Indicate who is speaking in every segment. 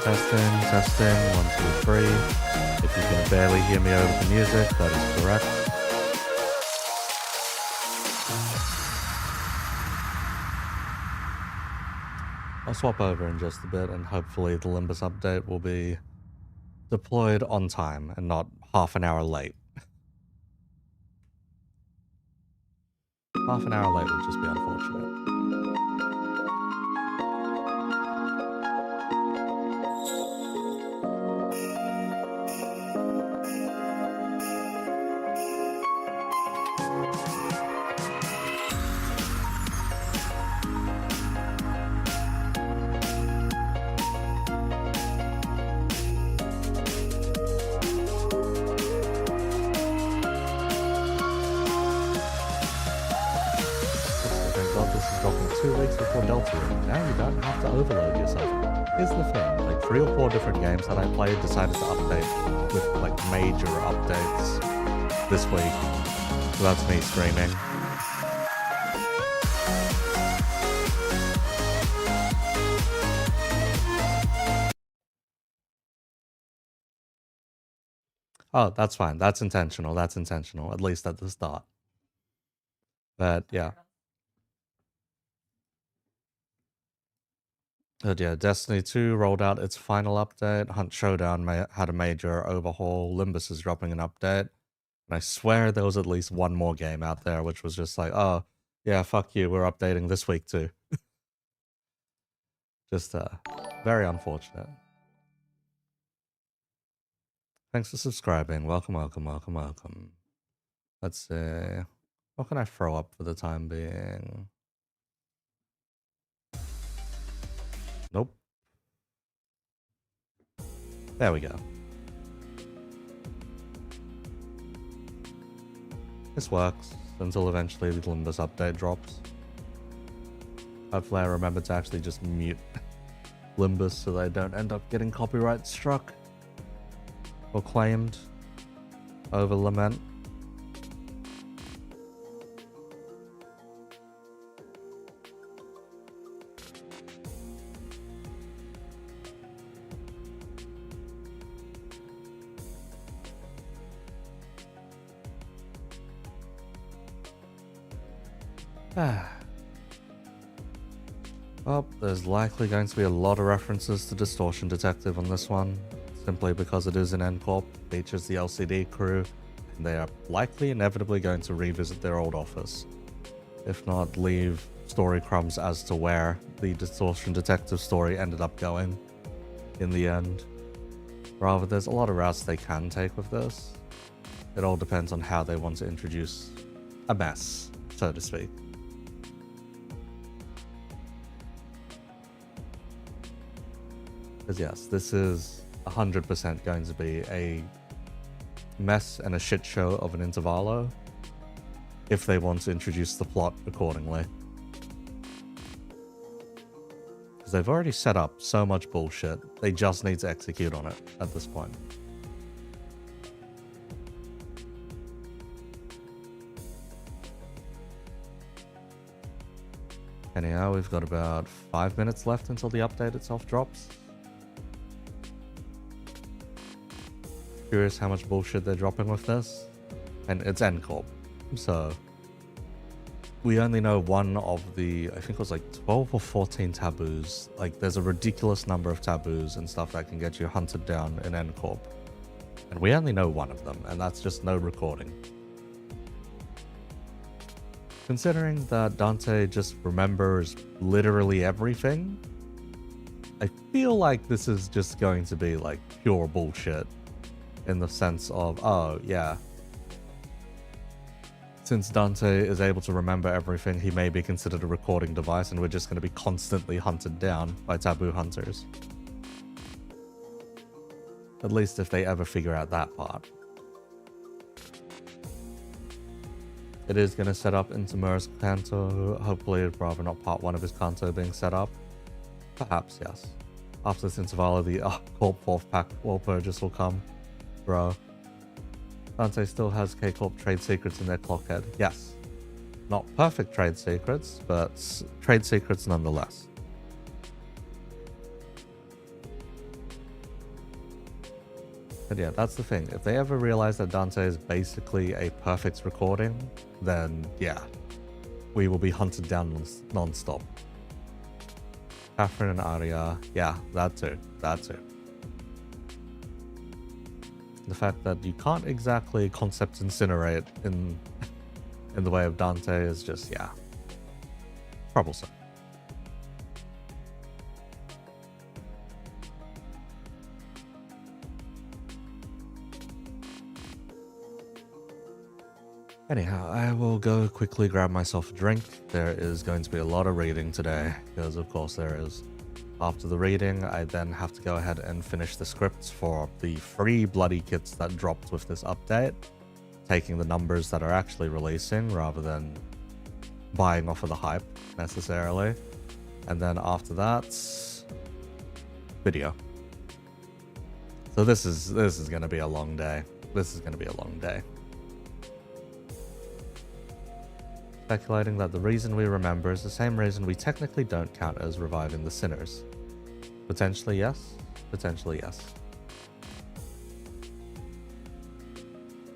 Speaker 1: Testing, testing, 1, 2, 3. If you can barely hear me over the music, that is correct. I'll swap over in just a bit, and hopefully the Limbus update will be deployed on time and not half an hour late. Half an hour late would just be unfortunate. Now you don't have to overload yourself. Here's the thing, like 3 or 4 different games that I played decided to update with like major updates this week. So that's me streaming. Oh, that's fine. That's intentional. That's intentional, at least at the start. But yeah. But yeah, Destiny 2 rolled out its final update. Hunt Showdown had a major overhaul. Limbus is dropping an update. And I swear there was at least one more game out there which was just like, oh, yeah, fuck you, we're updating this week too. Just very unfortunate. Thanks for subscribing. Welcome, welcome, welcome, welcome. Let's see. What can I throw up for the time being? Nope. There we go. This works until eventually the Limbus update drops. Hopefully I remember to actually just mute Limbus so they don't end up getting copyright struck or claimed over Lament. Well, there's likely going to be a lot of references to Distortion Detective on this one, simply because it is an N-corp, features the LCD crew, and they are likely inevitably going to revisit their old office. If not, leave story crumbs as to where the Distortion Detective story ended up going in the end. Rather, there's a lot of routes they can take with this. It all depends on how they want to introduce a mess, so to speak. Because yes, this is 100% going to be a mess and a shit show of an intervallo if they want to introduce the plot accordingly. Because they've already set up so much bullshit, they just need to execute on it at this point. Anyhow, we've got about 5 minutes left until the update itself drops. Curious how much bullshit they're dropping with this. And it's N-corp, so we only know one of the, I think it was like 12 or 14 taboos. Like, there's a ridiculous number of taboos and stuff that can get you hunted down in N-corp. And we only know one of them, and that's just no recording. Considering that Dante just remembers literally everything, I feel like this is just going to be like pure bullshit. In the sense of, oh, yeah. Since Dante is able to remember everything, he may be considered a recording device, and we're just going to be constantly hunted down by taboo hunters. At least if they ever figure out that part. It is going to set up into Murr's Canto, hopefully rather not part 1 of his Canto being set up. Perhaps, yes. After this interval, the Corp 4th pack War Purges will come. Bro. Dante still has K-Corp trade secrets in their clockhead. Yes. Not perfect trade secrets, but trade secrets nonetheless. But yeah, that's the thing. If they ever realize that Dante is basically a perfect recording, then yeah, we will be hunted down non-stop. Catherine and Arya, yeah, that too. The fact that you can't exactly concept incinerate in the way of Dante is just, yeah, troublesome. Anyhow, I will go quickly grab myself a drink. There is going to be a lot of reading today, because of course there is. After the reading, I then have to go ahead and finish the scripts for the free bloody kits that dropped with this update, taking the numbers that are actually releasing rather than buying off of the hype necessarily. And then after that, video. So this is going to be a long day. Speculating that the reason we remember is the same reason we technically don't count as reviving the sinners. Potentially yes, potentially yes.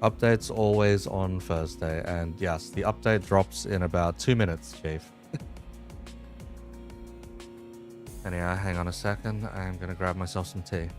Speaker 1: Updates always on Thursday, and yes, the update drops in about 2 minutes, Chief. Anyhow, hang on a second, I'm gonna grab myself some tea.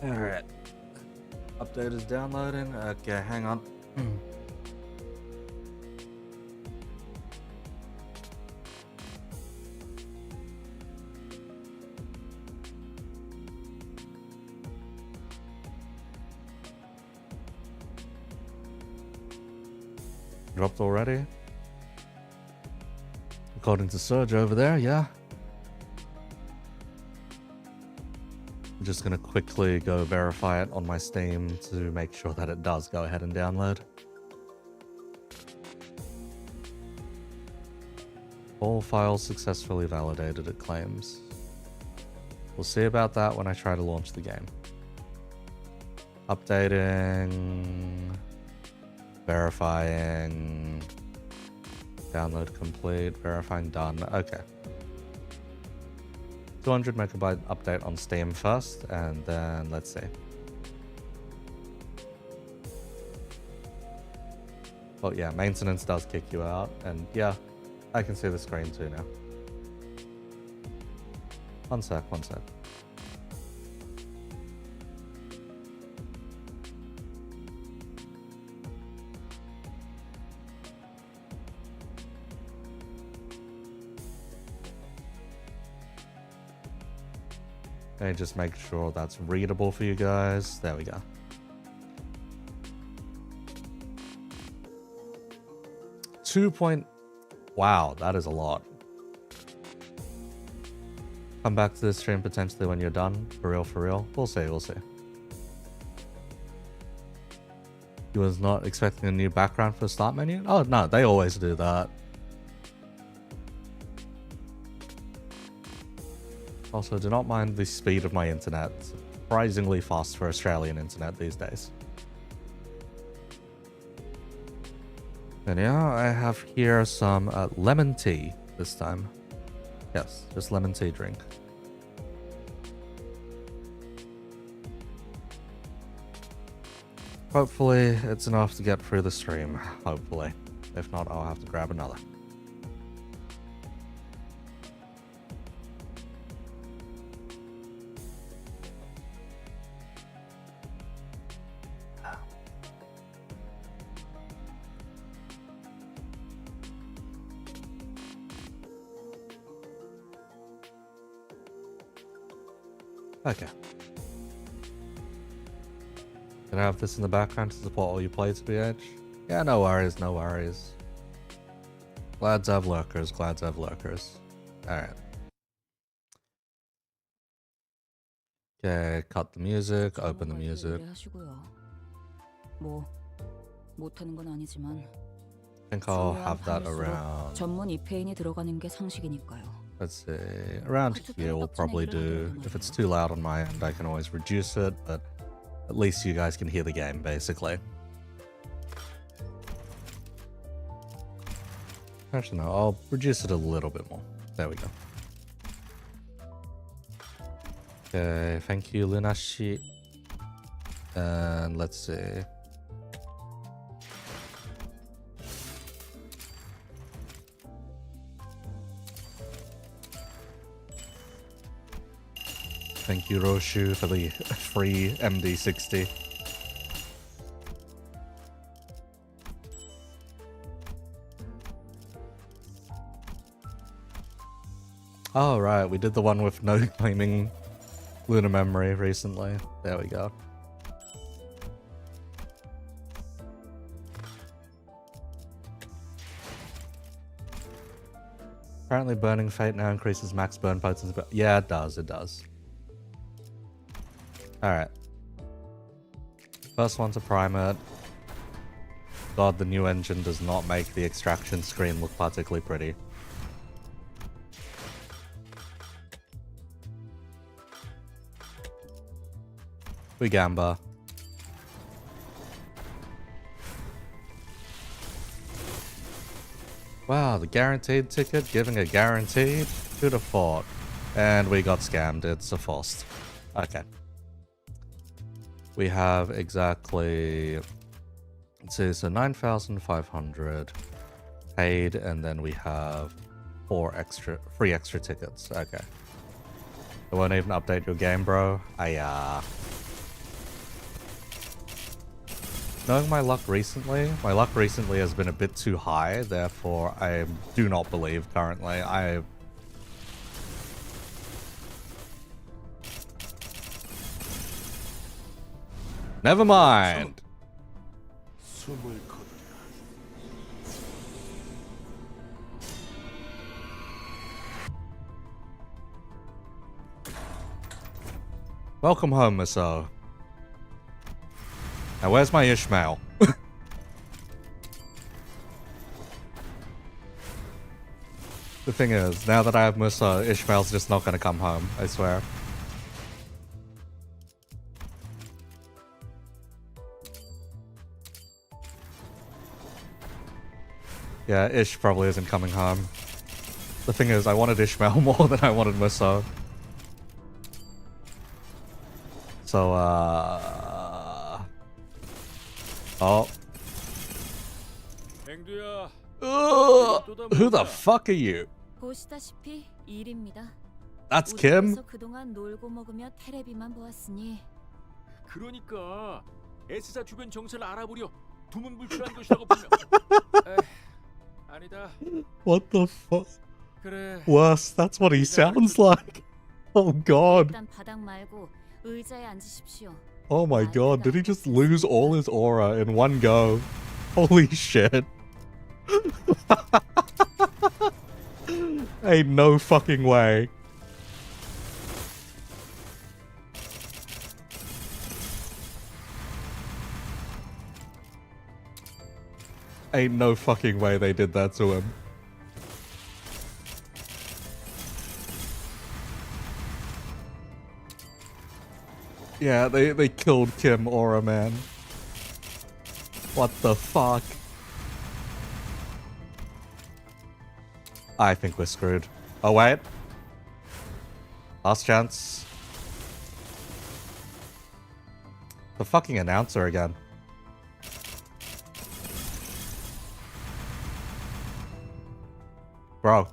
Speaker 1: Alright. Update is downloading. Okay, hang on. Dropped already? According to Surge over there, yeah. I'm just gonna quickly go verify it on my Steam to make sure that it does go ahead and download. All files successfully validated, it claims. We'll see about that when I try to launch the game. Updating, verifying, download complete, verifying done. Okay. 200 megabyte update on Steam first, and then let's see. Well, yeah, maintenance does kick you out, and yeah, I can see the screen too now. One sec. Let me just make sure that's readable for you guys. There we go. Wow, that is a lot. Come back to this stream potentially when you're done. For real. We'll see. You was not expecting a new background for the start menu? Oh, no, they always do that. Also, do not mind the speed of my internet. It's surprisingly fast for Australian internet these days. And yeah, I have here some lemon tea this time. Yes, just lemon tea drink. Hopefully, it's enough to get through the stream. Hopefully. If not, I'll have to grab another. Okay. Can I have this in the background to support all you players, BH? Yeah, no worries, no worries. Glad to have lurkers, glad to have lurkers. Alright. Okay, cut the music, open the music. I think I'll have that around. Let's see, around here will probably do. If it's too loud on my end, I can always reduce it, but at least you guys can hear the game, basically. Actually, no, I'll reduce it a little bit more. There we go. Okay, thank you, Lunashi. And let's see. Thank you, Roshu, for the free MD60. Oh, right, we did the one with no claiming lunar memory recently. There we go. Apparently Burning Fate now increases max burn potency, but yeah, it does, it does. Alright. First one to prime it. God, the new engine does not make the extraction screen look particularly pretty. We gamba. Wow, the guaranteed ticket giving a guaranteed? Who'd have thought? And we got scammed, it's a forced. Okay. We have exactly, let's see, so 9,500 paid, and then we have 4 free extra tickets. Okay. It won't even update your game, bro. Knowing my luck recently has been a bit too high, therefore I do not believe currently. Never mind. Welcome home, Miso. Now where's my Ishmael? The thing is, now that I have Musa, Ishmael's just not gonna come home, I swear. Yeah, Ish probably isn't coming home. The thing is, I wanted Ishmael more than I wanted Musa. So, oh. Who the fuck are you? That's Kim?
Speaker 2: 그러니까 S사 주변 정체를 알아보려 두문불출한 것이라고 보면 아니다.
Speaker 1: What the fuck?
Speaker 2: 그래.
Speaker 1: Worse, that's what he sounds like. Oh god. Oh my god, did he just lose all his aura in one go? Holy shit. Ain't no fucking way. Ain't no fucking way they did that to him. Yeah, they killed Kim Aura, man. What the fuck? I think we're screwed. Oh, wait. Last chance. The fucking announcer again. Bro.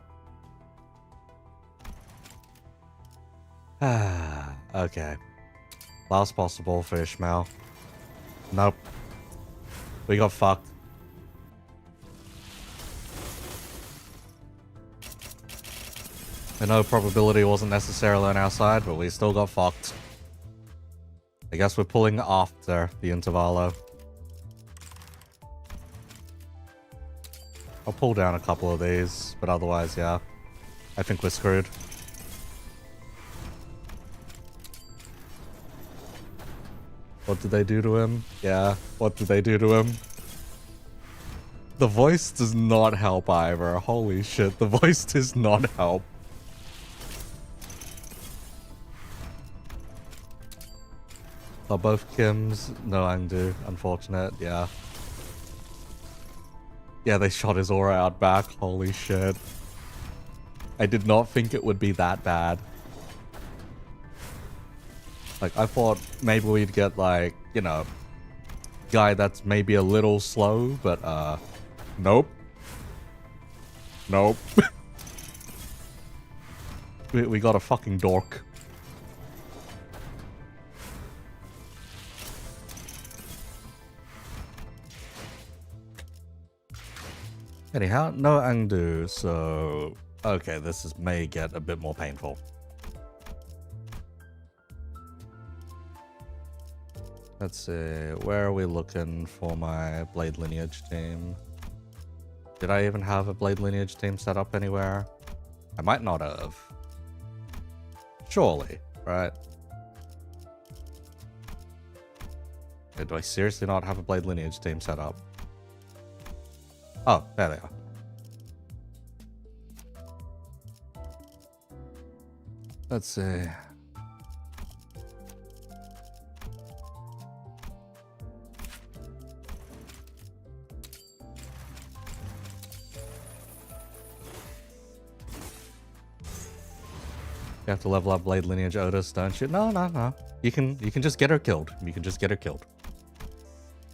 Speaker 1: Okay. Last possible for Ishmael. Nope. We got fucked. I know probability wasn't necessarily on our side, but we still got fucked. I guess we're pulling after the Intervalo. I'll pull down a couple of these, but otherwise, yeah. I think we're screwed. What did they do to him? Yeah, what did they do to him? The voice does not help either. Holy shit, the voice does not help. Are both Kims? No, Angdu. Unfortunate, yeah. Yeah, they shot his aura out back. Holy shit. I did not think it would be that bad. Like, I thought maybe we'd get, like, you know, guy that's maybe a little slow, but, nope. Nope. we got a fucking dork. Anyhow, no Angdu, so... Okay, may get a bit more painful. Let's see, where are we looking for my Blade Lineage team? Did I even have a Blade Lineage team set up anywhere? I might not have. Surely, right? Okay, do I seriously not have a Blade Lineage team set up? Oh, there they are. Let's see. You have to level up Blade Lineage Otis, don't you? No, no, no. You can just get her killed. You can just get her killed.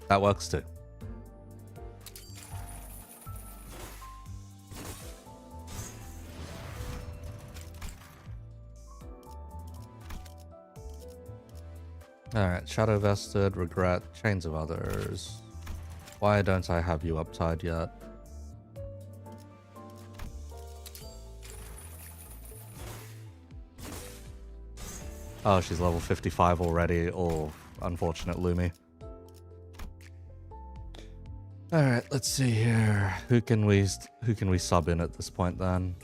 Speaker 1: That works too. Alright, Shadow Vested, Regret, Chains of Others. Why don't I have you uptied yet? Oh, she's level 55 already. Oh, unfortunate Lumi. Alright, let's see here. Who can we sub in at this point then?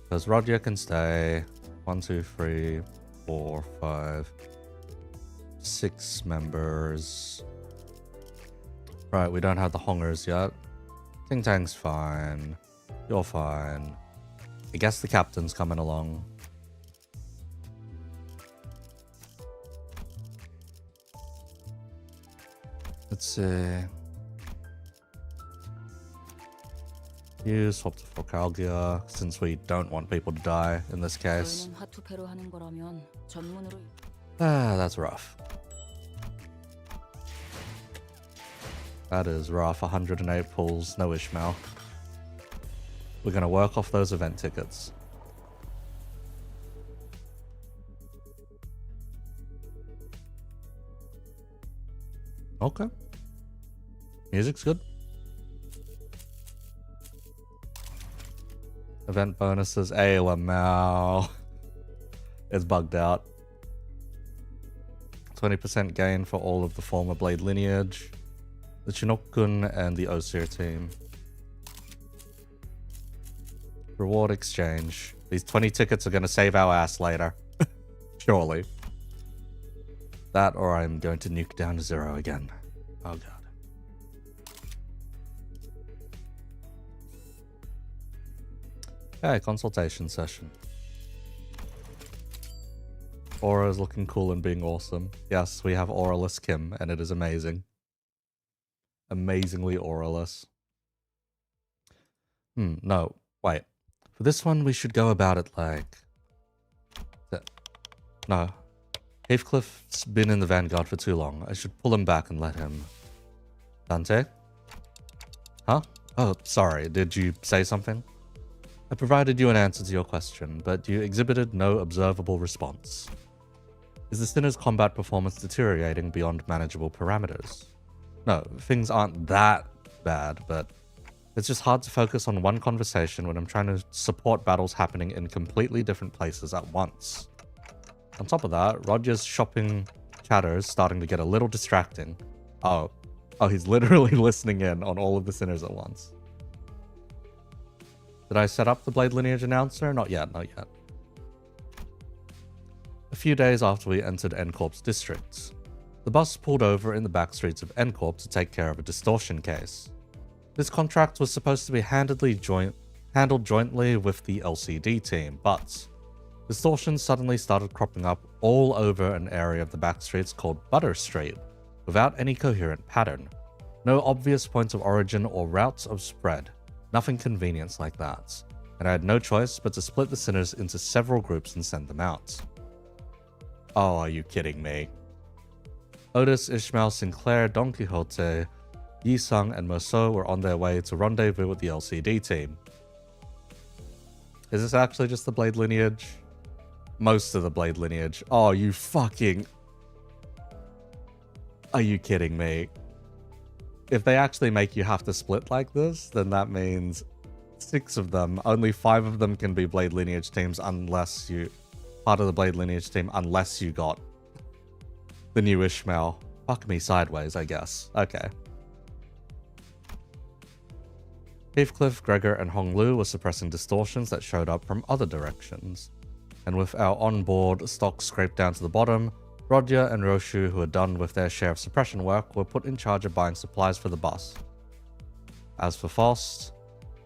Speaker 1: Because Roger can stay. 1, 2, 3, 4, 5, 6 members. Right, we don't have the Hongers yet. Ting Tang's fine. You're fine. I guess the captain's coming along. Let's see. You swap to Focalgia, since we don't want people to die in this case. Ah, that's rough. That is rough. 108 pulls, no Ishmael. We're gonna work off those event tickets. Okay. Music's good. Event bonuses. Hey, Lamau. It's bugged out. 20% gain for all of the former Blade Lineage, the Chinokun, and the Osir team. Reward exchange. These 20 tickets are going to save our ass later. Surely. That or I'm going to nuke down to 0 again. Oh god. Okay, consultation session. Aura is looking cool and being awesome. Yes, we have Auraless Kim, and it is amazing. Amazingly Auraless. No, wait. For this one, we should go about it like... No. Heathcliff's been in the Vanguard for too long. I should pull him back and let him... Dante? Huh? Oh, sorry. Did you say something? I provided you an answer to your question, but you exhibited no observable response. Is the Sinner's combat performance deteriorating beyond manageable parameters? No, things aren't that bad, but it's just hard to focus on one conversation when I'm trying to support battles happening in completely different places at once. On top of that, Roger's shopping chatter is starting to get a little distracting. Oh, he's literally listening in on all of the Sinners at once. Did I set up the Blade Lineage announcer? Not yet, not yet. A few days after we entered N-corp's districts, the bus pulled over in the back streets of N-corp to take care of a distortion case. This contract was supposed to be handled jointly with the LCD team, but distortions suddenly started cropping up all over an area of the back streets called Butter Street, without any coherent pattern. No obvious points of origin or routes of spread. Nothing convenient like that. And I had no choice but to split the sinners into several groups and send them out. Oh, are you kidding me? Otis, Ishmael, Sinclair, Don Quixote, Yi-sung, and Moso were on their way to rendezvous with the LCD team. Is this actually just the Blade Lineage? Most of the Blade Lineage. Oh, you fucking... Are you kidding me? If they actually make you have to split like this, then that means 6 of them. Only 5 of them can be Blade Lineage teams unless you... part of the Blade Lineage team unless you got the new Ishmael. Fuck me sideways, I guess. Okay. Heathcliff, Gregor, and Honglu were suppressing distortions that showed up from other directions. And with our onboard stock scraped down to the bottom, Rodya and Roshu, who had done with their share of suppression work, were put in charge of buying supplies for the bus. As for Faust,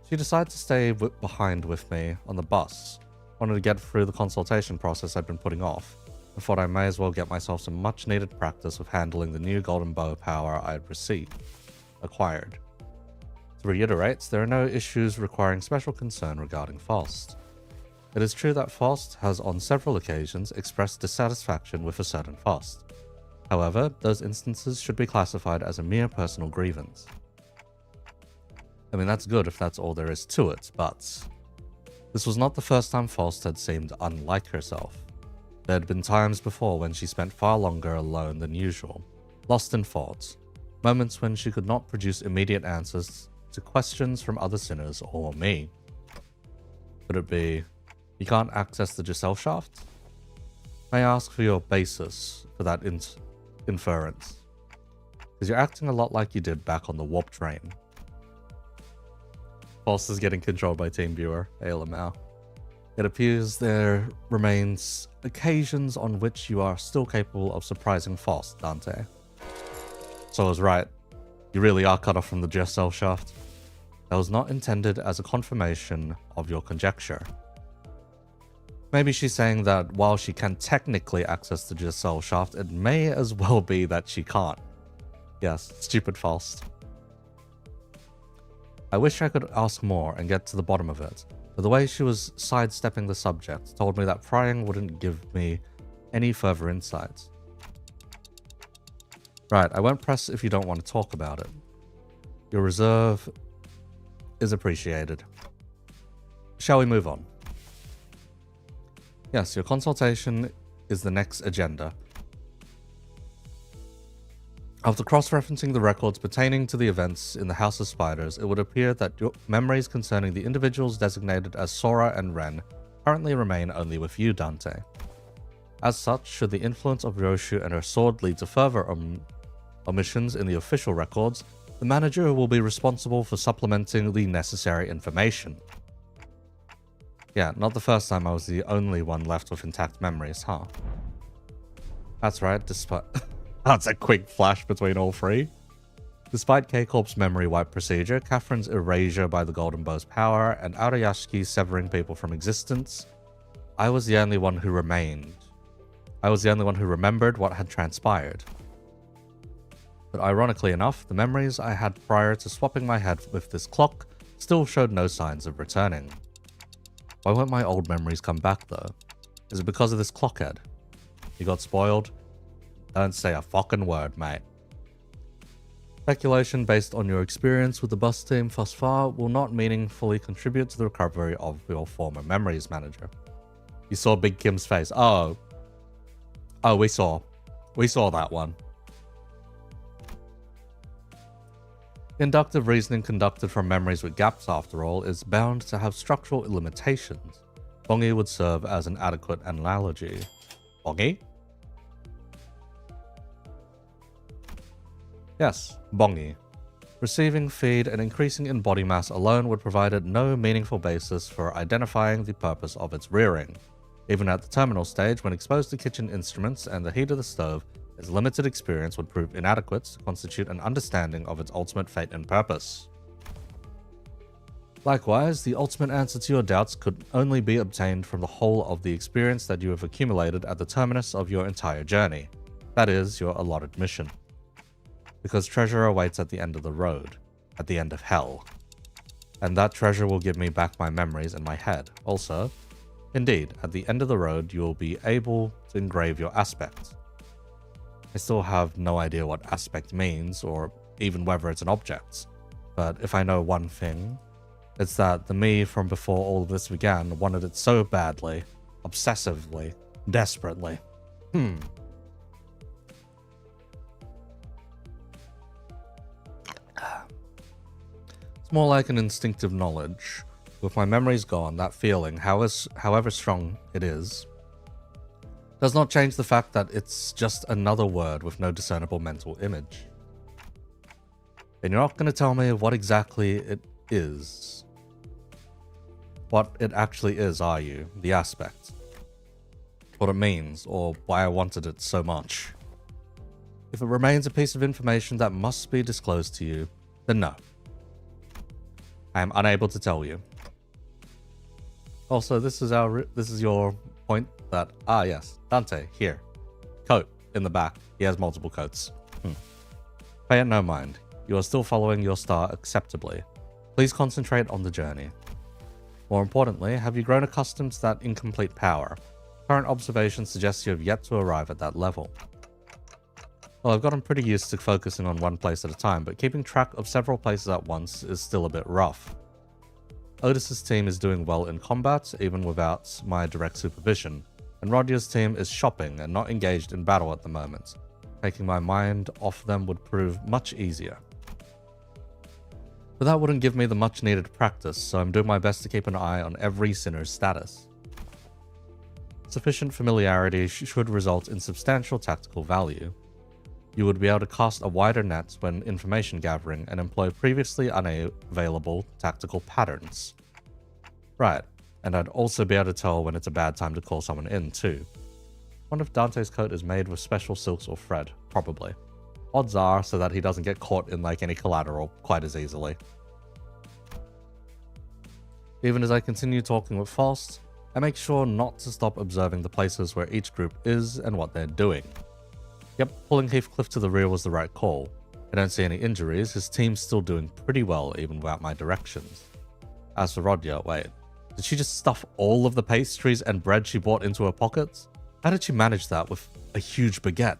Speaker 1: she decided to stay behind with me on the bus. Wanted to get through the consultation process I'd been putting off, and thought I may as well get myself some much needed practice with handling the new golden bow power I had acquired. To reiterate, there are no issues requiring special concern regarding Faust. It is true that Faust has on several occasions expressed dissatisfaction with a certain Faust. However, those instances should be classified as a mere personal grievance. I mean, that's good if that's all there is to it, but this was not the first time Faust had seemed unlike herself. There had been times before when she spent far longer alone than usual, lost in thought, moments when she could not produce immediate answers to questions from other sinners or me. Could it be, you can't access the Giselle shaft? May I ask for your basis for that inference? Because you're acting a lot like you did back on the warp train. Faust is getting controlled by TeamViewer, ALML. It appears there remains occasions on which you are still capable of surprising Faust, Dante. So I was right. You really are cut off from the Giselle shaft. That was not intended as a confirmation of your conjecture. Maybe she's saying that while she can technically access the Giselle shaft, it may as well be that she can't. Yes, stupid Faust. I wish I could ask more and get to the bottom of it, but the way she was sidestepping the subject told me that prying wouldn't give me any further insights. Right, I won't press if you don't want to talk about it. Your reserve is appreciated. Shall we move on? Yes, your consultation is the next agenda. After cross-referencing the records pertaining to the events in the House of Spiders, it would appear that your memories concerning the individuals designated as Sora and Ren currently remain only with you, Dante. As such, should the influence of Roshu and her sword lead to further omissions in the official records, the manager will be responsible for supplementing the necessary information. Yeah, not the first time I was the only one left with intact memories, huh? That's right, despite... That's a quick flash between all three. Despite K-Corp's memory wipe procedure, Catherine's erasure by the Golden Bow's power, and Arayashiki's severing people from existence, I was the only one who remained. I was the only one who remembered what had transpired. But ironically enough, the memories I had prior to swapping my head with this clock still showed no signs of returning. Why won't my old memories come back though? Is it because of this clockhead? You got spoiled? Don't say a fucking word, mate. Speculation based on your experience with the bus team thus far will not meaningfully contribute to the recovery of your former memories, manager. You saw Big Kim's face. Oh, we saw that one. Inductive reasoning conducted from memories with gaps, after all, is bound to have structural limitations. Bongi would serve as an adequate analogy. Bongi? Yes, Bongi. Receiving feed and increasing in body mass alone would provide no meaningful basis for identifying the purpose of its rearing. Even at the terminal stage, when exposed to kitchen instruments and the heat of the stove, its limited experience would prove inadequate to constitute an understanding of its ultimate fate and purpose. Likewise, the ultimate answer to your doubts could only be obtained from the whole of the experience that you have accumulated at the terminus of your entire journey. That is, your allotted mission. Because treasure awaits at the end of the road, at the end of hell. And that treasure will give me back my memories in my head. Also, indeed, at the end of the road, you will be able to engrave your aspect. I still have no idea what aspect means, or even whether it's an object. But if I know one thing, it's that the me from before all of this began wanted it so badly, obsessively, desperately. It's more like an instinctive knowledge. With my memories gone, that feeling, however strong it is, does not change the fact that it's just another word with no discernible mental image. And you're not going to tell me what exactly it is. What it actually is, are you? The aspect. What it means, or why I wanted it so much. If it remains a piece of information that must be disclosed to you, then no. I am unable to tell you. Also, this is your point that, yes, Dante, here. Coat, in the back. He has multiple coats. Pay it no mind. You are still following your star acceptably. Please concentrate on the journey. More importantly, have you grown accustomed to that incomplete power? Current observation suggests you have yet to arrive at that level. Well, I've gotten pretty used to focusing on one place at a time, but keeping track of several places at once is still a bit rough. Otis's team is doing well in combat, even without my direct supervision, and Rodya's team is shopping and not engaged in battle at the moment. Taking my mind off them would prove much easier. But that wouldn't give me the much needed practice, so I'm doing my best to keep an eye on every sinner's status. Sufficient familiarity should result in substantial tactical value. You would be able to cast a wider net when information gathering and employ previously unavailable tactical patterns. Right, and I'd also be able to tell when it's a bad time to call someone in too. I wonder if Dante's coat is made with special silks or thread. Probably. Odds are so that he doesn't get caught in like any collateral quite as easily. Even as I continue talking with Faust, I make sure not to stop observing the places where each group is and what they're doing. Yep, pulling Heathcliff to the rear was the right call. I don't see any injuries, his team's still doing pretty well even without my directions. As for Rodya, wait, did she just stuff all of the pastries and bread she bought into her pockets? How did she manage that with a huge baguette?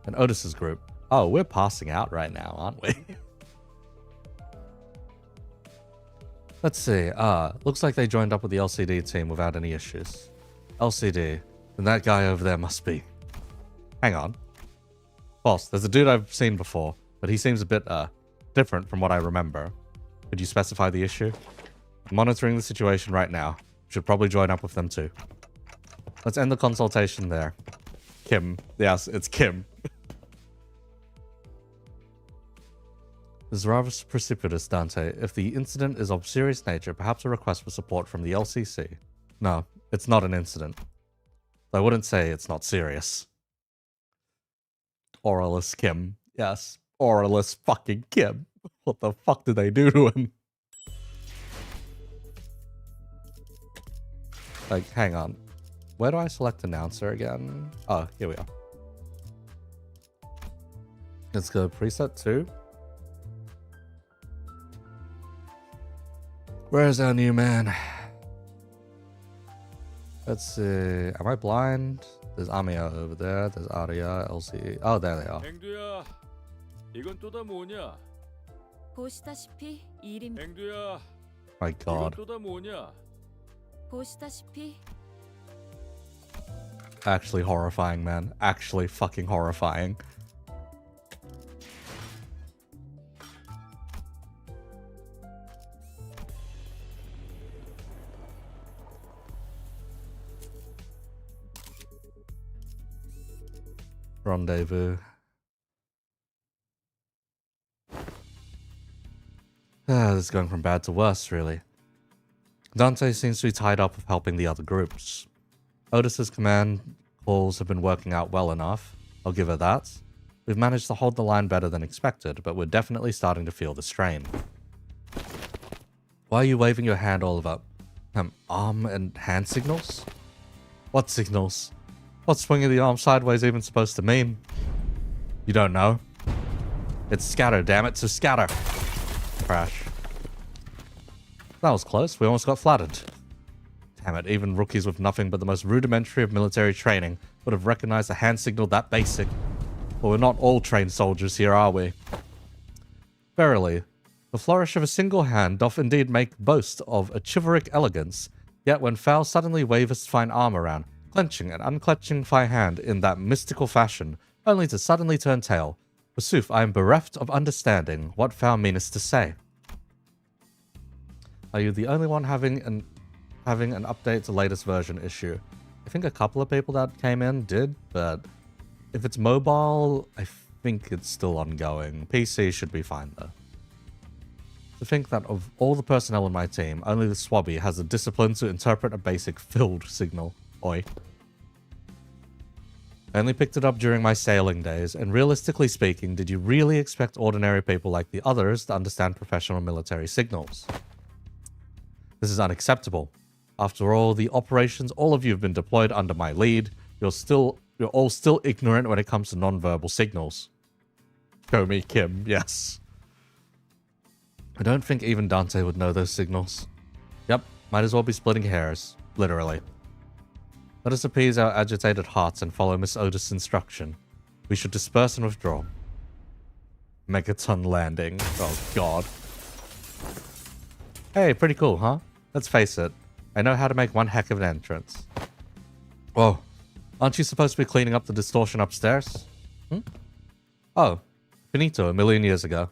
Speaker 1: And Otis's group, oh, we're passing out right now, aren't we? Let's see, looks like they joined up with the LCD team without any issues. LCD, then that guy over there must be. Hang on. False, there's a dude I've seen before, but he seems a bit, different from what I remember. Could you specify the issue? I'm monitoring the situation right now. Should probably join up with them too. Let's end the consultation there. Kim. Yes, it's Kim. This is rather precipitous, Dante. If the incident is of serious nature, perhaps a request for support from the LCC. No, it's not an incident. I wouldn't say it's not serious. Aurelus Kim. Yes, Aurelus fucking Kim. What the fuck did they do to him? Like, hang on. Where do I select announcer again? Oh, here we are. Let's go preset 2. Where's our new man? Let's see. Am I blind? There's Amiya over there. There's Arya, LCE. Oh, there they are.
Speaker 2: 앵두야, 이건 또다 뭐냐?
Speaker 3: 보시다시피 이림
Speaker 2: 앵두야,
Speaker 1: My
Speaker 2: 이건
Speaker 1: god.
Speaker 2: 또다 뭐냐?
Speaker 3: 보시다시피
Speaker 1: Actually horrifying, man. Actually fucking horrifying. Rendezvous. this is going from bad to worse, really. Dante seems to be tied up with helping the other groups. Otis's command calls have been working out well enough. I'll give her that. We've managed to hold the line better than expected, but we're definitely starting to feel the strain. Why are you waving your hand all over? Arm and hand signals? What signals? What's swinging the arm sideways even supposed to mean? You don't know? It's scatter, damn it, so scatter. Crash. That was close, we almost got flattened. Damn it, even rookies with nothing but the most rudimentary of military training would have recognized a hand signal that basic. But we're not all trained soldiers here, are we? Verily, the flourish of a single hand doth indeed make boast of a chivalric elegance, yet when foul suddenly wavest fine arm around, clenching and unclenching thy hand in that mystical fashion, only to suddenly turn tail. Forsooth, I am bereft of understanding what thou meanest to say. Are you the only one having an update to latest version issue? I think a couple of people that came in did, but if it's mobile, I think it's still ongoing. PC should be fine though. To think that of all the personnel in my team, only the Swabby has the discipline to interpret a basic filled signal. Oi. I only picked it up during my sailing days, and realistically speaking, did you really expect ordinary people like the others to understand professional military signals? This is unacceptable. After all the operations all of you have been deployed under my lead, you're all still ignorant when it comes to non-verbal signals. Show me Kim, yes. I don't think even Dante would know those signals. Yep, might as well be splitting hairs, literally. Let us appease our agitated hearts and follow Miss Otis' instruction. We should disperse and withdraw. Megaton landing. Oh god. Hey, pretty cool, huh? Let's face it. I know how to make one heck of an entrance. Whoa. Aren't you supposed to be cleaning up the distortion upstairs? Oh. Finito, a million years ago.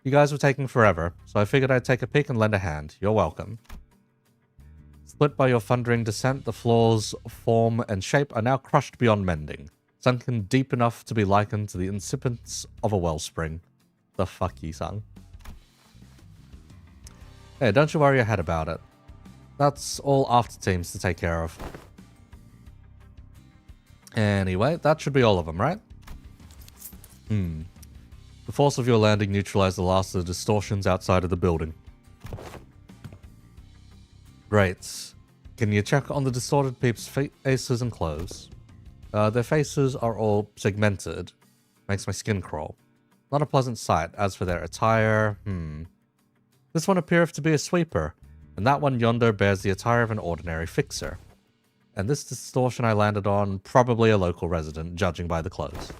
Speaker 1: You guys were taking forever, so I figured I'd take a peek and lend a hand. You're welcome. Split by your thundering descent, the floor's form and shape are now crushed beyond mending, sunken deep enough to be likened to the incipience of a wellspring. The fuck you, son. Hey, don't you worry your head about it. That's all after teams to take care of. Anyway, that should be all of them, right? The force of your landing neutralized the last of the distortions outside of the building. Great. Can you check on the distorted peeps' faces and clothes? Their faces are all segmented. Makes my skin crawl. Not a pleasant sight. As for their attire, This one appeareth to be a sweeper, and that one yonder bears the attire of an ordinary fixer. And this distortion I landed on, probably a local resident, judging by the clothes.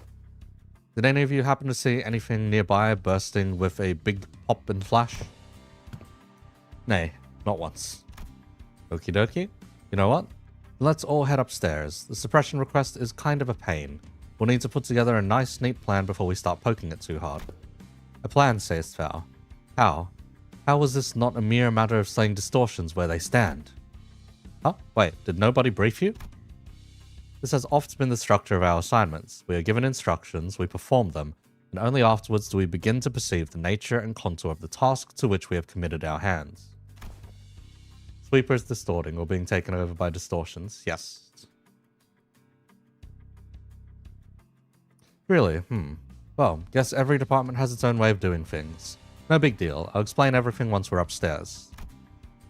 Speaker 1: Did any of you happen to see anything nearby bursting with a big pop and flash? Nay, not once. Okie dokie. You know what? Let's all head upstairs. The suppression request is kind of a pain. We'll need to put together a nice, neat plan before we start poking it too hard. A plan, sayest thou? How? How was this not a mere matter of slaying distortions where they stand? Huh? Wait, did nobody brief you? This has often been the structure of our assignments. We are given instructions, we perform them, and only afterwards do we begin to perceive the nature and contour of the task to which we have committed our hands. Sweeper is distorting or being taken over by distortions. Yes. Really? Well, guess every department has its own way of doing things. No big deal. I'll explain everything once we're upstairs.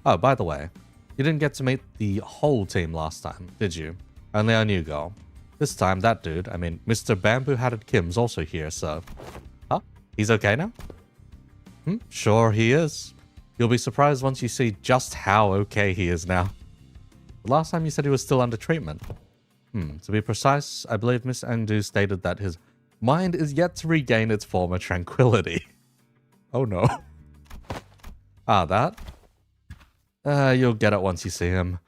Speaker 1: Oh, by the way, you didn't get to meet the whole team last time, did you? Only our new girl. This time, that dude, Mr. Bamboo-Hatted Kim's also here, so... Huh? He's okay now? Sure he is. You'll be surprised once you see just how okay he is now. The last time you said he was still under treatment. To be precise, I believe Miss Angdu stated that his mind is yet to regain its former tranquility. Oh no. That? You'll get it once you see him.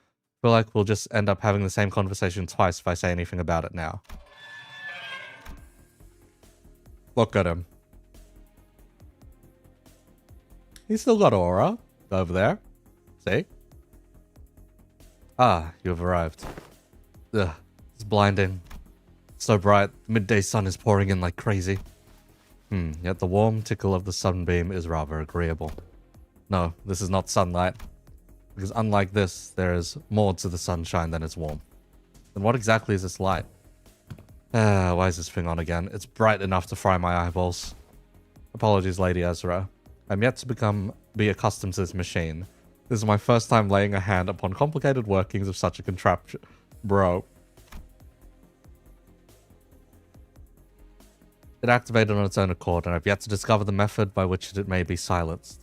Speaker 1: Feel like we'll just end up having the same conversation twice if I say anything about it now. Look at him. He's still got aura over there. See? You've arrived. Ugh, it's blinding. So bright, the midday sun is pouring in like crazy. Yet the warm tickle of the sunbeam is rather agreeable. No, this is not sunlight. Because unlike this, there is more to the sunshine than its warmth. Then what exactly is this light? Why is this thing on again? It's bright enough to fry my eyeballs. Apologies, Lady Ezra. I'm yet to be accustomed to this machine. This is my first time laying a hand upon complicated workings of such a contraption. Bro. It activated on its own accord, and I've yet to discover the method by which it may be silenced.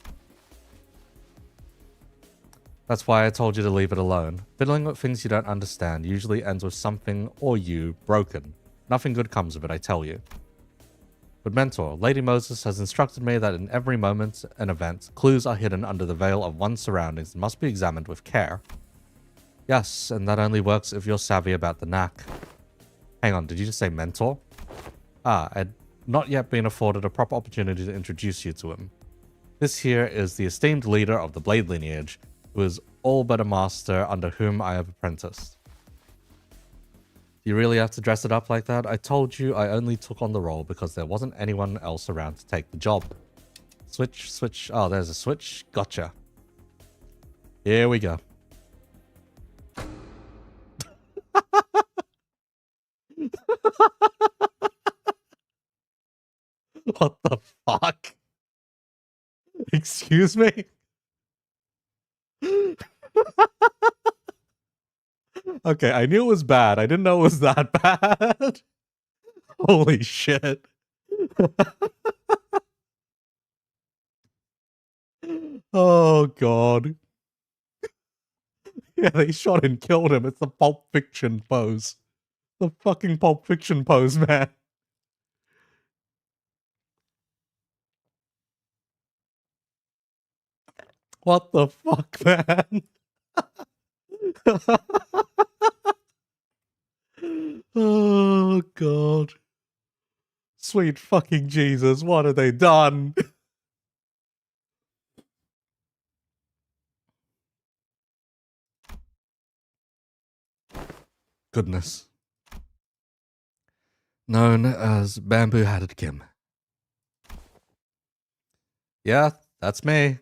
Speaker 1: That's why I told you to leave it alone. Fiddling with things you don't understand usually ends with something, or you, broken. Nothing good comes of it, I tell you. But Mentor, Lady Moses has instructed me that in every moment and event, clues are hidden under the veil of one's surroundings and must be examined with care. Yes, and that only works if you're savvy about the knack. Hang on, did you just say Mentor? Ah, I'd not yet been afforded a proper opportunity to introduce you to him. This here is the esteemed leader of the Blade lineage, who is all but a master under whom I have apprenticed. Do you really have to dress it up like that? I told you I only took on the role because there wasn't anyone else around to take the job. Switch, switch. Oh, there's a switch. Gotcha. Here we go. What the fuck? Excuse me? Okay, I knew it was bad. I didn't know it was that bad. Holy shit. Oh, God. Yeah, they shot and killed him. It's the Pulp Fiction pose. The fucking Pulp Fiction pose, man. What the fuck, man? Oh, God. Sweet fucking Jesus, what have they done? Goodness. Known as Bamboo-Hatted Kim. Yeah, that's me.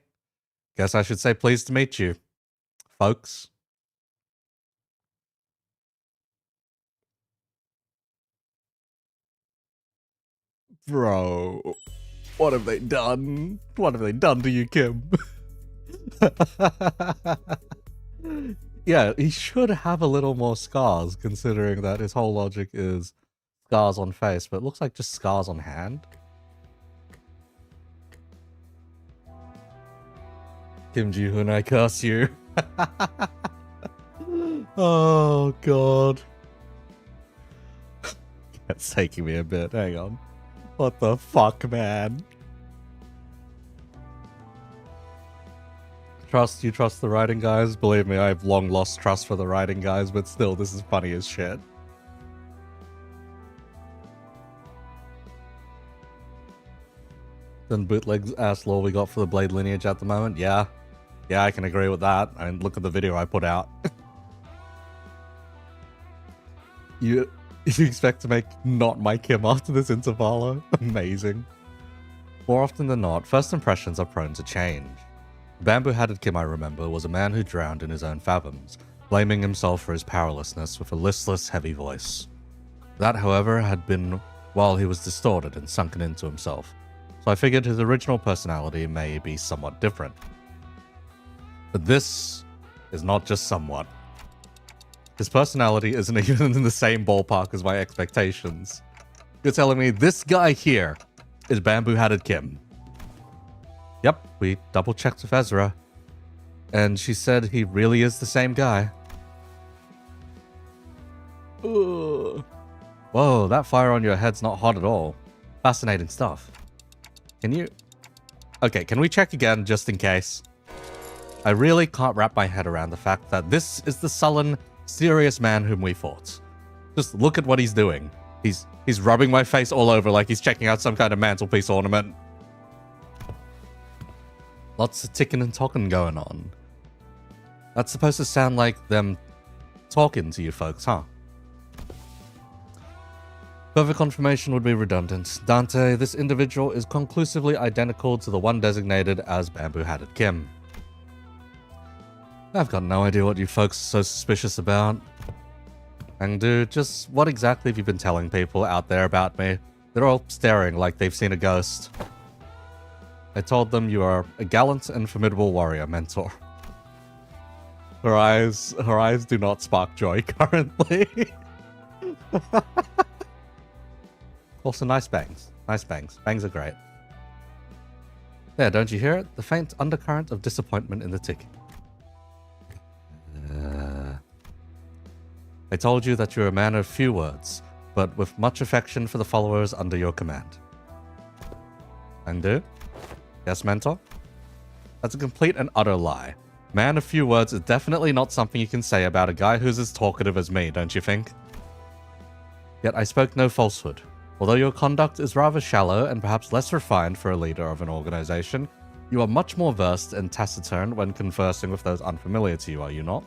Speaker 1: Guess I should say pleased to meet you, folks. Bro, what have they done? What have they done to you, Kim? Yeah, he should have a little more scars, considering that his whole logic is scars on face, but it looks like just scars on hand. Kim Ji-hoon, I curse you. Oh, God. It's taking me a bit. Hang on. What the fuck, man? You trust the writing guys? Believe me, I've long lost trust for the writing guys, but still, this is funny as shit. Then bootleg's ass law we got for the Blade lineage at the moment? Yeah. Yeah, I can agree with that. I mean, look at the video I put out. You expect to make not my Kim after this intervalo? Amazing. More often than not, first impressions are prone to change. Bamboo-Hatted Kim, I remember, was a man who drowned in his own fathoms, blaming himself for his powerlessness with a listless, heavy voice. That, however, had been while he was distorted and sunken into himself, so I figured his original personality may be somewhat different. But this is not just somewhat. His personality isn't even in the same ballpark as my expectations. You're telling me this guy here is Bamboo-Hatted Kim? Yep, we double-checked with Ezra. And she said he really is the same guy. Ugh. Whoa, that fire on your head's not hot at all. Fascinating stuff. Can you... Okay, can we check again just in case? I really can't wrap my head around the fact that this is the sullen, serious man whom we fought. Just look at what he's doing. He's rubbing my face all over like he's checking out some kind of mantelpiece ornament. Lots of ticking and talking going on. That's supposed to sound like them talking to you folks, huh? Further confirmation would be redundant. Dante, this individual is conclusively identical to the one designated as Bamboo-Hatted Kim. I've got no idea what you folks are so suspicious about. Angdu, just what exactly have you been telling people out there about me? They're all staring like they've seen a ghost. I told them you are a gallant and formidable warrior, Mentor. Her eyes do not spark joy currently. Also, nice bangs. Nice bangs. Bangs are great. There, don't you hear it? The faint undercurrent of disappointment in the ticking. I told you that you're a man of few words, but with much affection for the followers under your command. Angdu? Yes, Mentor? That's a complete and utter lie. Man of few words is definitely not something you can say about a guy who's as talkative as me, don't you think? Yet I spoke no falsehood. Although your conduct is rather shallow and perhaps less refined for a leader of an organization, you are much more versed and taciturn when conversing with those unfamiliar to you, are you not?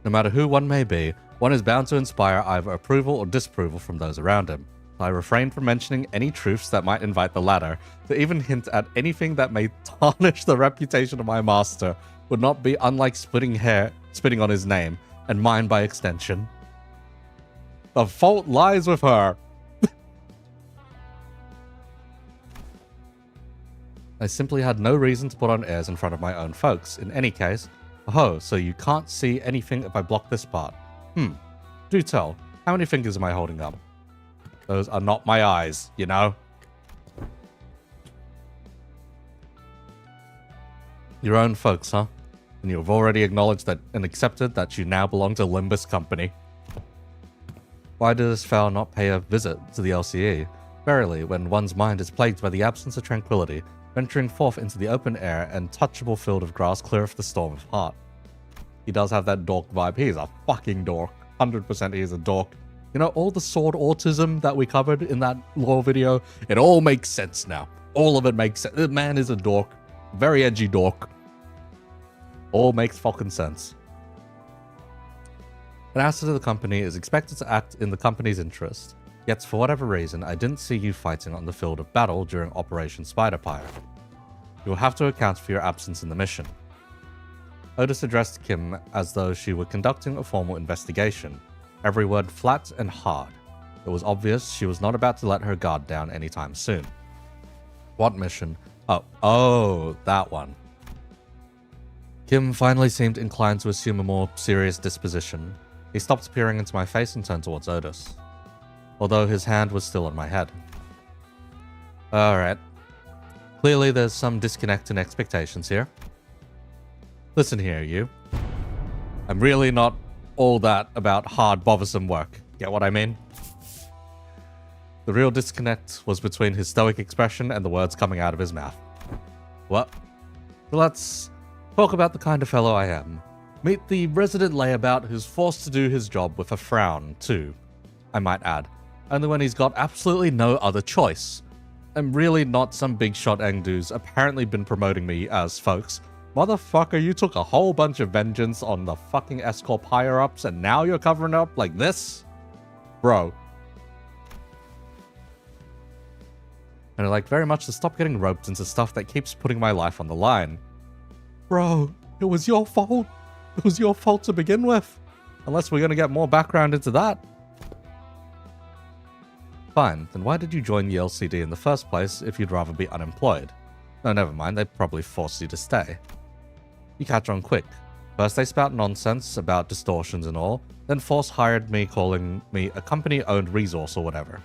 Speaker 1: No matter who one may be, one is bound to inspire either approval or disapproval from those around him. I refrain from mentioning any truths that might invite the latter. To even hint at anything that may tarnish the reputation of my master would not be unlike spitting on his name, and mine by extension. The fault lies with her. I simply had no reason to put on airs in front of my own folks. In any case, oh, so you can't see anything if I block this part. Do tell, how many fingers am I holding up? Those are not my eyes, you know? Your own folks, huh? And you've already acknowledged that and accepted that you now belong to Limbus Company. Why does Fowl not pay a visit to the LCE? Verily, when one's mind is plagued by the absence of tranquility, venturing forth into the open air and touchable field of grass cleareth the storm of heart. He does have that dork vibe. He is a fucking dork. 100% he is a dork. You know, all the sword autism that we covered in that lore video, it all makes sense now. All of it makes sense. The man is a dork. Very edgy dork. All makes fucking sense. An asset of the company is expected to act in the company's interest. Yet, for whatever reason, I didn't see you fighting on the field of battle during Operation Spider-Pyre. You will have to account for your absence in the mission. Otis addressed Kim as though she were conducting a formal investigation, every word flat and hard. It was obvious she was not about to let her guard down anytime soon. What mission? Oh, that one. Kim finally seemed inclined to assume a more serious disposition. He stopped peering into my face and turned towards Otis, although his hand was still on my head. Alright. Clearly there's some disconnect in expectations here. Listen here, you. I'm really not all that about hard, bothersome work. Get what I mean? The real disconnect was between his stoic expression and the words coming out of his mouth. What? So let's talk about the kind of fellow I am. Meet the resident layabout who's forced to do his job with a frown, too. I might add. Only when he's got absolutely no other choice. I'm really not some big shot Engdu's apparently been promoting me as, folks. Motherfucker, you took a whole bunch of vengeance on the fucking N-corp higher-ups and now you're covering up like this? Bro. And I'd like very much to stop getting roped into stuff that keeps putting my life on the line. Bro, it was your fault. It was your fault to begin with. Unless we're going to get more background into that. Fine, then why did you join the LCD in the first place if you'd rather be unemployed? No, never mind, they probably forced you to stay. You catch on quick. First they spout nonsense about distortions and all, then force hired me calling me a company-owned resource or whatever.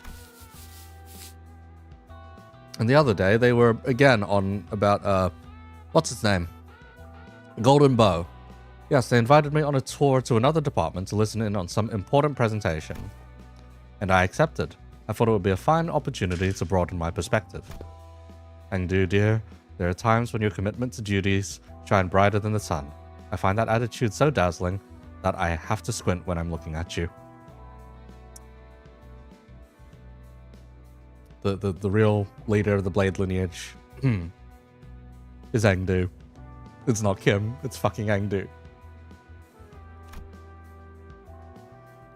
Speaker 1: And the other day they were again on about, what's its name? Golden Bow. Yes, they invited me on a tour to another department to listen in on some important presentation. And I accepted. I thought it would be a fine opportunity to broaden my perspective. Angdu, dear, there are times when your commitment to duties shine brighter than the sun. I find that attitude so dazzling that I have to squint when I'm looking at you. The real leader of the Blade lineage is Angdu. It's not Kim, it's fucking Angdu.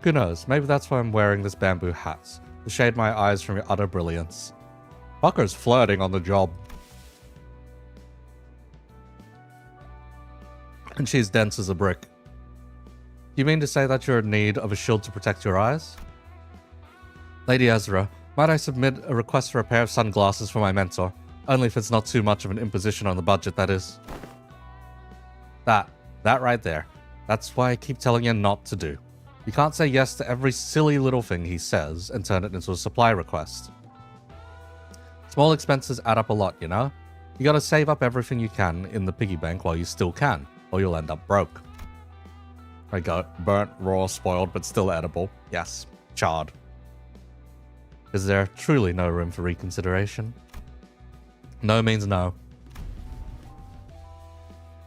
Speaker 1: Who knows, maybe that's why I'm wearing this bamboo hat, to shade my eyes from your utter brilliance. Fucker's flirting on the job. And she's dense as a brick. You mean to say that you're in need of a shield to protect your eyes? Lady Ezra, might I submit a request for a pair of sunglasses for my mentor? Only if it's not too much of an imposition on the budget, that is. That right there. That's why I keep telling you not to do. You can't say yes to every silly little thing he says and turn it into a supply request. Small expenses add up a lot, you know? You gotta save up everything you can in the piggy bank while you still can, or you'll end up broke. I got burnt, raw, spoiled, but still edible. Yes, charred. Is there truly no room for reconsideration? No means no.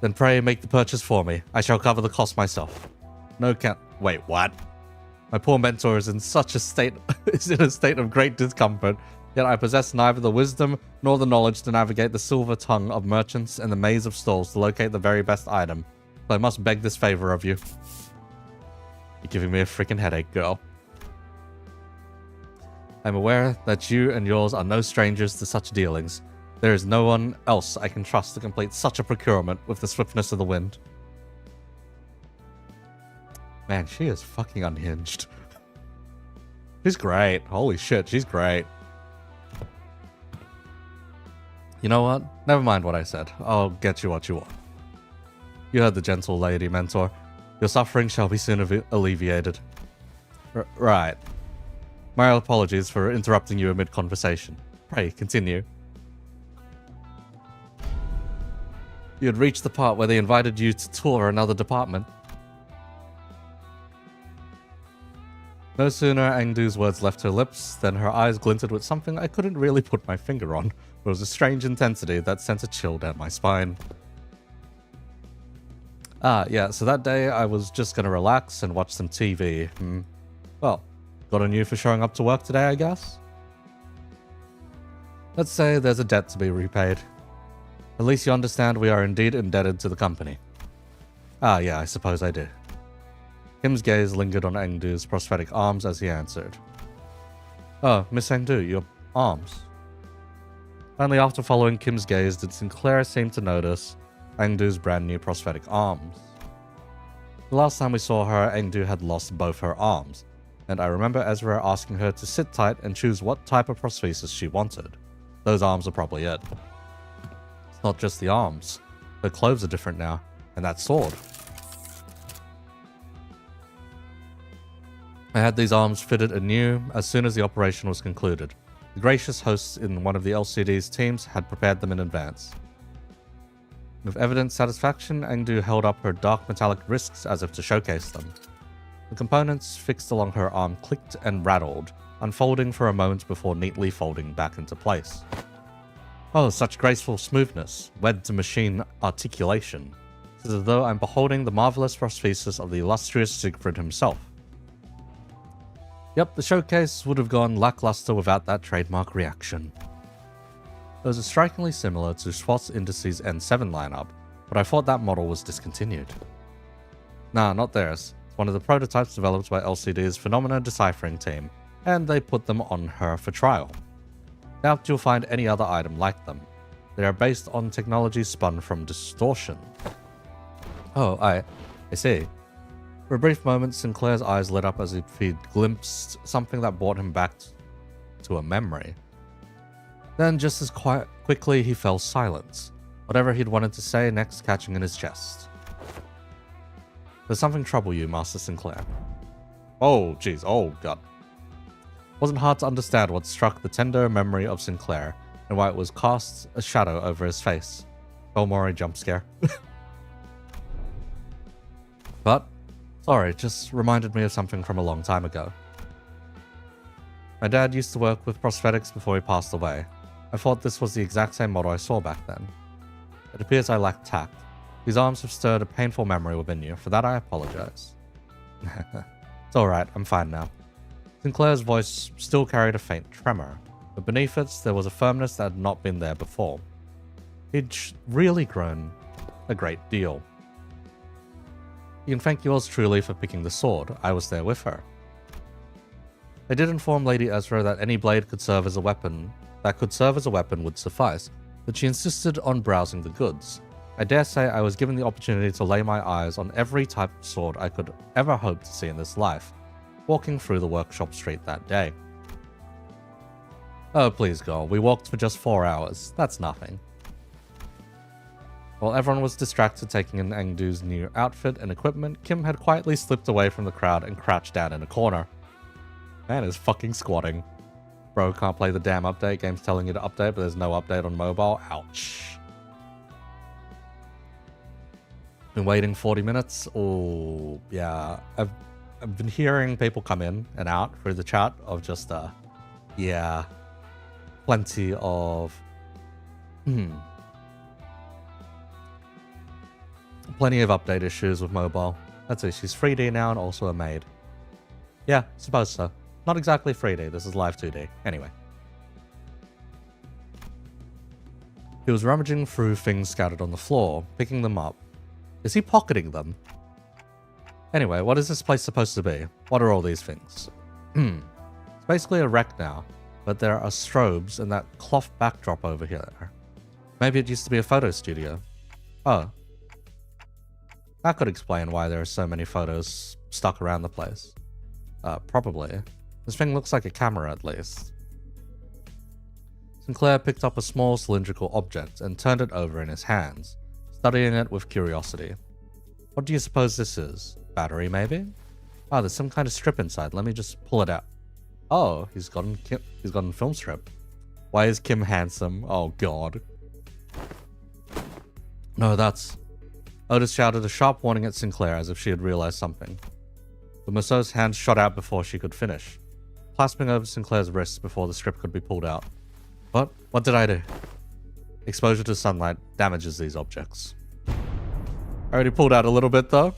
Speaker 1: Then pray make the purchase for me. I shall cover the cost myself. No can't. Wait, what? My poor mentor is in a state of great discomfort, yet I possess neither the wisdom nor the knowledge to navigate the silver tongue of merchants and the maze of stalls to locate the very best item. So I must beg this favor of you. You're giving me a freaking headache, girl. I'm aware that you and yours are no strangers to such dealings. There is no one else I can trust to complete such a procurement with the swiftness of the wind. Man, she is fucking unhinged. She's great. Holy shit, she's great. You know what? Never mind what I said. I'll get you what you want. You heard the gentle lady, mentor. Your suffering shall be soon alleviated. Right. My apologies for interrupting you amid conversation. Pray, continue. You had reached the part where they invited you to tour another department. No sooner Engdu's words left her lips than her eyes glinted with something I couldn't really put my finger on. It was a strange intensity that sent a chill down my spine. Yeah, so that day I was just gonna relax and watch some TV. Well, got on you for showing up to work today, I guess? Let's say there's a debt to be repaid. At least you understand we are indeed indebted to the company. Yeah, I suppose I do. Kim's gaze lingered on Engdu's prosthetic arms as he answered. Oh, Miss Engdu, your arms. Only after following Kim's gaze did Sinclair seem to notice Engdu's brand new prosthetic arms. The last time we saw her, Engdu had lost both her arms, and I remember Ezra asking her to sit tight and choose what type of prosthesis she wanted. Those arms are probably it. It's not just the arms. Her clothes are different now, and that sword. I had these arms fitted anew as soon as the operation was concluded. The gracious hosts in one of the LCD's teams had prepared them in advance. With evident satisfaction, Engdu held up her dark metallic wrists as if to showcase them. The components fixed along her arm clicked and rattled, unfolding for a moment before neatly folding back into place. Oh, such graceful smoothness, wed to machine articulation. It is as though I'm beholding the marvelous prosthesis of the illustrious Siegfried himself. Yep, the showcase would have gone lackluster without that trademark reaction. Those are strikingly similar to SWAT's Indices N7 lineup, but I thought that model was discontinued. Nah, not theirs. It's one of the prototypes developed by LCD's Phenomena Deciphering team, and they put them on her for trial. Doubt you'll find any other item like them. They are based on technology spun from distortion. Oh, I see. For a brief moment, Sinclair's eyes lit up as if he'd glimpsed something that brought him back to a memory. Then, just as quickly, he fell silent, whatever he'd wanted to say next catching in his chest. Does something trouble you, Master Sinclair? Oh, jeez, oh god. Wasn't hard to understand what struck the tender memory of Sinclair, and why it was cast a shadow over his face. Belmore jump scare. But, sorry, it just reminded me of something from a long time ago. My dad used to work with prosthetics before he passed away. I thought this was the exact same model I saw back then. It appears I lacked tact. These arms have stirred a painful memory within you. For that, I apologize. It's alright, I'm fine now. Sinclair's voice still carried a faint tremor, but beneath it, there was a firmness that had not been there before. He'd really grown a great deal. You can thank yours truly for picking the sword. I was there with her. They did inform Lady Ezra that any blade could serve as a weapon would suffice, but she insisted on browsing the goods. I dare say I was given the opportunity to lay my eyes on every type of sword I could ever hope to see in this life, walking through the workshop street that day. Oh, please, girl, we walked for just 4 hours. That's nothing. While everyone was distracted taking in Engdu's new outfit and equipment, Kim had quietly slipped away from the crowd and crouched down in a corner. Man is fucking squatting. Bro, can't play the damn update. Game's telling you to update, but there's no update on mobile. Ouch. Been waiting 40 minutes. Oh, yeah. I've been hearing people come in and out through the chat of just, yeah, plenty of, plenty of update issues with mobile. That's it. She's 3D now and also a maid. Yeah, suppose so. Not exactly 3D. This is live 2D. Anyway. He was rummaging through things scattered on the floor, picking them up. Is he pocketing them? Anyway, what is this place supposed to be? What are all these things? It's basically a wreck now, but there are strobes and that cloth backdrop over here. Maybe it used to be a photo studio. Oh. That could explain why there are so many photos stuck around the place. Probably. This thing looks like a camera at least. Sinclair picked up a small cylindrical object and turned it over in his hands, studying it with curiosity. What do you suppose this is? Battery, maybe? Oh, there's some kind of strip inside. Let me just pull it out. Oh, he's gotten film strip. Why is Kim handsome? Oh, God. No, that's... Otis shouted a sharp warning at Sinclair as if she had realized something. But Masseau's hand shot out before she could finish, clasping over Sinclair's wrists before the strip could be pulled out. What? What did I do? Exposure to sunlight damages these objects. I already pulled out a little bit though.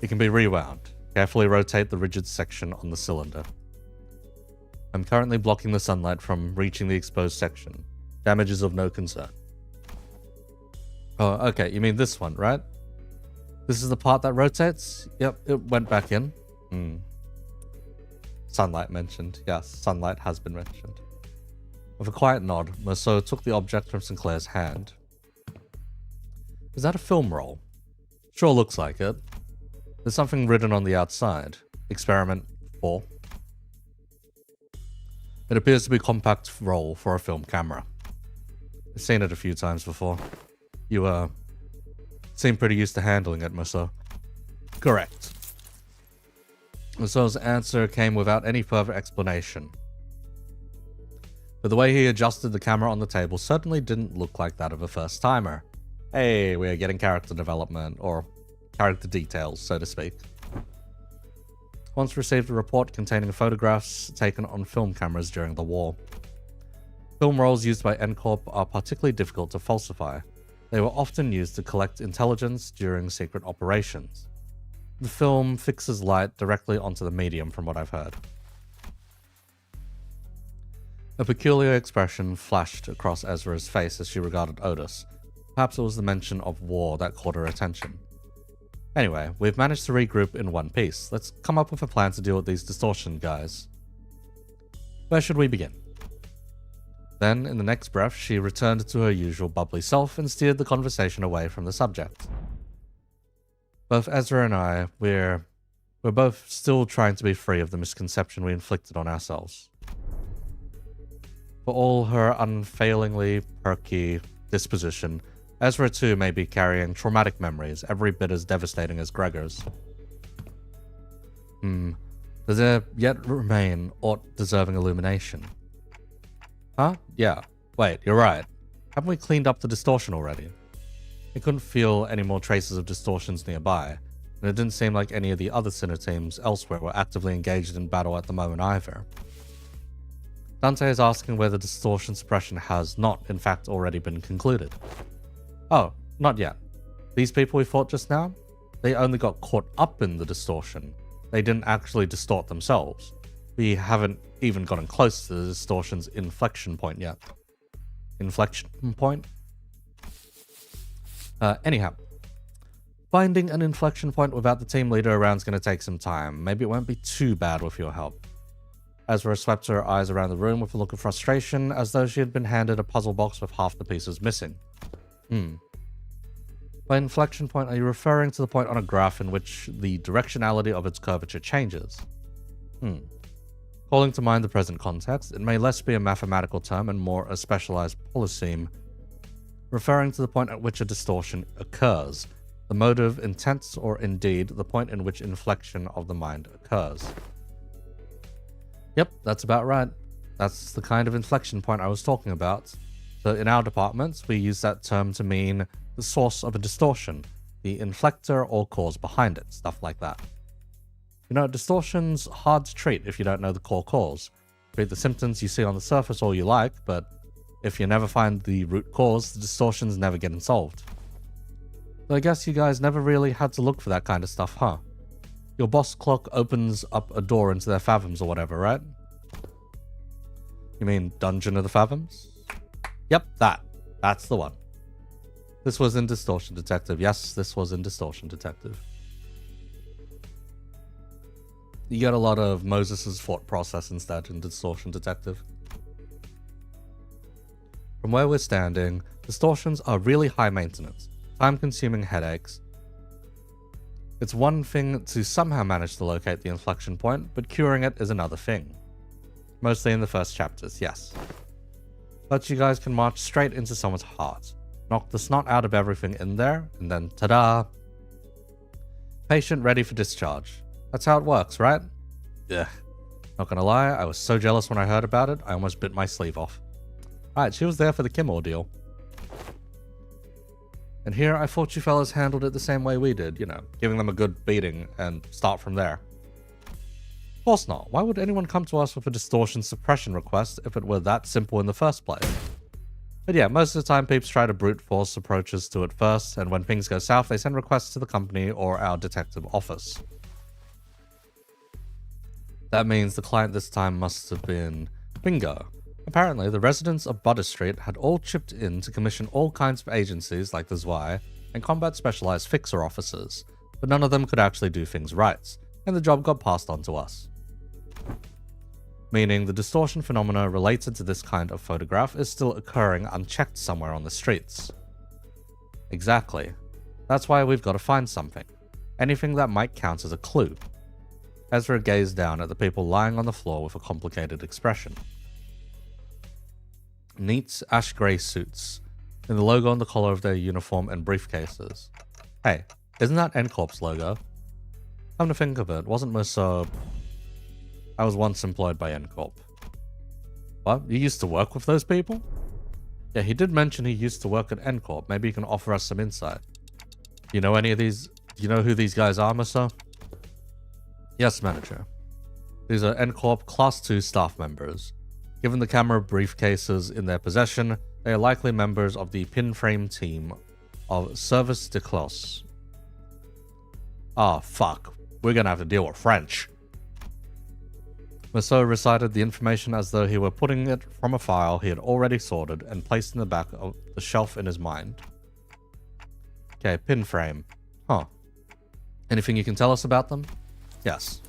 Speaker 1: It can be rewound. Carefully rotate the rigid section on the cylinder. I'm currently blocking the sunlight from reaching the exposed section. Damage is of no concern. Oh, okay, you mean this one, right? This is the part that rotates? Yep, it went back in. Sunlight mentioned. Yes, sunlight has been mentioned. With a quiet nod, Merceau took the object from Sinclair's hand. Is that a film roll? Sure looks like it. There's something written on the outside. Experiment 4. It appears to be a compact roll for a film camera. I've seen it a few times before. You, seem pretty used to handling it, Merceau. Correct. Merceau's answer came without any further explanation. But the way he adjusted the camera on the table certainly didn't look like that of a first-timer. Hey, we're getting character development, or character details, so to speak. Once received a report containing photographs taken on film cameras during the war. Film rolls used by N-corp are particularly difficult to falsify. They were often used to collect intelligence during secret operations. The film fixes light directly onto the medium from what I've heard. A peculiar expression flashed across Ezra's face as she regarded Otis. Perhaps it was the mention of war that caught her attention. Anyway, we've managed to regroup in one piece. Let's come up with a plan to deal with these distortion guys. Where should we begin? Then, in the next breath, she returned to her usual bubbly self and steered the conversation away from the subject. Both Ezra and I, we're both still trying to be free of the misconception we inflicted on ourselves. For all her unfailingly perky disposition, Ezra too may be carrying traumatic memories every bit as devastating as Gregor's. Does there yet remain aught deserving illumination? Huh? Yeah. Wait, you're right. Haven't we cleaned up the distortion already? I couldn't feel any more traces of distortions nearby, and it didn't seem like any of the other Sinner teams elsewhere were actively engaged in battle at the moment either. Dante is asking whether distortion suppression has not, in fact, already been concluded. Oh, not yet. These people we fought just now? They only got caught up in the distortion. They didn't actually distort themselves. We haven't even gotten close to the distortion's inflection point yet. Inflection point? Anyhow. Finding an inflection point without the team leader around is going to take some time. Maybe it won't be too bad with your help. Ezra swept her eyes around the room with a look of frustration, as though she had been handed a puzzle box with half the pieces missing. By inflection point, are you referring to the point on a graph in which the directionality of its curvature changes? Calling to mind the present context, it may less be a mathematical term and more a specialized polyseme, referring to the point at which a distortion occurs, the motive, intent, or indeed the point in which inflection of the mind occurs. Yep, that's about right. That's the kind of inflection point I was talking about. So in our departments, we use that term to mean the source of a distortion, the inflector or cause behind it, stuff like that. You know, distortion's hard to treat if you don't know the core cause. Treat the symptoms you see on the surface all you like, but if you never find the root cause, the distortions never get solved. So I guess you guys never really had to look for that kind of stuff, huh? Your boss clock opens up a door into their fathoms or whatever, right? You mean Dungeon of the Fathoms? Yep, that's the one. This was in Distortion Detective. Yes, this was in Distortion Detective. You get a lot of Moses' thought process instead in Distortion Detective. From where we're standing, distortions are really high maintenance, time-consuming headaches. It's one thing to somehow manage to locate the inflection point, but curing it is another thing. Mostly in the first chapters, yes. But you guys can march straight into someone's heart, knock the snot out of everything in there, and then ta-da! Patient ready for discharge. That's how it works, right? Ugh. Not gonna lie, I was so jealous when I heard about it, I almost bit my sleeve off. Right, she was there for the Kim ordeal. And here I thought you fellas handled it the same way we did, you know, giving them a good beating and start from there. Of course not. Why would anyone come to us with a distortion suppression request if it were that simple in the first place? But yeah, most of the time peeps try to brute force approaches to it first, and when things go south, they send requests to the company or our detective office. That means the client this time must have been Bingo. Apparently, the residents of Butter Street had all chipped in to commission all kinds of agencies like the Zwei and combat specialized fixer officers, but none of them could actually do things right, and the job got passed on to us. Meaning the distortion phenomena related to this kind of photograph is still occurring unchecked somewhere on the streets. Exactly. That's why we've got to find something. Anything that might count as a clue. Ezra gazed down at the people lying on the floor with a complicated expression. Neat ash grey suits, and the logo on the collar of their uniform and briefcases. Hey, isn't that N-corp's logo? Come to think of it, wasn't Musa... I was once employed by N-corp. What? You used to work with those people? Yeah, he did mention he used to work at N-corp. Maybe you can offer us some insight. You know any of these... Do you know who these guys are, Musa? Yes, manager. These are N-corp Class 2 staff members. Given the camera briefcases in their possession, they are likely members of the pinframe team of Service de Classe. Ah, fuck. We're gonna have to deal with French. Musa recited the information as though he were putting it from a file he had already sorted and placed in the back of the shelf in his mind. Okay, pinframe. Huh. Anything you can tell us about them? Yes.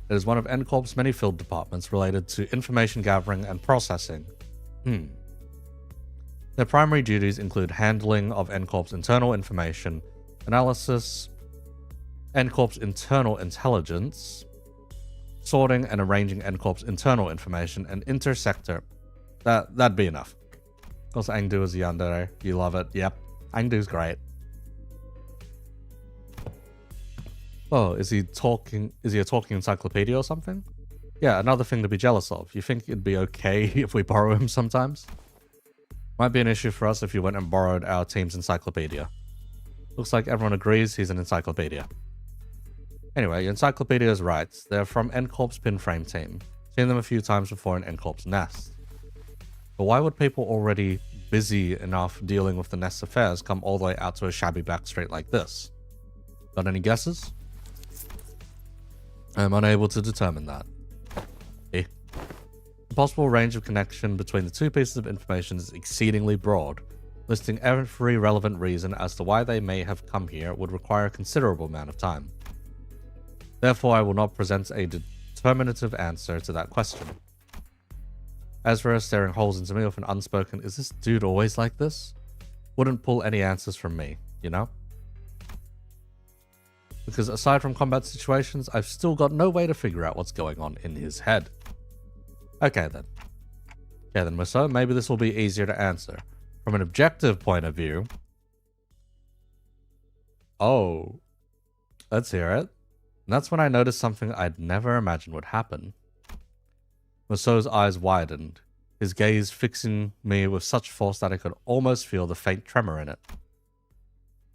Speaker 1: It is one of N-corp's many field departments related to information gathering and processing. Their primary duties include handling of N-corp's internal information, analysis, N-corp's internal intelligence, sorting and arranging N-corp's internal information, and intersector. That'd be enough. Of course, Angdu is yandere. You love it. Yep. Angdu's great. Oh, is he a talking encyclopedia or something? Yeah, another thing to be jealous of. You think it'd be okay if we borrow him sometimes? Might be an issue for us if you went and borrowed our team's encyclopedia. Looks like everyone agrees he's an encyclopedia. Anyway, your encyclopedia is right. They're from N-corp's pinframe team. Seen them a few times before in N-corp's nest. But why would people already busy enough dealing with the nest's affairs come all the way out to a shabby back street like this? Got any guesses? I'm unable to determine that. The possible range of connection between the two pieces of information is exceedingly broad. Listing every relevant reason as to why they may have come here would require a considerable amount of time. Therefore, I will not present a determinative answer to that question. Ezra staring holes into me with an unspoken, is this dude always like this? Wouldn't pull any answers from me, you know? Because aside from combat situations, I've still got no way to figure out what's going on in his head. Okay then. Okay then, Musso, maybe this will be easier to answer. From an objective point of view... Oh. Let's hear it. And that's when I noticed something I'd never imagined would happen. Musso's eyes widened, his gaze fixing me with such force that I could almost feel the faint tremor in it.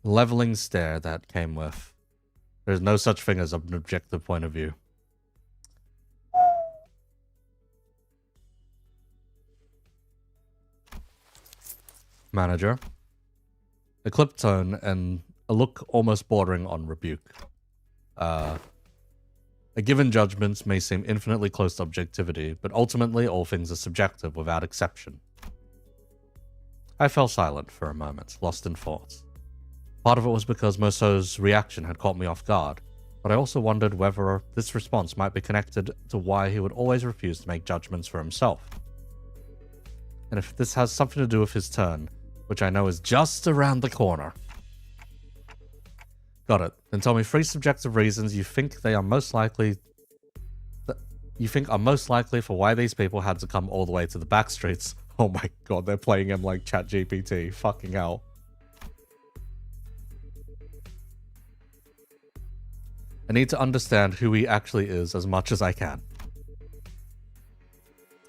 Speaker 1: Leveling stare that came with. There's no such thing as an objective point of view. Manager. A clipped tone and a look almost bordering on rebuke. A given judgment may seem infinitely close to objectivity, but ultimately all things are subjective without exception. I fell silent for a moment, lost in thought. Part of it was because Musso's reaction had caught me off guard, but I also wondered whether this response might be connected to why he would always refuse to make judgments for himself. And if this has something to do with his turn, which I know is just around the corner. Got it. Then tell me 3 subjective reasons you think they are most likely... for why these people had to come all the way to the back streets. Oh my god, they're playing him like ChatGPT. Fucking hell. I need to understand who he actually is as much as I can.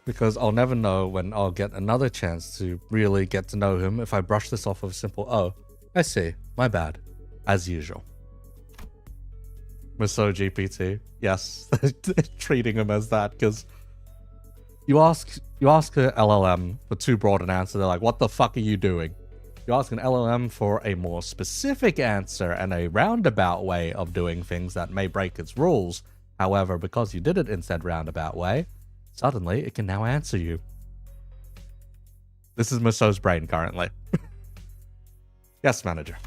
Speaker 1: Because I'll never know when I'll get another chance to really get to know him if I brush this off with a simple, oh, I see, my bad, as usual. Musso GPT, yes, treating him as that, because you ask a LLM for too broad an answer, they're like, what the fuck are you doing? You ask an LLM for a more specific answer and a roundabout way of doing things that may break its rules. However, because you did it in said roundabout way, suddenly it can now answer you. This is Musso's brain currently. Yes, manager.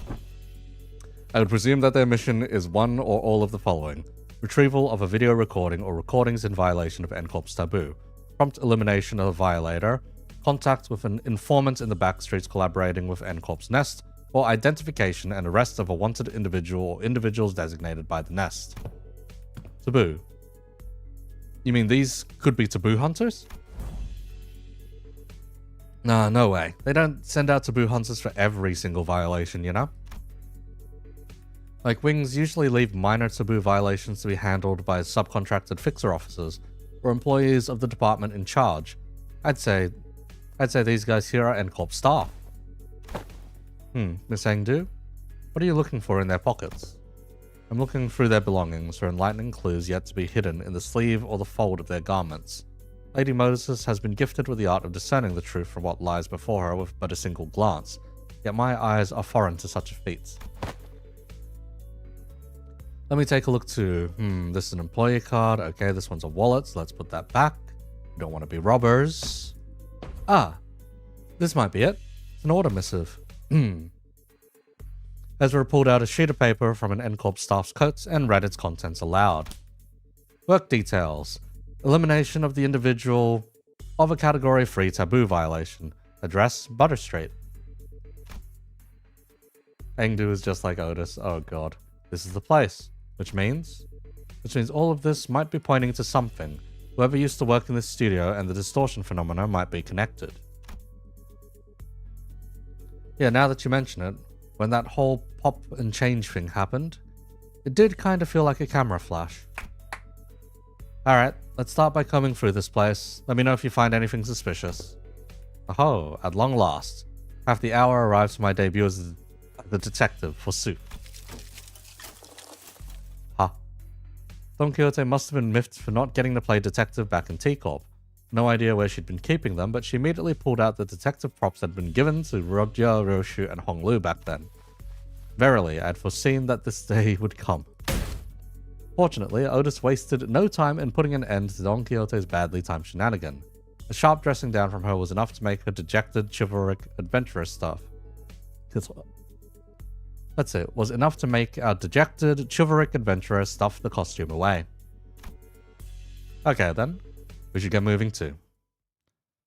Speaker 1: I would presume that their mission is one or all of the following. Retrieval of a video recording or recordings in violation of N-corp's taboo. Prompt elimination of a violator. Contact with an informant in the backstreets collaborating with N-corp's nest. Or identification and arrest of a wanted individual or individuals designated by the nest. Taboo. You mean these could be taboo hunters? Nah, no way. They don't send out taboo hunters for every single violation, you know? Like, Wings usually leave minor taboo violations to be handled by subcontracted fixer officers or employees of the department in charge. I'd say these guys here are N-corp staff. Miss Engdu? What are you looking for in their pockets? I'm looking through their belongings for enlightening clues yet to be hidden in the sleeve or the fold of their garments. Lady Moses has been gifted with the art of discerning the truth from what lies before her with but a single glance, yet my eyes are foreign to such a feat. Let me take a look too. This is an employee card. Okay, this one's a wallet, so let's put that back. We don't want to be robbers. Ah, this might be it. It's an order missive. Ezra pulled out a sheet of paper from an N-corp staff's coat and read its contents aloud. Work details. Elimination of the individual of a Category 3 taboo violation. Address, Butter Street. Engdu is just like Otis. Oh god. This is the place. Which means all of this might be pointing to something. Whoever used to work in this studio and the distortion phenomena might be connected. Yeah, now that you mention it, when that whole pop and change thing happened, it did kind of feel like a camera flash. Alright, let's start by combing through this place. Let me know if you find anything suspicious. Oh, at long last. Half the hour arrives for my debut as the detective, forsooth. Don Quixote must have been miffed for not getting to play detective back in N-corp. No idea where she'd been keeping them, but she immediately pulled out the detective props that had been given to Rodya, Roshu, and Honglu back then. Verily, I had foreseen that this day would come. Fortunately, Otis wasted no time in putting an end to Don Quixote's badly timed shenanigan. A sharp dressing down from her was enough to make her dejected, chivalric, adventurous stuff. That's it, was enough to make our dejected, chivalric adventurer stuff the costume away. Okay, then. We should get moving too.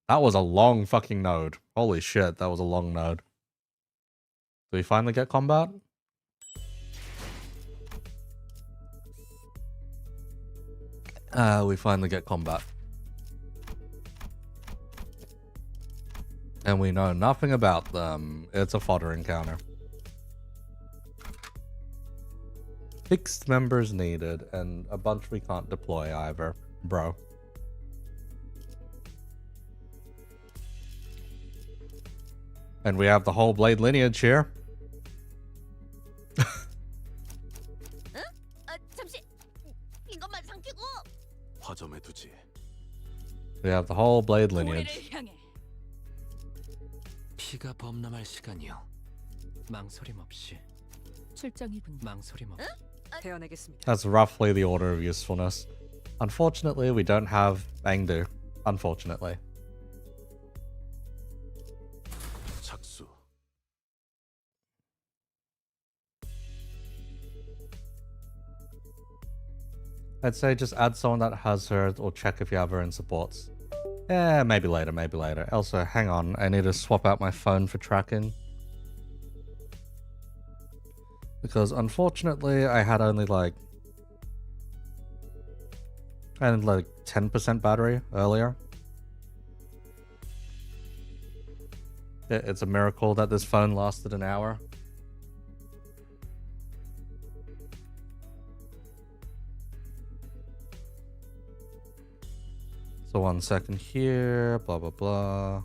Speaker 1: That was a long fucking node. Holy shit, that was a long node. Do we finally get combat? We finally get combat. And we know nothing about them. It's a fodder encounter. Fixed members needed, and a bunch we can't deploy either, bro. And we have the whole blade lineage here.
Speaker 3: 잠시. 이것만 삼키고.
Speaker 2: 화점에 두지.
Speaker 1: We have the whole blade lineage.
Speaker 3: 우리를 향해.
Speaker 4: 피가 범람할 시간이요. 망설임 없이.
Speaker 3: 출정이군.
Speaker 4: 망설임 없이.
Speaker 3: 태어나겠습니다.
Speaker 1: That's roughly the order of usefulness. Unfortunately, we don't have Bangdu. Unfortunately.
Speaker 2: 착수.
Speaker 1: I'd say just add someone that has her, or check if you have her in supports. Yeah, maybe later, maybe later. Also, hang on, I need to swap out my phone for tracking. Because unfortunately, I had only like 10% battery earlier. It's a miracle that this phone lasted an hour. So 1 second here, blah, blah, blah.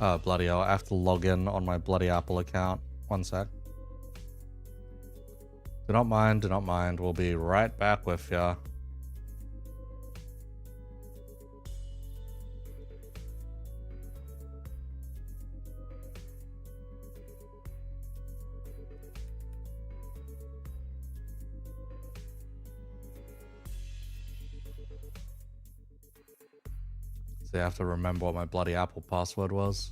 Speaker 1: Oh, bloody hell. I have to log in on my bloody Apple account. 1 sec. Do not mind, do not mind. We'll be right back with ya. So I have to remember what my bloody Apple password was.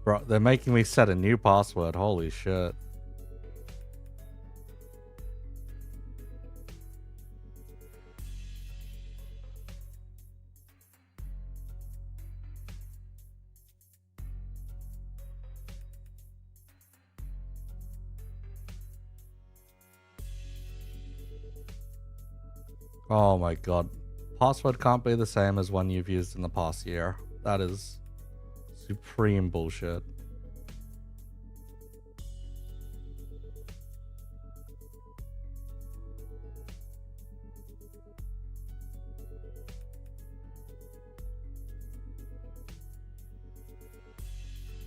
Speaker 1: Bro, they're making me set a new password. Holy shit. Oh my god. Password can't be the same as one you've used in the past year. That is supreme bullshit.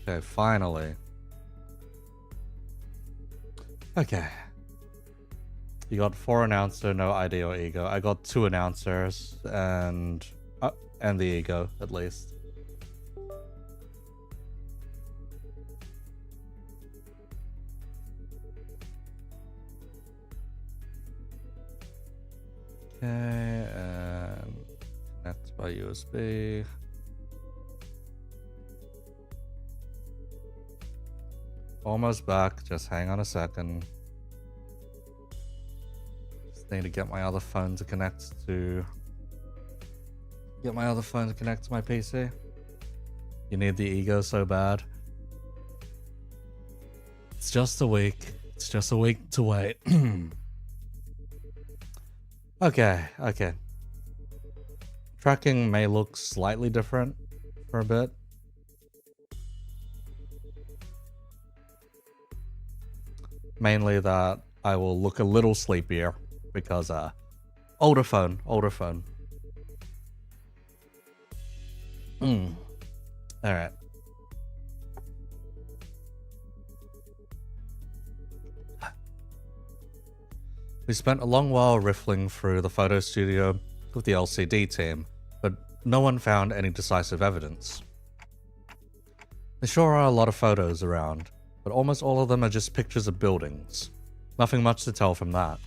Speaker 1: Okay, finally. Okay. You got 4 announcer, no ID or ego. I got 2 announcers and the ego at least. Okay, and connect by USB. Almost back, just hang on a second. Just need to get my other phone to connect to my PC. You need the ego so bad. It's just a week. It's just a week to wait. Okay. Tracking may look slightly different for a bit. Mainly that I will look a little sleepier because older phone. Alright. We spent a long while riffling through the photo studio with the LCD team, but no one found any decisive evidence. There sure are a lot of photos around, but almost all of them are just pictures of buildings. Nothing much to tell from that.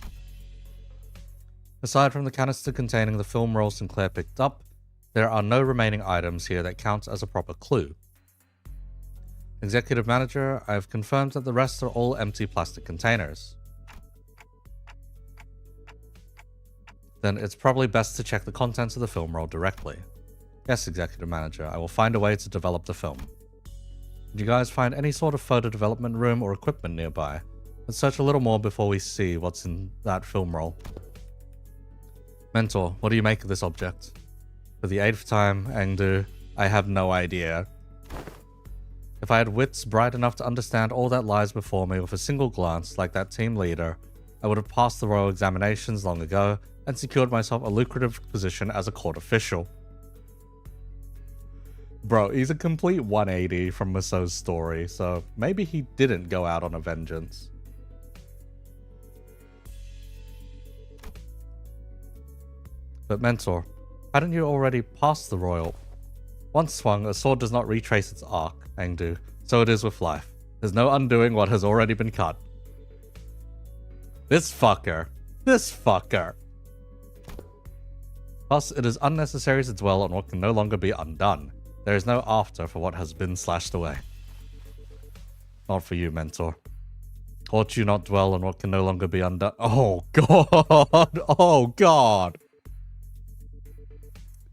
Speaker 1: Aside from the canister containing the film roll Sinclair picked up, there are no remaining items here that count as a proper clue. Executive Manager, I have confirmed that the rest are all empty plastic containers. Then it's probably best to check the contents of the film roll directly. Yes, Executive Manager, I will find a way to develop the film. Did you guys find any sort of photo development room or equipment nearby? Let's search a little more before we see what's in that film roll. Mentor, what do you make of this object? For the 8th time, Engdu, I have no idea. If I had wits bright enough to understand all that lies before me with a single glance, like that team leader, I would have passed the royal examinations long ago and secured myself a lucrative position as a court official. Bro, he's a complete 180 from Maso's story, so maybe he didn't go out on a vengeance. But Mentor, hadn't you already passed the royal? Once swung, a sword does not retrace its arc, Engdu. So it is with life. There's no undoing what has already been cut. This fucker. This fucker. Plus, it is unnecessary to dwell on what can no longer be undone. There is no after for what has been slashed away. Not for you, Mentor. Ought you not dwell on what can no longer be undone? Oh, God. Oh, God.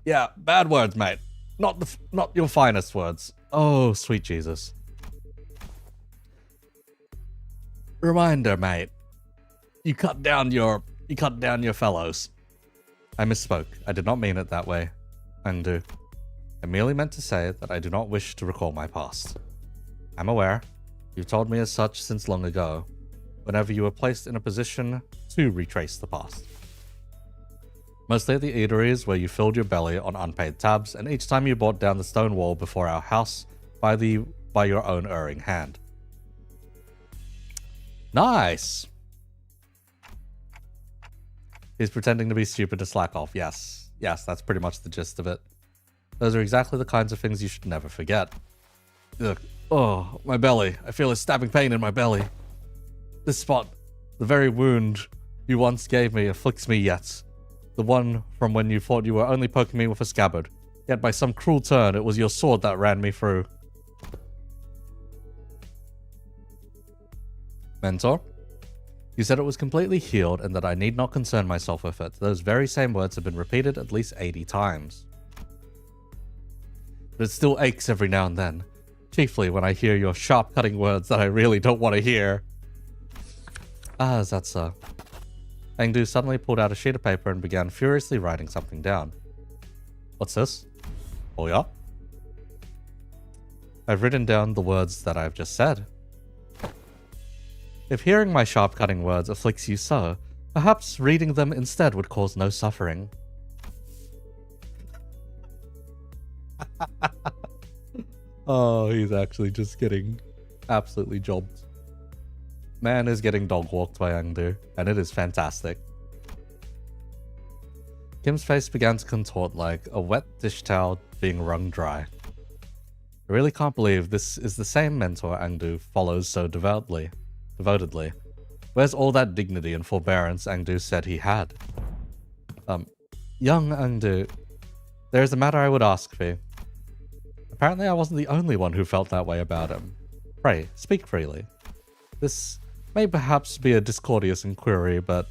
Speaker 1: Yeah, bad words, mate. Not your finest words. Oh, sweet Jesus. Reminder, mate. You cut down your fellows. I misspoke. I did not mean it that way. Undo. I merely meant to say that I do not wish to recall my past. I'm aware. You've told me as such since long ago, whenever you were placed in a position to retrace the past. Mostly at the eateries where you filled your belly on unpaid tabs, and each time you brought down the stone wall before our house by your own erring hand. Nice! He's pretending to be stupid to slack off. Yes. Yes, that's pretty much the gist of it. Those are exactly the kinds of things you should never forget. Ugh. Oh, my belly. I feel a stabbing pain in my belly. This spot, the very wound you once gave me, afflicts me yet. The one from when you thought you were only poking me with a scabbard. Yet by some cruel turn, it was your sword that ran me through. Mentor? You said it was completely healed and that I need not concern myself with it. Those very same words have been repeated at least 80 times. But it still aches every now and then. Chiefly when I hear your sharp cutting words that I really don't want to hear. Ah, is that so? Engdu suddenly pulled out a sheet of paper and began furiously writing something down. What's this? Oh yeah? I've written down the words that I've just said. If hearing my sharp cutting words afflicts you so, perhaps reading them instead would cause no suffering. Oh, he's actually just getting absolutely jobbed. Man is getting dog walked by Engdu, and it is fantastic. Kim's face began to contort like a wet dish towel being wrung dry. I really can't believe this is the same mentor Engdu follows so devotedly. Where's all that dignity and forbearance Engdu said he had? Young Engdu, there is a matter I would ask thee. Apparently I wasn't the only one who felt that way about him. Pray, speak freely. This may perhaps be a discourteous inquiry, but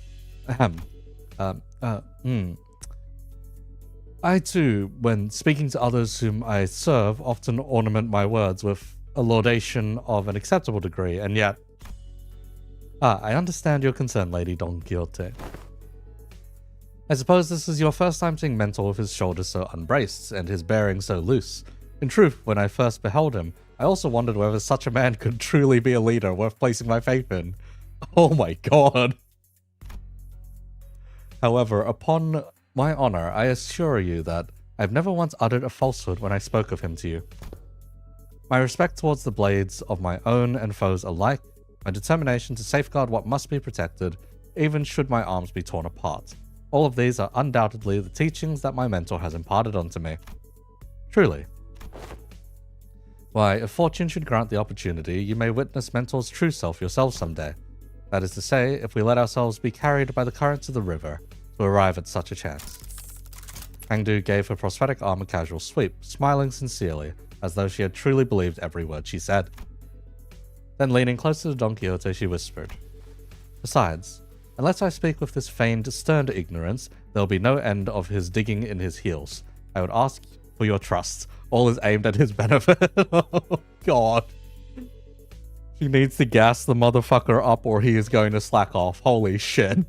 Speaker 1: I too, when speaking to others whom I serve, often ornament my words with a laudation of an acceptable degree, and yet... I understand your concern, Lady Don Quixote. I suppose this is your first time seeing Mentor with his shoulders so unbraced, and his bearing so loose. In truth, when I first beheld him, I also wondered whether such a man could truly be a leader worth placing my faith in. Oh my god. However, upon my honor, I assure you that I've never once uttered a falsehood when I spoke of him to you. My respect towards the blades of my own and foes alike, my determination to safeguard what must be protected, even should my arms be torn apart. All of these are undoubtedly the teachings that my mentor has imparted onto me. Truly. Why, if fortune should grant the opportunity, you may witness Mentor's true self yourselves someday. That is to say, if we let ourselves be carried by the currents of the river to arrive at such a chance. Hangdu gave her prosthetic arm a casual sweep, smiling sincerely, as though she had truly believed every word she said. Then leaning closer to Don Quixote, she whispered, "Besides, unless I speak with this feigned, stern ignorance, there will be no end of his digging in his heels. I would ask for your trust. All is aimed at his benefit." Oh, God. She needs to gas the motherfucker up or he is going to slack off. Holy shit.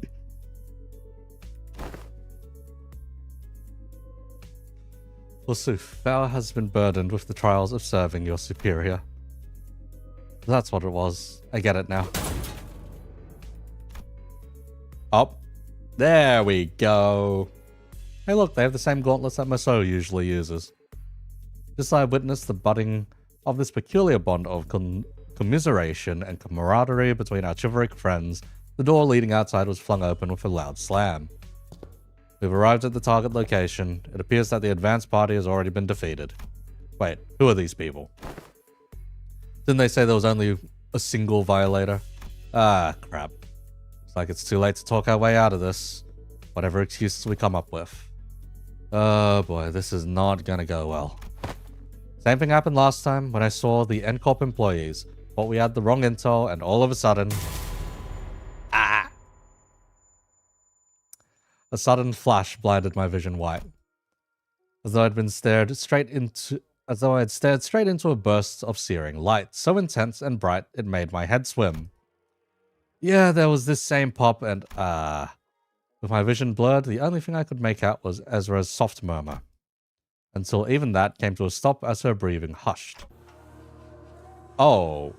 Speaker 1: Forsooth, thou hast been burdened with the trials of serving your superior. That's what it was. I get it now. Up. There we go. Hey look, they have the same gauntlets that Maso usually uses. Just as I witnessed the budding of this peculiar bond of commiseration and camaraderie between our chivalric friends, the door leading outside was flung open with a loud slam. We've arrived at the target location. It appears that the advance party has already been defeated. Wait, who are these people? Didn't they say there was only a single violator? Ah, crap. Looks like it's too late to talk our way out of this. Whatever excuses we come up with. Oh boy, this is not gonna go well. Same thing happened last time when I saw the N-corp employees. Thought we had the wrong intel and all of a sudden... Ah! A sudden flash blinded my vision white. As though I had stared straight into a burst of searing light, so intense and bright it made my head swim. Yeah, there was this same pop and with my vision blurred, the only thing I could make out was Ezra's soft murmur. Until even that came to a stop as her breathing hushed. Oh,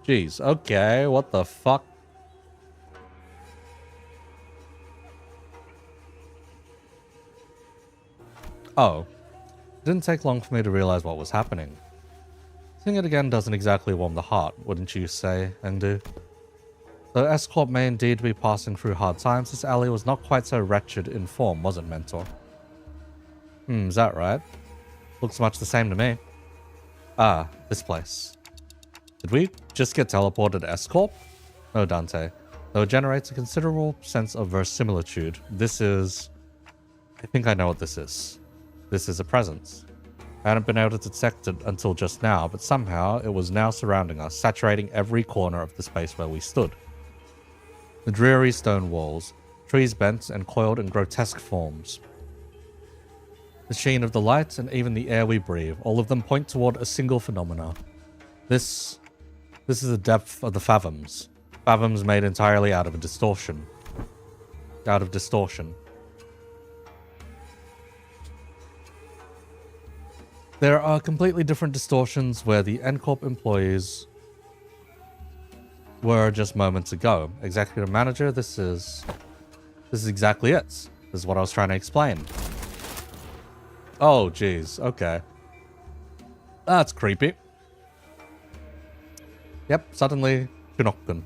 Speaker 1: jeez, okay, what the fuck? Oh, it didn't take long for me to realize what was happening. Seeing it again doesn't exactly warm the heart, wouldn't you say, Engdu? Though S-Corp may indeed be passing through hard times, this alley was not quite so wretched in form, was it, Mentor? Is that right? Looks much the same to me. Ah, this place. Did we just get teleported to S-Corp? No, Dante. Though it generates a considerable sense of verisimilitude, this is... I think I know what this is. This is a presence. I hadn't been able to detect it until just now, but somehow it was now surrounding us, saturating every corner of the space where we stood. The dreary stone walls, trees bent and coiled in grotesque forms. The sheen of the light and even the air we breathe, all of them point toward a single phenomena. This is the depth of the fathoms. Fathoms made entirely out of distortion. There are completely different distortions where the N-corp employees were just moments ago. Executive manager, this is exactly it. This is what I was trying to explain. Oh, jeez. Okay. That's creepy. Yep, suddenly, Shinnokun.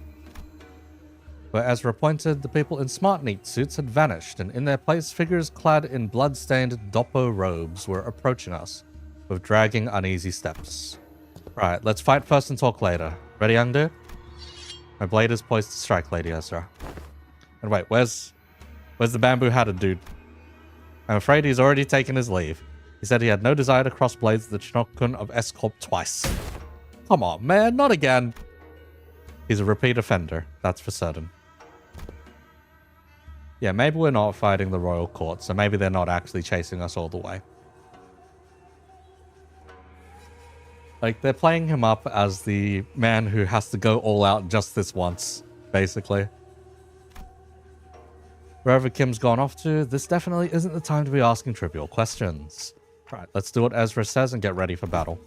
Speaker 1: Where Ezra pointed, the people in smart, neat suits had vanished, and in their place, figures clad in blood-stained doppo robes were approaching us, with dragging, uneasy steps. Right, let's fight first and talk later. Ready, young dude? My blade is poised to strike, Lady Ezra. And wait, where's the bamboo-hatted dude? I'm afraid he's already taken his leave. He said he had no desire to cross blades with the Shinnokun of S-Corp twice. Come on, man, not again. He's a repeat offender, that's for certain. Yeah, maybe we're not fighting the royal court, so maybe they're not actually chasing us all the way. Like, they're playing him up as the man who has to go all out just this once, basically. Wherever Kim's gone off to, this definitely isn't the time to be asking trivial questions. Right, let's do what Ezra says and get ready for battle.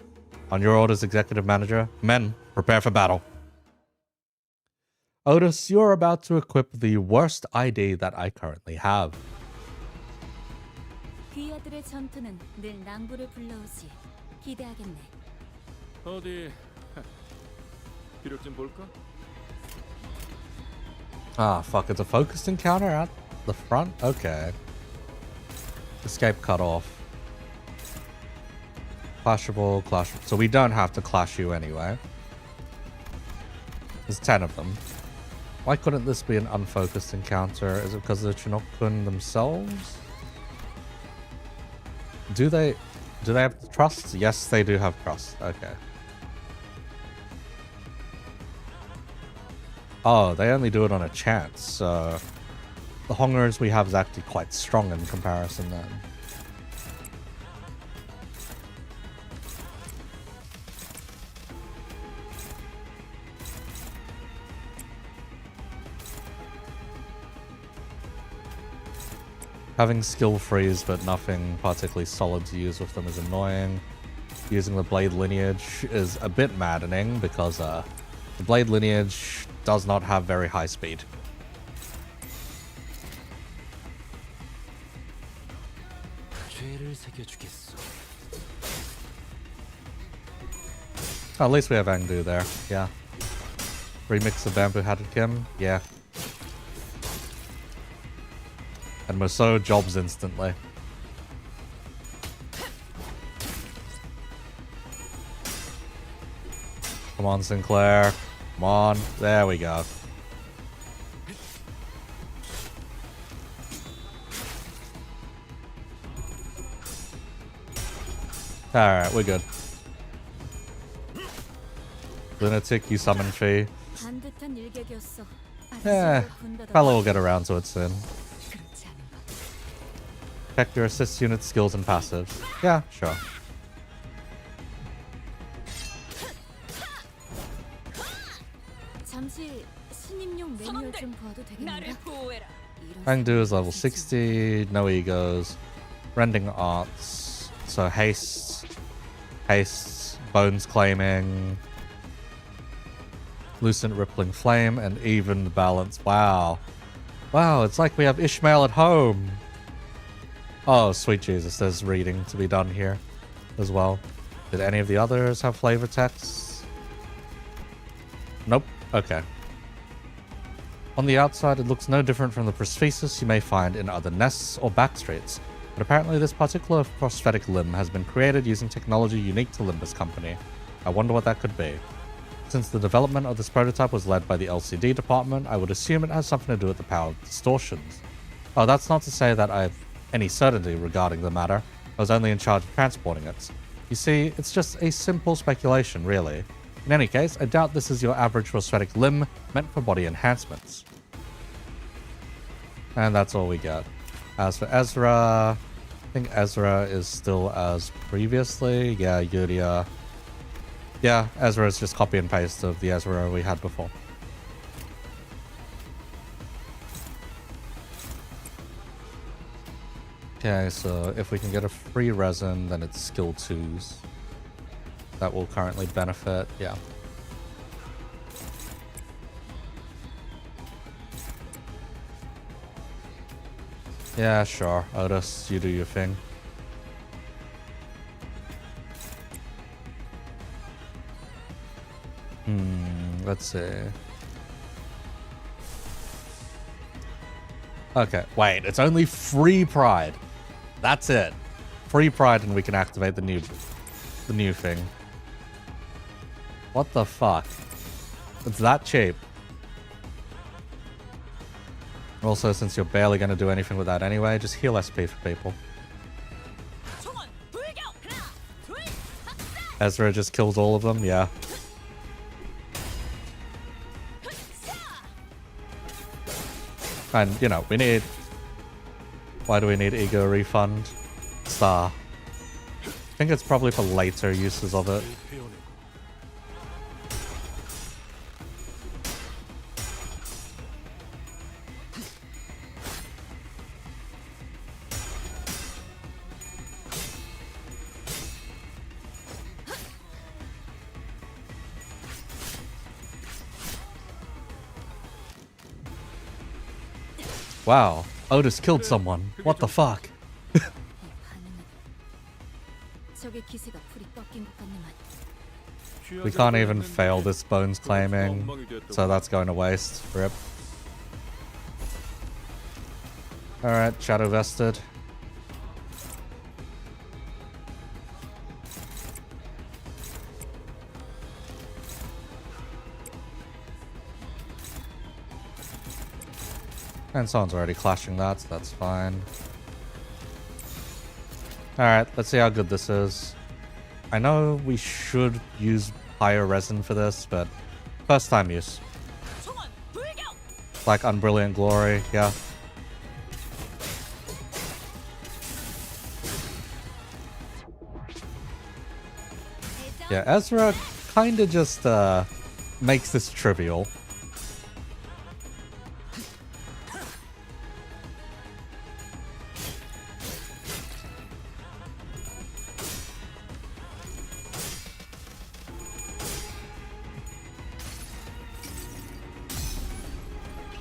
Speaker 1: On your orders, Executive Manager. Men, prepare for battle. Otis, you're about to equip the worst ID that I currently have.
Speaker 3: 귀하들의 전투는 늘 낭부를 불러오지. 기대하겠네.
Speaker 2: 어디 비록 좀 볼까?
Speaker 1: Ah, fuck, it's a focused encounter at the front? Okay. Escape cut off. Clashable, clashable. So we don't have to clash you anyway. There's 10 of them. Why couldn't this be an unfocused encounter? Is it because of the Chinookun themselves? Do they have trust? Yes, they do have trust. Okay. Oh, they only do it on a chance, so the Hongers we have is actually quite strong in comparison then. Having skill freeze but nothing particularly solid to use with them is annoying. Using the blade lineage is a bit maddening because the blade lineage does not have very high speed. At least we have Angdu there, yeah. Remix of Bamboo Hatted Kim, yeah. And Musou jobs instantly. Come on, Sinclair. Come on. There we go. Alright, we're good. Lunatic, you summon Fee. Yeah, fellow will get around to it soon. Check your assist unit skills and passives. Yeah, sure. Hangdu is level 60, no egos, rending arts, so haste, bones claiming, lucent rippling flame, and even balance. Wow. Wow, it's like we have Ishmael at home. Oh, sweet Jesus, there's reading to be done here as well. Did any of the others have flavor texts? Nope. Okay. On the outside, it looks no different from the prosthesis you may find in other nests or backstreets, but apparently this particular prosthetic limb has been created using technology unique to Limbus Company. I wonder what that could be. Since the development of this prototype was led by the LCD department, I would assume it has something to do with the power of distortions. Oh, that's not to say that I have any certainty regarding the matter. I was only in charge of transporting it. You see, it's just a simple speculation, really. In any case, I doubt this is your average prosthetic limb meant for body enhancements. And that's all we get. As for Ezra, I think Ezra is still as previously. Yeah, Yuria. Yeah, Ezra is just copy and paste of the Ezra we had before. Okay, so if we can get a free resin, then it's skill 2s. That will currently benefit, yeah. Yeah, sure. Otis, you do your thing. Let's see. Okay, wait, it's only free pride. That's it. Free pride and we can activate the new thing. What the fuck? It's that cheap. Also, since you're barely going to do anything with that anyway, just heal SP for people. Ezra just kills all of them, yeah. And, you know, we need... Why do we need ego refund? Star. I think it's probably for later uses of it. Wow, Otis killed someone. What the fuck? We can't even fail this bones claiming, so that's going to waste. Rip. Alright, Shadow Vested. And someone's already clashing that, so that's fine. Alright, let's see how good this is. I know we should use higher resin for this, but first time use. Like Unbrilliant Glory, yeah. Yeah, Ezra kinda just makes this trivial.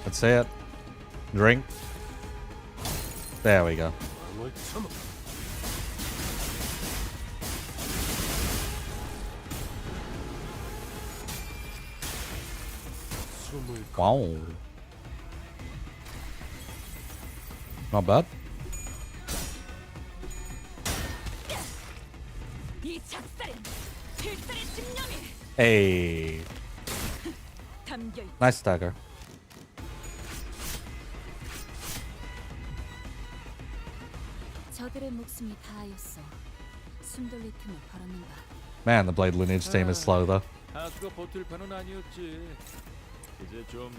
Speaker 1: Let's see it. Drink. There we go. Wow. Not bad. Hey. Nice dagger.
Speaker 3: 저들의 목숨이 다하였어. 숨 돌릴 틈을 벌었는가.
Speaker 1: Man, the Blade Lineage team is slow though.
Speaker 2: 하수가 버틸 판은 아니었지. 이제 좀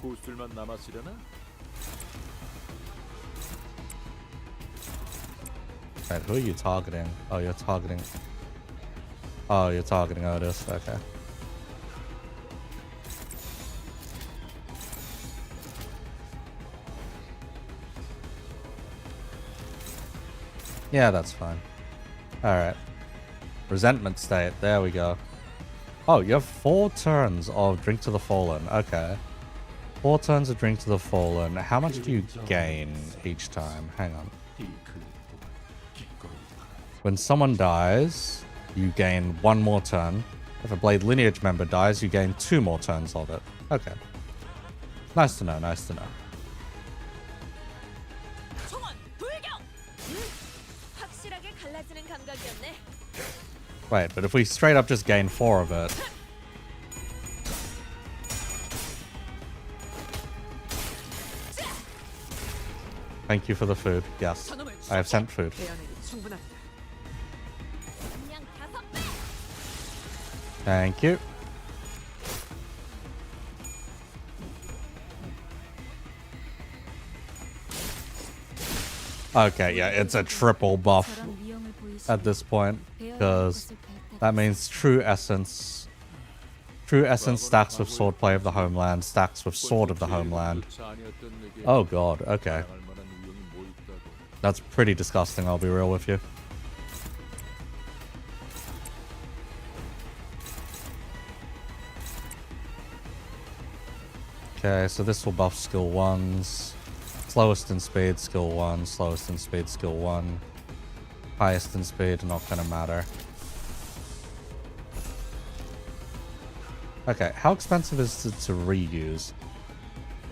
Speaker 2: 고수들만 남았으려나?
Speaker 1: Right, who are you targeting? Oh, you're targeting. Oh, you're targeting Otis. Okay. Yeah, that's fine. Alright. Resentment state. There we go. Oh, you have 4 turns of Drink to the Fallen. Okay. 4 turns of Drink to the Fallen. How much do you gain each time? Hang on. When someone dies, you gain 1 more turn. If a Blade Lineage member dies, you gain 2 more turns of it. Okay. Nice to know, nice to know. Wait, but if we straight up just gain 4 of it... Thank you for the food. Yes, I have sent food. Thank you. Okay, yeah, it's a triple buff at this point, because that means True Essence stacks with Swordplay of the Homeland, stacks with Sword of the Homeland. Oh god, okay. That's pretty disgusting, I'll be real with you. Okay, so this will buff skill 1s. Slowest in speed, skill 1. Slowest in speed, skill 1. Highest in speed, not gonna matter. Okay, how expensive is it to reuse?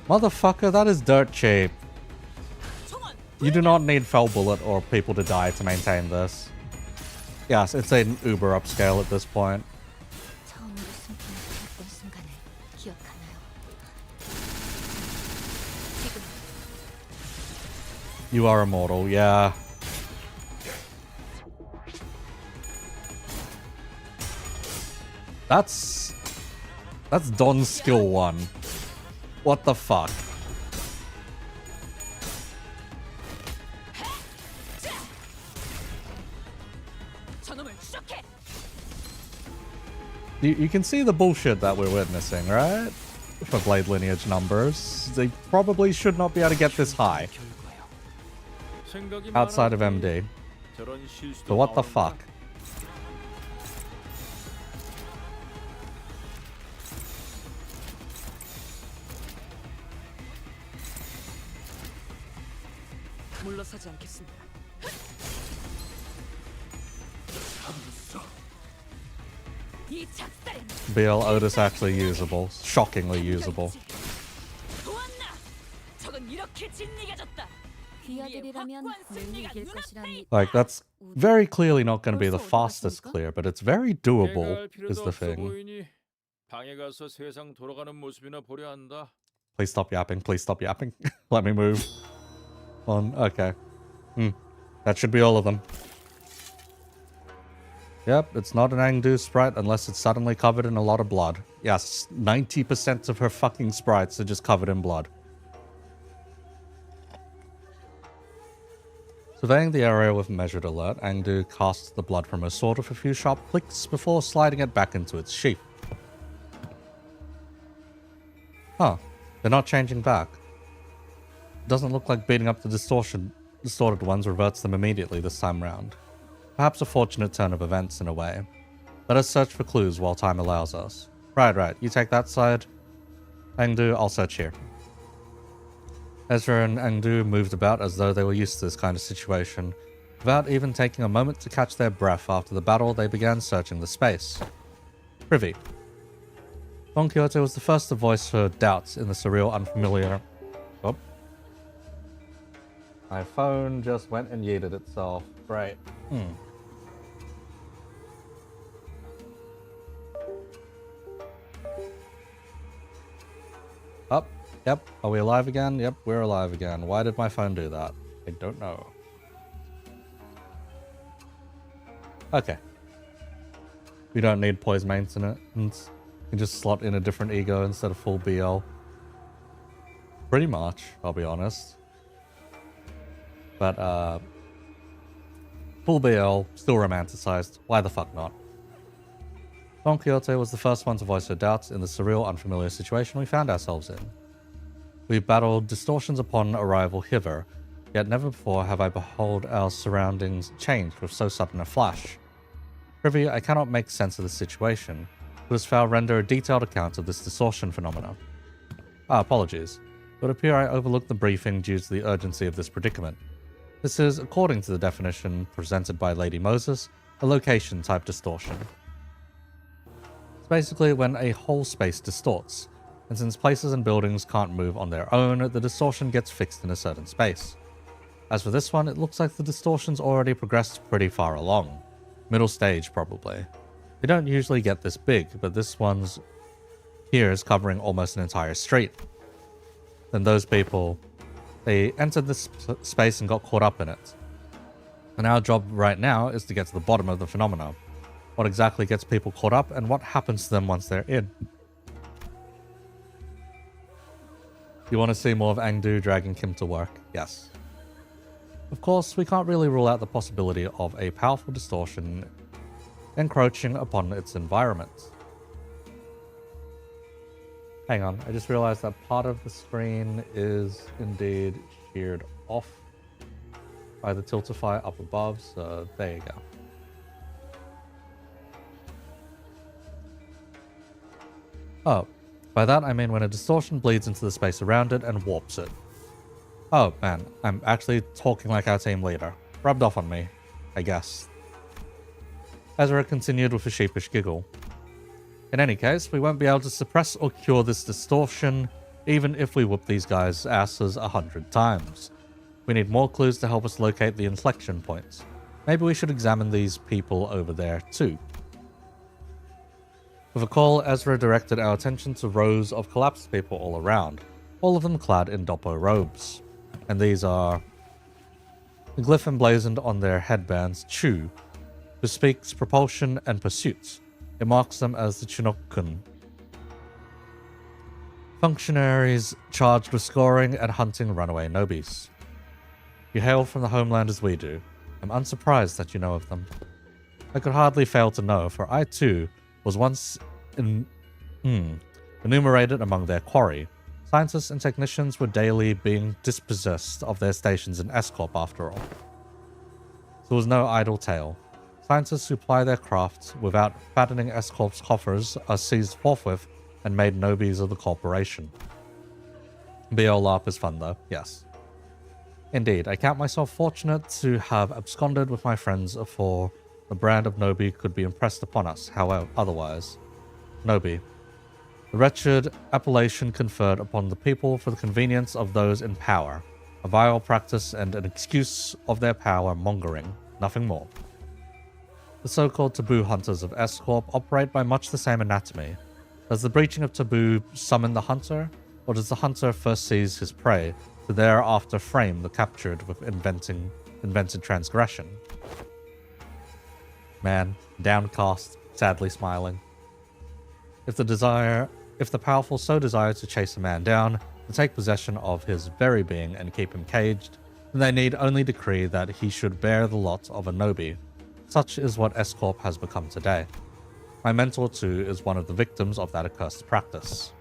Speaker 1: Motherfucker, that is dirt cheap. You do not need Fell Bullet or people to die to maintain this. Yes, it's an uber upscale at this point. You are immortal, yeah. That's Don's skill 1. What the fuck? You can see the bullshit that we're witnessing, right? For Blade Lineage numbers. They probably should not be able to get this high. Outside of MD. So what the fuck? BL Otis actually usable. Shockingly usable.
Speaker 3: 가면 능이 이길 것이란
Speaker 1: Like, that's very clearly not going to be the fastest clear, but it's very doable,
Speaker 2: 할
Speaker 1: is
Speaker 2: 필요도
Speaker 1: the
Speaker 2: 없어
Speaker 1: thing.
Speaker 2: 보이니 방에 가서 세상 돌아가는 모습이나 보려 한다.
Speaker 1: Please stop yapping, please stop yapping. Let me move on. Okay. That should be all of them. Yep, it's not an Angdu sprite unless it's suddenly covered in a lot of blood. Yes, 90% of her fucking sprites are just covered in blood. Surveying the area with measured alert, Angdu casts the blood from her sword with a few sharp clicks before sliding it back into its sheath. Huh, they're not changing back. Doesn't look like beating up the distorted ones reverts them immediately this time round. Perhaps a fortunate turn of events in a way. Let us search for clues while time allows us. Right, you take that side. Angdu, I'll search here. Ezra and Angdu moved about as though they were used to this kind of situation. Without even taking a moment to catch their breath after the battle, they began searching the space. Privy. Don Quixote was the first to voice her doubts in the surreal, unfamiliar... Oh. My phone just went and yeeted itself. Great. Up. Yep. Are we alive again? Yep, we're alive again. Why did my phone do that? I don't know. Okay. We don't need poise maintenance. You can just slot in a different ego instead of full BL. Pretty much, I'll be honest. But, full BL, still romanticized. Why the fuck not? Don Quixote was the first one to voice her doubts in the surreal, unfamiliar situation we found ourselves in. We battled distortions upon arrival hither, yet never before have I beheld our surroundings change with so sudden a flash. Privy, I cannot make sense of the situation. Would Foul render a detailed account of this distortion phenomena? Apologies. It would appear I overlooked the briefing due to the urgency of this predicament. This is, according to the definition presented by Lady Moses, a location-type distortion. It's basically when a whole space distorts, and since places and buildings can't move on their own, the distortion gets fixed in a certain space. As for this one, it looks like the distortion's already progressed pretty far along. Middle stage, probably. They don't usually get this big, but this one's here is covering almost an entire street. Then those people, they entered this space and got caught up in it. And our job right now is to get to the bottom of the phenomena. What exactly gets people caught up and what happens to them once they're in. You want to see more of Angdu dragging Kim to work? Yes. Of course, we can't really rule out the possibility of a powerful distortion encroaching upon its environment. Hang on, I just realized that part of the screen is indeed sheared off by the tiltify up above, so there you go. Oh, by that I mean when a distortion bleeds into the space around it and warps it. Oh man, I'm actually talking like our team leader. Rubbed off on me, I guess. Ezra continued with a sheepish giggle. In any case, we won't be able to suppress or cure this distortion, even if we whoop these guys' asses 100 times. We need more clues to help us locate the inflection points. Maybe we should examine these people over there too. With a call, Ezra directed our attention to rows of collapsed people all around, all of them clad in Doppo robes. And these are the glyph emblazoned on their headbands, Chu, who speaks propulsion and pursuits. It marks them as the Chinookun, functionaries charged with scoring and hunting runaway nobis. You hail from the homeland as we do. I'm unsurprised that you know of them. I could hardly fail to know, for I too was once enumerated among their quarry. Scientists and technicians were daily being dispossessed of their stations in N-corp after all. So it was no idle tale. Scientists who ply their craft without fattening N-corp's coffers are seized forthwith and made nobis of the corporation. BO LARP is fun though, yes. Indeed, I count myself fortunate to have absconded with my friends, for the brand of Nobi could be impressed upon us, however, otherwise. Nobi, the wretched appellation conferred upon the people for the convenience of those in power. A vile practice and an excuse of their power mongering, nothing more. The so-called taboo hunters of N-corp operate by much the same anatomy. Does the breaching of taboo summon the hunter, or does the hunter first seize his prey to thereafter frame the captured with invented transgression? Man, downcast, sadly smiling. If the powerful so desire to chase a man down, to take possession of his very being and keep him caged, then they need only decree that he should bear the lot of a nobi. Such is what N-corp has become today. My mentor too is one of the victims of that accursed practice.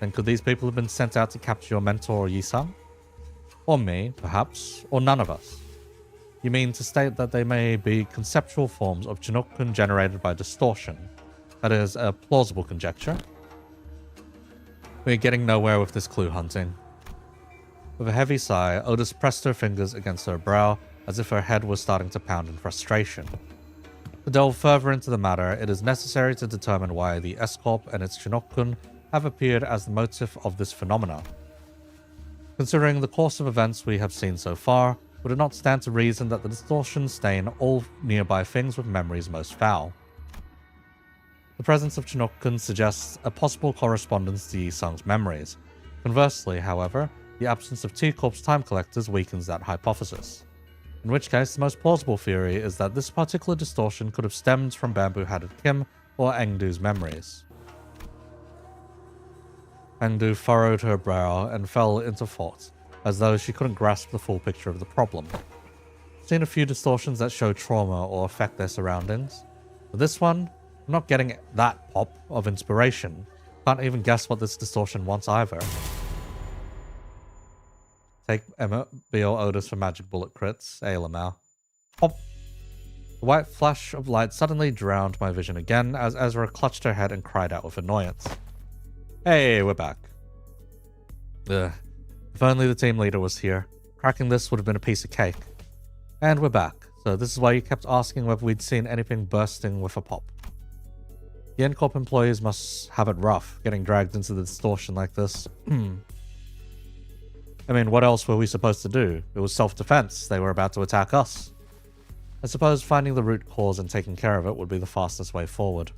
Speaker 1: Then could these people have been sent out to capture your mentor Yi-sang? Or me, perhaps, or none of us? You mean to state that they may be conceptual forms of Chinookun generated by distortion? That is a plausible conjecture. We're getting nowhere with this clue hunting. With a heavy sigh, Otis pressed her fingers against her brow as if her head was starting to pound in frustration. To delve further into the matter, it is necessary to determine why the N-corp and its Chinookun have appeared as the motive of this phenomena. Considering the course of events we have seen so far, would it not stand to reason that the distortions stain all nearby things with memories most foul? The presence of Chinookun suggests a possible correspondence to Yi-sang's memories. Conversely, however, the absence of T-corp's time collectors weakens that hypothesis. In which case, the most plausible theory is that this particular distortion could have stemmed from Bamboo-Hatted Kim or Engdu's memories. Engdu furrowed her brow and fell into thought, as though she couldn't grasp the full picture of the problem. Seen a few distortions that show trauma or affect their surroundings. But this one, I'm not getting that pop of inspiration. Can't even guess what this distortion wants either. Take Emma, B.O. Otis for magic bullet crits. Lamau. Pop! The white flash of light suddenly drowned my vision again as Ezra clutched her head and cried out with annoyance. Hey, we're back. Ugh. If only the team leader was here. Cracking this would have been a piece of cake. And we're back. So this is why you kept asking whether we'd seen anything bursting with a pop. The N-corp employees must have it rough, getting dragged into the distortion like this. I mean, what else were we supposed to do? It was self-defense. They were about to attack us. I suppose finding the root cause and taking care of it would be the fastest way forward.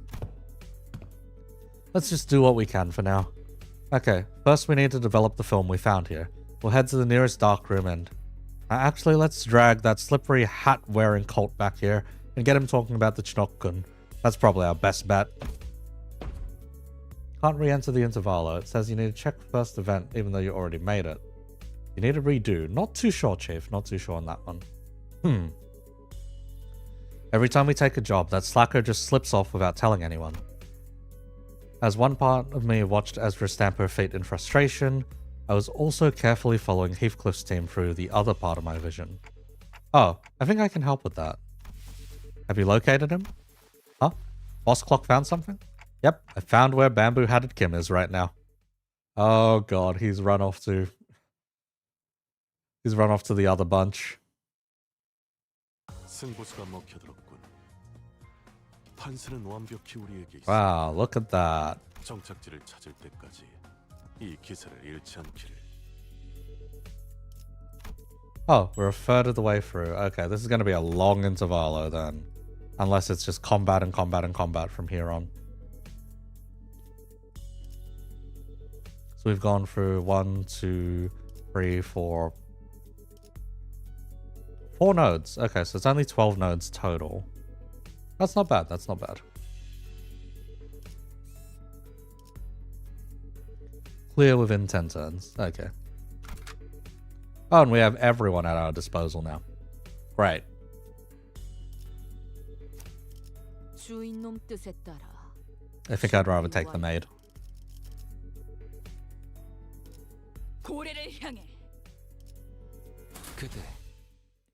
Speaker 1: Let's just do what we can for now. Okay, first we need to develop the film we found here. We'll head to the nearest darkroom and... actually, let's drag that slippery hat-wearing cult back here and get him talking about the Chinookun. That's probably our best bet. Can't re-enter the intervalo. It says you need to check first event even though you already made it. You need to redo. Not too sure, Chief. Not too sure on that one. Every time we take a job, that slacker just slips off without telling anyone. As one part of me watched Ezra stamp her feet in frustration, I was also carefully following Heathcliff's team through the other part of my vision. Oh, I think I can help with that. Have you located him? Huh? Boss Clock found something? Yep, I found where Bamboo-Hatted Kim is right now. Oh god, he's run off to the other bunch. Wow, look at that. Oh, we're a third of the way through. Okay, this is going to be a long intervalo then. Unless it's just combat and combat and combat from here on. So we've gone through 1, 2, 3, 4 nodes. Okay, so it's only 12 nodes total. That's not bad, that's not bad. Clear within 10 turns. Okay. Oh, and we have everyone at our disposal now. Great. I think I'd rather take the maid.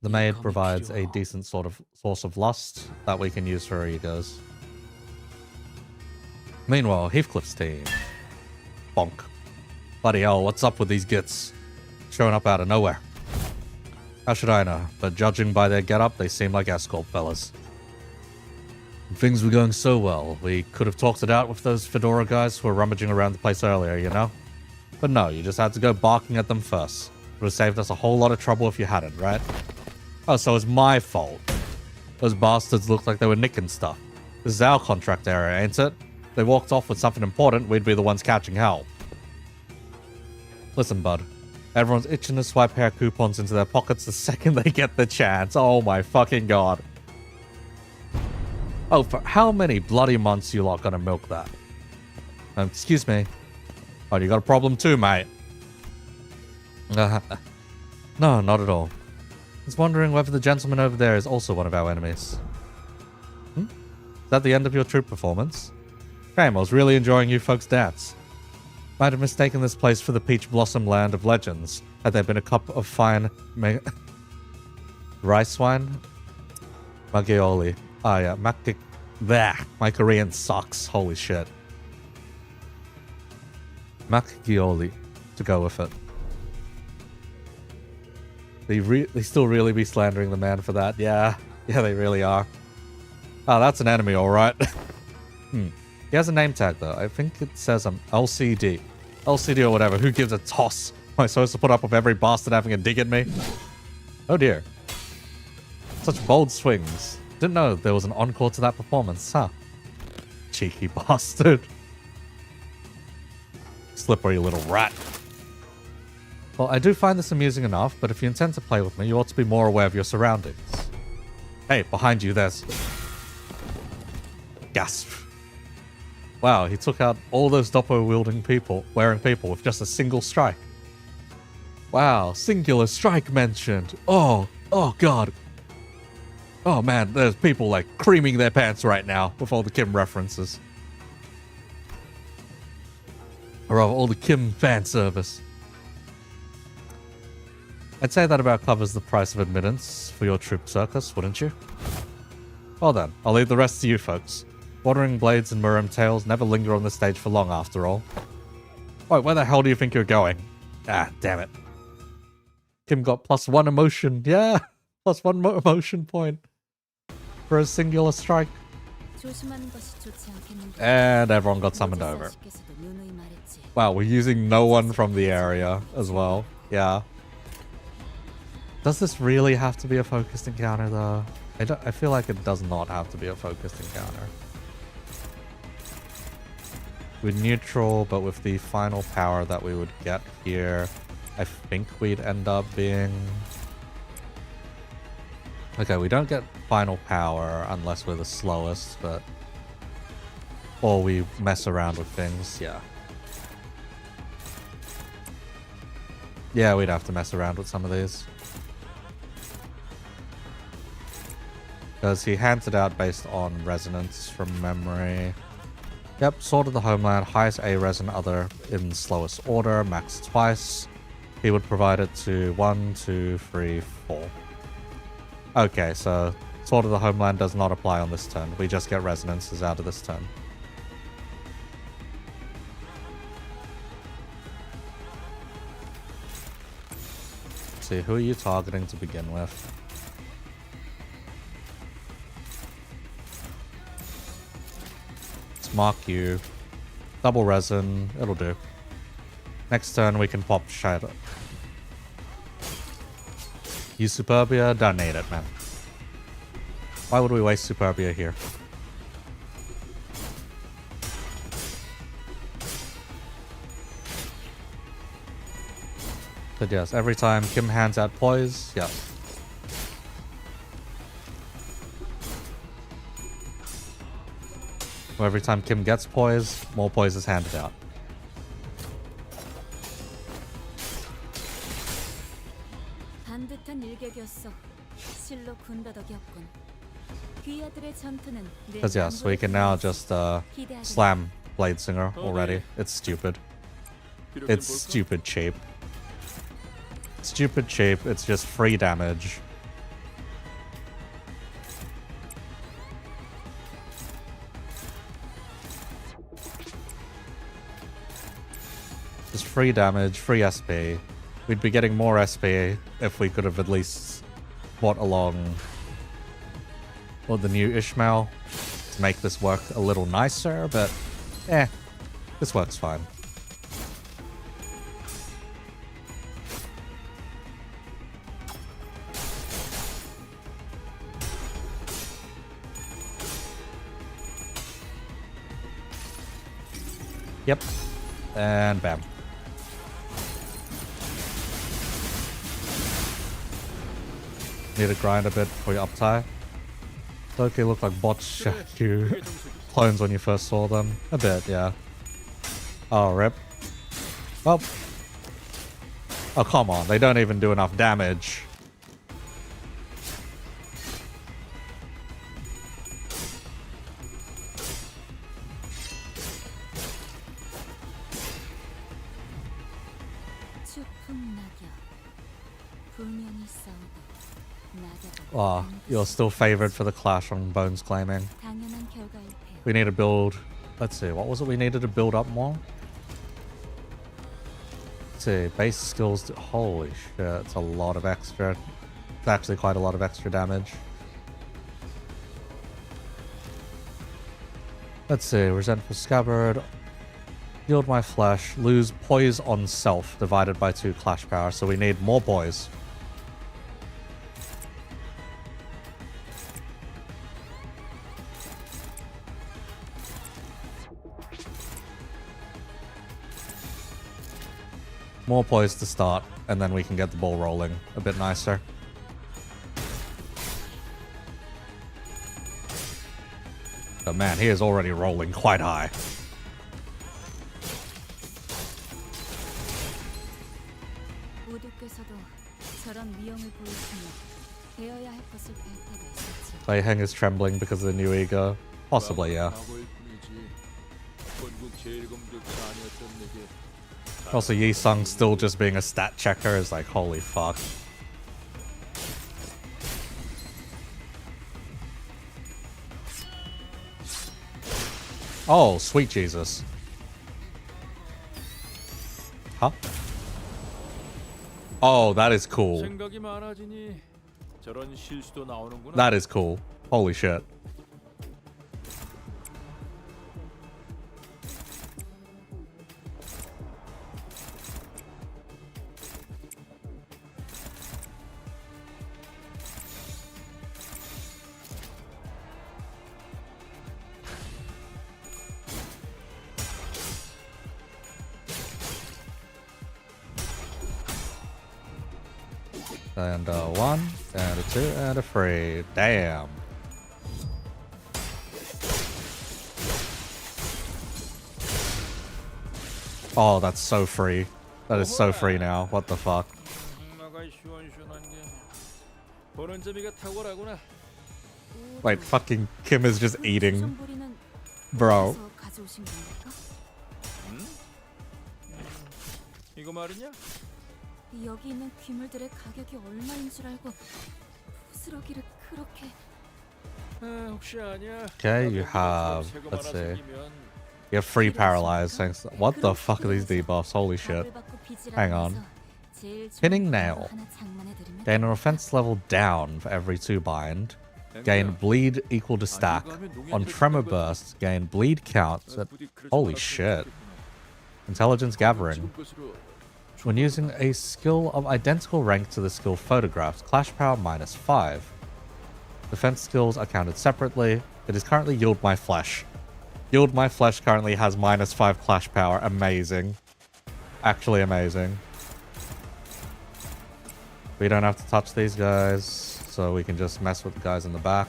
Speaker 1: The maid provides a decent sort of source of lust that we can use for our egos. Meanwhile, Heathcliff's team. Bonk. Bloody hell, what's up with these gits? Showing up out of nowhere. How should I know? But judging by their getup, they seem like N-corp fellas. Things were going so well, we could have talked it out with those fedora guys who were rummaging around the place earlier, you know? But no, you just had to go barking at them first. Would have saved us a whole lot of trouble if you hadn't, right? Oh, so it's my fault. Those bastards looked like they were nicking stuff. This is our contract area, ain't it? If they walked off with something important, we'd be the ones catching hell. Listen, bud. Everyone's itching to swipe hair coupons into their pockets the second they get the chance. Oh my fucking god. Oh, for how many bloody months you lot gonna milk that? Excuse me. Oh, you got a problem too, mate? No, not at all. I was wondering whether the gentleman over there is also one of our enemies. Is that the end of your troop performance? Shame, I was really enjoying you folks' dance. Might have mistaken this place for the Peach Blossom Land of Legends, had there been a cup of fine rice wine? Maggioli. Ah, yeah, my Korean sucks. Holy shit. Macchioli, to go with it. They still really be slandering the man for that. Yeah, they really are. Oh, that's an enemy, alright. He has a name tag, though. I think it says LCD. LCD or whatever. Who gives a toss? Am I supposed to put up with every bastard having a dig at me? Oh dear. Such bold swings. Didn't know there was an encore to that performance, huh? Cheeky bastard. Slippery little rat. Well, I do find this amusing enough, but if you intend to play with me, you ought to be more aware of your surroundings. Hey, behind you, there's... Gasp. Wow, he took out all those Doppo-wielding people, wearing people with just a single strike. Wow, singular strike mentioned. Oh god. Oh man, there's people like creaming their pants right now with all the Kim references. Or all the Kim fan service. I'd say that about covers the price of admittance for your troop circus, wouldn't you? Well then, I'll leave the rest to you folks. Watering blades and Murim tails never linger on the stage for long after all. Wait, where the hell do you think you're going? Ah, damn it. Kim got +1 emotion. Yeah, +1 emotion point for a singular strike. And everyone got summoned over. Wow, we're using no one from the area as well. Yeah. Does this really have to be a focused encounter, though? I feel like it does not have to be a focused encounter. We're neutral, but with the final power that we would get here, I think we'd end up being... Okay, we don't get final power unless we're the slowest, but... Or we mess around with things, yeah. Yeah, we'd have to mess around with some of these. Because he hands it out based on resonance from memory. Yep, Sword of the Homeland, highest A res and other in slowest order, max twice. He would provide it to 1, 2, 3, 4. Okay, so Sword of the Homeland does not apply on this turn. We just get resonances out of this turn. Let's see, who are you targeting to begin with? Mark you. Double resin. It'll do. Next turn we can pop Shadow. Use Superbia? Don't need it, man. Why would we waste Superbia here? But yes, every time Kim hands out poise, yeah. Every time Kim gets poise, more poise is handed out. Because yes, we can now just slam Blade Singer already. It's stupid. It's stupid cheap. Stupid cheap, it's just free damage. Just free damage, free SP. We'd be getting more SP if we could have at least brought along the new Ishmael to make this work a little nicer, but this works fine. Yep. And bam. Need to grind a bit before you up tie. Okay, look like bots you clones when you first saw them. A bit, yeah. Oh, rip. Oh. Oh, come on. They don't even do enough damage. Oh, you're still favored for the clash on Bones claiming. We need to build... Let's see, what was it we needed to build up more? Let's see, base skills... Holy shit, it's a lot of extra. It's actually quite a lot of extra damage. Let's see, Resentful Scabbard. Yield my flesh. Lose poise on self divided by 2 clash power, so we need more poise. More poise to start, and then we can get the ball rolling a bit nicer. But man, he is already rolling quite high. Heng is trembling because of the new ego. Possibly, yeah. Also, Yi Sung still just being a stat checker is like, holy fuck. Oh, sweet Jesus. Huh? Oh, that is cool. That is cool. Holy shit. And a 1, and a 2, and a 3. Damn. Oh, that's so free. That is so free now. What the fuck? Wait, fucking Kim is just eating. Bro.
Speaker 3: 여기 있는 귀물들의 가격이 얼마인 줄 알고 부스러기를 그렇게.
Speaker 1: Okay, you have, let's see. You have free paralyze. Thanks. What the fuck are these debuffs? Holy shit. Hang on. Pinning Nail. Gain an offense level down for every 2 bind. Gain bleed equal to stack. On Tremor Burst, gain bleed count. Holy shit. Intelligence Gathering. When using a skill of identical rank to the skill photographed, clash power -5. Defense skills are counted separately. It is currently Yield My Flesh. Yield My Flesh currently has -5 clash power. Amazing. Actually amazing. We don't have to touch these guys, so we can just mess with the guys in the back.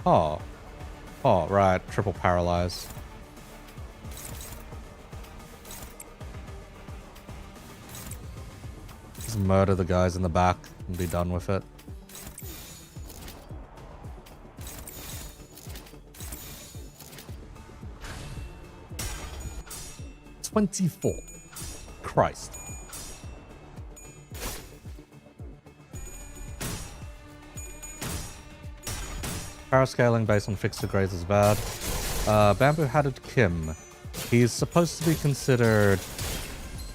Speaker 1: Oh. Oh, right. Triple paralyze. Just murder the guys in the back and be done with it. $24. Christ. Parascaling based on fixed grades is bad. Bamboo-hatted Kim. He's supposed to be considered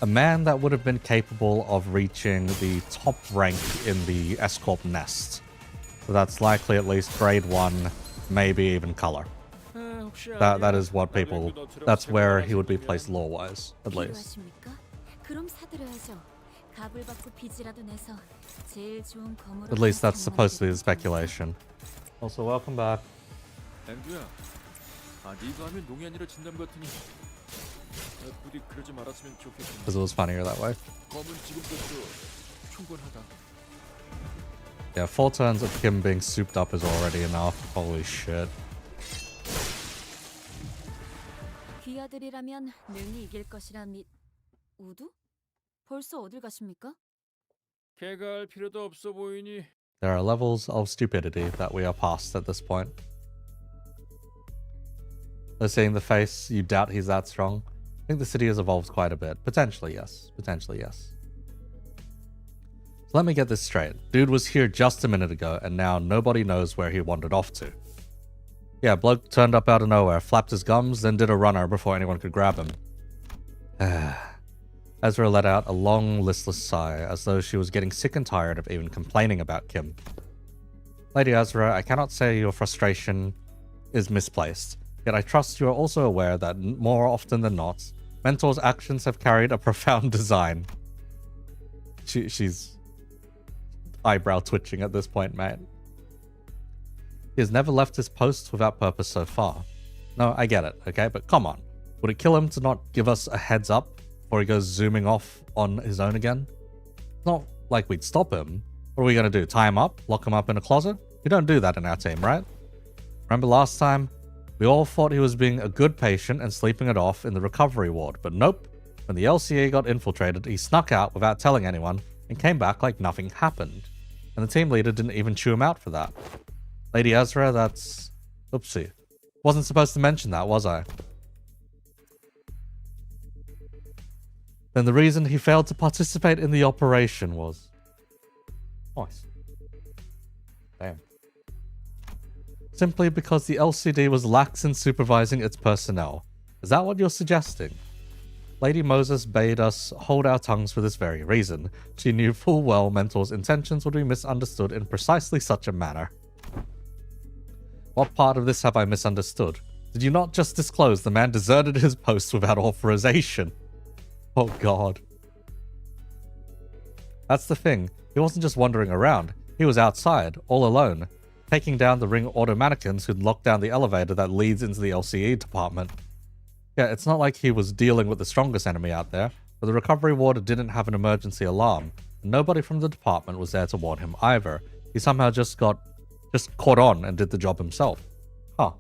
Speaker 1: a man that would have been capable of reaching the top rank in the S-corp nest. So that's likely at least grade 1, maybe even color. That is what people... That's where he would be placed lore-wise, at least. At least that's supposed to be the speculation. Also, welcome back.
Speaker 2: 부디 그러지 말았으면 좋겠군요.
Speaker 1: Because it was funnier that way.
Speaker 2: 검은 지금부터 충분하다.
Speaker 1: Yeah, 4 turns of Kim being souped up is already enough. Holy shit.
Speaker 3: 귀하들이라면 능히 이길 것이라 우두? 벌써 어딜 가십니까?
Speaker 2: 개가할 필요도 없어 보이니.
Speaker 1: There are levels of stupidity that we are past at this point. Though seeing the face, you doubt he's that strong. I think the city has evolved quite a bit. Potentially, yes. Potentially, yes. So let me get this straight. Dude was here just a minute ago, and now nobody knows where he wandered off to. Yeah, bloke turned up out of nowhere, flapped his gums, then did a runner before anyone could grab him. Ezra let out a long, listless sigh, as though she was getting sick and tired of even complaining about Kim. Lady Ezra, I cannot say your frustration is misplaced, yet I trust you are also aware that more often than not, Mentor's actions have carried a profound design. She's eyebrow twitching at this point, mate. He has never left his post without purpose so far. No, I get it, okay? But come on. Would it kill him to not give us a heads up before he goes zooming off on his own again? It's not like we'd stop him. What are we going to do? Tie him up? Lock him up in a closet? We don't do that in our team, right? Remember last time? We all thought he was being a good patient and sleeping it off in the recovery ward, but nope. When the LCA got infiltrated, he snuck out without telling anyone and came back like nothing happened. And the team leader didn't even chew him out for that. Lady Ezra, that's... Oopsie. Wasn't supposed to mention that, was I? Then the reason he failed to participate in the operation was... Nice. Damn. Simply because the LCD was lax in supervising its personnel. Is that what you're suggesting? Lady Moses bade us hold our tongues for this very reason. She knew full well Mentor's intentions would be misunderstood in precisely such a manner. What part of this have I misunderstood? Did you not just disclose the man deserted his post without authorization? Oh god. That's the thing. He wasn't just wandering around. He was outside, all alone, taking down the ring auto mannequins who'd locked down the elevator that leads into the LCE department. Yeah, it's not like he was dealing with the strongest enemy out there, but the recovery ward didn't have an emergency alarm, and nobody from the department was there to warn him either. He somehow just caught on and did the job himself. Huh.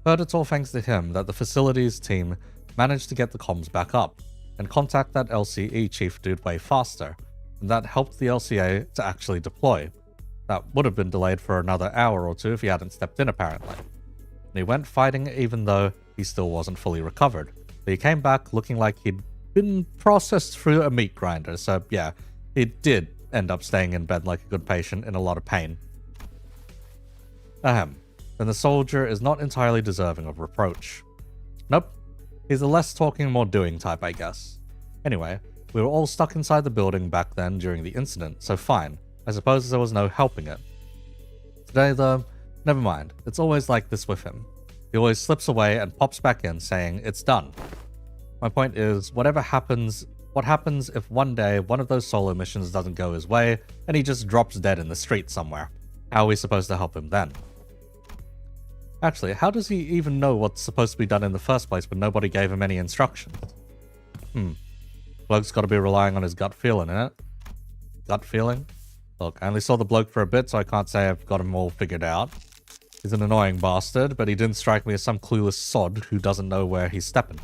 Speaker 1: Heard it's all thanks to him that the facilities team managed to get the comms back up and contact that LCE chief dude way faster, and that helped the LCA to actually deploy. That would have been delayed for another hour or two if he hadn't stepped in apparently. And he went fighting even though he still wasn't fully recovered. But he came back looking like he'd been processed through a meat grinder, so yeah, he did end up staying in bed like a good patient in a lot of pain. Ahem. Then the soldier is not entirely deserving of reproach. Nope. He's a less talking, more doing type, I guess. Anyway, we were all stuck inside the building back then during the incident, so fine. I suppose there was no helping it. Today, though, never mind. It's always like this with him. He always slips away and pops back in saying, it's done. My point is, what happens if one day one of those solo missions doesn't go his way and he just drops dead in the street somewhere? How are we supposed to help him then? Actually, how does he even know what's supposed to be done in the first place when nobody gave him any instructions? Bloke's gotta be relying on his gut feeling, innit? Gut feeling? Look, I only saw the bloke for a bit, so I can't say I've got him all figured out. He's an annoying bastard, but he didn't strike me as some clueless sod who doesn't know where he's stepping.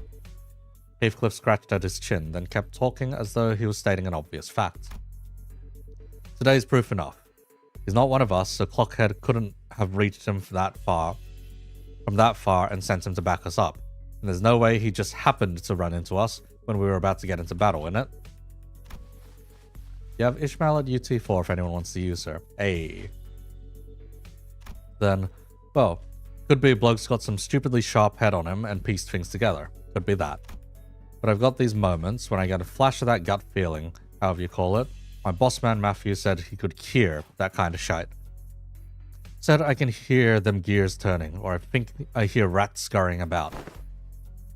Speaker 1: Heathcliff scratched at his chin, then kept talking as though he was stating an obvious fact. Today's proof enough. He's not one of us, so Clockhead couldn't have reached him from that far and sent him to back us up. And there's no way he just happened to run into us when we were about to get into battle, innit? You have Ishmael at UT4 if anyone wants to use her. Hey. Then, well, could be bloke's got some stupidly sharp head on him and pieced things together. Could be that. But I've got these moments when I get a flash of that gut feeling, however you call it. My boss man Matthew said he could hear that kind of shite. Said I can hear them gears turning, or I think I hear rats scurrying about.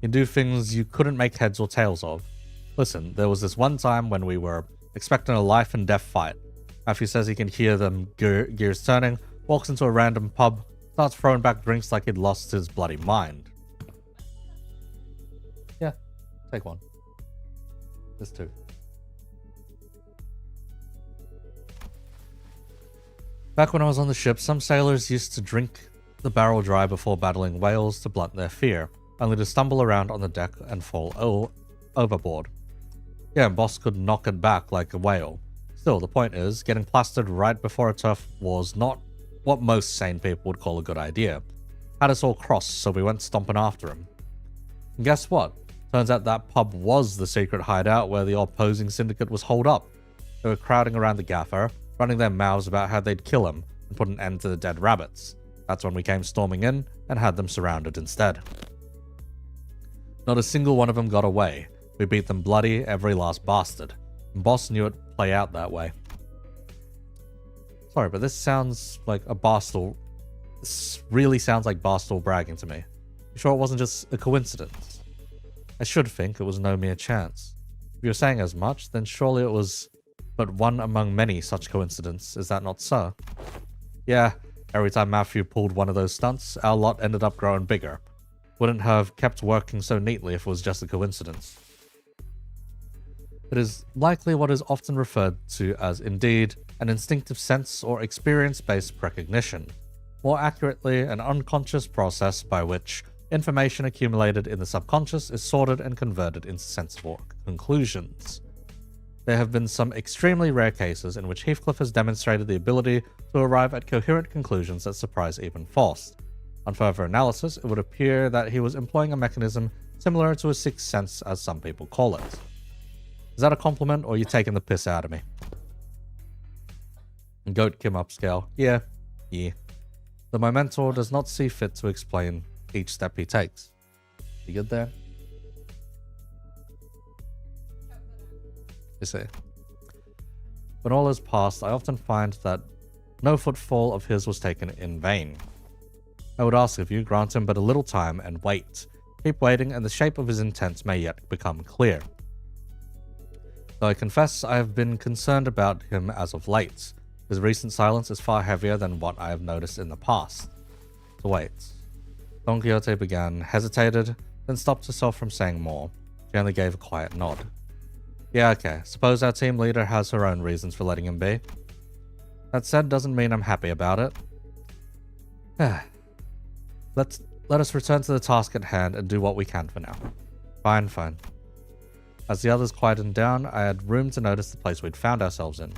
Speaker 1: You do things you couldn't make heads or tails of. Listen, there was this one time when we were expecting a life and death fight. Matthew says he can hear them gears turning, walks into a random pub, starts throwing back drinks like he'd lost his bloody mind. Take one. There's two. Back when I was on the ship, some sailors used to drink the barrel dry before battling whales to blunt their fear, only to stumble around on the deck and fall overboard. Yeah, boss could knock it back like a whale. Still, the point is, getting plastered right before a turf was not what most sane people would call a good idea. Had us all crossed, so we went stomping after him. And guess what? Turns out that pub was the secret hideout where the opposing syndicate was holed up. They were crowding around the gaffer, running their mouths about how they'd kill him and put an end to the dead rabbits. That's when we came storming in and had them surrounded instead. Not a single one of them got away. We beat them bloody, every last bastard. And boss knew it'd play out that way. Sorry, but this sounds like a Barstool. This really sounds like Barstool bragging to me. You sure it wasn't just a coincidence? I should think it was no mere chance. If you're saying as much, then surely it was but one among many such coincidences, is that not so? Yeah, every time Matthew pulled one of those stunts, our lot ended up growing bigger. Wouldn't have kept working so neatly if it was just a coincidence. It is likely what is often referred to as, indeed, an instinctive sense or experience-based precognition. More accurately, an unconscious process by which information accumulated in the subconscious is sorted and converted into sensible conclusions. There have been some extremely rare cases in which Heathcliff has demonstrated the ability to arrive at coherent conclusions that surprise even Faust. On further analysis, it would appear that he was employing a mechanism similar to a sixth sense, as some people call it. Is that a compliment, or are you taking the piss out of me? Goat Kim upscale. Yeah. The my mentor does not see fit to explain each step he takes. You good there? You see. When all is past, I often find that no footfall of his was taken in vain. I would ask of you, grant him but a little time and wait. Keep waiting, and the shape of his intent may yet become clear. Though I confess I have been concerned about him as of late. His recent silence is far heavier than what I have noticed in the past. So wait. Don Quixote began, hesitated, then stopped herself from saying more. She only gave a quiet nod. Yeah, okay. Suppose our team leader has her own reasons for letting him be. That said, doesn't mean I'm happy about it. Let us return to the task at hand and do what we can for now. Fine. As the others quietened down, I had room to notice the place we'd found ourselves in.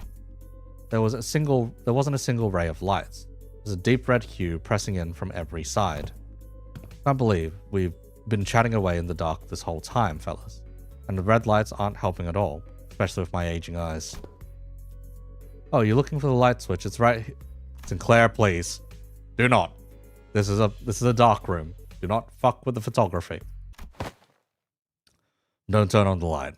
Speaker 1: There wasn't a single ray of light. There was a deep red hue pressing in from every side. I can't believe we've been chatting away in the dark this whole time, fellas. And the red lights aren't helping at all, especially with my aging eyes. Oh, you're looking for the light switch? It's right here. Sinclair, please. Do not. This is a dark room. Do not fuck with the photography. Don't turn on the light.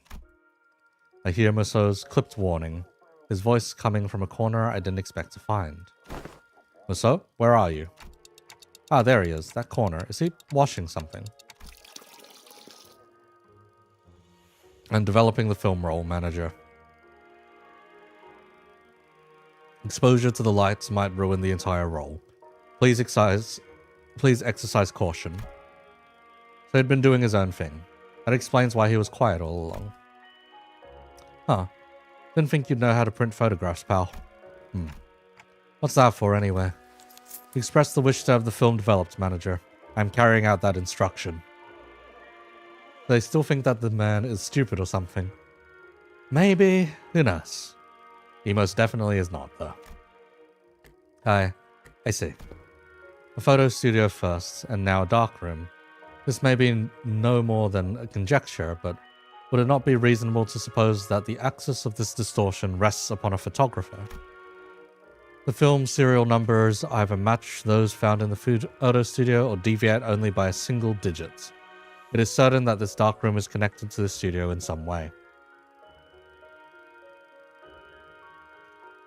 Speaker 1: I hear Musso's clipped warning, his voice coming from a corner I didn't expect to find. Musso, where are you? Ah, there he is. That corner. Is he washing something? And developing the film roll, manager. Exposure to the lights might ruin the entire roll. Please exercise caution. So he'd been doing his own thing. That explains why he was quiet all along. Huh. Didn't think you'd know how to print photographs, pal. What's that for, anyway? He expressed the wish to have the film developed, manager. I'm carrying out that instruction. They still think that the man is stupid or something. Maybe. Who knows? He most definitely is not, though. I see. A photo studio first, and now a darkroom. This may be no more than a conjecture, but would it not be reasonable to suppose that the axis of this distortion rests upon a photographer? The film's serial numbers either match those found in the photo studio or deviate only by a single digit. It is certain that this darkroom is connected to the studio in some way.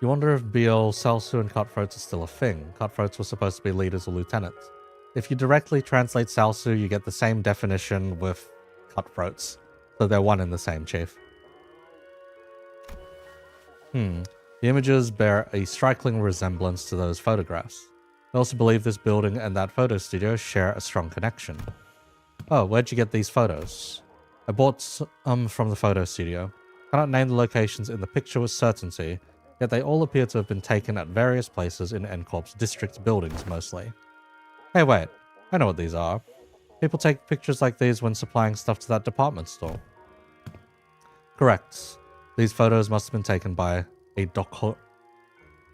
Speaker 1: You wonder if BL, Celsu, and Cutthroats are still a thing. Cutthroats were supposed to be leaders or lieutenants. If you directly translate Celsu, you get the same definition with Cutthroats. So they're one and the same, Chief. The images bear a striking resemblance to those photographs. I also believe this building and that photo studio share a strong connection. Oh, where'd you get these photos? I bought some from the photo studio. Cannot name the locations in the picture with certainty, yet they all appear to have been taken at various places in N-corp's district buildings mostly. Hey wait, I know what these are. People take pictures like these when supplying stuff to that department store. Correct. These photos must have been taken by a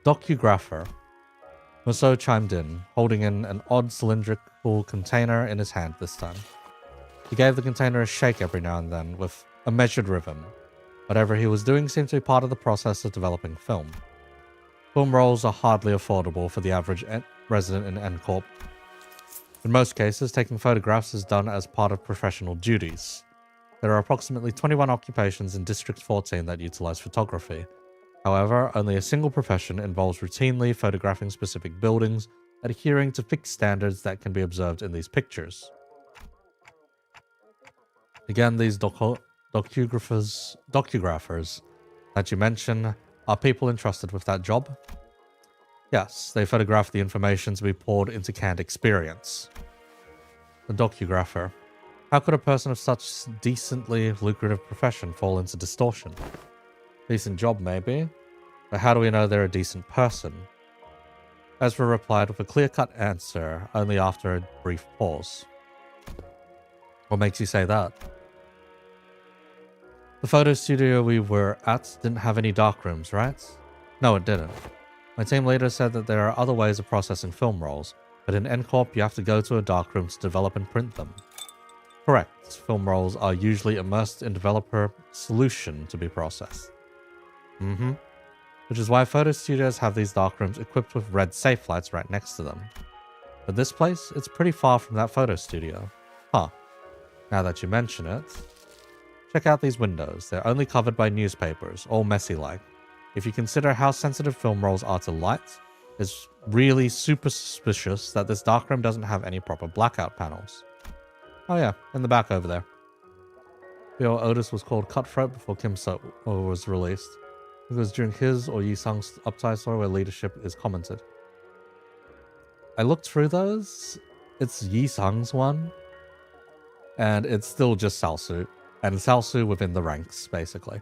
Speaker 1: docugrapher. Musso chimed in, holding in an odd cylindrical container in his hand this time. He gave the container a shake every now and then with a measured rhythm. Whatever he was doing seemed to be part of the process of developing film. Film rolls are hardly affordable for the average resident in N-corp. In most cases, taking photographs is done as part of professional duties. There are approximately 21 occupations in District 14 that utilize photography. However, only a single profession involves routinely photographing specific buildings, adhering to fixed standards that can be observed in these pictures. Again, these docugraphers that you mention are people entrusted with that job. Yes, they photograph the information to be poured into canned experience. The docugrapher. How could a person of such decently lucrative profession fall into distortion? Decent job, maybe, but how do we know they're a decent person? Ezra replied with a clear-cut answer, only after a brief pause. What makes you say that? The photo studio we were at didn't have any darkrooms, right? No, it didn't. My team leader said that there are other ways of processing film rolls, but in N-corp you have to go to a darkroom to develop and print them. Correct. Film rolls are usually immersed in developer solution to be processed. Which is why photo studios have these darkrooms equipped with red safe lights right next to them. But this place, it's pretty far from that photo studio. Huh. Now that you mention it, check out these windows. They're only covered by newspapers, all messy-like. If you consider how sensitive film rolls are to light, it's really super suspicious that this darkroom doesn't have any proper blackout panels. Oh yeah, in the back over there. Bill Otis was called Cutthroat before Kim So was released. It was during his or Yi Sung's upside story where leadership is commented. I looked through those. It's Yi Sung's one. And it's still just Salsu. And Salsu within the ranks, basically.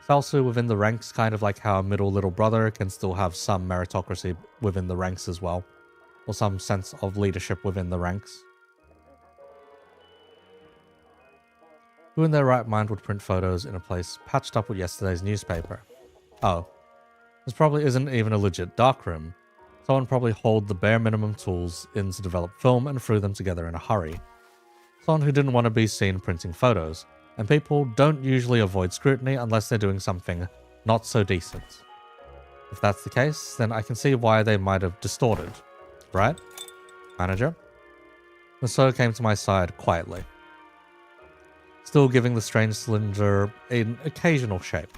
Speaker 1: Salsu within the ranks, kind of like how a middle little brother can still have some meritocracy within the ranks as well. Or some sense of leadership within the ranks. Who in their right mind would print photos in a place patched up with yesterday's newspaper? Oh. This probably isn't even a legit darkroom. Someone probably hauled the bare minimum tools in to develop film and threw them together in a hurry. Someone who didn't want to be seen printing photos. And people don't usually avoid scrutiny unless they're doing something not so decent. If that's the case, then I can see why they might have distorted. Right? Manager? Musso came to my side quietly, still giving the strange cylinder an occasional shape.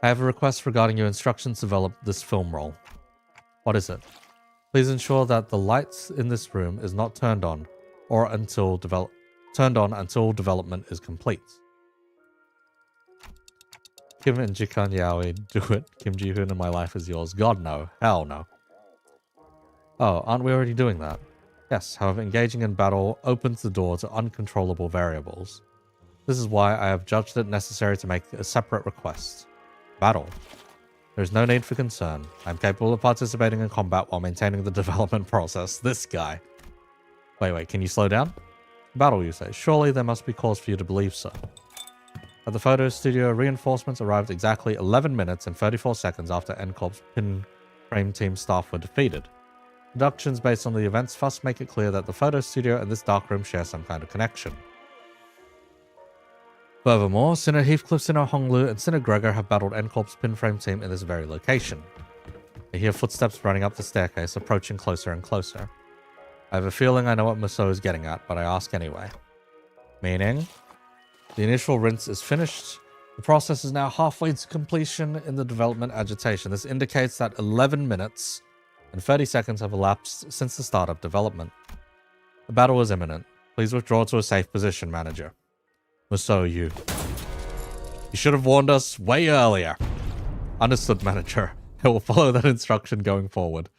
Speaker 1: I have a request regarding your instructions to develop this film roll. What is it? Please ensure that the lights in this room is not turned on until development is complete. Kim and Jikan Yaoi, do it. Kim Ji-hoon and my life is yours. God no. Hell no. Oh, aren't we already doing that? Yes, however, engaging in battle opens the door to uncontrollable variables. This is why I have judged it necessary to make a separate request. Battle. There is no need for concern. I am capable of participating in combat while maintaining the development process. This guy. Wait, can you slow down? Battle, you say. Surely there must be cause for you to believe so. At the photo studio, reinforcements arrived exactly 11 minutes and 34 seconds after N-corp's pin frame team staff were defeated. Deductions based on the events first make it clear that the photo studio and this darkroom share some kind of connection. Furthermore, Sinner Heathcliff, Sinner Honglu, and Sinner Gregor have battled N-corp's pinframe team in this very location. I hear footsteps running up the staircase, approaching closer and closer. I have a feeling I know what Musso is getting at, but I ask anyway. Meaning? The initial rinse is finished. The process is now halfway to completion in the development agitation. This indicates that 11 minutes and 30 seconds have elapsed since the start of development. The battle is imminent. Please withdraw to a safe position, manager. Musso, you should have warned us way earlier. Understood, manager. I will follow that instruction going forward.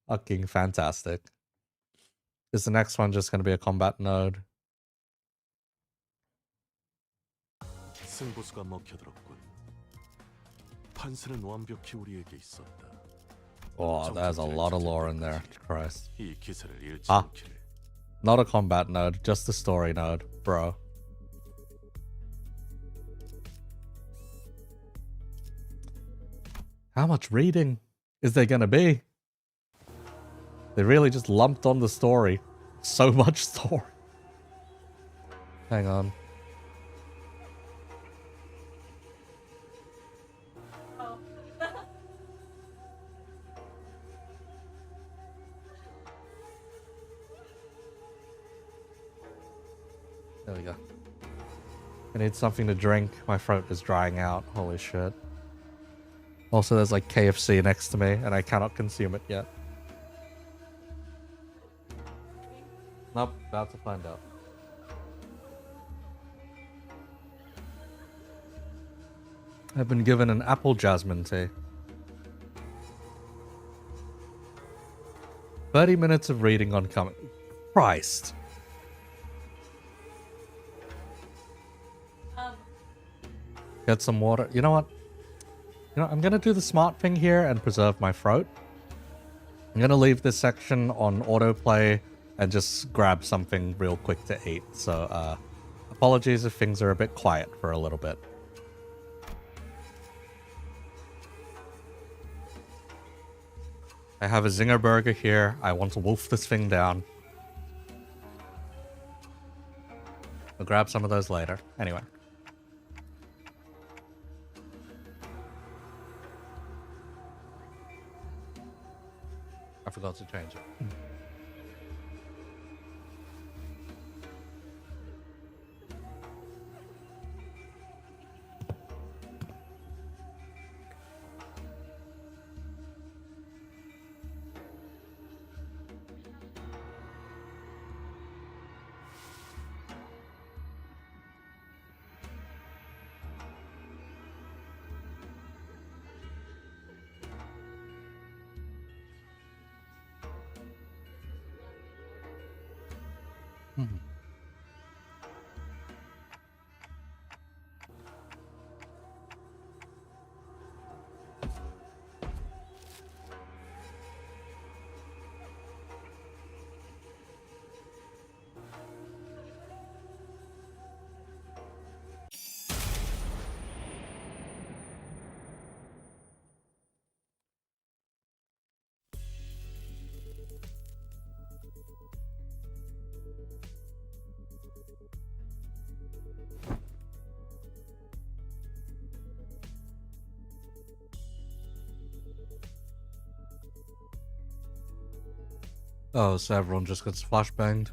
Speaker 1: Fucking fantastic. Is the next one just going to be a combat node?
Speaker 5: 승부수가 먹혀들었군. 판세는 완벽히 우리에게 있었다.
Speaker 1: Oh, there's a lot of lore in there. Christ.
Speaker 5: 이 기세를 잃지
Speaker 1: Ah.
Speaker 5: 않기를.
Speaker 1: Not a combat node, just a story node, bro. How much reading is there gonna be? They really just lumped on the story. So much story. Hang on. There we go. I need something to drink. My throat is drying out. Holy shit. Also, there's like KFC next to me, and I cannot consume it yet. Nope, about to find out. I've been given an apple jasmine tea. 30 minutes of reading on coming. Christ. Get some water. You know what? I'm gonna do the smart thing here and preserve my throat. I'm gonna leave this section on autoplay and just grab something real quick to eat. So, apologies if things are a bit quiet for a little bit. I have a zinger burger here. I want to wolf this thing down. I'll grab some of those later. Anyway. I forgot to change it. Oh, so everyone just gets flashbanged.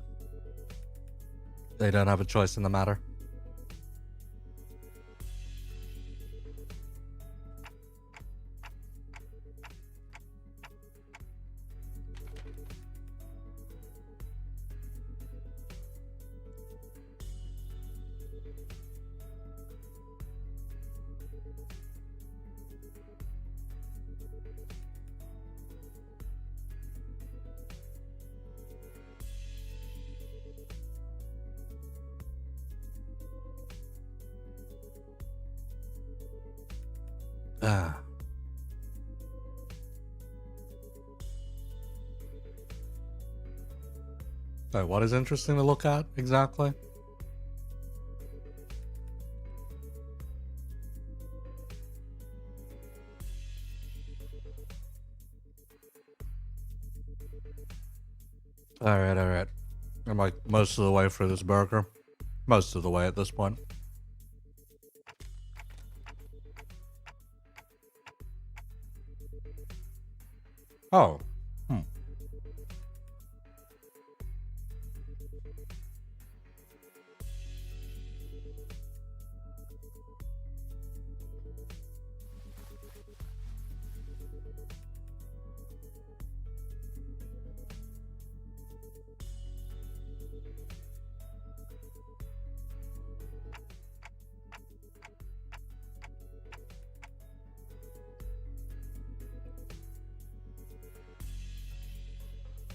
Speaker 1: They don't have a choice in the matter. Ah. So what is interesting to look at exactly? Alright. I'm like most of the way through this burger. Most of the way at this point. Oh.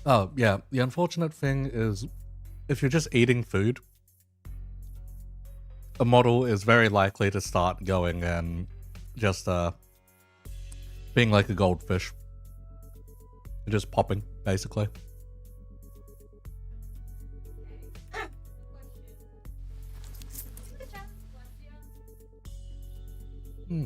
Speaker 1: Oh, yeah. The unfortunate thing is, if you're just eating food, a model is very likely to start going and just, being like a goldfish. Just popping, basically. Hmm.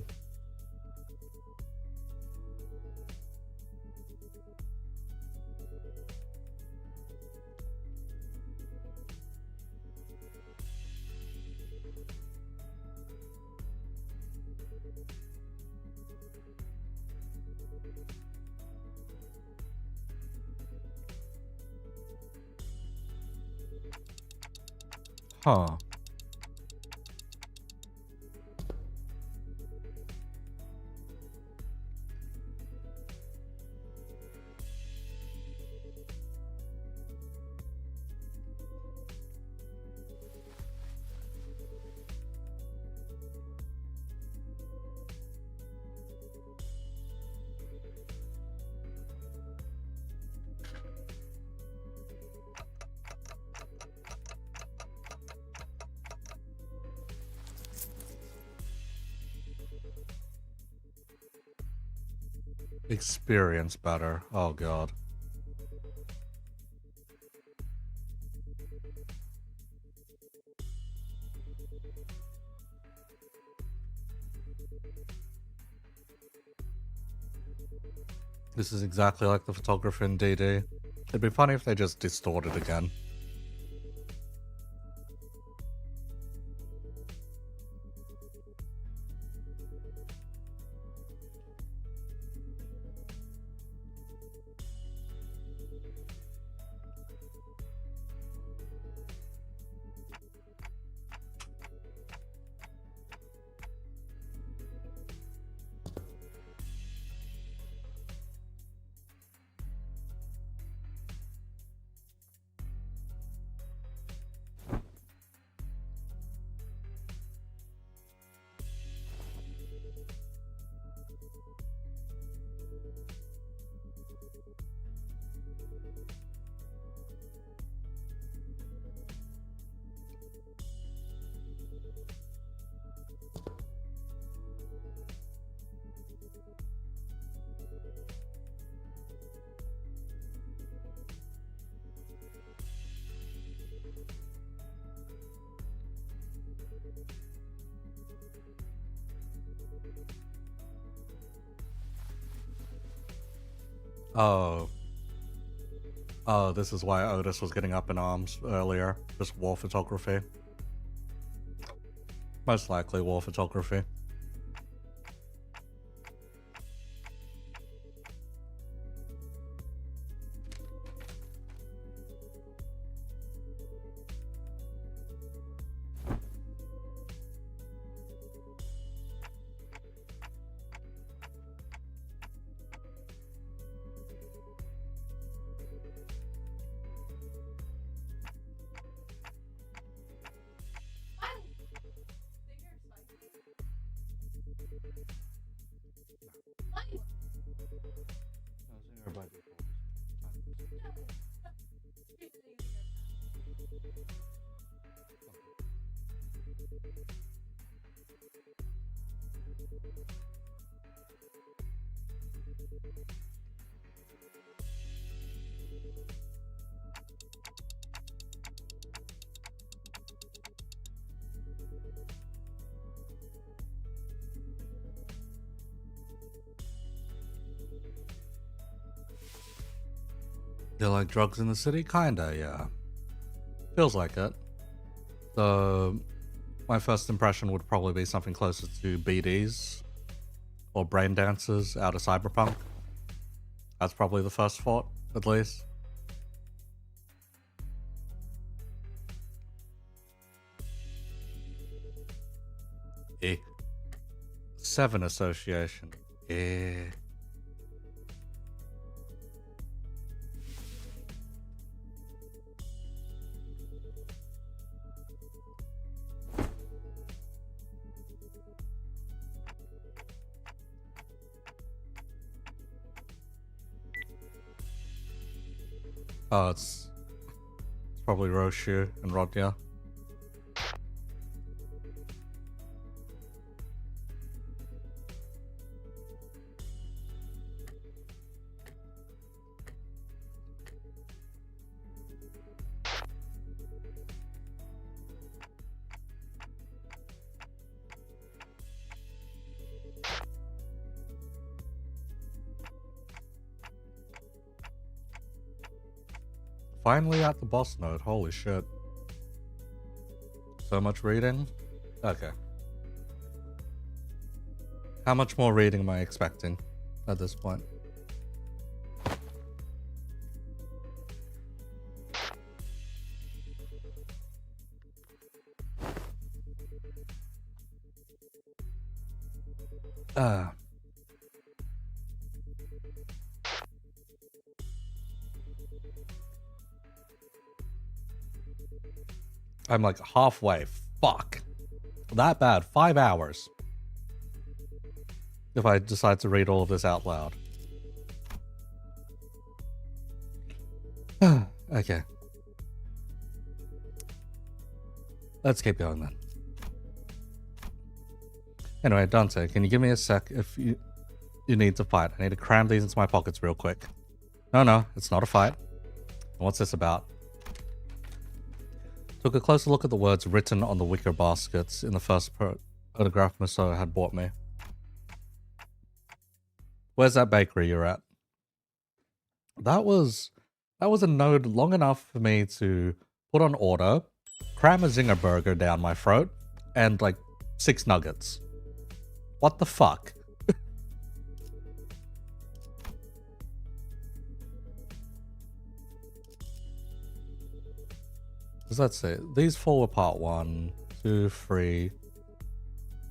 Speaker 1: Huh. Experience better. Oh god. This is exactly like the photographer in DD. It'd be funny if they just distorted again. Oh. Oh, this is why Otis was getting up in arms earlier. Just war photography. Most likely war photography. They like drugs in the city? Kinda, yeah. Feels like it. So, my first impression would probably be something closer to BDs or brain dancers out of Cyberpunk. That's probably the first thought, at least. Eh. 7 Association. Eh. Oh, it's probably Roshu and Rodya. Finally at the boss node, holy shit. So much reading? Okay. How much more reading am I expecting at this point? I'm like halfway. Fuck. That bad. 5 hours. If I decide to read all of this out loud. Okay. Let's keep going then. Anyway, Dante, can you give me a sec if you need to fight? I need to cram these into my pockets real quick. No, it's not a fight. What's this about? Took a closer look at the words written on the wicker baskets in the first photograph Maso had bought me. Where's that bakery you're at? That was a node long enough for me to put on order, cram a zinger burger down my throat, and like 6 nuggets. What the fuck? Let's see. These 4 were part 1, 2, 3.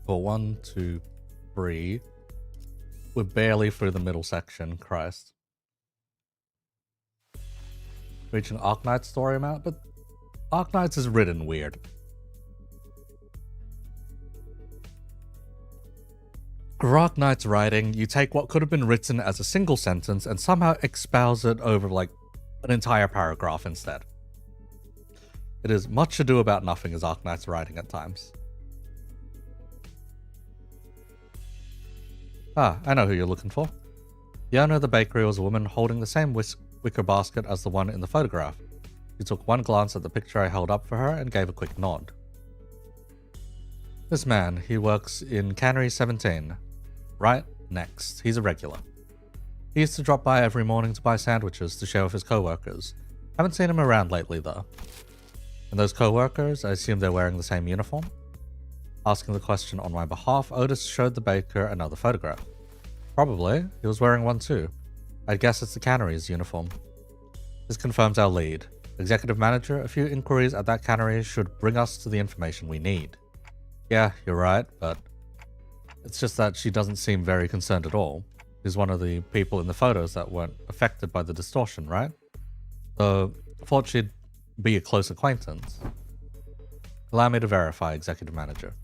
Speaker 1: Or 1, 2, 3. We're barely through the middle section. Christ. Reaching Arknight's story amount, but Arknight's is written weird. Arknight's writing, you take what could have been written as a single sentence and somehow espouse it over like an entire paragraph instead. It is much ado about nothing as Arknight's writing at times. Ah, I know who you're looking for. The owner of the bakery was a woman holding the same wicker basket as the one in the photograph. She took one glance at the picture I held up for her and gave a quick nod. This man, he works in Cannery 17. Right next. He's a regular. He used to drop by every morning to buy sandwiches to share with his co-workers. Haven't seen him around lately though. And those co-workers, I assume they're wearing the same uniform? Asking the question on my behalf, Otis showed the baker another photograph. Probably. He was wearing one too. I'd guess it's the cannery's uniform. This confirms our lead. Executive manager, a few inquiries at that cannery should bring us to the information we need. Yeah, you're right, but it's just that she doesn't seem very concerned at all. She's one of the people in the photos that weren't affected by the distortion, right? So, I thought she'd be a close acquaintance. Allow me to verify, executive manager.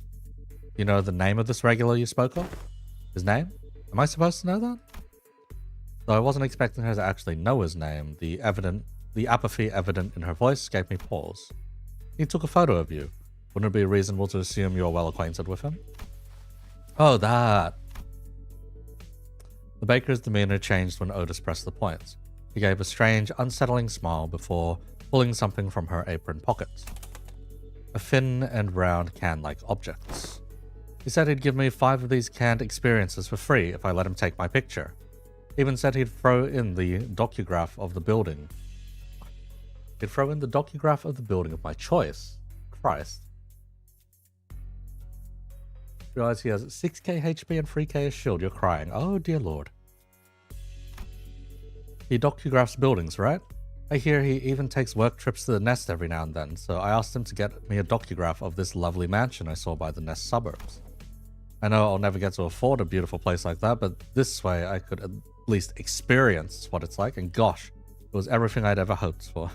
Speaker 1: You know the name of this regular you spoke of? His name? Am I supposed to know that? Though I wasn't expecting her to actually know his name, the apathy evident in her voice gave me pause. He took a photo of you. Wouldn't it be reasonable to assume you're well acquainted with him? Oh, that. The baker's demeanor changed when Otis pressed the point. He gave a strange, unsettling smile before pulling something from her apron pocket. A thin and round can-like object. He said he'd give me 5 of these canned experiences for free if I let him take my picture. He even said he'd throw in the docograph of the building. He'd throw in the docograph of the building of my choice. Christ. Realize he has 6k HP and 3k as shield. You're crying. Oh dear lord. He docugraphs buildings, right? I hear he even takes work trips to the Nest every now and then, so I asked him to get me a docograph of this lovely mansion I saw by the Nest suburbs. I know I'll never get to afford a beautiful place like that, but this way I could at least experience what it's like, and gosh, it was everything I'd ever hoped for.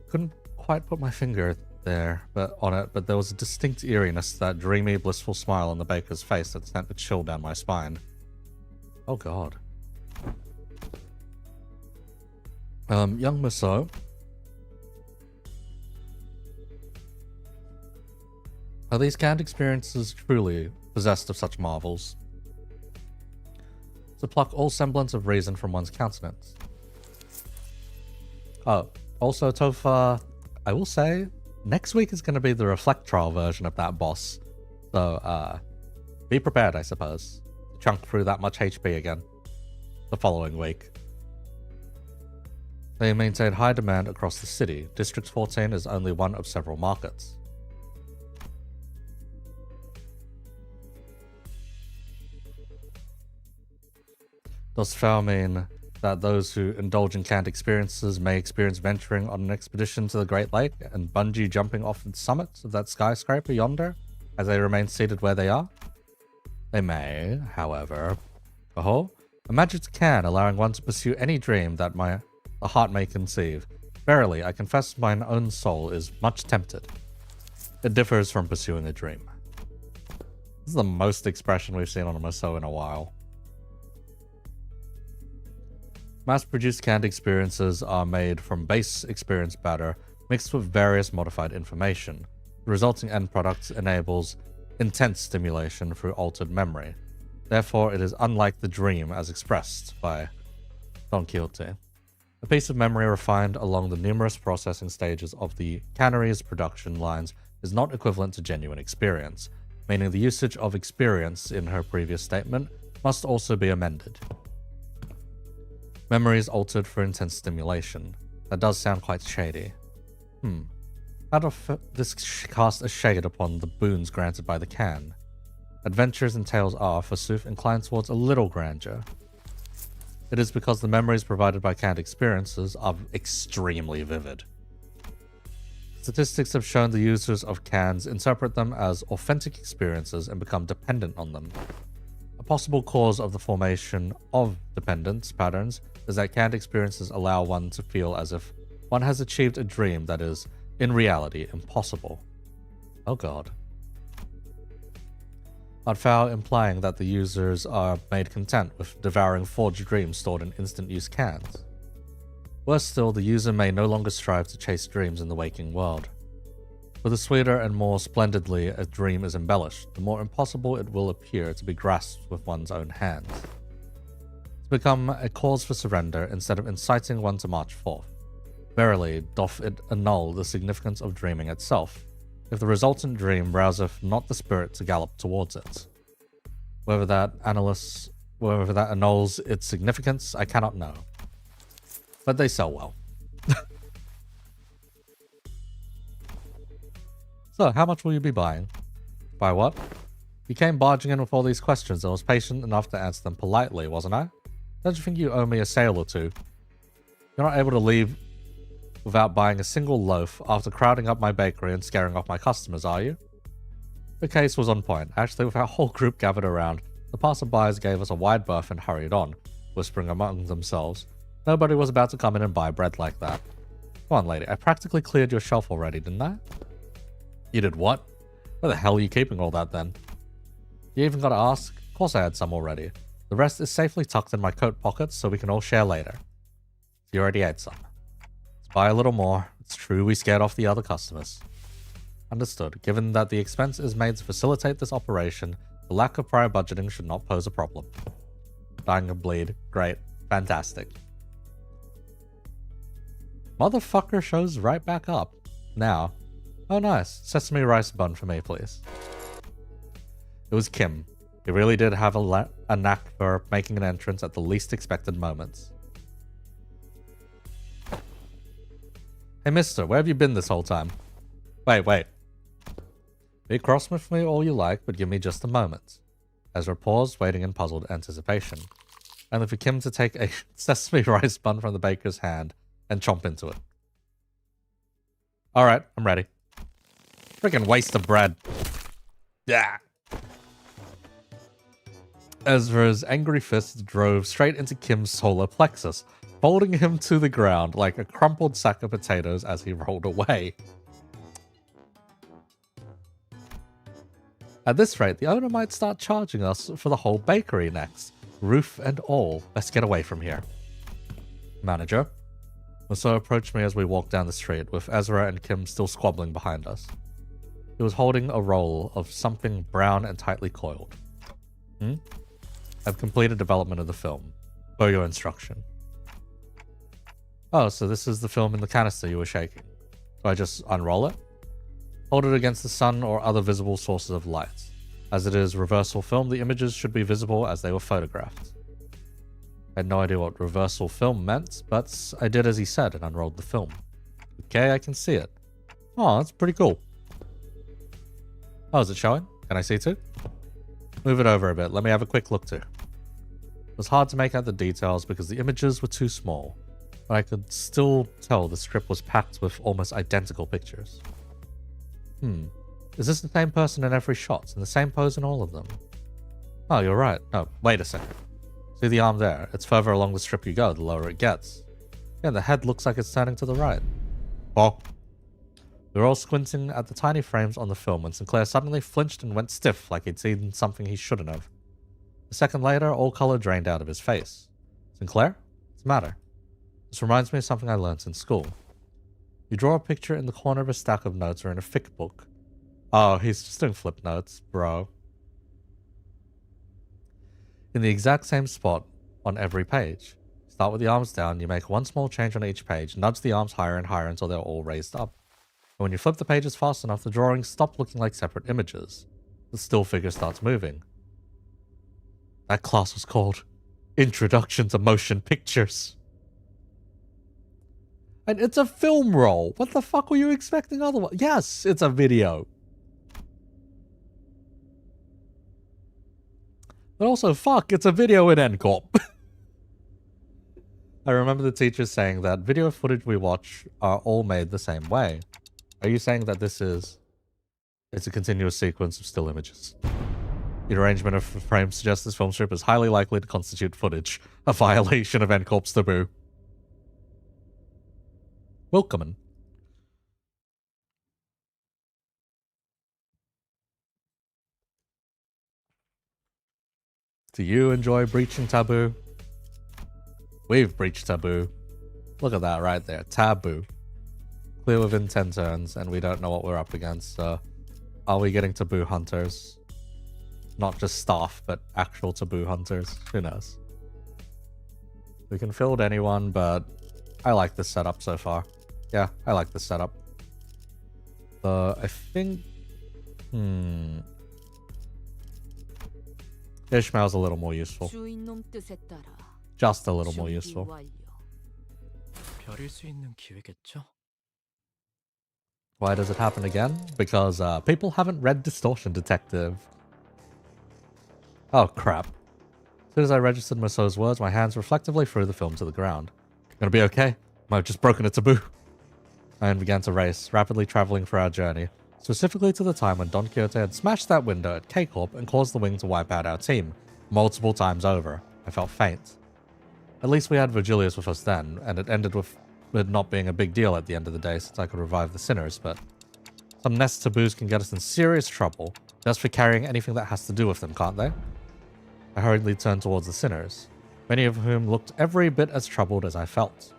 Speaker 1: Couldn't quite put my finger on it, but there was a distinct eeriness to that dreamy, blissful smile on the baker's face that sent a chill down my spine. Oh god. Young Musso. Are these canned experiences truly possessed of such marvels? To pluck all semblance of reason from one's countenance. Oh, also Tofa, I will say, next week is going to be the reflect trial version of that boss. So, be prepared, I suppose. To chunk through that much HP again. The following week. They maintain high demand across the city. District 14 is only one of several markets. Does Foul mean that those who indulge in canned experiences may experience venturing on an expedition to the Great Lake and bungee jumping off the summit of that skyscraper yonder as they remain seated where they are? They may, however. Oh, a magic can allowing one to pursue any dream that the heart may conceive. Verily, I confess mine own soul is much tempted. It differs from pursuing a dream. This is the most expression we've seen on a Musso in a while. Mass-produced canned experiences are made from base experience matter mixed with various modified information. The resulting end product enables intense stimulation through altered memory. Therefore, it is unlike the dream as expressed by Don Quixote. A piece of memory refined along the numerous processing stages of the cannery's production lines is not equivalent to genuine experience, meaning the usage of experience in her previous statement must also be amended. Memory is altered for intense stimulation. That does sound quite shady. How does this cast a shade upon the boons granted by the can? Adventures and tales are, forsooth, inclined towards a little grandeur. It is because the memories provided by canned experiences are extremely vivid. Statistics have shown the users of cans interpret them as authentic experiences and become dependent on them. A possible cause of the formation of dependence patterns is that canned experiences allow one to feel as if one has achieved a dream that is, in reality, impossible. Oh god. Foul implying that the users are made content with devouring forged dreams stored in instant-use cans. Worse still, the user may no longer strive to chase dreams in the waking world. For the sweeter and more splendidly a dream is embellished, the more impossible it will appear to be grasped with one's own hands. To become a cause for surrender instead of inciting one to march forth. Verily, doth it annul the significance of dreaming itself, if the resultant dream rouseth not the spirit to gallop towards it. Whether that annuls its significance, I cannot know. But they sell well. So, how much will you be buying? Buy what? You came barging in with all these questions and was patient enough to answer them politely, wasn't I? Don't you think you owe me a sale or two? You're not able to leave without buying a single loaf after crowding up my bakery and scaring off my customers, are you? The case was on point. Actually, with our whole group gathered around, the passerbys gave us a wide berth and hurried on, whispering among themselves. Nobody was about to come in and buy bread like that. Come on, lady. I practically cleared your shelf already, didn't I? You did what? Where the hell are you keeping all that then? You even gotta ask? Of course I had some already. The rest is safely tucked in my coat pockets so we can all share later. You already ate some. Let's buy a little more. It's true we scared off the other customers. Understood. Given that the expense is made to facilitate this operation, the lack of prior budgeting should not pose a problem. Dying of bleed. Great. Fantastic. Motherfucker shows right back up. Now. Oh nice. Sesame rice bun for me, please. It was Kim. He really did have a knack for making an entrance at the least expected moments. Hey mister, where have you been this whole time? Wait. Be cross with me all you like, but give me just a moment. Ezra paused, waiting in puzzled anticipation. Only for Kim to take a sesame rice bun from the baker's hand and chomp into it. Alright, I'm ready. Freaking waste of bread. Yeah. Ezra's angry fist drove straight into Kim's solar plexus, folding him to the ground like a crumpled sack of potatoes as he rolled away. At this rate, the owner might start charging us for the whole bakery next. Roof and all. Let's get away from here. Manager. Maso approached me as we walked down the street, with Ezra and Kim still squabbling behind us. He was holding a roll of something brown and tightly coiled. I've completed development of the film. For your instruction. Oh, so this is the film in the canister you were shaking. So I just unroll it? Hold it against the sun or other visible sources of light. As it is reversal film, the images should be visible as they were photographed. I had no idea what reversal film meant, but I did as he said and unrolled the film. Okay, I can see it. Oh, that's pretty cool. Oh, is it showing? Can I see too? Move it over a bit. Let me have a quick look too. It was hard to make out the details because the images were too small, but I could still tell the strip was packed with almost identical pictures. Is this the same person in every shot, and the same pose in all of them? Oh, you're right. No, wait a second. See the arm there? It's further along the strip you go, the lower it gets. Yeah, the head looks like it's turning to the right. Oh. We were all squinting at the tiny frames on the film when Sinclair suddenly flinched and went stiff like he'd seen something he shouldn't have. A second later, all color drained out of his face. Sinclair? What's the matter? This reminds me of something I learnt in school. You draw a picture in the corner of a stack of notes or in a fic book. Oh, he's just doing flip notes, bro. In the exact same spot on every page. Start with the arms down, you make one small change on each page, nudge the arms higher and higher until they're all raised up. And when you flip the pages fast enough, the drawings stop looking like separate images. The still figure starts moving. That class was called Introduction to Motion Pictures. And it's a film roll. What the fuck were you expecting otherwise? Yes, it's a video. But also, fuck, it's a video in N-corp. I remember the teachers saying that video footage we watch are all made the same way. Are you saying that it's a continuous sequence of still images? The arrangement of frames suggests this film strip is highly likely to constitute footage, a violation of N-corp's taboo. Welcome. Do you enjoy breaching taboo? We've breached taboo. Look at that right there. Taboo. Clear within 10 turns, and we don't know what we're up against, so... Are we getting taboo hunters? Not just staff, but actual taboo hunters. Who knows? We can field anyone, but... I like this setup so far. Yeah, I like this setup. I think... Ishmael's a little more useful. Just a little more useful.
Speaker 4: 벼릴 수 있는 기회겠죠?
Speaker 1: Why does it happen again? Because people haven't read Distortion Detective. Oh crap. As soon as I registered Maso's words, my hands reflectively threw the film to the ground. Gonna be okay? I've just broken a taboo. I began to race, rapidly traveling for our journey, specifically to the time when Don Quixote had smashed that window at K-Corp and caused the wing to wipe out our team, multiple times over. I felt faint. At least we had Virgilius with us then, and it ended with it not being a big deal at the end of the day since I could revive the sinners, but some nest taboos can get us in serious trouble just for carrying anything that has to do with them, can't they? I hurriedly turned towards the sinners, many of whom looked every bit as troubled as I felt.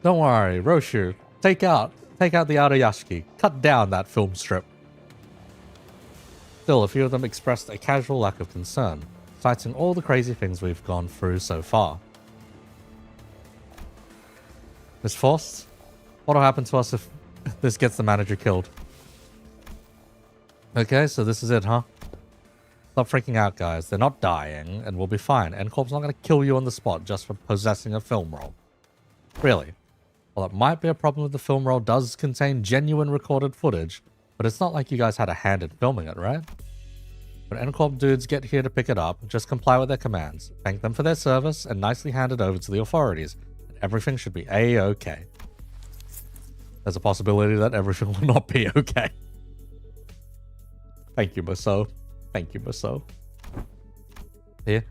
Speaker 1: Don't worry, Roshu. Take out the Arayashiki. Cut down that film strip. Still, a few of them expressed a casual lack of concern, citing all the crazy things we've gone through so far. Miss Faust, what'll happen to us if this gets the manager killed? Okay, so this is it, huh? Stop freaking out, guys. They're not dying, and we'll be fine. N-corp's not going to kill you on the spot just for possessing a film roll. Really? Well, it might be a problem if the film roll does contain genuine recorded footage, but it's not like you guys had a hand in filming it, right? When N-corp dudes get here to pick it up, just comply with their commands, thank them for their service, and nicely hand it over to the authorities. Everything should be A-okay. There's a possibility that everything will not be okay. Thank you, Maso. Thank you, Maso. Here,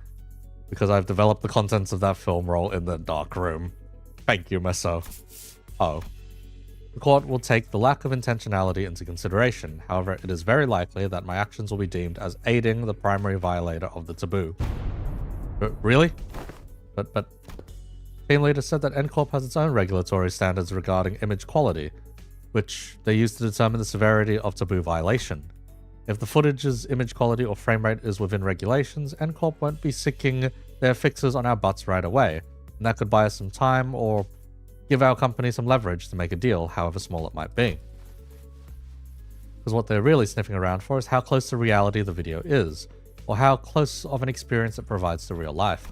Speaker 1: because I've developed the contents of that film roll in the dark room. Thank you, Maso. Oh. The court will take the lack of intentionality into consideration. However, it is very likely that my actions will be deemed as aiding the primary violator of the taboo. Really? But Team leader said that N-corp has its own regulatory standards regarding image quality, which they use to determine the severity of taboo violation. If the footage's image quality or frame rate is within regulations, N-corp won't be sicking their fixes on our butts right away, and that could buy us some time or give our company some leverage to make a deal, however small it might be. Because what they're really sniffing around for is how close to reality the video is, or how close of an experience it provides to real life.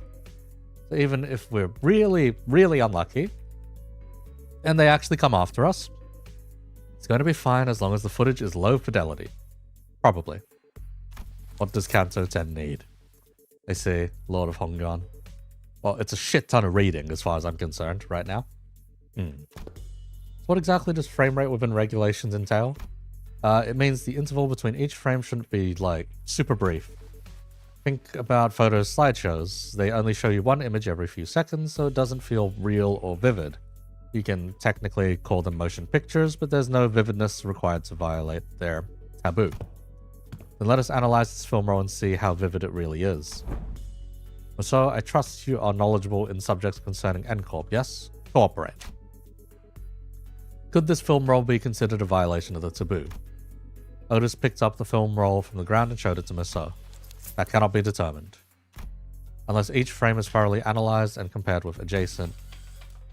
Speaker 1: So even if we're really, really unlucky, and they actually come after us, it's going to be fine as long as the footage is low fidelity. Probably. What does Kanto 10 need? They say, Lord of Hongan. Well, it's a shit ton of reading as far as I'm concerned right now. What exactly does frame rate within regulations entail? It means the interval between each frame shouldn't be, like, super brief. Think about photo slideshows. They only show you one image every few seconds, so it doesn't feel real or vivid. You can technically call them motion pictures, but there's no vividness required to violate their taboo. Then let us analyze this film roll and see how vivid it really is. So, I trust you are knowledgeable in subjects concerning N-corp, yes? Cooperate. Could this film roll be considered a violation of the taboo? Otis picked up the film roll from the ground and showed it to Miso. That cannot be determined. Unless each frame is thoroughly analyzed and compared with adjacent.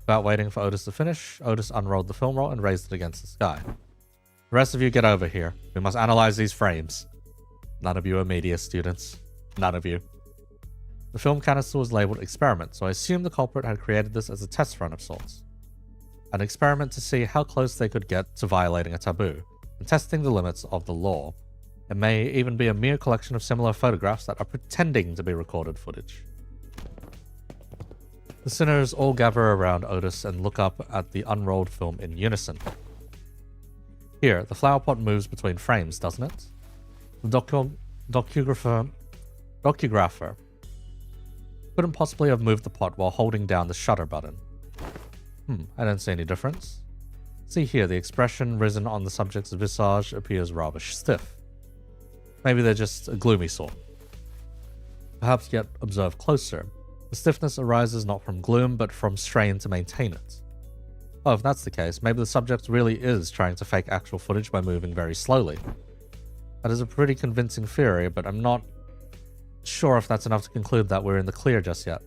Speaker 1: Without waiting for Otis to finish, Otis unrolled the film roll and raised it against the sky. The rest of you get over here. We must analyze these frames. None of you are media students. None of you. The film canister was labeled experiment, so I assume the culprit had created this as a test run of sorts. An experiment to see how close they could get to violating a taboo, and testing the limits of the law. It may even be a mere collection of similar photographs that are pretending to be recorded footage. The sinners all gather around Otis and look up at the unrolled film in unison. Here, the flower pot moves between frames, doesn't it? The docugrapher couldn't possibly have moved the pot while holding down the shutter button. I don't see any difference. See here, the expression risen on the subject's visage appears rather stiff. Maybe they're just a gloomy sort. Perhaps yet observe closer. The stiffness arises not from gloom, but from strain to maintain it. Oh, if that's the case, maybe the subject really is trying to fake actual footage by moving very slowly. That is a pretty convincing theory, but I'm not sure if that's enough to conclude that we're in the clear just yet.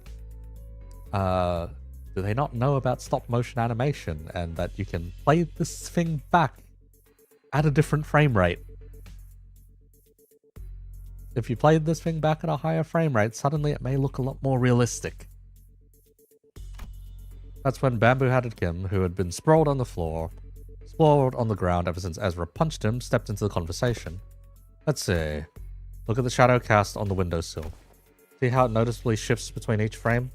Speaker 1: Do they not know about stop motion animation and that you can play this thing back at a different frame rate? If you played this thing back at a higher frame rate, suddenly it may look a lot more realistic. That's when Bamboo-Hatted Kim, who had been sprawled on the ground ever since Ezra punched him, stepped into the conversation. Let's see. Look at the shadow cast on the windowsill. See how it noticeably shifts between each frame?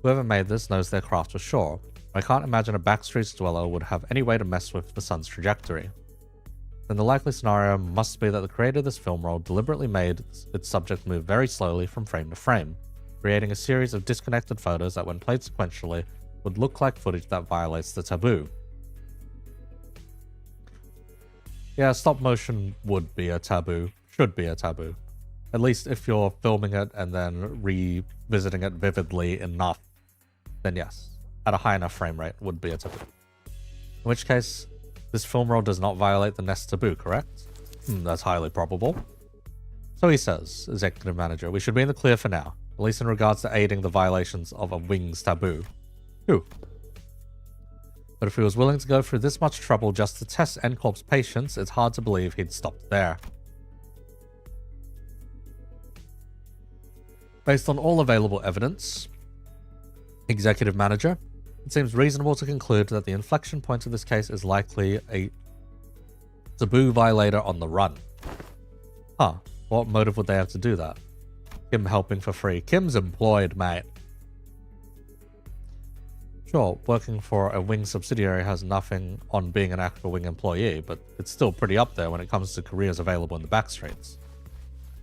Speaker 1: Whoever made this knows their craft was sure. I can't imagine a backstreets dweller would have any way to mess with the sun's trajectory. Then the likely scenario must be that the creator of this film roll deliberately made its subject move very slowly from frame to frame, creating a series of disconnected photos that when played sequentially would look like footage that violates the taboo. Yeah, stop motion would be a taboo, should be a taboo. At least if you're filming it and then revisiting it vividly enough, then yes, at a high enough frame rate would be a taboo. In which case, this film roll does not violate the Nest taboo, correct? That's highly probable. So he says, executive manager, we should be in the clear for now, at least in regards to aiding the violations of a wings taboo. Whew. But if he was willing to go through this much trouble just to test N-corp's patience, it's hard to believe he'd stopped there. Based on all available evidence, executive manager, it seems reasonable to conclude that the inflection point of this case is likely a taboo violator on the run. Huh, what motive would they have to do that? Kim helping for free. Kim's employed, mate. Sure, working for a Wing subsidiary has nothing on being an actual Wing employee, but it's still pretty up there when it comes to careers available in the backstreets.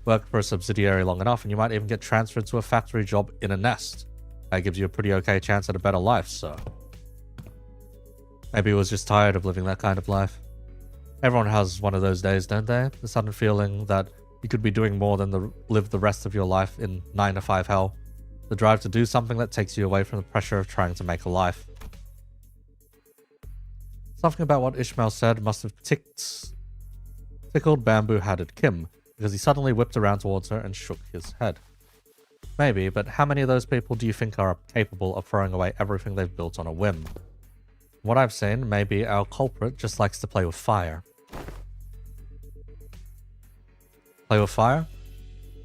Speaker 1: Work for a subsidiary long enough and you might even get transferred to a factory job in a Nest. That gives you a pretty okay chance at a better life, so. Maybe he was just tired of living that kind of life. Everyone has one of those days, don't they? The sudden feeling that you could be doing more than live the rest of your life in 9 to 5 hell. The drive to do something that takes you away from the pressure of trying to make a life. Something about what Ishmael said must have tickled bamboo-hatted Kim, because he suddenly whipped around towards her and shook his head. Maybe, but how many of those people do you think are capable of throwing away everything they've built on a whim? From what I've seen, maybe our culprit just likes to play with fire. Play with fire?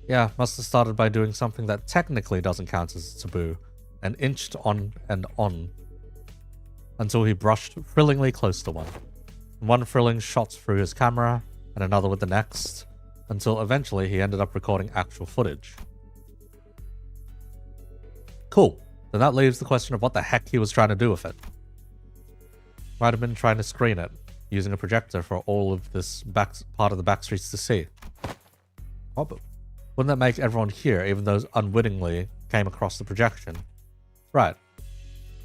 Speaker 1: Yeah, must have started by doing something that technically doesn't count as a taboo, and inched on and on, until he brushed thrillingly close to one. One thrilling shot through his camera, and another with the next, until eventually he ended up recording actual footage. Cool. Then that leaves the question of what the heck he was trying to do with it. Might have been trying to screen it, using a projector for all of this part of the backstreets to see. Oh, but wouldn't that make everyone here, even those unwittingly came across the projection? Right.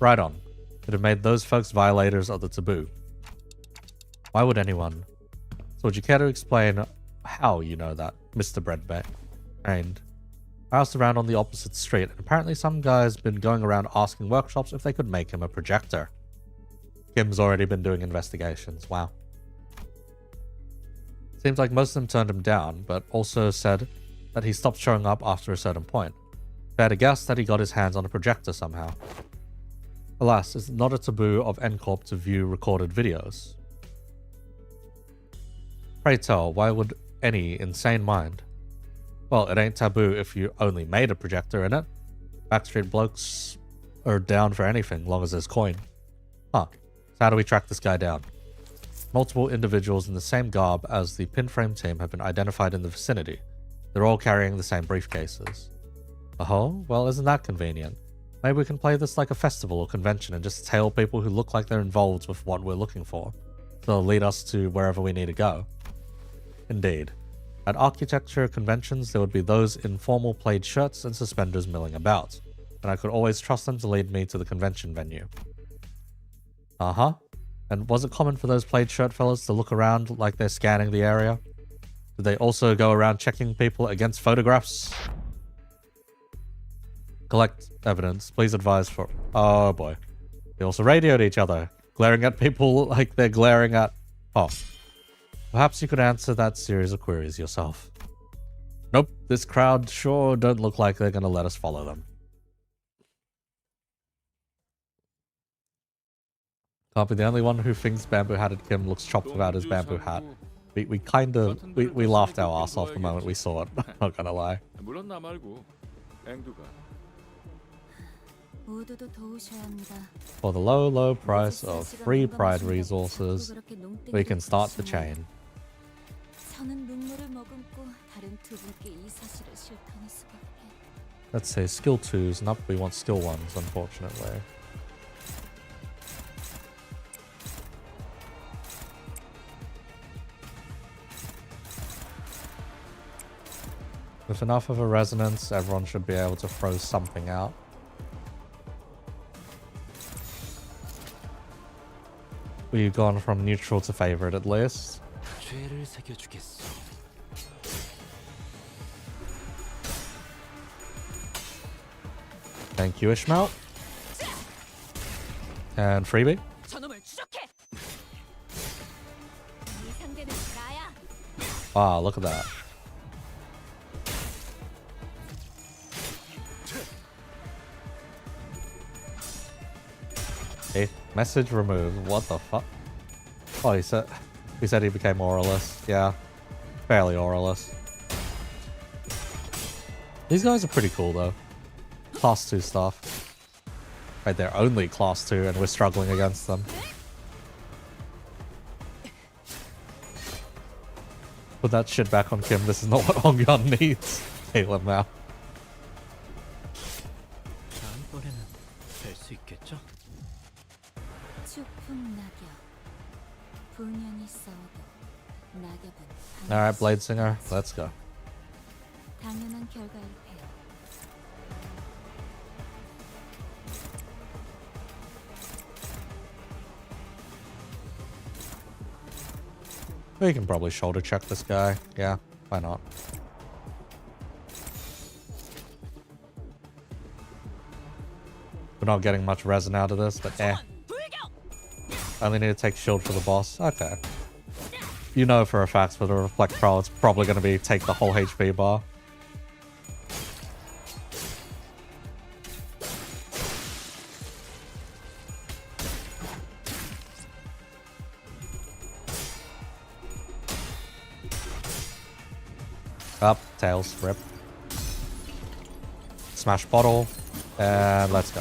Speaker 1: Right on. It have made those folks violators of the taboo. Why would anyone? So would you care to explain how you know that, Mr. Breadbay? And I asked around on the opposite street, and apparently some guy's been going around asking workshops if they could make him a projector. Kim's already been doing investigations. Wow. Seems like most of them turned him down, but also said that he stopped showing up after a certain point. Fair to guess that he got his hands on a projector somehow. Alas, it's not a taboo of N-corp to view recorded videos. Pray tell, why would any insane mind? Well, it ain't taboo if you only made a projector in it. Backstreet blokes are down for anything, long as there's coin. Huh. So how do we track this guy down? Multiple individuals in the same garb as the Pinframe team have been identified in the vicinity. They're all carrying the same briefcases. Oh? Well, isn't that convenient? Maybe we can play this like a festival or convention and just tail people who look like they're involved with what we're looking for. So they'll lead us to wherever we need to go. Indeed. At architecture conventions, there would be those in formal plaid shirts and suspenders milling about, and I could always trust them to lead me to the convention venue. Uh-huh. And was it common for those plaid shirt fellas to look around like they're scanning the area? Did they also go around checking people against photographs? Collect evidence. Please advise for... Oh boy. They also radioed each other, glaring at people like they're glaring at... Oh. Perhaps you could answer that series of queries yourself. Nope, this crowd sure don't look like they're gonna let us follow them. Can't be the only one who thinks bamboo-hatted Kim looks chopped without his bamboo hat. We laughed our ass off the moment we saw it, not gonna lie.
Speaker 2: 물론 나 말고 앵두가
Speaker 3: 모두도 도우셔야 합니다.
Speaker 1: For the low price of free pride resources, we can start the chain.
Speaker 3: 저는 눈물을 머금고 다른 두 분께 이 사실을 실토할 수밖에.
Speaker 1: Let's say skill 2s, not we want skill 1s, unfortunately. With enough of a resonance, everyone should be able to throw something out. We've gone from neutral to favorite at least.
Speaker 4: 죄를 새겨주겠소.
Speaker 1: Thank you, Ishmael. And freebie.
Speaker 3: 저놈을 추적해. 이 상대는 나야.
Speaker 1: Wow, look at that. Okay, message removed. What the fuck? Oh, he said he became auralist. Yeah, fairly auralist. These guys are pretty cool though. Class 2 stuff. Right, they're only class 2 and we're struggling against them. Put that shit back on Kim. This is not what Hongyeon needs. Hail him now.
Speaker 4: 다음번에는 될 수 있겠죠?
Speaker 3: 추풍 낙엽. 분연히 싸워도 낙엽은
Speaker 1: Alright, Blade Singer, let's go.
Speaker 3: 당연한 결과일 테요.
Speaker 1: We can probably shoulder check this guy. Yeah, why not? We're not getting much resin out of this, but eh. Only need to take shield for the boss. Okay. You know for a fact for the Reflect Pro, it's probably going to be take the whole HP bar. Up, tails, rip. Smash bottle, and let's go.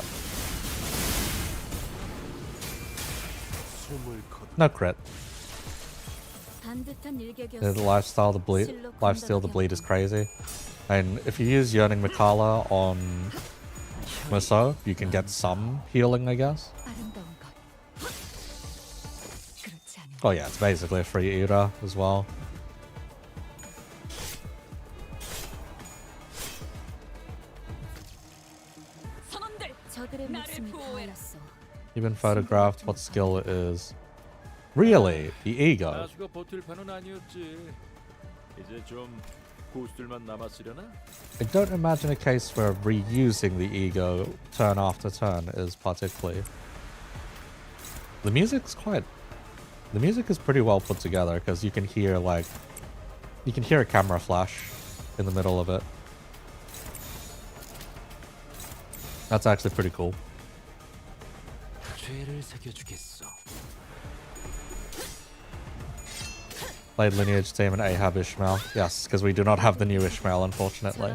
Speaker 1: No crit. The lifesteal, the bleed is crazy. And if you use Yearning Mikala on Musou, you can get some healing, I guess. Oh yeah, it's basically a free eater as well. You've been photographed, what skill it is. Really? The ego?
Speaker 2: 나수가 버틸 판은 아니었지. 이제 좀 고수들만 남았으려나?
Speaker 1: I don't imagine a case where reusing the ego turn after turn is particularly... The music is pretty well put together because you can hear like... You can hear a camera flash in the middle of it. That's actually pretty cool. Blade Lineage Team and Ahab Ishmael. Yes, because we do not have the new Ishmael, unfortunately.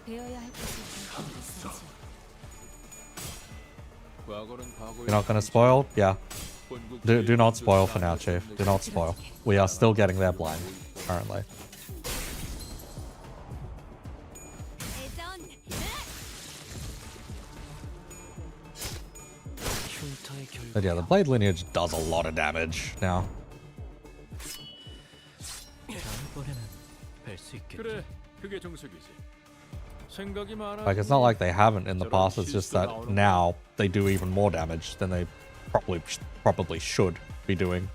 Speaker 1: You're not going to spoil? Yeah. Do not spoil for now, Chief. Do not spoil. We are still getting there blind, currently. But yeah, the Blade Lineage does a lot of damage now. Like, it's not like they haven't in the past, it's just that now they do even more damage than they probably should be doing.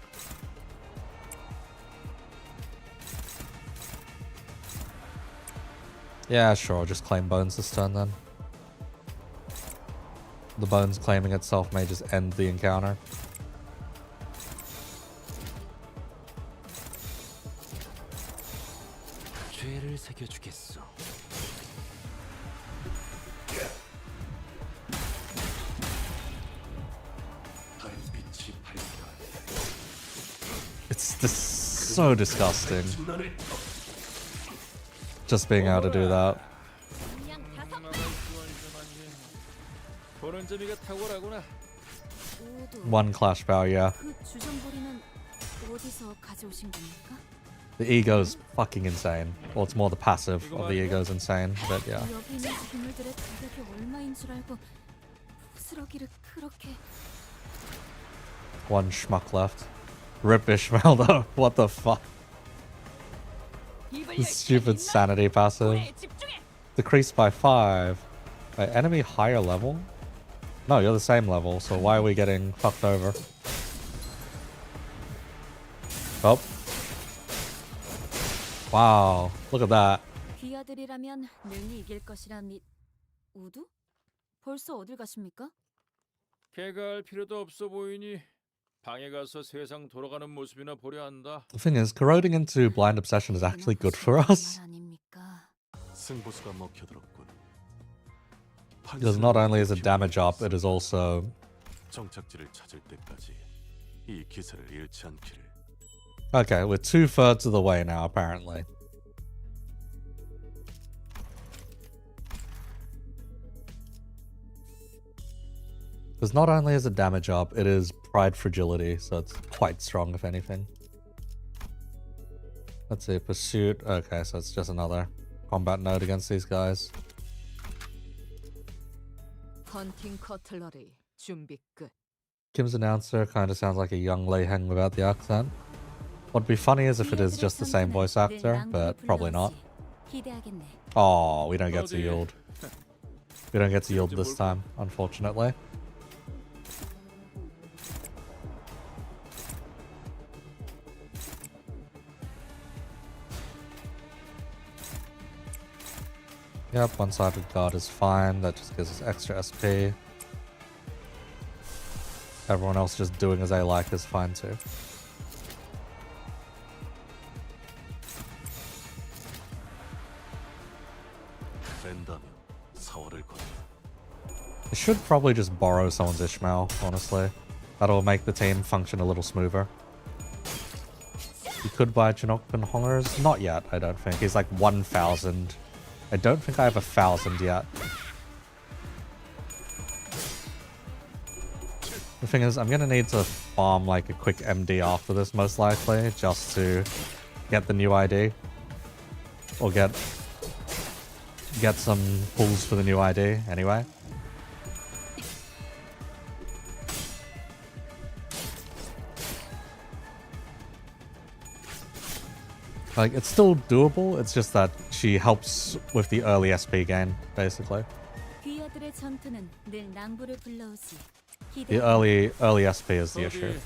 Speaker 1: Yeah, sure, just claim Bones this turn then. The Bones claiming itself may just end the encounter. It's so disgusting. Just being able to do that. One clash power, yeah. The ego's fucking insane. Well, it's more the passive of the ego's insane, but yeah. One schmuck left. Rip Ishmael though, what the fuck? This stupid sanity passive. Decreased by 5. Enemy higher level? No, you're the same level, so why are we getting fucked over? Oh. Wow, look at that.
Speaker 2: 개가 할 필요도 없어 보이니 방에 가서 세상 돌아가는 모습이나 보려 한다.
Speaker 1: The thing is, corroding into blind obsession is actually good for us.
Speaker 5: 승부수가 먹혀들었군.
Speaker 1: Because not only is it damage up, it is also...
Speaker 5: 정착지를 찾을 때까지 이 기세를 잃지 않기를.
Speaker 1: Okay, we're 2/3 of the way now, apparently. Because not only is it damage up, it is pride fragility, so it's quite strong, if anything. Let's see, pursuit. Okay, so it's just another combat node against these guys.
Speaker 6: 헌팅 커틀러리 준비 끝.
Speaker 1: Kim's announcer kind of sounds like a young Lei Heng without the accent. What'd be funny is if it is just the same voice actor, but probably not. Oh, we don't get to yield. We don't get to yield this time, unfortunately. Yep, one-sided guard is fine. That just gives us extra SP. Everyone else just doing as they like is fine too.
Speaker 5: 뺀다면 사활을 건.
Speaker 1: I should probably just borrow someone's Ishmael, honestly. That'll make the team function a little smoother. You could buy Chinook and Hongers. Not yet, I don't think. He's like 1,000. I don't think I have 1,000 yet. The thing is, I'm gonna need to farm like a quick MD after this, most likely, just to get the new ID. Or get some pulls for the new ID, anyway. Like, it's still doable, it's just that she helps with the early SP gain, basically.
Speaker 3: 귀하들의 전투는 늘 낭부를 불러오지.
Speaker 1: The early SP is the issue.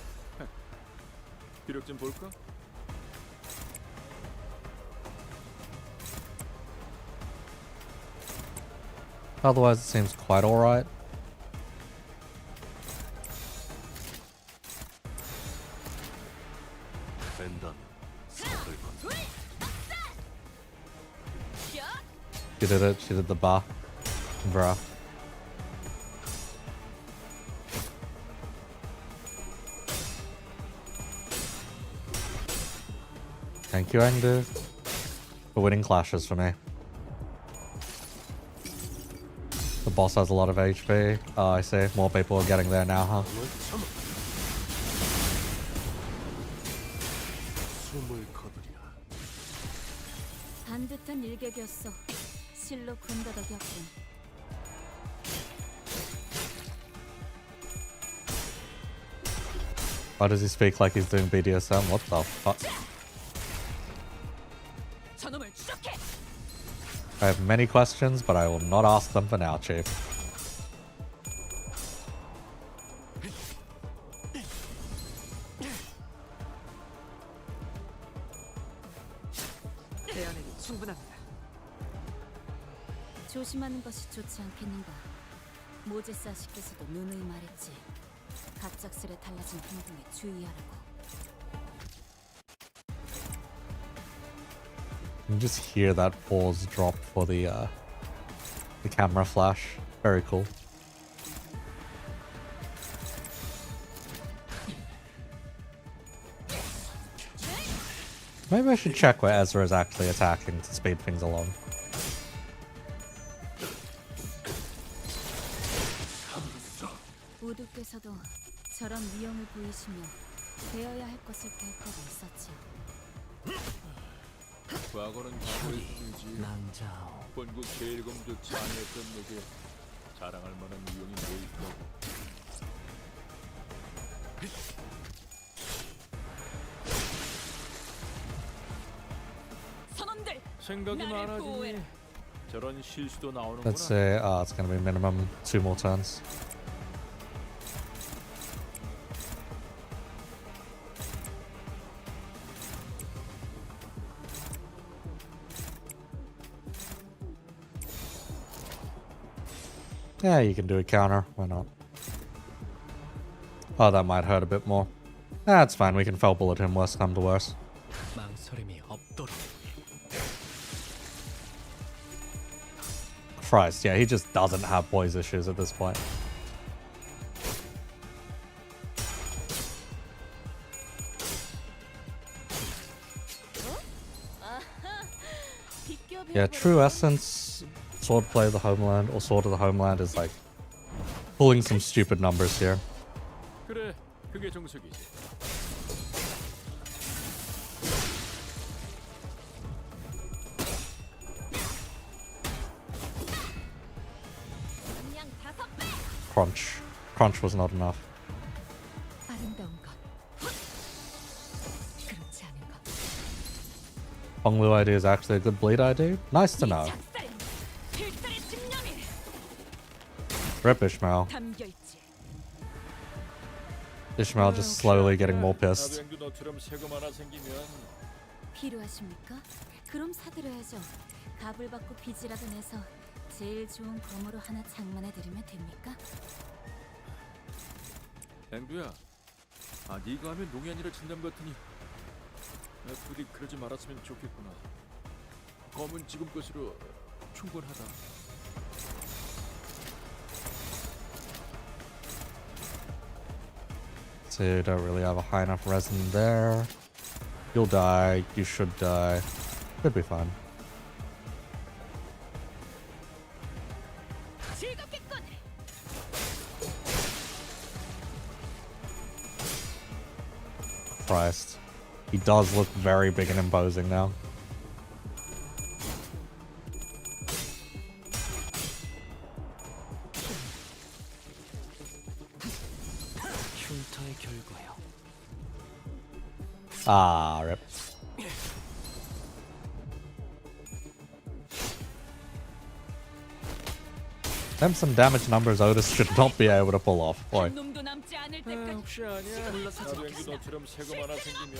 Speaker 2: 기록 좀 볼까?
Speaker 1: Otherwise, it seems quite alright.
Speaker 5: 뺀다면 사활을 건.
Speaker 1: She did it, she did the bar. Bruh. Thank you, Engdu, for winning clashes for me. The boss has a lot of HP. Oh, I see. More people are getting there now, huh?
Speaker 5: 숨을 거두랴.
Speaker 3: 반듯한 일격이었어. 실로 군더더기였군.
Speaker 1: Why does he speak like he's doing BDSM? What the fuck?
Speaker 6: 저놈을 추적해.
Speaker 1: I have many questions, but I will not ask them for now, Chief.
Speaker 6: 대안에는 충분합니다.
Speaker 3: 조심하는 것이 좋지 않겠는가. 모제스 아씨께서도 누누이 말했지. 갑작스레 달라진 행동에 주의하라고.
Speaker 1: You can just hear that pause drop for the camera flash. Very cool. Maybe I should check where Ezra is actually attacking to speed things along.
Speaker 3: 모두께서도 저런 위험을 보이시며 되어야 할 것을 결거고 있었지.
Speaker 2: 과거는 과거의 수지.
Speaker 4: 낭자오.
Speaker 2: 본국 제일검조차 아니었던 내게 자랑할 만한 위용이 뭐 있다고.
Speaker 6: 선원들,
Speaker 2: 생각이
Speaker 6: 나를
Speaker 2: 많아지니
Speaker 6: 보호해라.
Speaker 2: 저런 실수도 나오는구나.
Speaker 1: Let's say, it's gonna be minimum 2 more turns. Yeah, you can do a counter. Why not? Oh, that might hurt a bit more. That's fine. We can fell bullet him. Worst come to worst.
Speaker 4: 망설임이 없도록.
Speaker 1: Christ, yeah, he just doesn't have boys issues at this point. Yeah, true essence, swordplay of the homeland, or sword of the homeland is like pulling some stupid numbers here.
Speaker 2: 그래, 그게 정석이지.
Speaker 1: Crunch. Crunch was not enough.
Speaker 6: 아름다운 것. 그렇지 않은 것.
Speaker 1: Honglu ID is actually a good bleed ID. Nice to know.
Speaker 6: 필살의 집념이
Speaker 1: Rip Ishmael.
Speaker 6: 담겨 있지.
Speaker 1: Ishmael just slowly getting more
Speaker 2: 나도
Speaker 1: pissed.
Speaker 2: 앵두 너처럼 세금 하나 생기면
Speaker 3: 필요하십니까? 그럼 사드려야죠. 값을 받고 빚이라도 내서 제일 좋은 검으로 하나 장만해 드리면 됩니까?
Speaker 2: 앵두야, 네가 하면 농이 진담 같으니 부디 그러지 말았으면 좋겠구나. 검은 지금 것으로 충분하다.
Speaker 1: So you don't really have a high enough resin there. You'll die. You should die. Should be fine.
Speaker 6: 즐겁겠군.
Speaker 1: Christ. He does look very big and imposing now.
Speaker 4: 흉터의 결과요.
Speaker 1: Ah, rip. Them some damage numbers Otis should not be able to pull off. Boy.
Speaker 6: 놈도 남지 않을 때까지
Speaker 2: 혹시 아니야? 나도 앵두 너처럼 세금 하나 생기면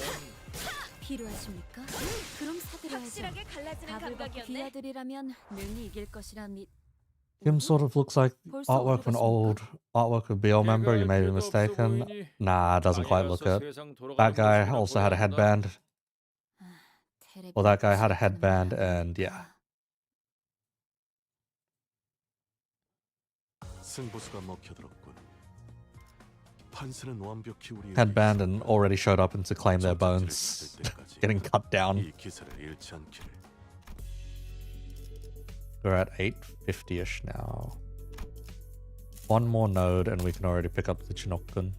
Speaker 3: 필요하십니까? 그럼 사드려야죠.
Speaker 6: 확실하게 갈라지는
Speaker 3: 답을 받고
Speaker 6: 감각이었네.
Speaker 3: 기아들이라면 능히 이길 것이라 믿.
Speaker 1: Him sort of looks like artwork of an old artwork of BL member. You may be mistaken. Nah, it doesn't quite look it. That guy also had a headband. Well, that guy had a headband, and yeah.
Speaker 5: 승부수가 먹혀들었군. 판세는 완벽히 우리에게
Speaker 1: Headband and already showed up and to claim their bones. Getting cut down.
Speaker 5: 이 기세를 잃지 않기를.
Speaker 1: We're at 850-ish now. One more node and we can already pick up the Chinokun.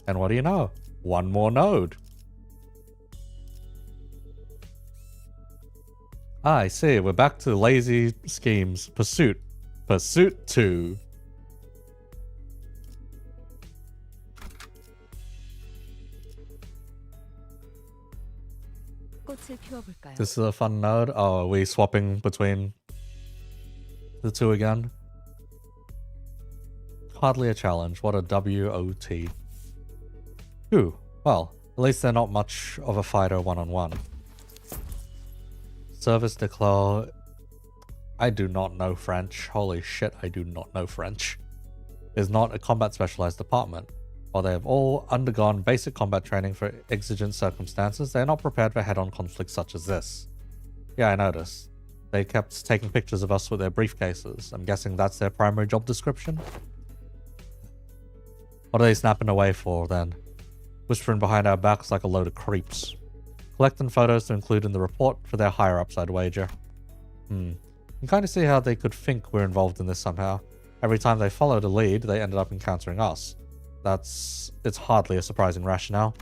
Speaker 1: And what do you know? One more node. Ah, I see. We're back to lazy schemes. Pursuit. Pursuit 2.
Speaker 6: 꽃을 피워볼까요?
Speaker 1: This is a fun node. Oh, are we swapping between the two again? Hardly a challenge. What a WOT. Ooh, well, at least they're not much of a fighter one-on-one. Service declare. I do not know French. Holy shit, I do not know French. Is not a combat specialized department. While they have all undergone basic combat training for exigent circumstances, they are not prepared for head-on conflicts such as this. Yeah, I noticed. They kept taking pictures of us with their briefcases. I'm guessing that's their primary job description? What are they snapping away for, then? Whispering behind our backs like a load of creeps. Collecting photos to include in the report for their higher-ups, I'd wager. You can kind of see how they could think we're involved in this somehow. Every time they followed a lead, they ended up encountering us. It's hardly a surprising rationale.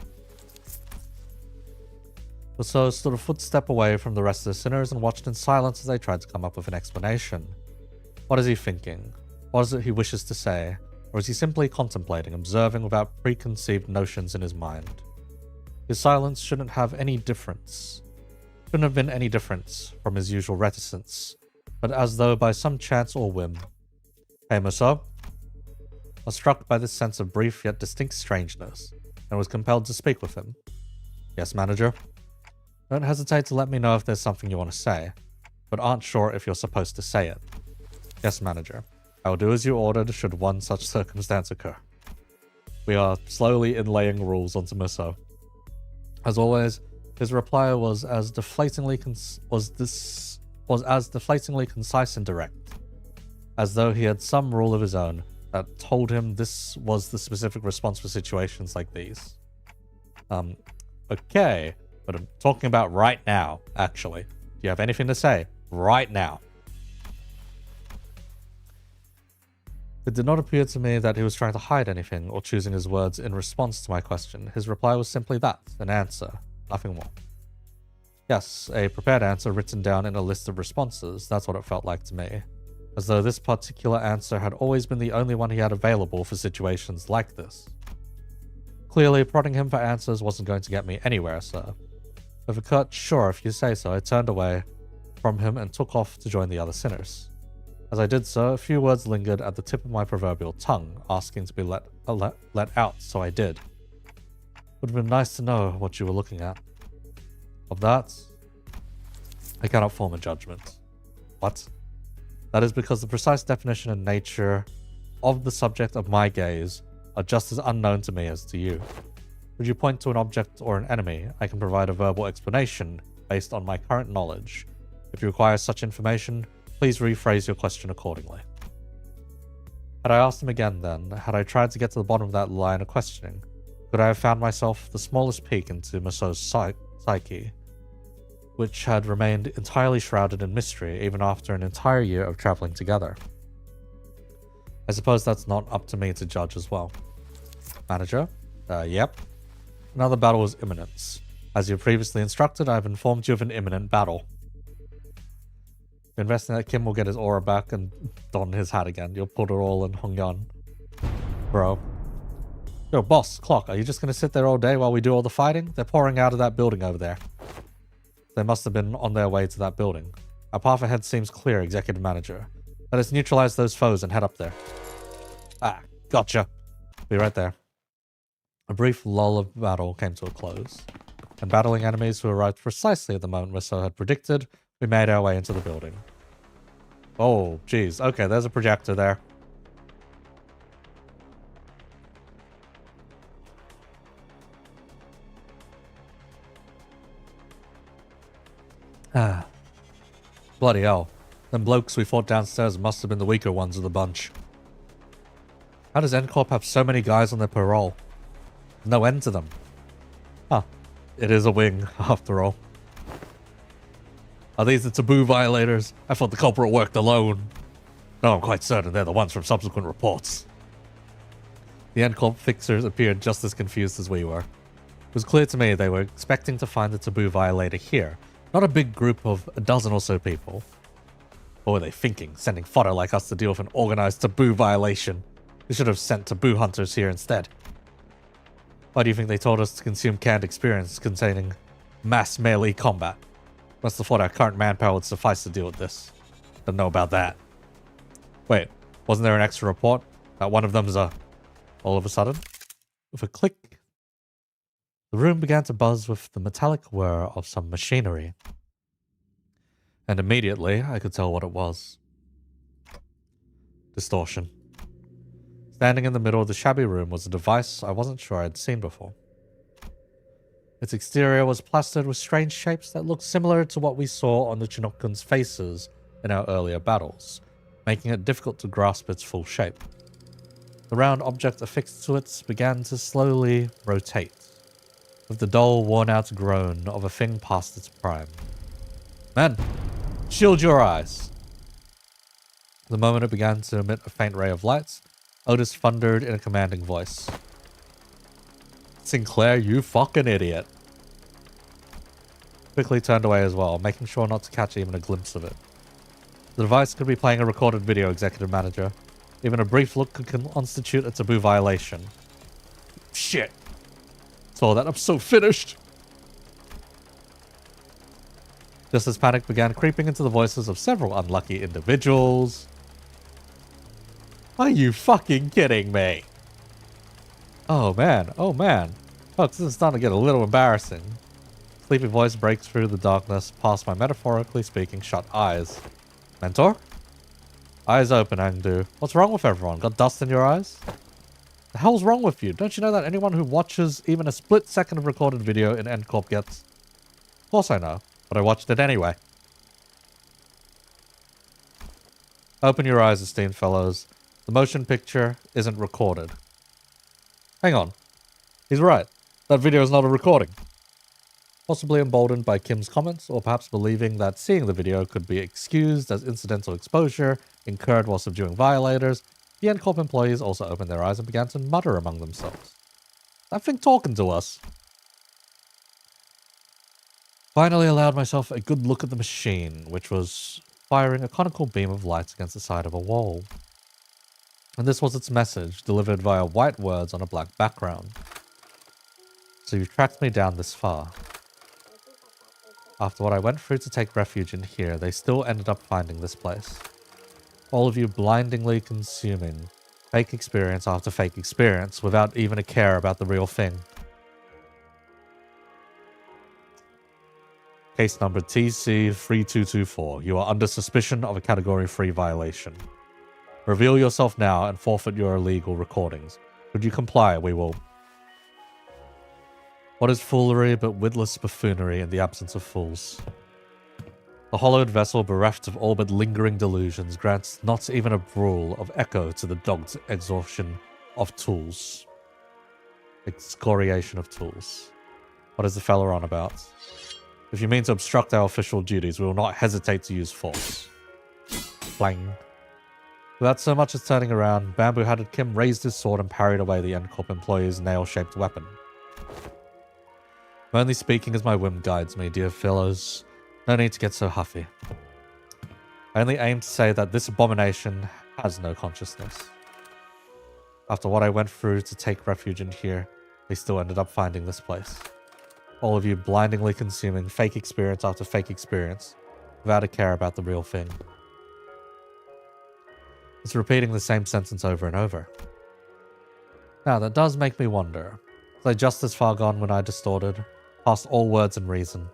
Speaker 1: So stood a footstep away from the rest of the sinners and watched in silence as they tried to come up with an explanation. What is he thinking? What is it he wishes to say? Or is he simply contemplating, observing without preconceived notions in his mind? His silence shouldn't have any difference. Shouldn't have been any difference from his usual reticence, but as though by some chance or whim. Hey, Musso? I was struck by this sense of brief yet distinct strangeness, and was compelled to speak with him. Yes, manager? Don't hesitate to let me know if there's something you want to say, but aren't sure if you're supposed to say it. Yes, manager. I will do as you ordered should one such circumstance occur. We are slowly inlaying rules onto Musso. As always, his reply was as deflatingly concise and direct, as though he had some rule of his own that told him this was the specific response for situations like these. Okay, but I'm talking about right now, actually. Do you have anything to say? Right now. It did not appear to me that he was trying to hide anything or choosing his words in response to my question. His reply was simply that, an answer, nothing more. Yes, a prepared answer written down in a list of responses, that's what it felt like to me. As though this particular answer had always been the only one he had available for situations like this. Clearly, prodding him for answers wasn't going to get me anywhere, sir. With a curt, sure, if you say so, I turned away from him and took off to join the other sinners. As I did so, a few words lingered at the tip of my proverbial tongue, asking to be let out, so I did. Would have been nice to know what you were looking at. Of that, I cannot form a judgment. What? That is because the precise definition and nature of the subject of my gaze are just as unknown to me as to you. Would you point to an object or an enemy, I can provide a verbal explanation based on my current knowledge. If you require such information, please rephrase your question accordingly. Had I asked him again then, had I tried to get to the bottom of that line of questioning, could I have found myself the smallest peek into Maso's psyche, which had remained entirely shrouded in mystery even after an entire year of traveling together? I suppose that's not up to me to judge as well. Manager? Yep. Another battle is imminent. As you previously instructed, I have informed you of an imminent battle. Investing that Kim will get his aura back and don his hat again. You'll put it all in Hongyan. Bro. Yo, boss, Clock, are you just gonna sit there all day while we do all the fighting? They're pouring out of that building over there. They must have been on their way to that building. Our path ahead seems clear, Executive Manager. Let us neutralize those foes and head up there. Ah, gotcha. Be right there. A brief lull of battle came to a close, and battling enemies who arrived precisely at the moment Miso had predicted, we made our way into the building. Oh, geez. Okay, there's a projector there. Ah. Bloody hell. Them blokes we fought downstairs must have been the weaker ones of the bunch. How does N-corp have so many guys on their parole? No end to them. Huh. It is a wing, after all. Are these the taboo violators? I thought the culprit worked alone. No, I'm quite certain they're the ones from subsequent reports. The N-corp fixers appeared just as confused as we were. It was clear to me they were expecting to find the taboo violator here, not a big group of a dozen or so people. What were they thinking, sending fodder like us to deal with an organized taboo violation? They should have sent taboo hunters here instead. Why do you think they told us to consume canned experience containing mass melee combat? Must have thought our current manpower would suffice to deal with this. Don't know about that. Wait, wasn't there an extra report? That one of them's a... All of a sudden, with a click, the room began to buzz with the metallic whir of some machinery. And immediately, I could tell what it was. Distortion. Standing in the middle of the shabby room was a device I wasn't sure I'd seen before. Its exterior was plastered with strange shapes that looked similar to what we saw on the Chinookun's faces in our earlier battles, making it difficult to grasp its full shape. The round object affixed to it began to slowly rotate, with the dull, worn-out groan of a thing past its prime. Man, shield your eyes! The moment it began to emit a faint ray of light, Otis thundered in a commanding voice. Sinclair, you fucking idiot. Quickly turned away as well, making sure not to catch even a glimpse of it. The device could be playing a recorded video, Executive Manager. Even a brief look could constitute a taboo violation. Shit. Saw that, I'm so finished. Just as panic began creeping into the voices of several unlucky individuals. Are you fucking kidding me? Oh man, oh man. Folks, this is starting to get a little embarrassing. Sleepy voice breaks through the darkness past my metaphorically speaking shut eyes. Mentor? Eyes open, Angdu. What's wrong with everyone? Got dust in your eyes? The hell's wrong with you? Don't you know that anyone who watches even a split second of recorded video in N-corp gets... Of course I know, but I watched it anyway. Open your eyes, esteemed fellows. The motion picture isn't recorded. Hang on. He's right. That video is not a recording. Possibly emboldened by Kim's comments, or perhaps believing that seeing the video could be excused as incidental exposure incurred while subduing violators, the N-corp employees also opened their eyes and began to mutter among themselves. That thing talking to us. Finally allowed myself a good look at the machine, which was firing a conical beam of light against the side of a wall. And this was its message, delivered via white words on a black background. So you've tracked me down this far. After what I went through to take refuge in here, they still ended up finding this place. All of you blindingly consuming fake experience after fake experience without even a care about the real thing. Case number TC3224. You are under suspicion of a Category 3 violation. Reveal yourself now and forfeit your illegal recordings. Should you comply, we will... What is foolery but witless buffoonery in the absence of fools? The hollowed vessel bereft of all but lingering delusions grants not even a brawl of echo to the dogged exhaustion of tools. Excoriation of tools. What is the fella on about? If you mean to obstruct our official duties, we will not hesitate to use force. Blang. Without so much as turning around, Bamboo-Hatted Kim raised his sword and parried away the N-corp employee's nail-shaped weapon. I'm only speaking as my whim guides me, dear fellows. No need to get so huffy. I only aim to say that this abomination has no consciousness. After what I went through to take refuge in here, we still ended up finding this place. All of you blindingly consuming fake experience after fake experience, without a care about the real thing. It's repeating the same sentence over and over. Now, that does make me wonder. Was I just as far gone when I distorted, past all words and reason?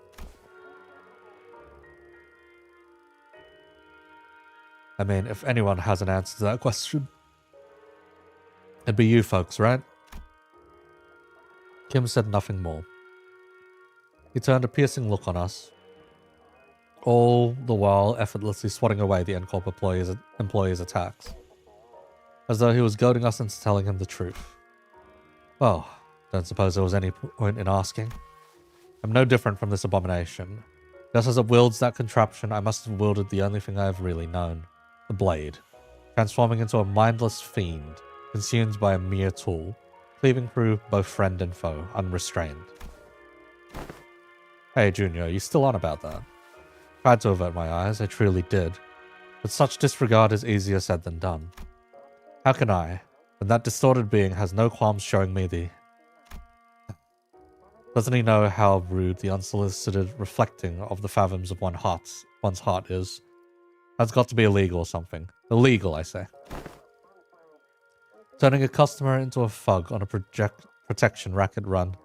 Speaker 1: I mean, if anyone has an answer to that question, it'd be you folks, right? Kim said nothing more. He turned a piercing look on us, all the while effortlessly swatting away the N-corp employees' attacks, as though he was goading us into telling him the truth. Well, don't suppose there was any point in asking. I'm no different from this abomination. Just as it wields that contraption, I must have wielded the only thing I have really known, the blade, transforming into a mindless fiend, consumed by a mere tool, cleaving through both friend and foe, unrestrained. Hey, Junior, you still on about that? Tried to avert my eyes, I truly did. But such disregard is easier said than done. How can I, when that distorted being has no qualms showing me the... Doesn't he know how rude the unsolicited reflecting of the fathoms of one's heart is? That's got to be illegal or something. Illegal, I say. Turning a customer into a thug on a protection racket run.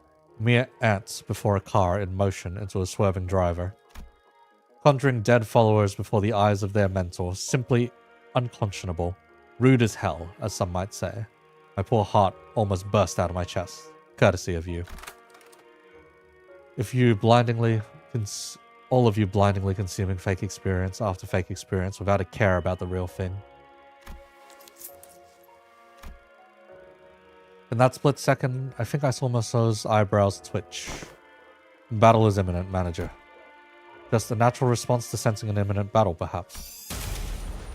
Speaker 1: Mere ants before a car in motion into a swerving driver. Conjuring dead followers before the eyes of their mentor. Simply unconscionable. Rude as hell, as some might say. My poor heart almost burst out of my chest. Courtesy of you. If you blindingly... all of you blindingly consuming fake experience after fake experience without a care about the real thing. In that split second, I think I saw Marceau's eyebrows twitch. Battle is imminent, manager. Just a natural response to sensing an imminent battle, perhaps.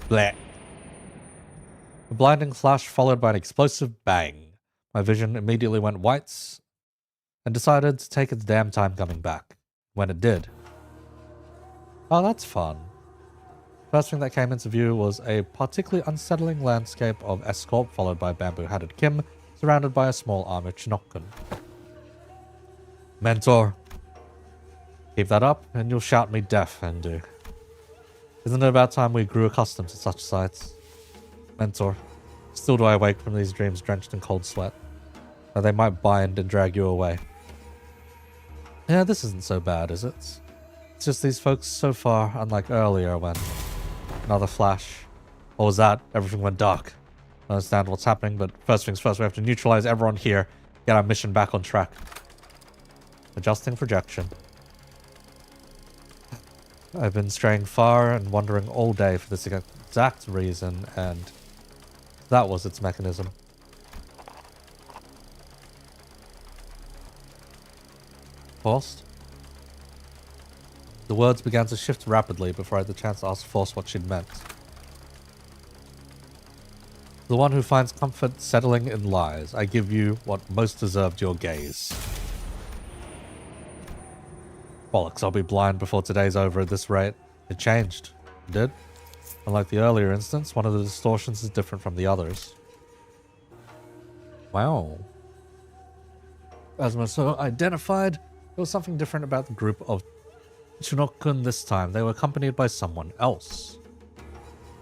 Speaker 1: Blech. A blinding flash followed by an explosive bang. My vision immediately went white and decided to take its damn time coming back. When it did. Oh, that's fun. First thing that came into view was a particularly unsettling landscape of N-corp followed by Bamboo-Hatted Kim, surrounded by a small armored Chinookun. Mentor. Keep that up, and you'll shout me deaf, Endu. Isn't it about time we grew accustomed to such sights? Mentor. Still do I wake from these dreams drenched in cold sweat. Though they might bind and drag you away. Yeah, this isn't so bad, is it? It's just these folks so far, unlike earlier when... Another flash. What was that? Everything went dark. I understand what's happening, but first things first, we have to neutralize everyone here. Get our mission back on track. Adjusting projection. I've been straying far and wandering all day for this exact reason, and that was its mechanism. Forced? The words began to shift rapidly before I had the chance to ask Force what she'd meant. The one who finds comfort settling in lies, I give you what most deserved your gaze. Bollocks, I'll be blind before today's over at this rate. It changed. It did. Unlike the earlier instance, one of the distortions is different from the others. Wow. As Marceau identified, there was something different about the group of Chinookun this time. They were accompanied by someone else.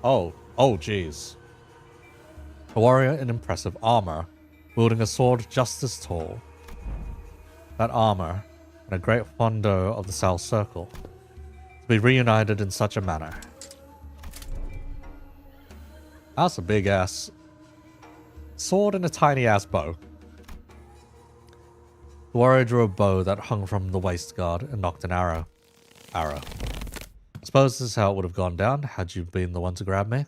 Speaker 1: Oh geez. A warrior in impressive armor, wielding a sword just as tall. That armor, and a great fondo of the South Circle. be reunited in such a manner. That's a big ass sword and a tiny ass bow. The warrior drew a bow that hung from the waist guard and knocked an arrow. I suppose this is how it would have gone down had you been the one to grab me.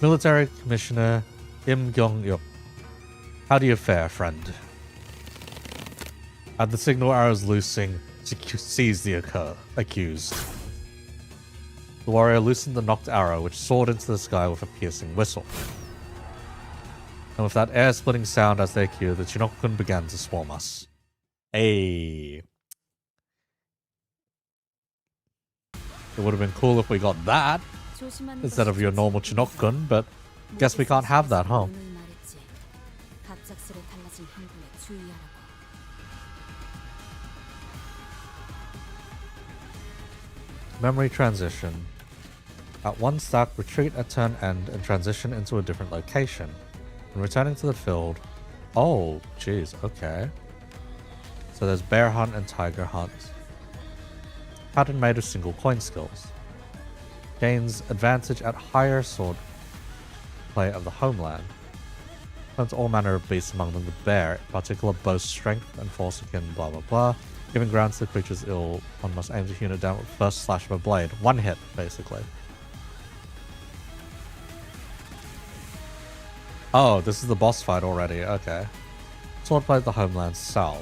Speaker 1: Military Commissioner Im Gyong-yuk. How do you fare, friend? At the signal arrows loosing, seize the accused. The warrior loosened the knocked arrow, which soared into the sky with a piercing whistle. And with that air-splitting sound as they cue, the Chinokun began to swarm us. Hey. It would have been cool if we got that instead of your normal Chinokun, but guess we can't have that, huh? Memory transition. At one stack, retreat at turn end and transition into a different location. When returning to the field... Oh, jeez, okay. So there's bear hunt and tiger hunt. Pattern made of single coin skills. Gains advantage at higher sword play of the homeland. Hunts all manner of beasts, among them the bear. In particular, boasts strength and force akin blah blah blah. Giving ground to the creature's ill, one must aim to hewn it down with the first slash of a blade. One hit, basically. Oh, this is the boss fight already. Okay. Swordplay of the homeland, Sal.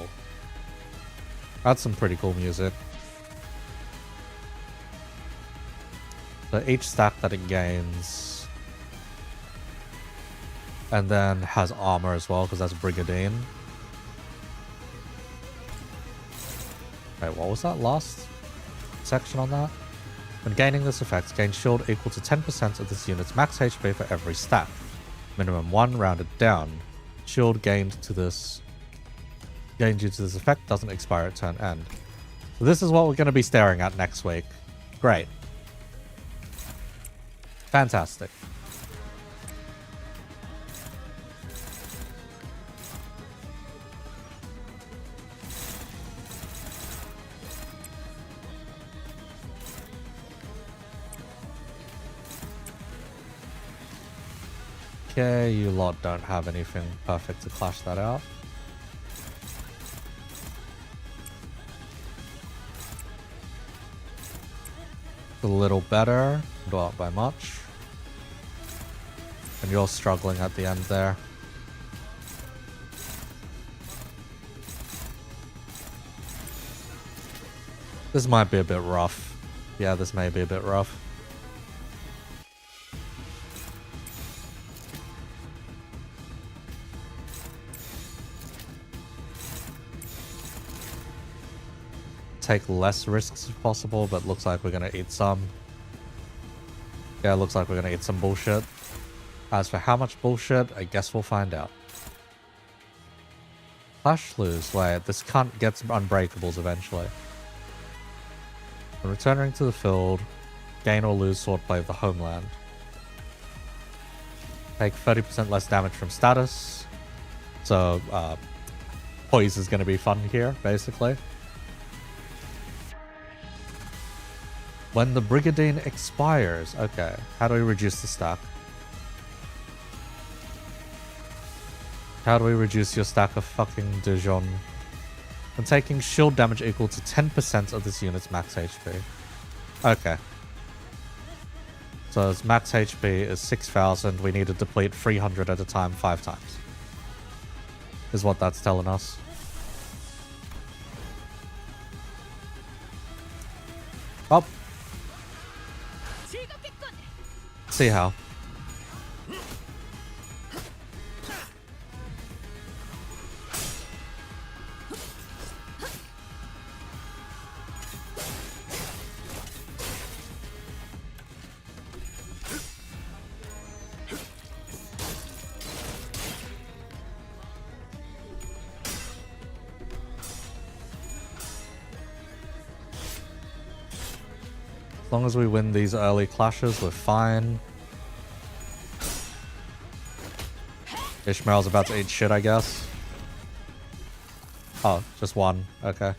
Speaker 1: That's some pretty cool music. So each stack that it gains, and then has armor as well, because that's Brigadine. Wait, what was that last section on that? When gaining this effect, gain shield equal to 10% of this unit's max HP for every stack. Minimum 1 rounded down. Shield gained due to this effect doesn't expire at turn end. So this is what we're going to be staring at next week. Great. Fantastic. Okay, you lot don't have anything perfect to clash that out. A little better, not by much. And you're struggling at the end there. This might be a bit rough. Yeah, this may be a bit rough. Take less risks if possible, but looks like we're gonna eat some. Yeah, looks like we're gonna eat some bullshit. As for how much bullshit, I guess we'll find out. Clash lose. Wait, this can't get some unbreakables eventually. When returning to the field, gain or lose swordplay of the homeland. Take 30% less damage from status. So, poise is gonna be fun here, basically. When the Brigadine expires. Okay, how do we reduce the stack? How do we reduce your stack of fucking Dijon? When taking shield damage equal to 10% of this unit's max HP. Okay. So its max HP is 6,000. We need to deplete 300 at a time 5 times. Is what that's telling us. Oh. See how. As long as we win these early clashes, we're fine. Ishmael's about to eat shit, I guess. Oh, just one. Okay.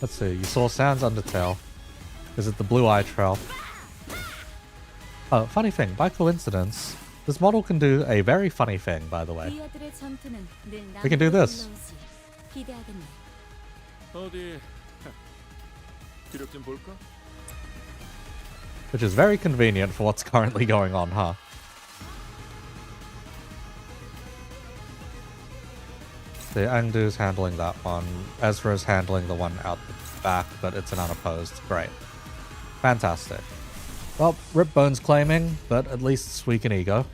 Speaker 1: Let's see. You saw Sans Undertale. Is it the Blue Eye Trail? Oh, funny thing. By coincidence, this model can do a very funny thing, by the way.
Speaker 3: 귀하들의 전투는 늘
Speaker 1: We can do this.
Speaker 3: 올라오지. 기대하겠네.
Speaker 2: 어디 기록 좀 볼까?
Speaker 1: Which is very convenient for what's currently going on, huh? The Angdu's handling that one. Ezra's handling the one out the back, but it's an unopposed. Great. Fantastic. Well, Rip Bones claiming, but at least we can ego.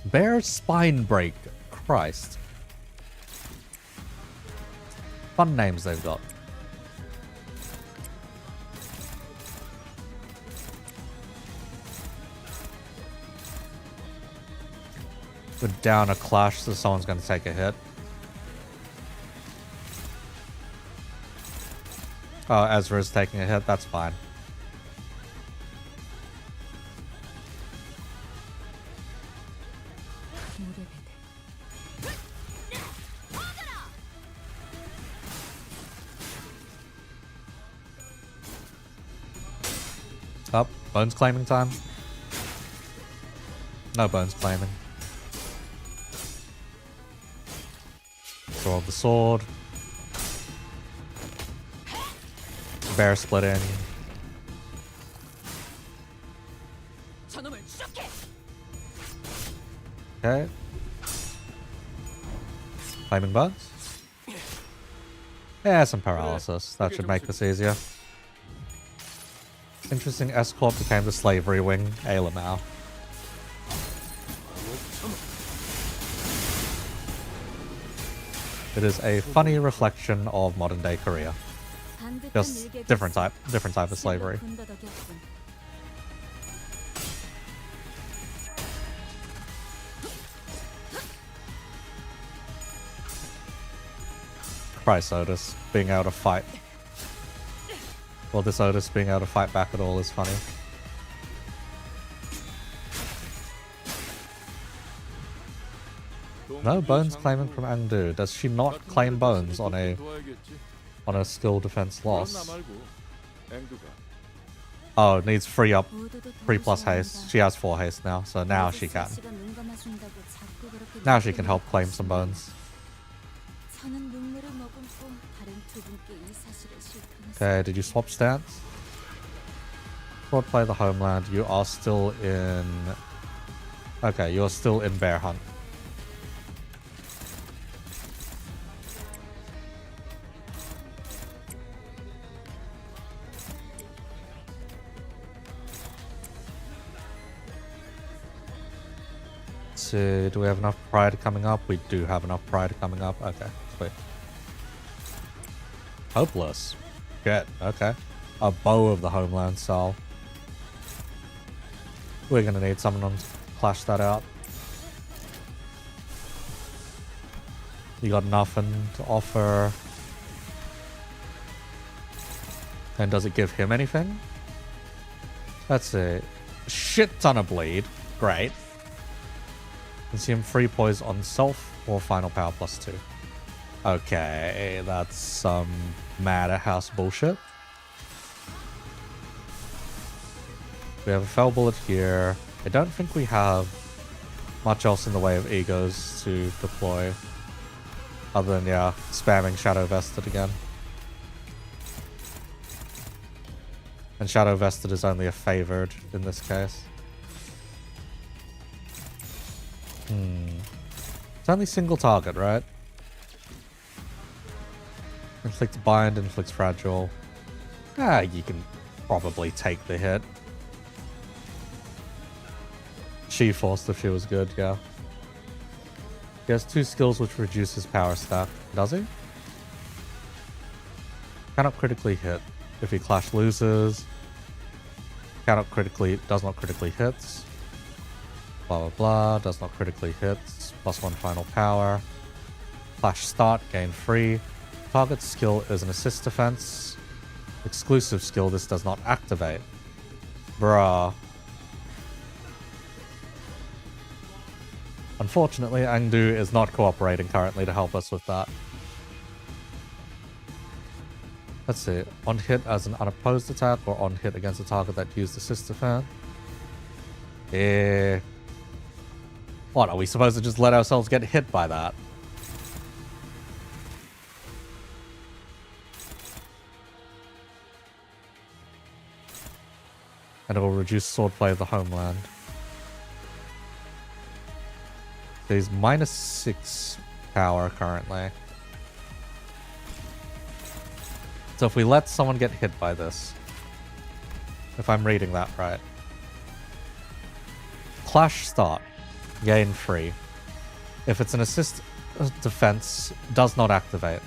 Speaker 1: Bear Spine Break. Christ. Fun names they've got. We're down a clash, so someone's going to take a hit. Oh, Ezra's taking a hit. That's fine. Up. Bones claiming time. No Bones claiming. Draw the sword. Bear splitting. Okay. Claiming Bones. Yeah, some paralysis. That should make this easier. Interesting, S-Corp became the slavery wing. Ailamau. It is a funny reflection of modern day Korea. Just different type of slavery. Christ, Otis being able to fight. Well, this Otis being able to fight back at all is funny. No Bones claiming from Angdu. Does she not claim Bones on a skill defense loss? Oh, it needs 3 plus haste. She has 4 haste now, so now she can. Now she can help claim some Bones. Okay, did you swap stance? Sword play the homeland. You are still in... Okay, you're still in Bear Hunt. Do we have enough pride coming up? We do have enough pride coming up. Okay, sweet. Hopeless. Good, okay. A bow of the homeland style. We're gonna need someone to clash that out. You got nothing to offer. And does it give him anything? Let's see. Shit ton of bleed. Great. Consume free poise on self or final power +2. Okay, that's some Madhouse bullshit. We have a Fell Bullet here. I don't think we have much else in the way of egos to deploy. Other than, yeah, spamming Shadow Vested again. And Shadow Vested is only a favored in this case. It's only single target, right? Inflict bind, inflicts fragile. Ah, you can probably take the hit. She forced if she was good, yeah. He has 2 skills which reduce his power stack. Does he? Cannot critically hit. If he clash loses. Cannot critically, does not critically hits. Blah blah blah, does not critically hits. +1 final power. Clash start, gain free. Target skill is an assist defense. Exclusive skill, this does not activate. Bruh. Unfortunately, Angdu is not cooperating currently to help us with that. Let's see. On hit as an unopposed attack or on hit against a target that used assist defense. What, are we supposed to just let ourselves get hit by that? And it will reduce swordplay of the homeland. He's -6 power currently. So if we let someone get hit by this, if I'm reading that right, clash start, gain 3. If it's an assist defense, does not activate.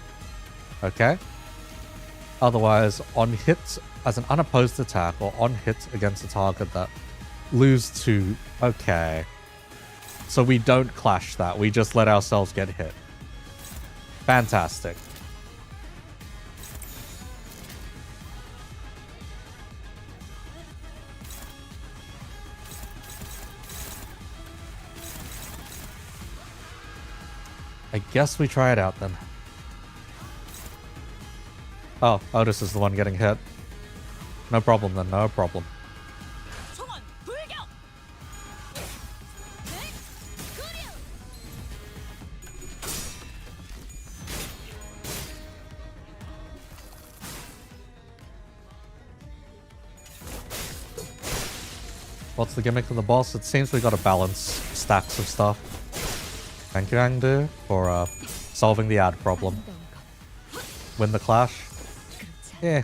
Speaker 1: Okay? Otherwise, on hit as an unopposed attack or on hit against a target that lose 2. Okay. So we don't clash that. We just let ourselves get hit. Fantastic. I guess we try it out then. Oh, Otis is the one getting hit. No problem then, no problem.
Speaker 3: 총원 불격! 네? 끄려!
Speaker 1: What's the gimmick of the boss? It seems we gotta balance stacks of stuff. Thank you, Angdu, for solving the ad problem. Win the clash? Yeah.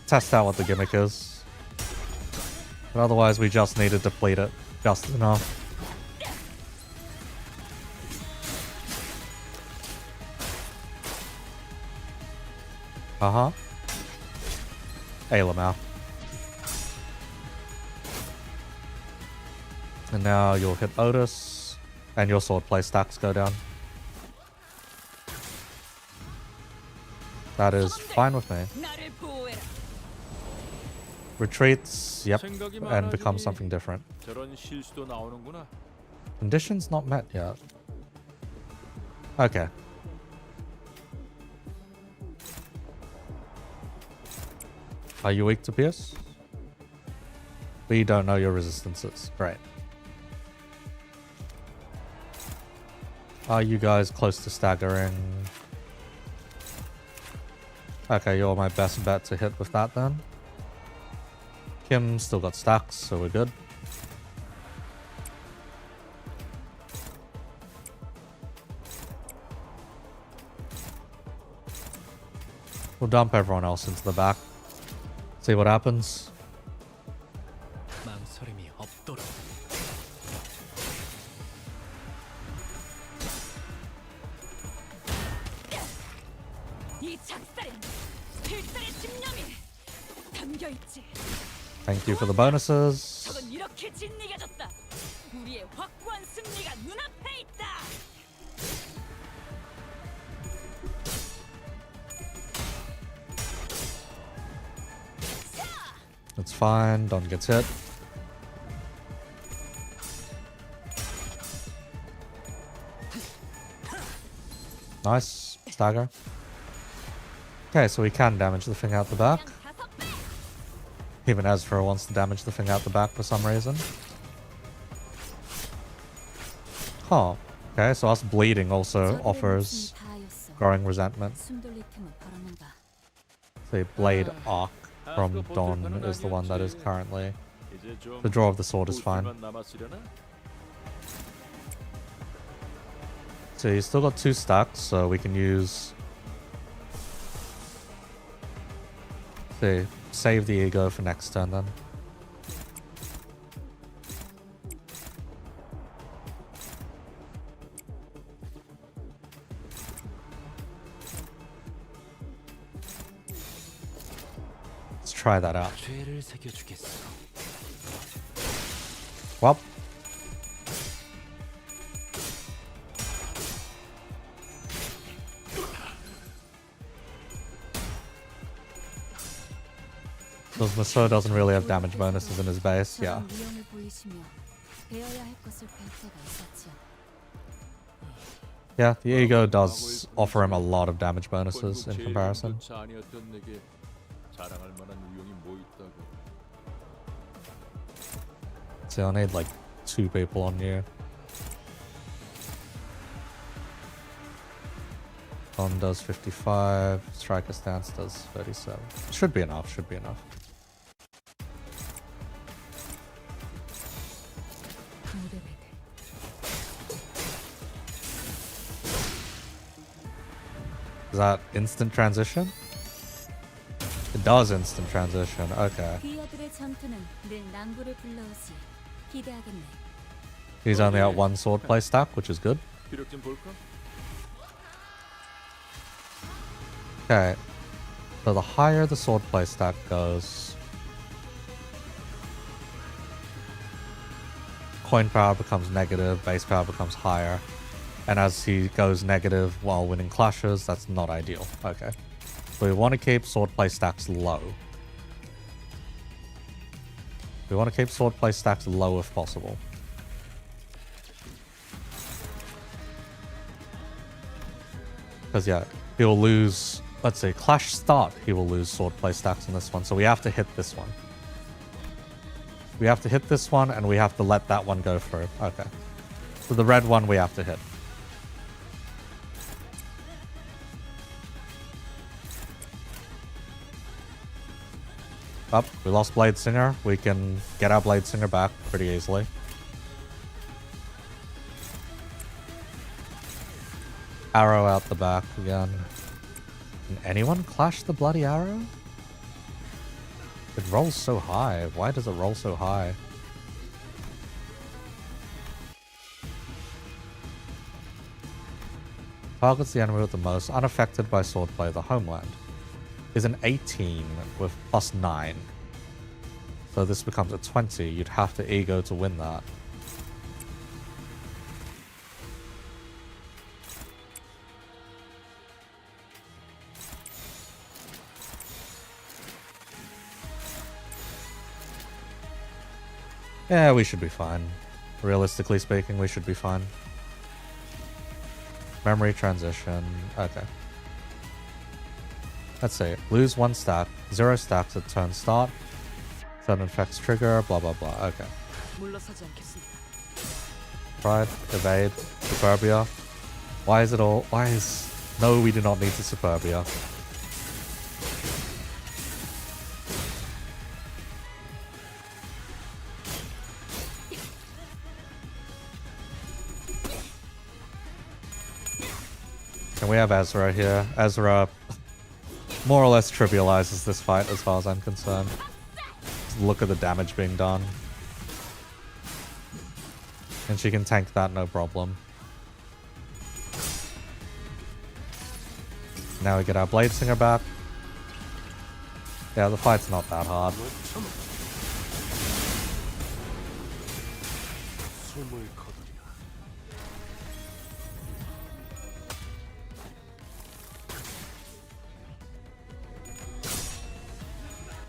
Speaker 1: Test out what the gimmick is. But otherwise, we just need to deplete it just enough. Uh-huh. Hey, Lamau. And now you'll hit Otis, and your swordplay stacks go down. That is fine with me.
Speaker 3: 나를 보호해라.
Speaker 1: Retreats, yep,
Speaker 2: 생각이
Speaker 1: and become
Speaker 2: 많아지니
Speaker 1: something different.
Speaker 2: 저런 실수도 나오는구나.
Speaker 1: Conditions not met yet. Okay. Are you weak to pierce? We don't know your resistances. Great. Are you guys close to staggering? Okay, you're my best bet to hit with that then. Kim still got stacks, so we're good. We'll dump everyone else into the back. See what happens.
Speaker 4: 망설임이 없도록.
Speaker 3: 이 작살엔 필살의 집념이 담겨 있지.
Speaker 1: Thank you for the bonuses.
Speaker 3: 적은 이렇게 진리겨졌다. 우리의 확고한 승리가 눈앞에 있다.
Speaker 1: It's fine, Don gets hit. Nice, stagger. Okay, so we can damage the thing out the back. Even Ezra wants to damage the thing out the back for some reason. Huh. Okay, so us bleeding also offers growing resentment. The blade arc from Don is the one that is currently...
Speaker 2: 이제 좀
Speaker 1: The draw of the sword is fine.
Speaker 2: 고수만 남았으려나?
Speaker 1: So he's still got 2 stacks, so we can use... See, save the ego for next turn then. Let's try that out.
Speaker 4: 죄를 새겨주겠어.
Speaker 1: Well. Because Maso doesn't really have damage bonuses in his base, yeah.
Speaker 3: 저런 위험을 보이시며 배워야 할 것을 배울 때가 있었지요.
Speaker 1: Yeah, the ego does offer him a lot of damage bonuses in
Speaker 2: 제일
Speaker 1: comparison.
Speaker 2: 차 아니었던 내게 자랑할 만한 유형이 뭐 있다고.
Speaker 1: So you'll need like 2 people on you. Tom does 55, Striker Stance does 37. Should be enough, should be enough. Is that instant transition? It does instant transition, okay.
Speaker 3: 귀여들의 전투는 늘 낭구를 불러오지. 기대하겠네.
Speaker 1: He's only at 1 swordplay stack, which is good.
Speaker 2: 기록 좀 볼까?
Speaker 1: Okay. So the higher the swordplay stack goes, coin power becomes negative, base power becomes higher. And as he goes negative while winning clashes, that's not ideal. Okay. So we want to keep swordplay stacks low. We want to keep swordplay stacks low if possible. Because yeah, he'll lose, let's say clash start, he will lose swordplay stacks in this one. So we have to hit this one. We have to hit this one and we have to let that one go through. Okay. So the red one we have to hit. Up, we lost Blade Singer. We can get our Blade Singer back pretty easily. Arrow out the back again. Can anyone clash the bloody arrow? It rolls so high. Why does it roll so high? Targets the enemy with the most, unaffected by swordplay, the homeland. Is an 18 with plus 9. So this becomes a 20. You'd have to ego to win that. Yeah, we should be fine. Realistically speaking, we should be fine. Memory transition. Okay. Let's see. Lose 1 stack. 0 stacks at turn start. Sudden effects trigger. Blah, blah, blah. Okay. Pride. Evade. Superbia. Why is it all... Why is... No, we do not need the Superbia. And we have Ezra here. Ezra more or less trivializes this fight as far as I'm concerned. Just look at the damage being done. And she can tank that no problem. Now we get our Blade Singer back. Yeah, the fight's not that hard.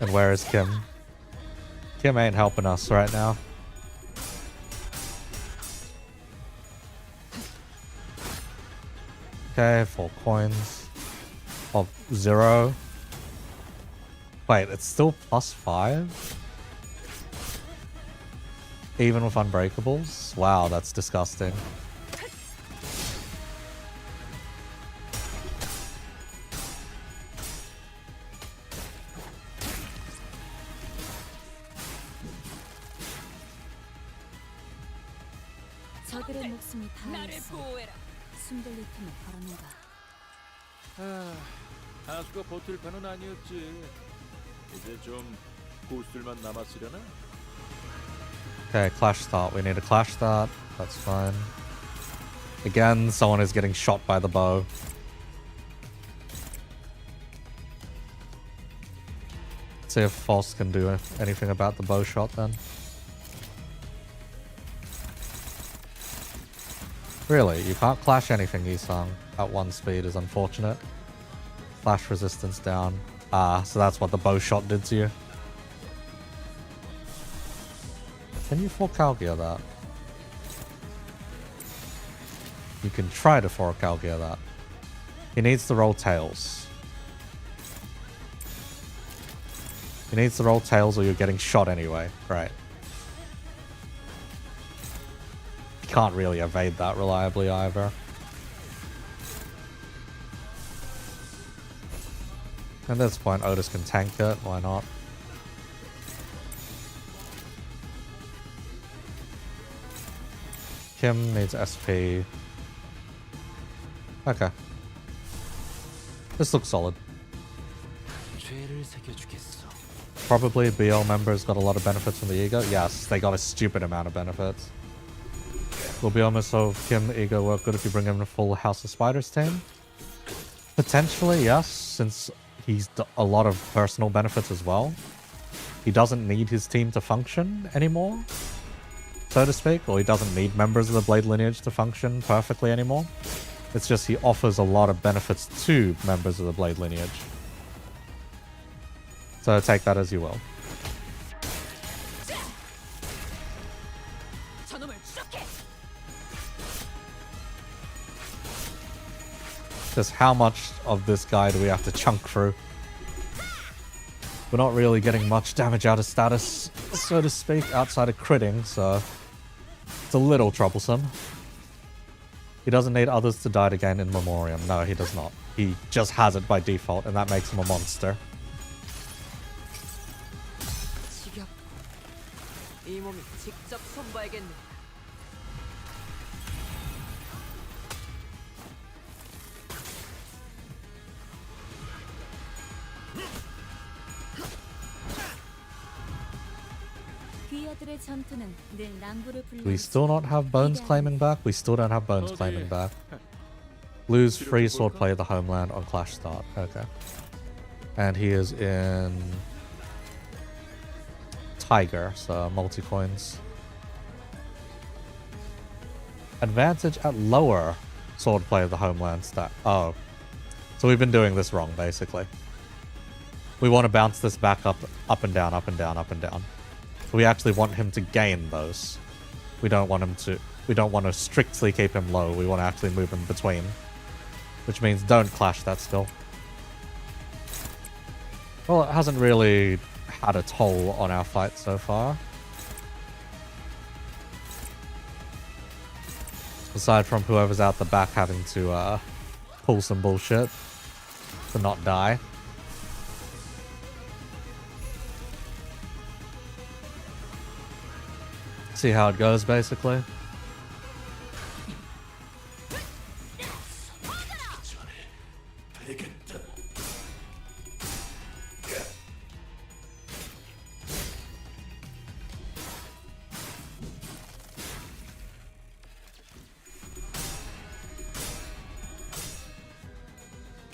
Speaker 1: And where is Kim? Kim ain't helping us right now. Okay, 4 coins. Oh, 0. Wait, it's still plus 5? Even with unbreakables? Wow, that's disgusting.
Speaker 3: 저들의 목숨이 다했어. 숨돌릴 틈을 벌었는가.
Speaker 2: 아수가 버틸 판은 아니었지. 이제 좀 고수들만 남았으려나?
Speaker 1: Okay, clash start. We need a clash start. That's fine. Again, someone is getting shot by the bow. Let's see if False can do anything about the bow shot then. Really, you can't clash anything, Yisung. At 1 speed is unfortunate. Flash resistance down. Ah, so that's what the bow shot did to you. Can you 4 gear that? You can try to 4 gear that. He needs to roll tails. He needs to roll tails or you're getting shot anyway. Right. You can't really evade that reliably either. At this point, Otis can tank it. Why not? Kim needs SP. Okay. This looks solid.
Speaker 4: 죄를 새겨주겠어.
Speaker 1: Probably BL members got a lot of benefits from the ego. Yes, they got a stupid amount of benefits. Will BL Kim ego work good if you bring him a full House of Spiders team? Potentially, yes, since he's a lot of personal benefits as well. He doesn't need his team to function anymore, so to speak, or he doesn't need members of the Blade lineage to function perfectly anymore. It's just he offers a lot of benefits to members of the Blade lineage. So take that as you will. Just how much of this guy do we have to chunk through? We're not really getting much damage out of status, so to speak, outside of critting, so it's a little troublesome. He doesn't need others to die to gain in memoriam. No, he does not. He just has it by default, and that makes him a monster.
Speaker 6: 이 몸이 직접 손봐야겠네.
Speaker 3: 귀하들의 전투는 늘 낭부를
Speaker 1: We
Speaker 3: 불러일으키고
Speaker 1: still not have Bones claiming back? We still don't have Bones claiming back. Lose free swordplay of the homeland on Clash start. Okay. And he is in Tiger, so multi-coins. Advantage at lower swordplay of the homeland stat. Oh. So we've been doing this wrong, basically. We want to bounce this back up and down, up and down, up and down. We actually want him to gain those. We don't want to strictly keep him low. We want to actually move him between. Which means don't clash that skill. Well, it hasn't really had a toll on our fight so far. Aside from whoever's out the back having to pull some bullshit to not die. See how it goes, basically.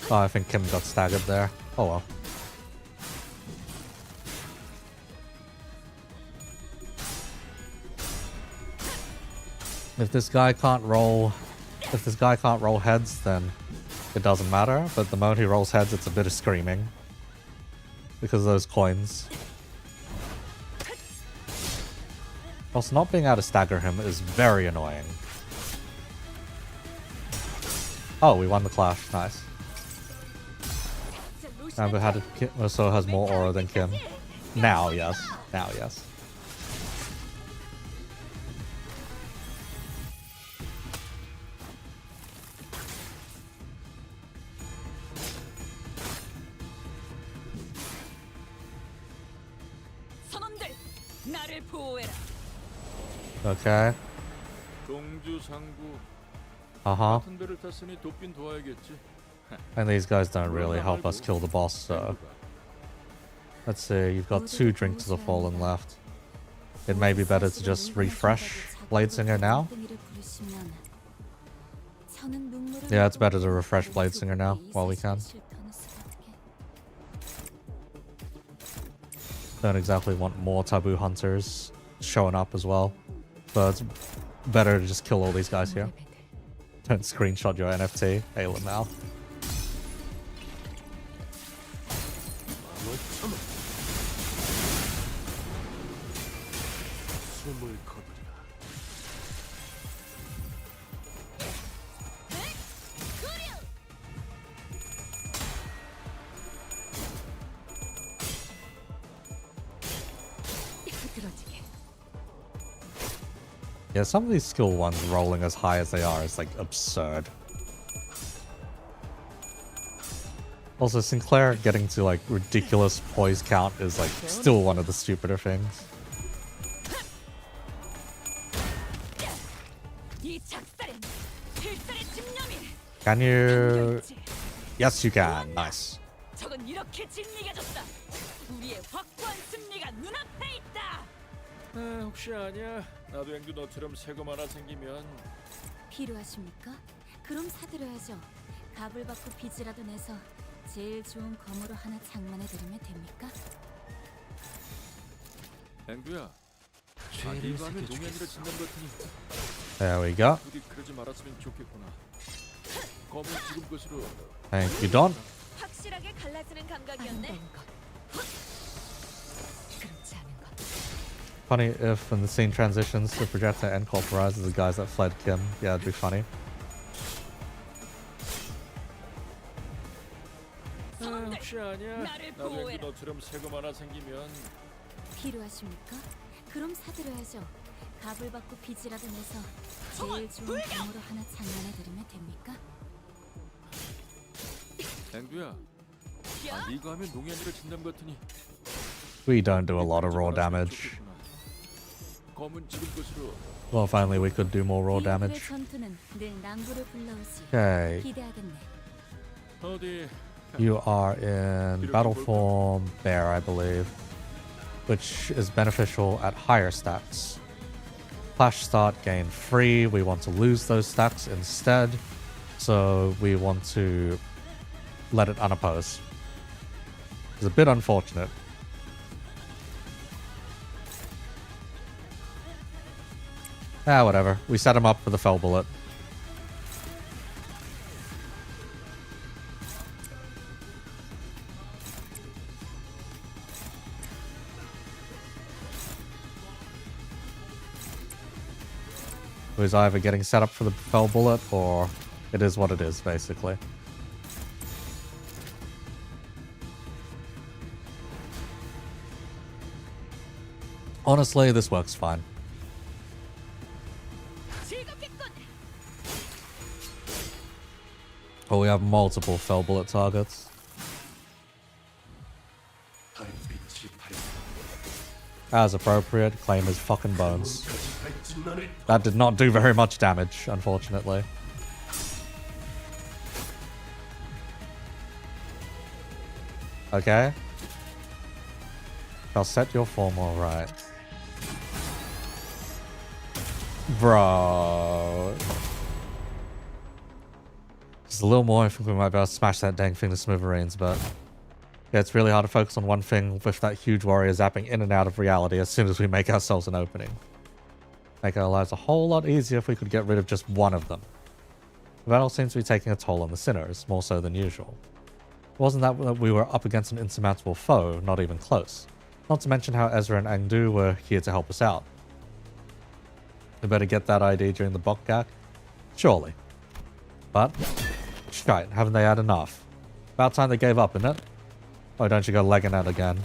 Speaker 1: Oh, I think Kim got staggered there. Oh well. If this guy can't roll heads, then it doesn't matter. But the moment he rolls heads, it's a bit of screaming because of those coins. Also, not being able to stagger him is very annoying. Oh, we won the clash. Nice. Amber had also has more aura than Kim. Now, yes. Now, yes. Okay.
Speaker 2: 동주 상구
Speaker 1: Uh-huh.
Speaker 2: 같은 데를 탔으니 돕긴 도와야겠지.
Speaker 1: And these guys don't really help us kill the boss, so... Let's see, you've got 2 Drinks of the Fallen left. It may be better to just refresh Bladesinger now. Yeah, it's better to refresh Bladesinger now, while we can. Don't exactly want more Taboo Hunters showing up as well. So it's better to just kill all these guys here. Don't screenshot your NFT. Hey, Lamal.
Speaker 5: 숨을 거두리라.
Speaker 3: 부드러지게.
Speaker 1: Yeah, some of these skill ones rolling as high as they are is like absurd. Also, Sinclair getting to like ridiculous poise count is like still one of the stupider things.
Speaker 3: 이 작살엔 필살의 집념이.
Speaker 1: Can you? Yes, you can. Nice.
Speaker 3: 적은 이렇게 진리가졌다. 우리의 확고한 승리가 눈앞에 있다.
Speaker 2: 아, 혹시 아냐? 나도 앵두 너처럼 세금 하나 생기면
Speaker 3: 필요하십니까? 그럼 사드려야죠. 값을 받고 빚이라도 내서 제일 좋은 검으로 하나 장만해드리면 됩니까?
Speaker 2: 앵두야. 아,
Speaker 4: 죄를
Speaker 2: 이거 하면 농연이를
Speaker 4: 새겨주겠어.
Speaker 2: 짓는 것 같으니
Speaker 1: There we go.
Speaker 2: 부디 그러지 말았으면 좋겠구나. 검은 지금 것으로
Speaker 1: Thank you, Don.
Speaker 3: 확실하게 갈라지는 감각이었네. 그렇지 않은 것.
Speaker 1: Funny if when the scene transitions to projector N-corp rises the guys that fled Kim. Yeah, it'd be funny.
Speaker 2: 아, 혹시 아냐?
Speaker 3: 나를
Speaker 2: 나도
Speaker 3: 보호해라.
Speaker 2: 앵두 너처럼 세금 하나 생기면
Speaker 3: 필요하십니까? 그럼 사드려야죠. 값을 받고 빚이라도 내서 제일 좋은 검으로 하나 장만해드리면 됩니까?
Speaker 2: 앵두야. 아, 이거 하면 농연이를 짓는 것 같으니
Speaker 1: We don't do a lot of raw damage.
Speaker 2: 검은 지금 것으로
Speaker 1: Well, if only we could do more raw damage.
Speaker 3: 전투는 늘 낭부를 불러오지.
Speaker 1: Okay,
Speaker 3: 기대하겠네.
Speaker 2: 어디
Speaker 1: you are in battle form Bear, I believe, which is beneficial at higher stats. Flash start gain free. We want to lose those stats instead, so we want to let it unopposed. It's a bit unfortunate. Ah, whatever. We set him up for the fell bullet. It was either getting set up for the fell bullet or it is what it is, basically. Honestly, this works fine. Oh, we have multiple fell bullet targets.
Speaker 5: 달빛이 밝
Speaker 1: As appropriate, claim his fucking bones. That did not do very much damage, unfortunately. Okay. I'll set your form alright. Bro. Just a little more, I think we might be able to smash that dang thing to smithereens, but yeah, it's really hard to focus on one thing with that huge warrior zapping in and out of reality as soon as we make ourselves an opening. Make our lives a whole lot easier if we could get rid of just one of them. The battle seems to be taking a toll on the sinners, more so than usual. It wasn't that we were up against an insurmountable foe, not even close. Not to mention how Ezra and Angdu were here to help us out. We better get that ID during the Bokgak? Surely. But, shite, haven't they had enough? About time they gave up, isn't it? Why don't you go legging out again?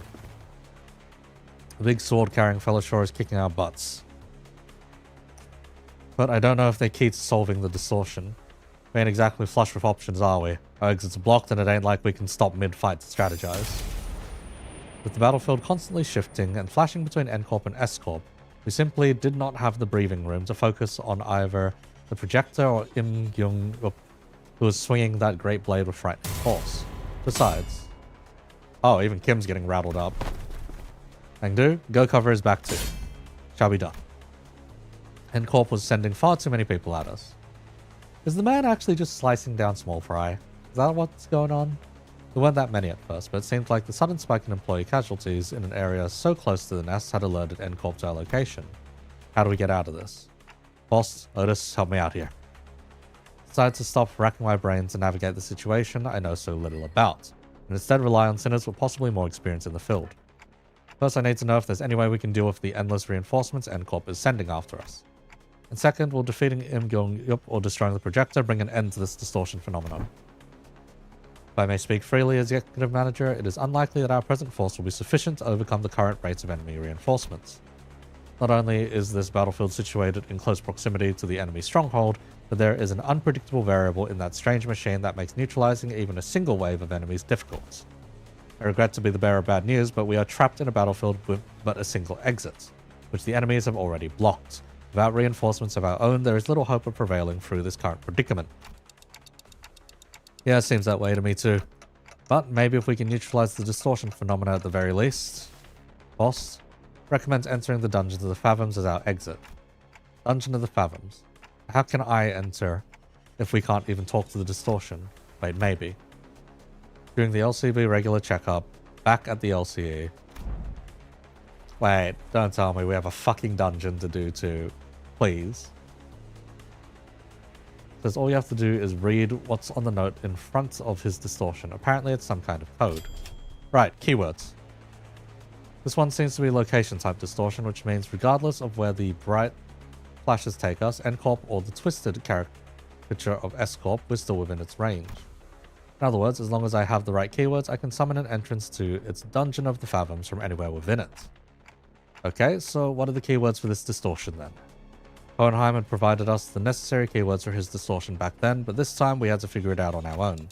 Speaker 1: The big sword-carrying fellow sure is kicking our butts. But I don't know if they're key to solving the distortion. We ain't exactly flush with options, are we? Our exit's blocked and it ain't like we can stop mid-fight to strategize. With the battlefield constantly shifting and flashing between N-corp and S-corp, we simply did not have the breathing room to focus on either the projector or Im Gyung-up, who was swinging that great blade with frightening force. Besides... Oh, even Kim's getting rattled up. Angdu, go cover his back too. Shall be done. N-corp was sending far too many people at us. Is the man actually just slicing down small fry? Is that what's going on? There weren't that many at first, but it seemed like the sudden spike in employee casualties in an area so close to the nest had alerted N-corp to our location. How do we get out of this? Boss, Otis, help me out here. Decided to stop racking my brains and navigate the situation I know so little about, and instead rely on sinners with possibly more experience in the field. First, I need to know if there's any way we can deal with the endless reinforcements N-corp is sending after us. And second, will defeating Im Gyong-yup or destroying the projector bring an end to this distortion phenomenon? If I may speak freely as executive manager, it is unlikely that our present force will be sufficient to overcome the current rates of enemy reinforcements. Not only is this battlefield situated in close proximity to the enemy stronghold, but there is an unpredictable variable in that strange machine that makes neutralizing even a single wave of enemies difficult. I regret to be the bearer of bad news, but we are trapped in a battlefield with but a single exit, which the enemies have already blocked. Without reinforcements of our own, there is little hope of prevailing through this current predicament. Yeah, it seems that way to me too. But maybe if we can neutralize the distortion phenomena at the very least. Boss recommends entering the Dungeons of the Fathoms as our exit. Dungeon of the Fathoms. How can I enter if we can't even talk to the distortion? Wait, maybe. During the LCB regular checkup, back at the LCE. Wait, don't tell me we have a fucking dungeon to do too. Please. Says all you have to do is read what's on the note in front of his distortion. Apparently it's some kind of code. Right, keywords. This one seems to be location type distortion, which means regardless of where the bright flashes take us, N-corp or the twisted caricature of S-corp, we're still within its range. In other words, as long as I have the right keywords, I can summon an entrance to its Dungeon of the Fathoms from anywhere within it. Okay, so what are the keywords for this distortion then? Hohenheim had provided us the necessary keywords for his distortion back then, but this time we had to figure it out on our own.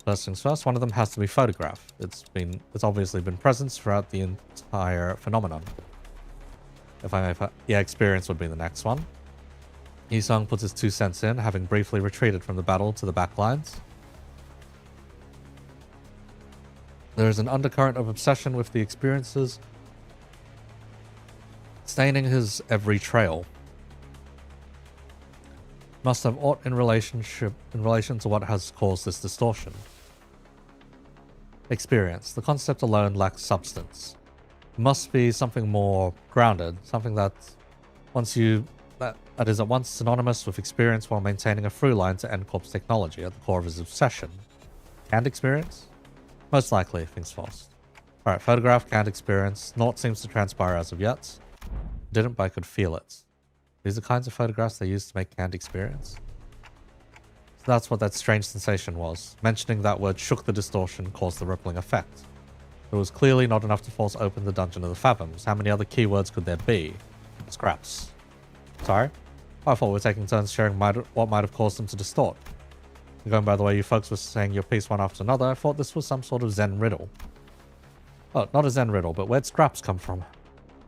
Speaker 1: First things first, one of them has to be photograph. It's obviously been present throughout the entire phenomenon. If I may, yeah, experience would be the next one. Yisung puts his 2 cents in, having briefly retreated from the battle to the back lines. There is an undercurrent of obsession with the experiences, staining his every trail. Must have aught in relation to what has caused this distortion. Experience. The concept alone lacks substance. It must be something more grounded, something that is at once synonymous with experience while maintaining a through line to N-corp's technology at the core of his obsession. Canned experience? Most likely, thinks Faust. Alright, photograph, canned experience. Naught seems to transpire as of yet. Didn't, but I could feel it. These are kinds of photographs they use to make canned experience. So that's what that strange sensation was. Mentioning that word shook the distortion, caused the rippling effect. It was clearly not enough to force open the Dungeon of the Fathoms. How many other keywords could there be? Scraps. Sorry? I thought we were taking turns sharing what might have caused them to distort. Going by the way you folks were saying your piece one after another, I thought this was some sort of Zen riddle. Oh, not a Zen riddle, but where'd scraps come from?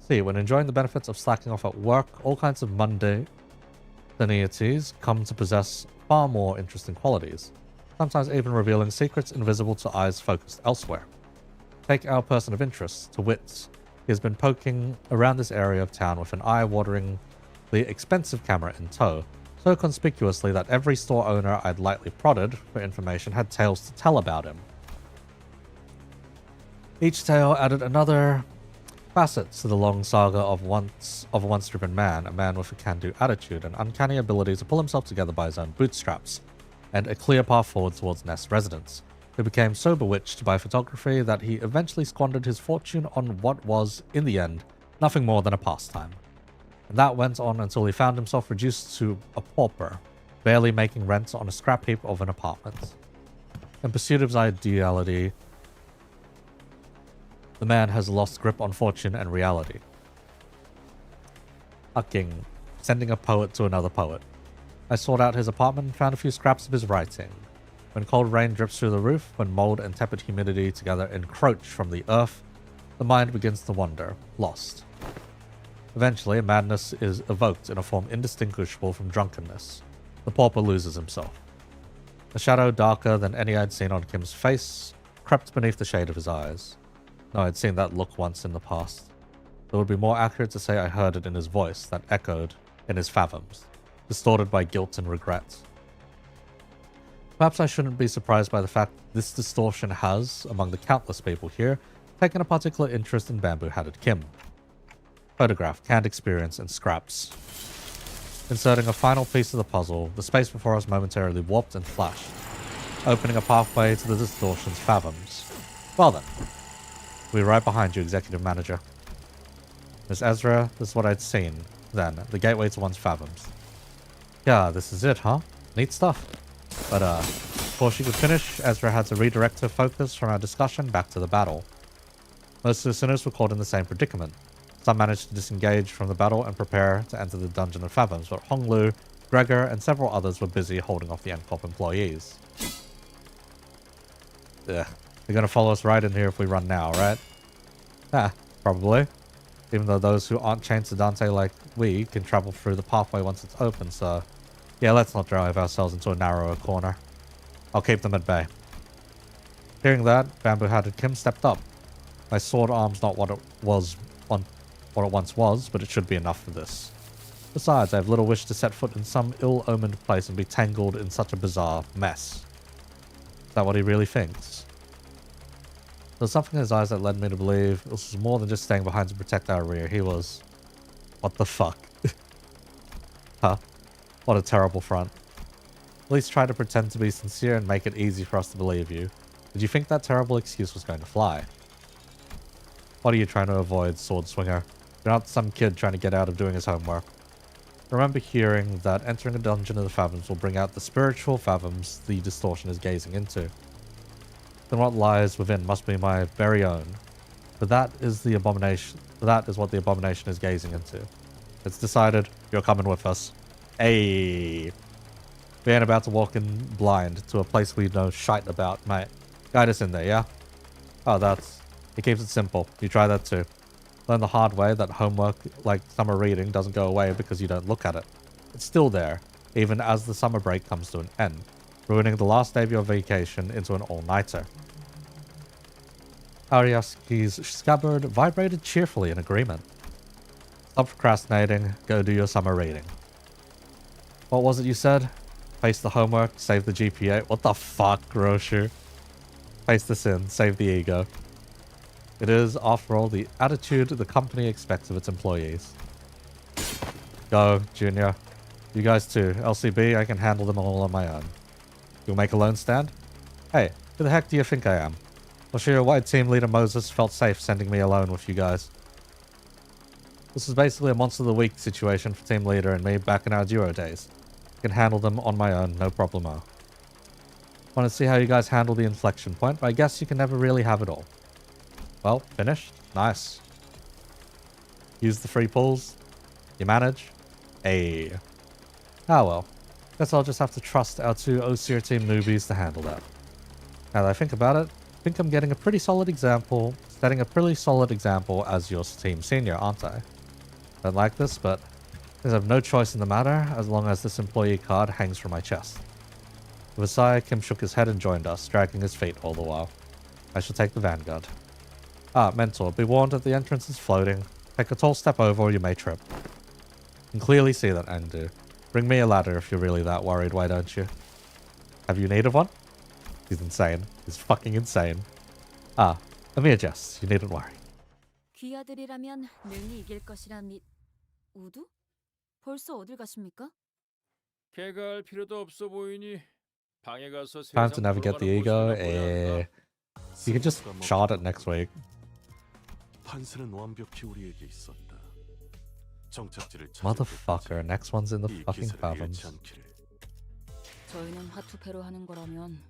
Speaker 1: See, when enjoying the benefits of slacking off at work, all kinds of mundaneities come to possess far more interesting qualities, sometimes even revealing secrets invisible to eyes focused elsewhere. Take our person of interest, to wit. He has been poking around this area of town with an eye-wateringly expensive camera in tow, so conspicuously that every store owner I'd lightly prodded for information had tales to tell about him. Each tale added another facet to the long saga of a once-driven man, a man with a can-do attitude, an uncanny ability to pull himself together by his own bootstraps, and a clear path forward towards Nest residence, who became so bewitched by photography that he eventually squandered his fortune on what was, in the end, nothing more than a pastime. And that went on until he found himself reduced to a pauper, barely making rent on a scrap heap of an apartment. In pursuit of his ideality, the man has lost grip on fortune and reality. Fucking sending a poet to another poet. I sought out his apartment and found a few scraps of his writing. When cold rain drips through the roof, when mold and tepid humidity together encroach from the earth, the mind begins to wander, lost. Eventually, madness is evoked in a form indistinguishable from drunkenness. The pauper loses himself. A shadow darker than any I'd seen on Kim's face crept beneath the shade of his eyes. No, I'd seen that look once in the past. It would be more accurate to say I heard it in his voice that echoed in his fathoms, distorted by guilt and regret. Perhaps I shouldn't be surprised by the fact this distortion has, among the countless people here, taken a particular interest in bamboo-hatted Kim. Photograph, canned experience, and scraps. Inserting a final piece of the puzzle, the space before us momentarily warped and flashed, opening a pathway to the distortion's fathoms. Well then, We're right behind you, Executive Manager. Miss Ezra, this is what I'd seen. Then, the gateway to one's fathoms. Yeah, this is it, huh? Neat stuff. But, before she could finish, Ezra had to redirect her focus from our discussion back to the battle. Most of the sinners were caught in the same predicament. Some managed to disengage from the battle and prepare to enter the Dungeon of Fathoms, but Honglu, Gregor, and several others were busy holding off the N-corp employees. Ugh. They're gonna follow us right in here if we run now, right? Probably. Even though those who aren't chained to Dante like we can travel through the pathway once it's open, so... Yeah, let's not drive ourselves into a narrower corner. I'll keep them at bay. Hearing that, bamboo-hatted Kim stepped up. My sword arm's not what it once was, but it should be enough for this. Besides, I have little wish to set foot in some ill-omened place and be tangled in such a bizarre mess. Is that what he really thinks? There was something in his eyes that led me to believe this was more than just staying behind to protect our rear. He was... What the fuck? Huh? What a terrible front. At least try to pretend to be sincere and make it easy for us to believe you. Did you think that terrible excuse was going to fly? What are you trying to avoid, sword swinger? You're not some kid trying to get out of doing his homework. I remember hearing that entering a dungeon of the fathoms will bring out the spiritual fathoms the distortion is gazing into. Then what lies within must be my very own. For that is the abomination. That is what the abomination is gazing into. It's decided. You're coming with us. Ayy. We ain't about to walk in blind to a place we know shite about, mate. Guide us in there, yeah? Oh, that's... He keeps it simple. You try that too. Learn the hard way that homework like summer reading doesn't go away because you don't look at it. It's still there, even as the summer break comes to an end, ruining the last day of your vacation into an all-nighter. Ariaski's scabbard vibrated cheerfully in agreement. Stop procrastinating, go do your summer reading. What was it you said? Face the homework, save the GPA. What the fuck, Grosher? Face the sin, save the ego. It is, after all, the attitude the company expects of its employees. Go, Junior. You guys too. LCB, I can handle them all on my own. You'll make a lone stand? Hey, who the heck do you think I am? Well, sure, why team leader Moses felt safe sending me alone with you guys. This is basically a monster of the week situation for team leader and me back in our duo days. I can handle them on my own, no problemo. Want to see how you guys handle the inflection point, but I guess you can never really have it all. Well, finished. Nice. Use the free pulls. You manage. Ayy. Ah well. Guess I'll just have to trust our two OCR team newbies to handle that. Now that I think about it, I think I'm getting a pretty solid example, setting a pretty solid example as your team senior, aren't I? Don't like this, but I have no choice in the matter as long as this employee card hangs from my chest. With a sigh, Kim shook his head and joined us, dragging his feet all the while. I shall take the vanguard. Ah, Mentor, be warned that the entrance is floating. Take a tall step over or you may trip. You can clearly see that, Angdu. Bring me a ladder if you're really that worried, why don't you? Have you need of one? He's insane. He's fucking insane. Ah, let me adjust. You needn't worry.
Speaker 3: 귀하들이라면 능히 이길 것이라 우두? 벌써 어딜 가십니까?
Speaker 2: 개갈 필요도 없어 보이니 방에 가서
Speaker 1: Time to
Speaker 2: 세상
Speaker 1: navigate the
Speaker 2: 돌아가는
Speaker 1: ego.
Speaker 2: 모습이나 보자.
Speaker 1: You can just shard it next week.
Speaker 5: 판세는 완벽히 우리에게 있었다. 정착지를 찾을
Speaker 1: Motherfucker,
Speaker 5: 때까지
Speaker 1: next one's in the
Speaker 5: 이
Speaker 1: fucking
Speaker 5: 기세를
Speaker 1: fathoms.
Speaker 5: 잃지 않기를.
Speaker 3: 저희는 화투패로 하는 거라면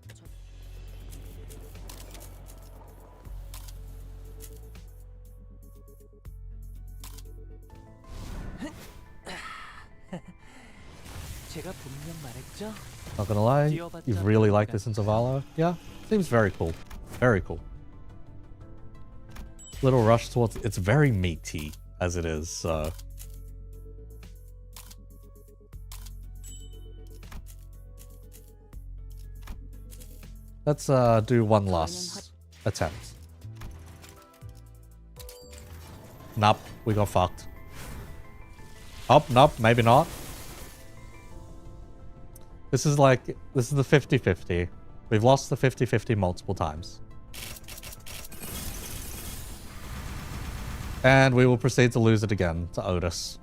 Speaker 4: 제가 분명 말했죠.
Speaker 1: Not gonna lie, you really like this in Zavala? Yeah, seems very cool. Very cool. Little rush towards... It's very meaty, as it is, so... Let's do one last attempt. Nope, we got fucked. Oh, nope, maybe not. This is like, this is the 50-50. We've lost the 50-50 multiple times. And we will proceed to lose it again to Otis.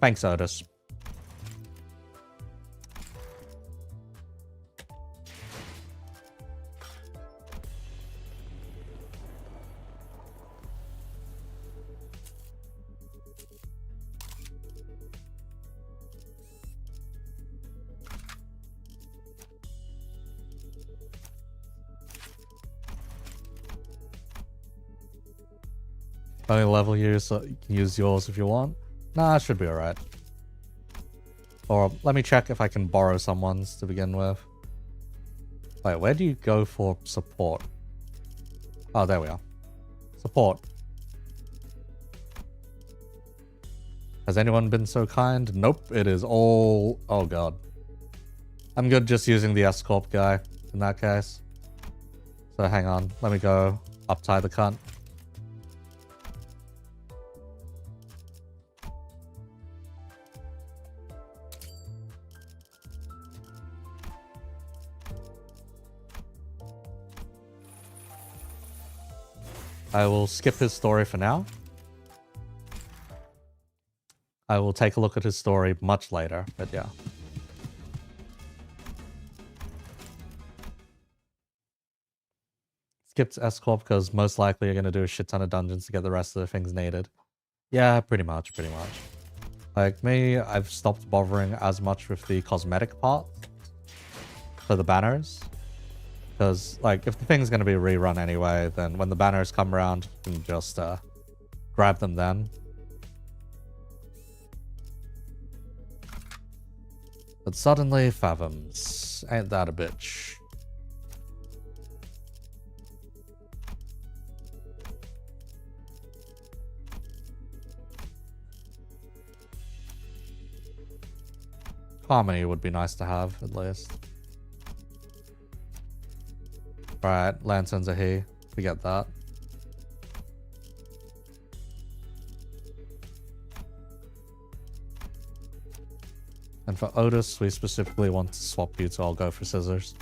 Speaker 1: Thanks, Otis. Only level you, so you can use yours if you want. Nah, it should be alright. Or let me check if I can borrow someone's to begin with. Wait, where do you go for support? Oh, there we are. Support. Has anyone been so kind? Nope, it is all... Oh god. I'm good just using the N-corp guy in that case. So hang on, let me go up-tie the cunt. I will skip his story for now. I will take a look at his story much later, but yeah. Skipped N-corp because most likely you're going to do a shit ton of dungeons to get the rest of the things needed. Yeah, pretty much. Like me, I've stopped bothering as much with the cosmetic part for the banners. Because, like, if the thing's going to be rerun anyway, then when the banners come around, you can just grab them then. But suddenly, Fathoms. Ain't that a bitch? Harmony would be nice to have, at least. Right, lanterns are here. We get that. And for Otis, we specifically want to swap you, so I'll go for scissors.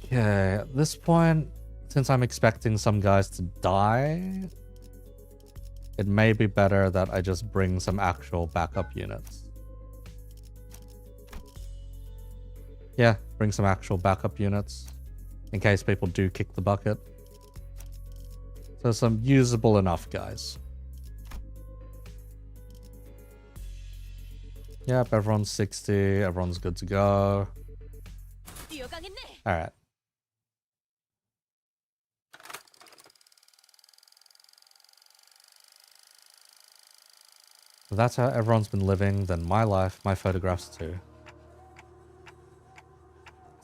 Speaker 1: Okay, at this point, since I'm expecting some guys to die, it may be better that I just bring some actual backup units. Yeah, bring some actual backup units in case people do kick the bucket. So some usable enough guys. Yep, everyone's 60, everyone's good to go. Alright. If that's how everyone's been living, then my life, my photographs too.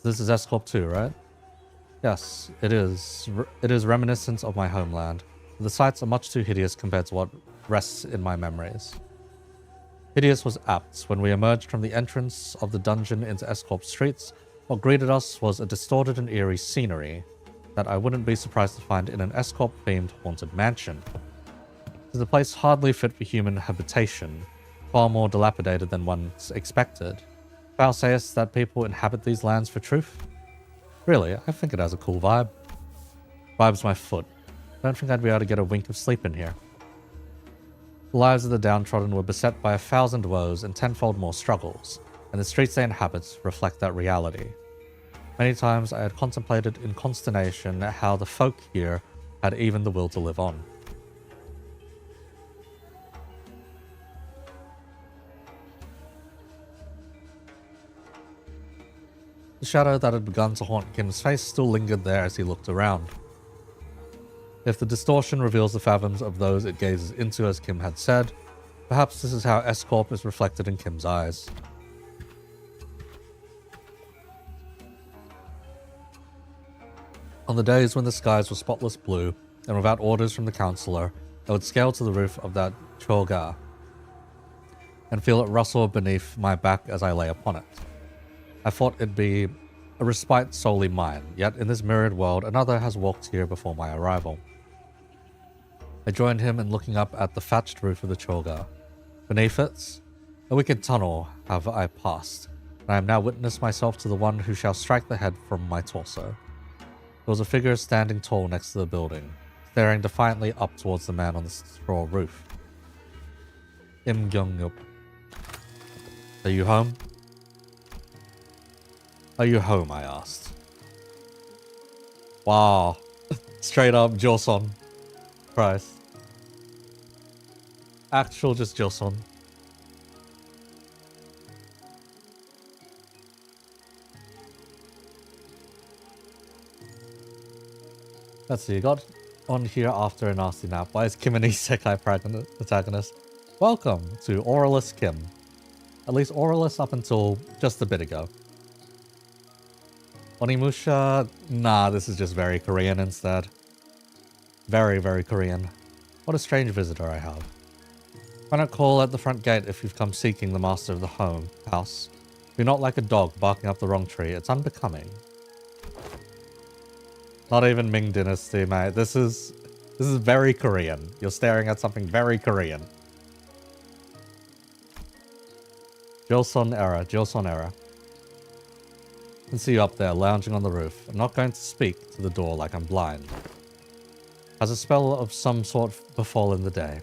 Speaker 1: This is N-corp 2, right? Yes, it is. It is reminiscent of my homeland. The sights are much too hideous compared to what rests in my memories. Hideous was apt. When we emerged from the entrance of the dungeon into N-corp streets, what greeted us was a distorted and eerie scenery that I wouldn't be surprised to find in an N-corp themed haunted mansion. The place hardly fit for human habitation, far more dilapidated than once expected. Thou sayest that people inhabit these lands for truth? Really, I think it has a cool vibe. Vibe's my foot. Don't think I'd be able to get a wink of sleep in here. The lives of the downtrodden were beset by 1,000 woes and tenfold more struggles, and the streets they inhabit reflect that reality. Many times I had contemplated in consternation how the folk here had even the will to live on. The shadow that had begun to haunt Kim's face still lingered there as he looked around. If the distortion reveals the fathoms of those it gazes into, as Kim had said, perhaps this is how N-corp is reflected in Kim's eyes. On the days when the skies were spotless blue, and without orders from the counselor, I would scale to the roof of that choga and feel it rustle beneath my back as I lay upon it. I thought it'd be a respite solely mine, yet in this mirrored world, another has walked here before my arrival. I joined him in looking up at the thatched roof of the choga. Beneath it, a wicked tunnel have I passed, and I am now witness myself to the one who shall strike the head from my torso. There was a figure standing tall next to the building, staring defiantly up towards the man on the straw roof. Im Gyung-yup. Are you home? Are you home, I asked. Wow. Straight up Joseon. Christ. Actual just Joseon. Let's see, you got on here after a nasty nap. Why is Kim an isekai protagonist? Welcome to Aurelus Kim. At least Aurelus up until just a bit ago. Onimusha? Nah, this is just very Korean instead. Very, very Korean. What a strange visitor I have. Why not call at the front gate if you've come seeking the master of the house? You're not like a dog barking up the wrong tree. It's unbecoming. Not even Ming Dynasty, mate. This is very Korean. You're staring at something very Korean. Joseon era. I can see you up there, lounging on the roof. I'm not going to speak to the door like I'm blind. Has a spell of some sort befallen the day?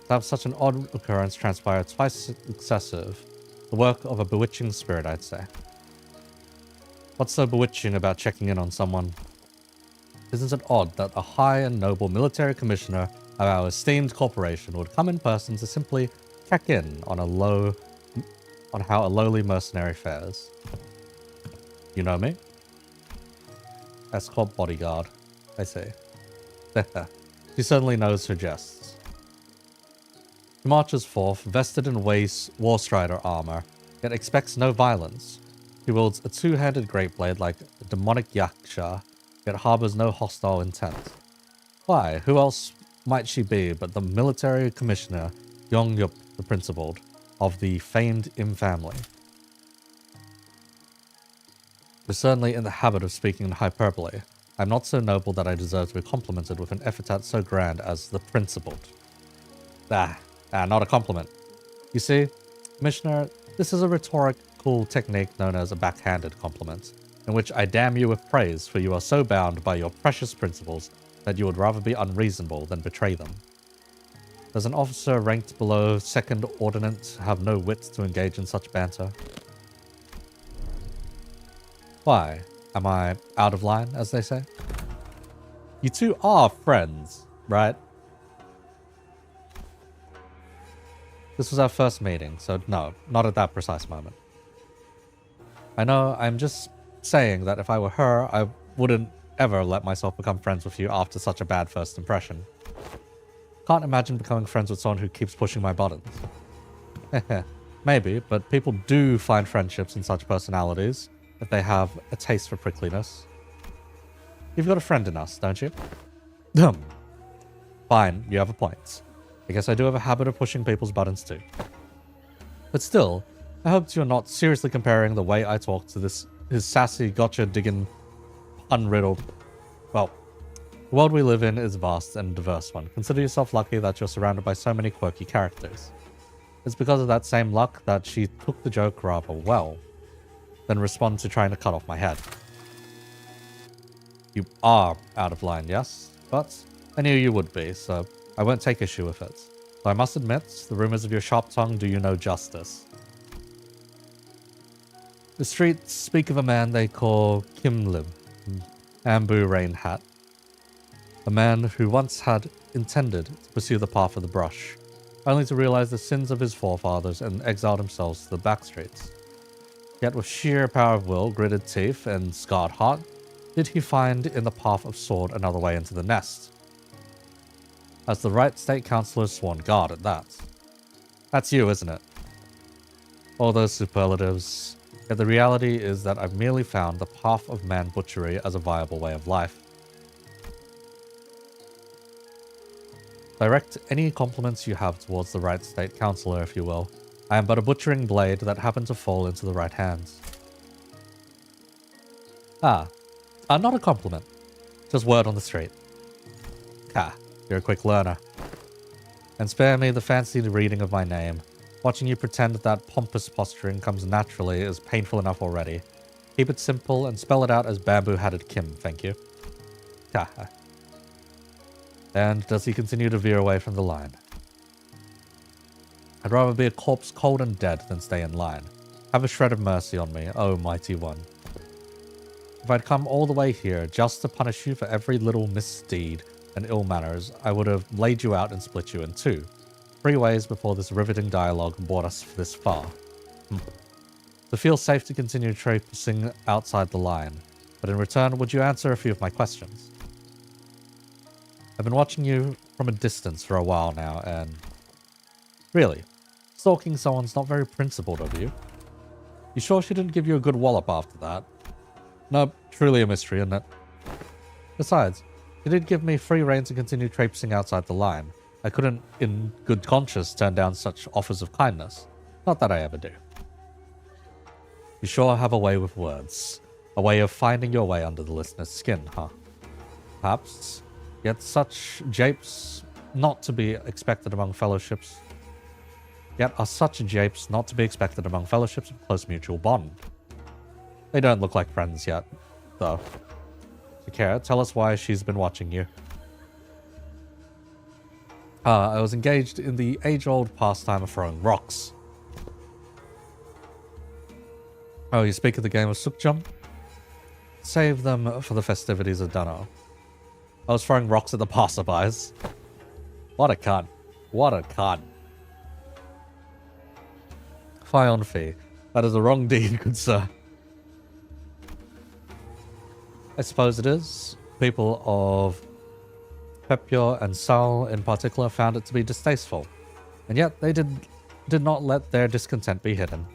Speaker 1: To have such an odd occurrence transpire twice excessive. The work of a bewitching spirit, I'd say. What's so bewitching about checking in on someone? Isn't it odd that a high and noble military commissioner of our esteemed corporation would come in person to simply check in on how a lowly mercenary fares? You know me? N-corp bodyguard, I say. She certainly knows her jests. He marches forth, vested in Warstrider armor, yet expects no violence. He wields a two-handed great blade like a demonic yaksha, yet harbors no hostile intent. Why? Who else might she be but the military commissioner, Yongyup the Principled, of the famed Im family? We're certainly in the habit of speaking in hyperbole. I'm not so noble that I deserve to be complimented with an epithet so grand as the Principled. Not a compliment. You see, Commissioner, this is a rhetorical technique known as a backhanded compliment, in which I damn you with praise, for you are so bound by your precious principles that you would rather be unreasonable than betray them. Does an officer ranked below 2nd Ordnance have no wit to engage in such banter? Why? Am I out of line, as they say? You two are friends, right? This was our first meeting, so no, not at that precise moment. I know, I'm just saying that if I were her, I wouldn't ever let myself become friends with you after such a bad first impression. Can't imagine becoming friends with someone who keeps pushing my buttons. Maybe, but people do find friendships in such personalities if they have a taste for prickliness. You've got a friend in us, don't you? Fine, you have a point. I guess I do have a habit of pushing people's buttons too. But still, I hope you're not seriously comparing the way I talk to his sassy, gotcha-digging, unriddled... Well, the world we live in is a vast and diverse one. Consider yourself lucky that you're surrounded by so many quirky characters. It's because of that same luck that she took the joke rather well, then responded to trying to cut off my head. You are out of line, yes? But I knew you would be, so I won't take issue with it. Though I must admit, the rumors of your sharp tongue do you no justice. The streets speak of a man they call Kim Lim, Ambu Rain Hat. A man who once had intended to pursue the path of the brush, only to realize the sins of his forefathers and exiled himself to the backstreets. Yet with sheer power of will, gritted teeth, and scarred heart, did he find in the path of sword another way into the nest. As the right state councillor's sworn guard at that. That's you, isn't it? All those superlatives. Yet the reality is that I've merely found the path of man butchery as a viable way of life. Direct any compliments you have towards the right state councillor, if you will. I am but a butchering blade that happened to fall into the right hands. Not a compliment. Just word on the street. You're a quick learner. And spare me the fancy reading of my name. Watching you pretend that pompous posturing comes naturally is painful enough already. Keep it simple and spell it out as Bamboo-Hatted Kim, thank you. And does he continue to veer away from the line? I'd rather be a corpse cold and dead than stay in line. Have a shred of mercy on me, oh mighty one. If I'd come all the way here just to punish you for every little misdeed and ill manners, I would have laid you out and split you in two. 3 ways before this riveting dialogue brought us this far. To feel safe to continue traipsing outside the line, but in return, would you answer a few of my questions? I've been watching you from a distance for a while now, and really, stalking someone's not very principled of you. You sure she didn't give you a good wallop after that? Nope, truly a mystery, isn't it? Besides, she did give me free rein to continue traipsing outside the line. I couldn't, in good conscience, turn down such offers of kindness. Not that I ever do. You sure have a way with words. A way of finding your way under the listener's skin, huh? Perhaps. Yet such japes not to be expected among fellowships. Yet are such japes not to be expected among fellowships of close mutual bond. They don't look like friends yet, though. Shakira, tell us why she's been watching you. I was engaged in the age-old pastime of throwing rocks. Oh, you speak of the game of Sukjum? Save them for the festivities of Dano. I was throwing rocks at the passerbys. What a cunt. What a cunt. Fion fee. That is a wrong deed, good sir. I suppose it is. People of Pepyor and Sal in particular found it to be distasteful. And yet they did not let their discontent be hidden.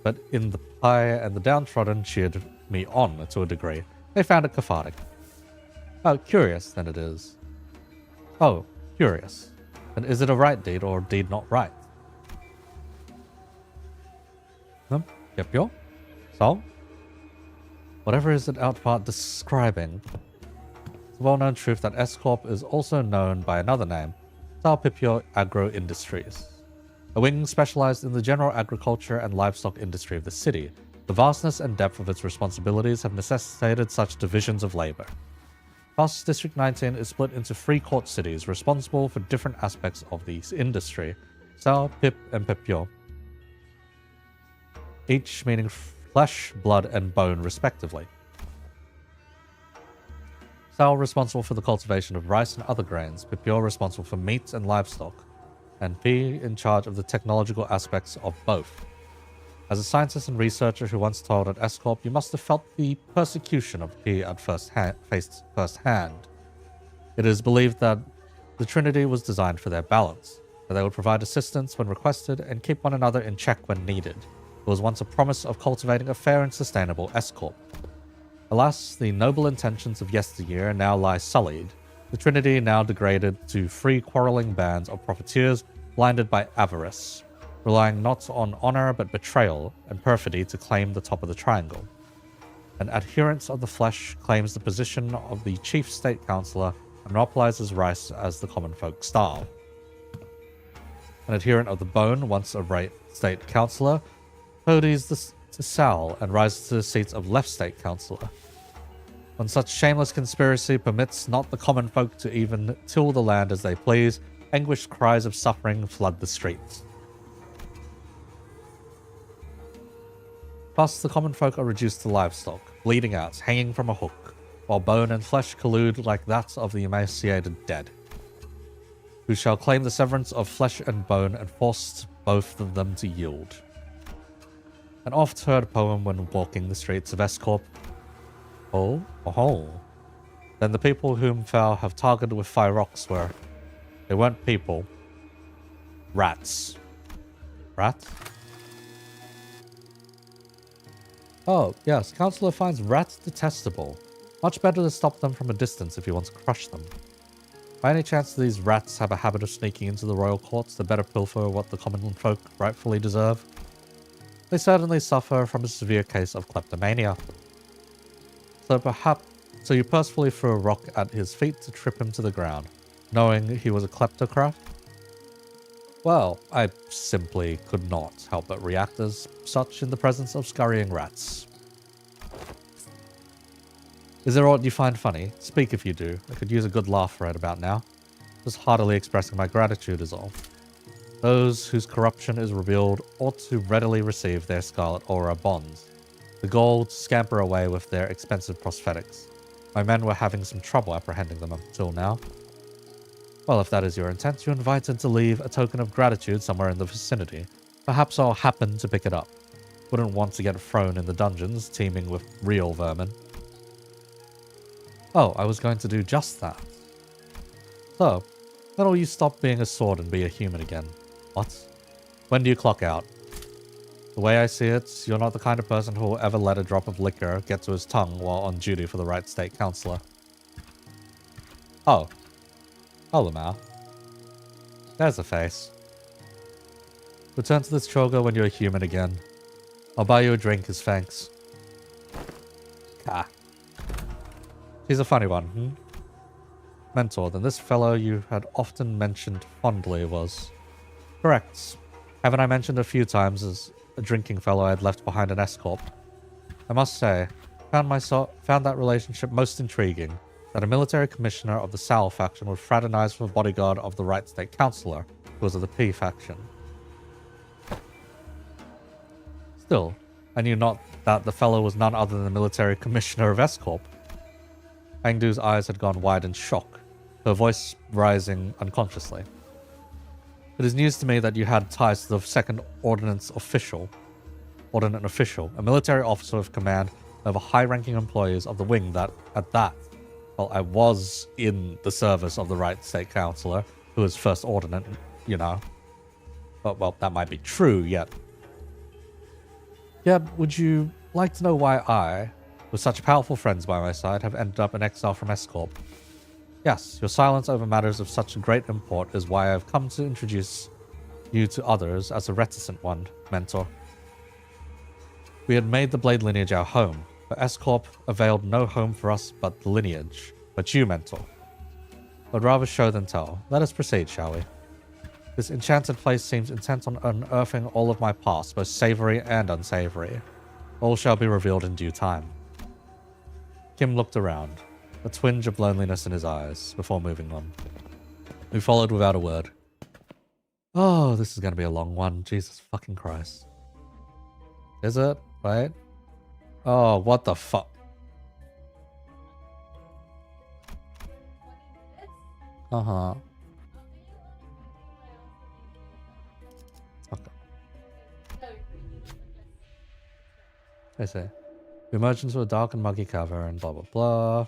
Speaker 1: But in the pie and the downtrodden cheered me on to a degree. They found it cathartic. Oh, curious, then it is. Oh, curious. And is it a right deed or a deed not right? Yep, So? Whatever is it Outpart describing? It's a well-known truth that S-corp is also known by another name, Salpipio Agro Industries. A wing specialized in the general agriculture and livestock industry of the city, the vastness and depth of its responsibilities have necessitated such divisions of labor. Thus, District 19 is split into 3 court cities responsible for different aspects of the industry, Sal, Pip, and Pepyo, each meaning flesh, blood, and bone respectively. Sal responsible for the cultivation of rice and other grains, Pepyo responsible for meat and livestock, and P in charge of the technological aspects of both. As a scientist and researcher who once told at S-corp, you must have felt the persecution of P at faced firsthand. It is believed that the Trinity was designed for their balance, that they would provide assistance when requested and keep one another in check when needed. It was once a promise of cultivating a fair and sustainable S-corp. Alas, the noble intentions of yesteryear now lie sullied, the Trinity now degraded to 3 quarreling bands of profiteers blinded by avarice, relying not on honor but betrayal and perfidy to claim the top of the triangle. An adherent of the flesh claims the position of the chief state councillor and monopolizes rice as the common folk starve. An adherent of the bone, once a right state councillor, toadies to Sal and rises to the seats of left state councillor. When such shameless conspiracy permits not the common folk to even till the land as they please, anguished cries of suffering flood the streets. Thus, the common folk are reduced to livestock, bleeding out, hanging from a hook, while bone and flesh collude like that of the emaciated dead, who shall claim the severance of flesh and bone and force both of them to yield. An oft-heard poem when walking the streets of S-corp. Oh. Then the people whom thou have targeted with fire rocks they weren't people. Rats. Rats? Oh, yes, Councillor finds rats detestable. Much better to stop them from a distance if you want to crush them. By any chance do these rats have a habit of sneaking into the royal courts to better pilfer what the common folk rightfully deserve? They certainly suffer from a severe case of kleptomania. So you purposefully threw a rock at his feet to trip him to the ground, knowing he was a kleptocrat? Well, I simply could not help but react as such in the presence of scurrying rats. Is there aught you find funny? Speak if you do. I could use a good laugh right about now. Just heartily expressing my gratitude is all. Those whose corruption is revealed ought to readily receive their scarlet aura bonds. The gold scamper away with their expensive prosthetics. My men were having some trouble apprehending them until now. Well, if that is your intent, you're invited to leave a token of gratitude somewhere in the vicinity. Perhaps I'll happen to pick it up. Wouldn't want to get thrown in the dungeons teeming with real vermin. Oh, I was going to do just that. So, when will you stop being a sword and be a human again? What? When do you clock out? The way I see it, you're not the kind of person who will ever let a drop of liquor get to his tongue while on duty for the right state counselor. Oh. Oh, Lamau. There's a face. Return to this Choga when you're a human again. I'll buy you a drink as thanks. Ah. She's a funny one, hmm? Mentor, then this fellow you had often mentioned fondly was... Correct. Haven't I mentioned a few times as a drinking fellow I had left behind an S-corp? I must say, found that relationship most intriguing, that a military commissioner of the Sal faction would fraternize with a bodyguard of the right state counselor, who was of the P faction. Still, I knew not that the fellow was none other than the military commissioner of S-corp. Hangdu's eyes had gone wide in shock, her voice rising unconsciously. It is news to me that you had ties to the second ordnance official, a military officer of command over high-ranking employees of the wing that, well, I was in the service of the right state counselor, who was first ordnance, you know. But, well, that might be true, yet would you like to know why I, with such powerful friends by my side, have ended up in exile from S-corp? Yes, your silence over matters of such great import is why I've come to introduce you to others as a reticent one, Mentor. We had made the Blade lineage our home, but S-corp availed no home for us but the lineage, but you, Mentor. But rather show than tell. Let us proceed, shall we? This enchanted place seems intent on unearthing all of my past, both savory and unsavory. All shall be revealed in due time. Kim looked around, a twinge of loneliness in his eyes, before moving on. We followed without a word. Oh, this is going to be a long one. Jesus fucking Christ. Is it? Wait. Oh, what the fuck? Uh-huh. Okay. I see. We emerged into a dark and muggy cavern, blah blah blah.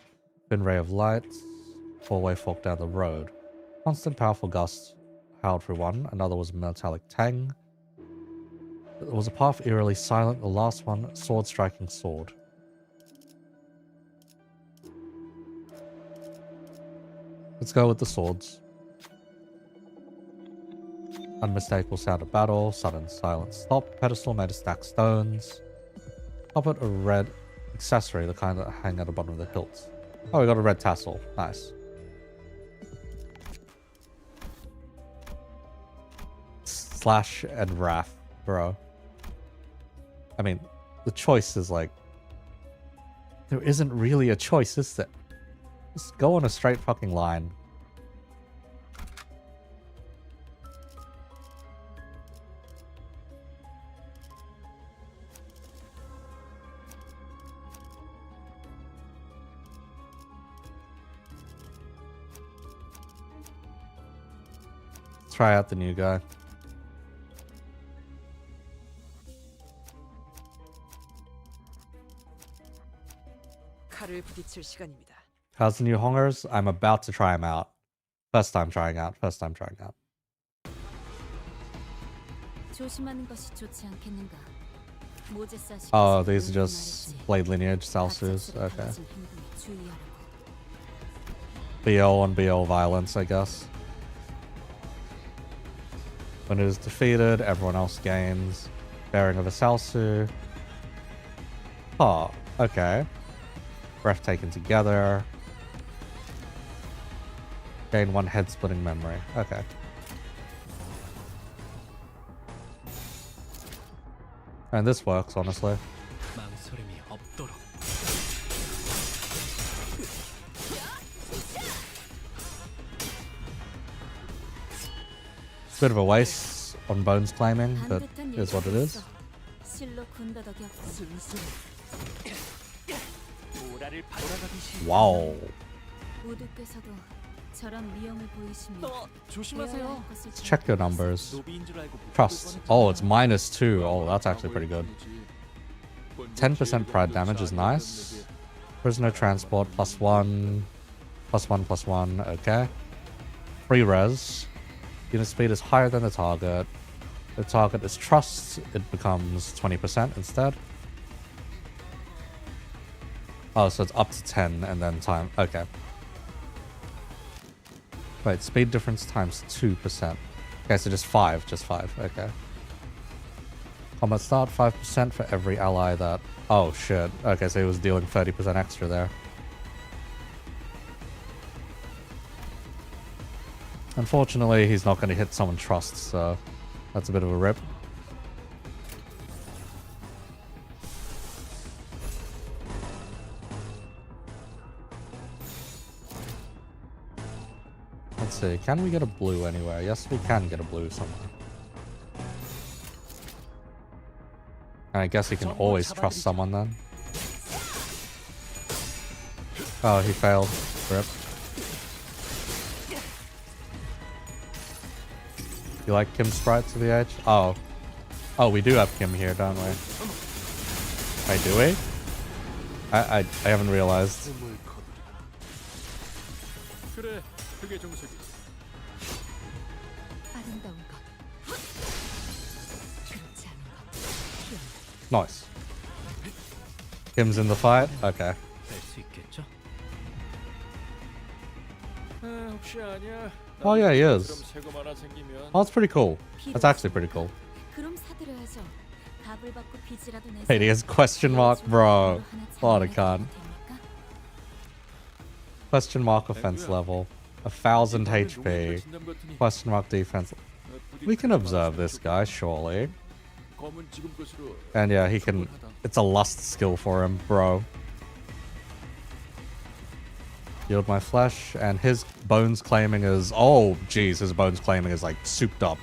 Speaker 1: Thin ray of light, four-way fork down the road. Constant powerful gusts howled through one, another was a metallic tang. There was a path eerily silent, the last one, sword striking sword. Let's go with the swords. Unmistakable sound of battle, sudden silent stop, pedestal made of stacked stones. Up it a red accessory, the kind that hang at the bottom of the hilt. Oh, we got a red tassel. Nice. Slash and Wrath, bro. I mean, the choice is like... There isn't really a choice, is there? Just go on a straight fucking line. Try out the new guy.
Speaker 6: 칼을 부딪힐 시간입니다.
Speaker 1: How's the new hongers? I'm about to try them out. First time trying out.
Speaker 3: 조심하는 것이 좋지 않겠는가? 모제 싸시고
Speaker 1: Oh, these are just Blade lineage Salsus. Okay. BL on BL violence, I guess. When it is defeated, everyone else gains. Bearing of a Salsu. Oh, okay. Breath taken together. Gain one head-splitting memory. Okay. And this works, honestly.
Speaker 4: 망설임이 없도록.
Speaker 1: It's a bit of a waste on Bones claiming, but here's what it is. Wow. Let's check your numbers. Trust. Oh, it's -2. Oh, that's actually pretty good. 10% pride damage is nice. Prisoner transport +1. +1. Okay. free res. Unit speed is higher than the target. The target is trust. It becomes 20% instead. Oh, so it's up to 10 and then time. Okay. Wait, speed difference times 2%. Okay, so just 5. Just 5. Okay. Combat start, 5% for every ally that... Oh, shit. Okay, so he was dealing 30% extra there. Unfortunately, he's not going to hit someone trust, so that's a bit of a rip. Let's see, can we get a blue anywhere? Yes, we can get a blue somewhere. And I guess he can always trust someone then. Oh, he failed. Rip. You like Kim Sprite to the edge? Oh. Oh, we do have Kim here, don't we? Wait, do we? I haven't realized.
Speaker 2: 그래, 그게 정석이.
Speaker 3: 아름다운 것. 그렇지 않은 것.
Speaker 1: Nice. Kim's in the fight? Okay.
Speaker 4: 뺄수 있겠죠?
Speaker 2: 혹시 아냐?
Speaker 1: Oh yeah, he is.
Speaker 2: 그럼 세금 하나 생기면
Speaker 1: Oh, that's pretty cool. That's actually pretty cool.
Speaker 3: 그럼 사들여야죠. 값을 받고 빚이라도 내서
Speaker 1: Wait, he has question mark? Bro.
Speaker 3: 거물로
Speaker 1: What a
Speaker 3: 하나
Speaker 1: con.
Speaker 3: 됩니까?
Speaker 1: Question mark offense level. 1000 HP. Question mark defense. We can observe this guy, surely.
Speaker 2: 검은 지금 것으로
Speaker 1: And yeah, he can... It's a lust skill for him, bro. Yield my flesh, and his bones claiming is... Oh, jeez, his bones claiming is like souped up.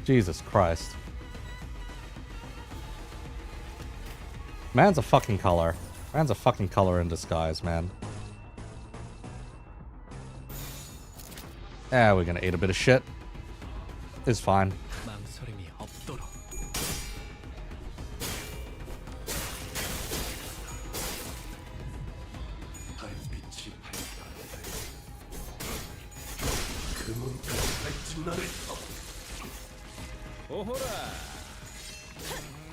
Speaker 1: Jesus Christ. Man's a fucking color. Man's a fucking color in disguise, man. Yeah, we're gonna eat a bit of shit. It's fine.
Speaker 4: 망설임이 없도록.
Speaker 5: 달빛이 밝다. 그 문까지 밝힌 나를
Speaker 2: 오호라.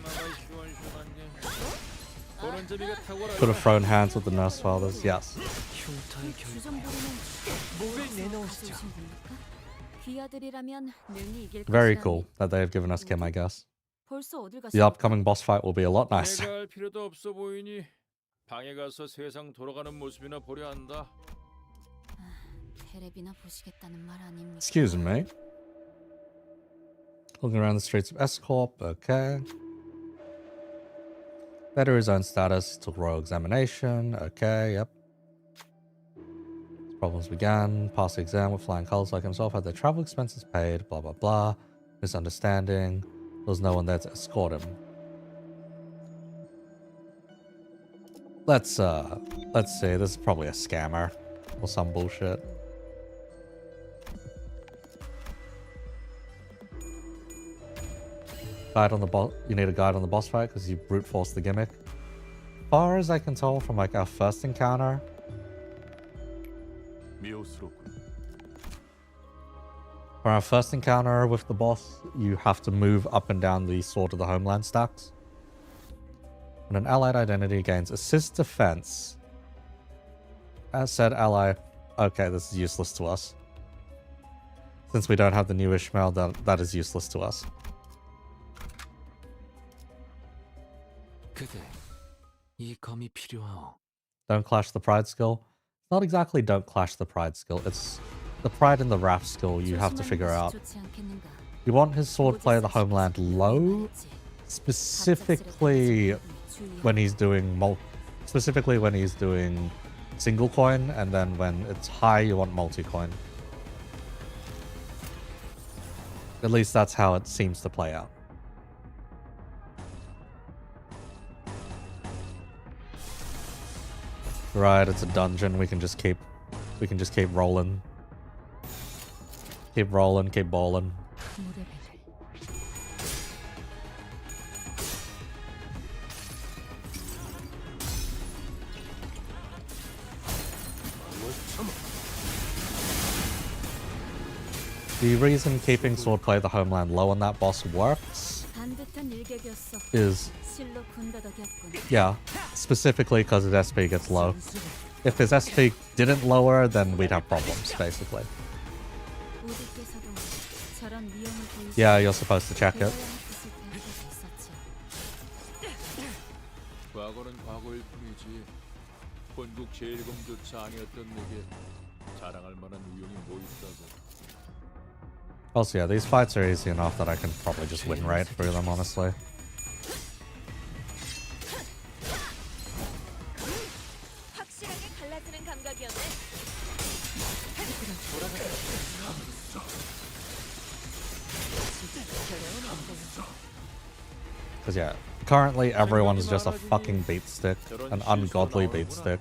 Speaker 2: 마마 시원시원한데. 보는 재미가 탁월하다.
Speaker 1: Could have thrown hands with the nurse fathers. Yes.
Speaker 4: 흉터의 결과야.
Speaker 3: 주정부리는
Speaker 4: 뭘 내놓으시죠?
Speaker 3: 가져오신 겁니까? 귀하들이라면 능히 이길
Speaker 1: Very
Speaker 3: 것이라니.
Speaker 1: cool that they have given us Kim, I guess.
Speaker 3: 벌써 어딜
Speaker 1: The
Speaker 3: 갔습니까?
Speaker 1: upcoming boss fight will be a lot nicer.
Speaker 2: 내가 할 필요도 없어 보이니 방에 가서 세상 돌아가는 모습이나 보려 한다.
Speaker 3: 테레비나 보시겠다는 말 아닙니까?
Speaker 1: Excuse me. Looking around the streets of N-corp. Okay. Better his own status. Took royal examination. Okay, yep. Problems began. Passed the exam with flying colors like himself. Had their travel expenses paid. Blah, blah, blah. Misunderstanding. There was no one there to escort him. Let's see. This is probably a scammer or some bullshit. Guide on the boss. You need a guide on the boss fight because you brute force the gimmick. Far as I can tell from like our first encounter,
Speaker 5: 미호스럽군.
Speaker 1: for our first encounter with the boss, you have to move up and down the Sword of the Homeland stacks. When an allied identity gains assist defense, as said ally, okay, this is useless to us. Since we don't have the new Ishmael, that is useless to us.
Speaker 4: 그대, 이 검이 필요하오.
Speaker 1: Don't clash the pride skill. It's not exactly don't clash the pride skill. It's the pride and the wrath skill you have to figure out.
Speaker 3: 좋지 않겠는가?
Speaker 1: You want his swordplay of the homeland low, specifically when he's doing single coin, and then when it's high you want multi-coin. At least that's how it seems to play out. Right, it's a dungeon. We can just keep rolling. Keep rolling, keep bowling. The reason keeping Swordplay the homeland low on that boss works
Speaker 3: 반듯한 일격이었어.
Speaker 1: is,
Speaker 3: 실로 군더더기였군.
Speaker 1: yeah, specifically because his SP gets low. If his SP didn't lower, then we'd have problems, basically.
Speaker 3: 우디께서도 저런 미움을 보이시.
Speaker 1: Yeah, you're supposed to check it.
Speaker 3: 배워야 할 것을 배우고 있었지.
Speaker 2: 과거는 과거일 뿐이지. 본국 제1검조차 아니었던 내게 자랑할 만한 우연이 뭐 있다고.
Speaker 1: Also, yeah, these fights are easy enough that I can probably just win right through them, honestly.
Speaker 3: 확실하게 갈라지는 감각이었네.
Speaker 1: Because, yeah, currently everyone is just a fucking beat stick. An ungodly beat stick.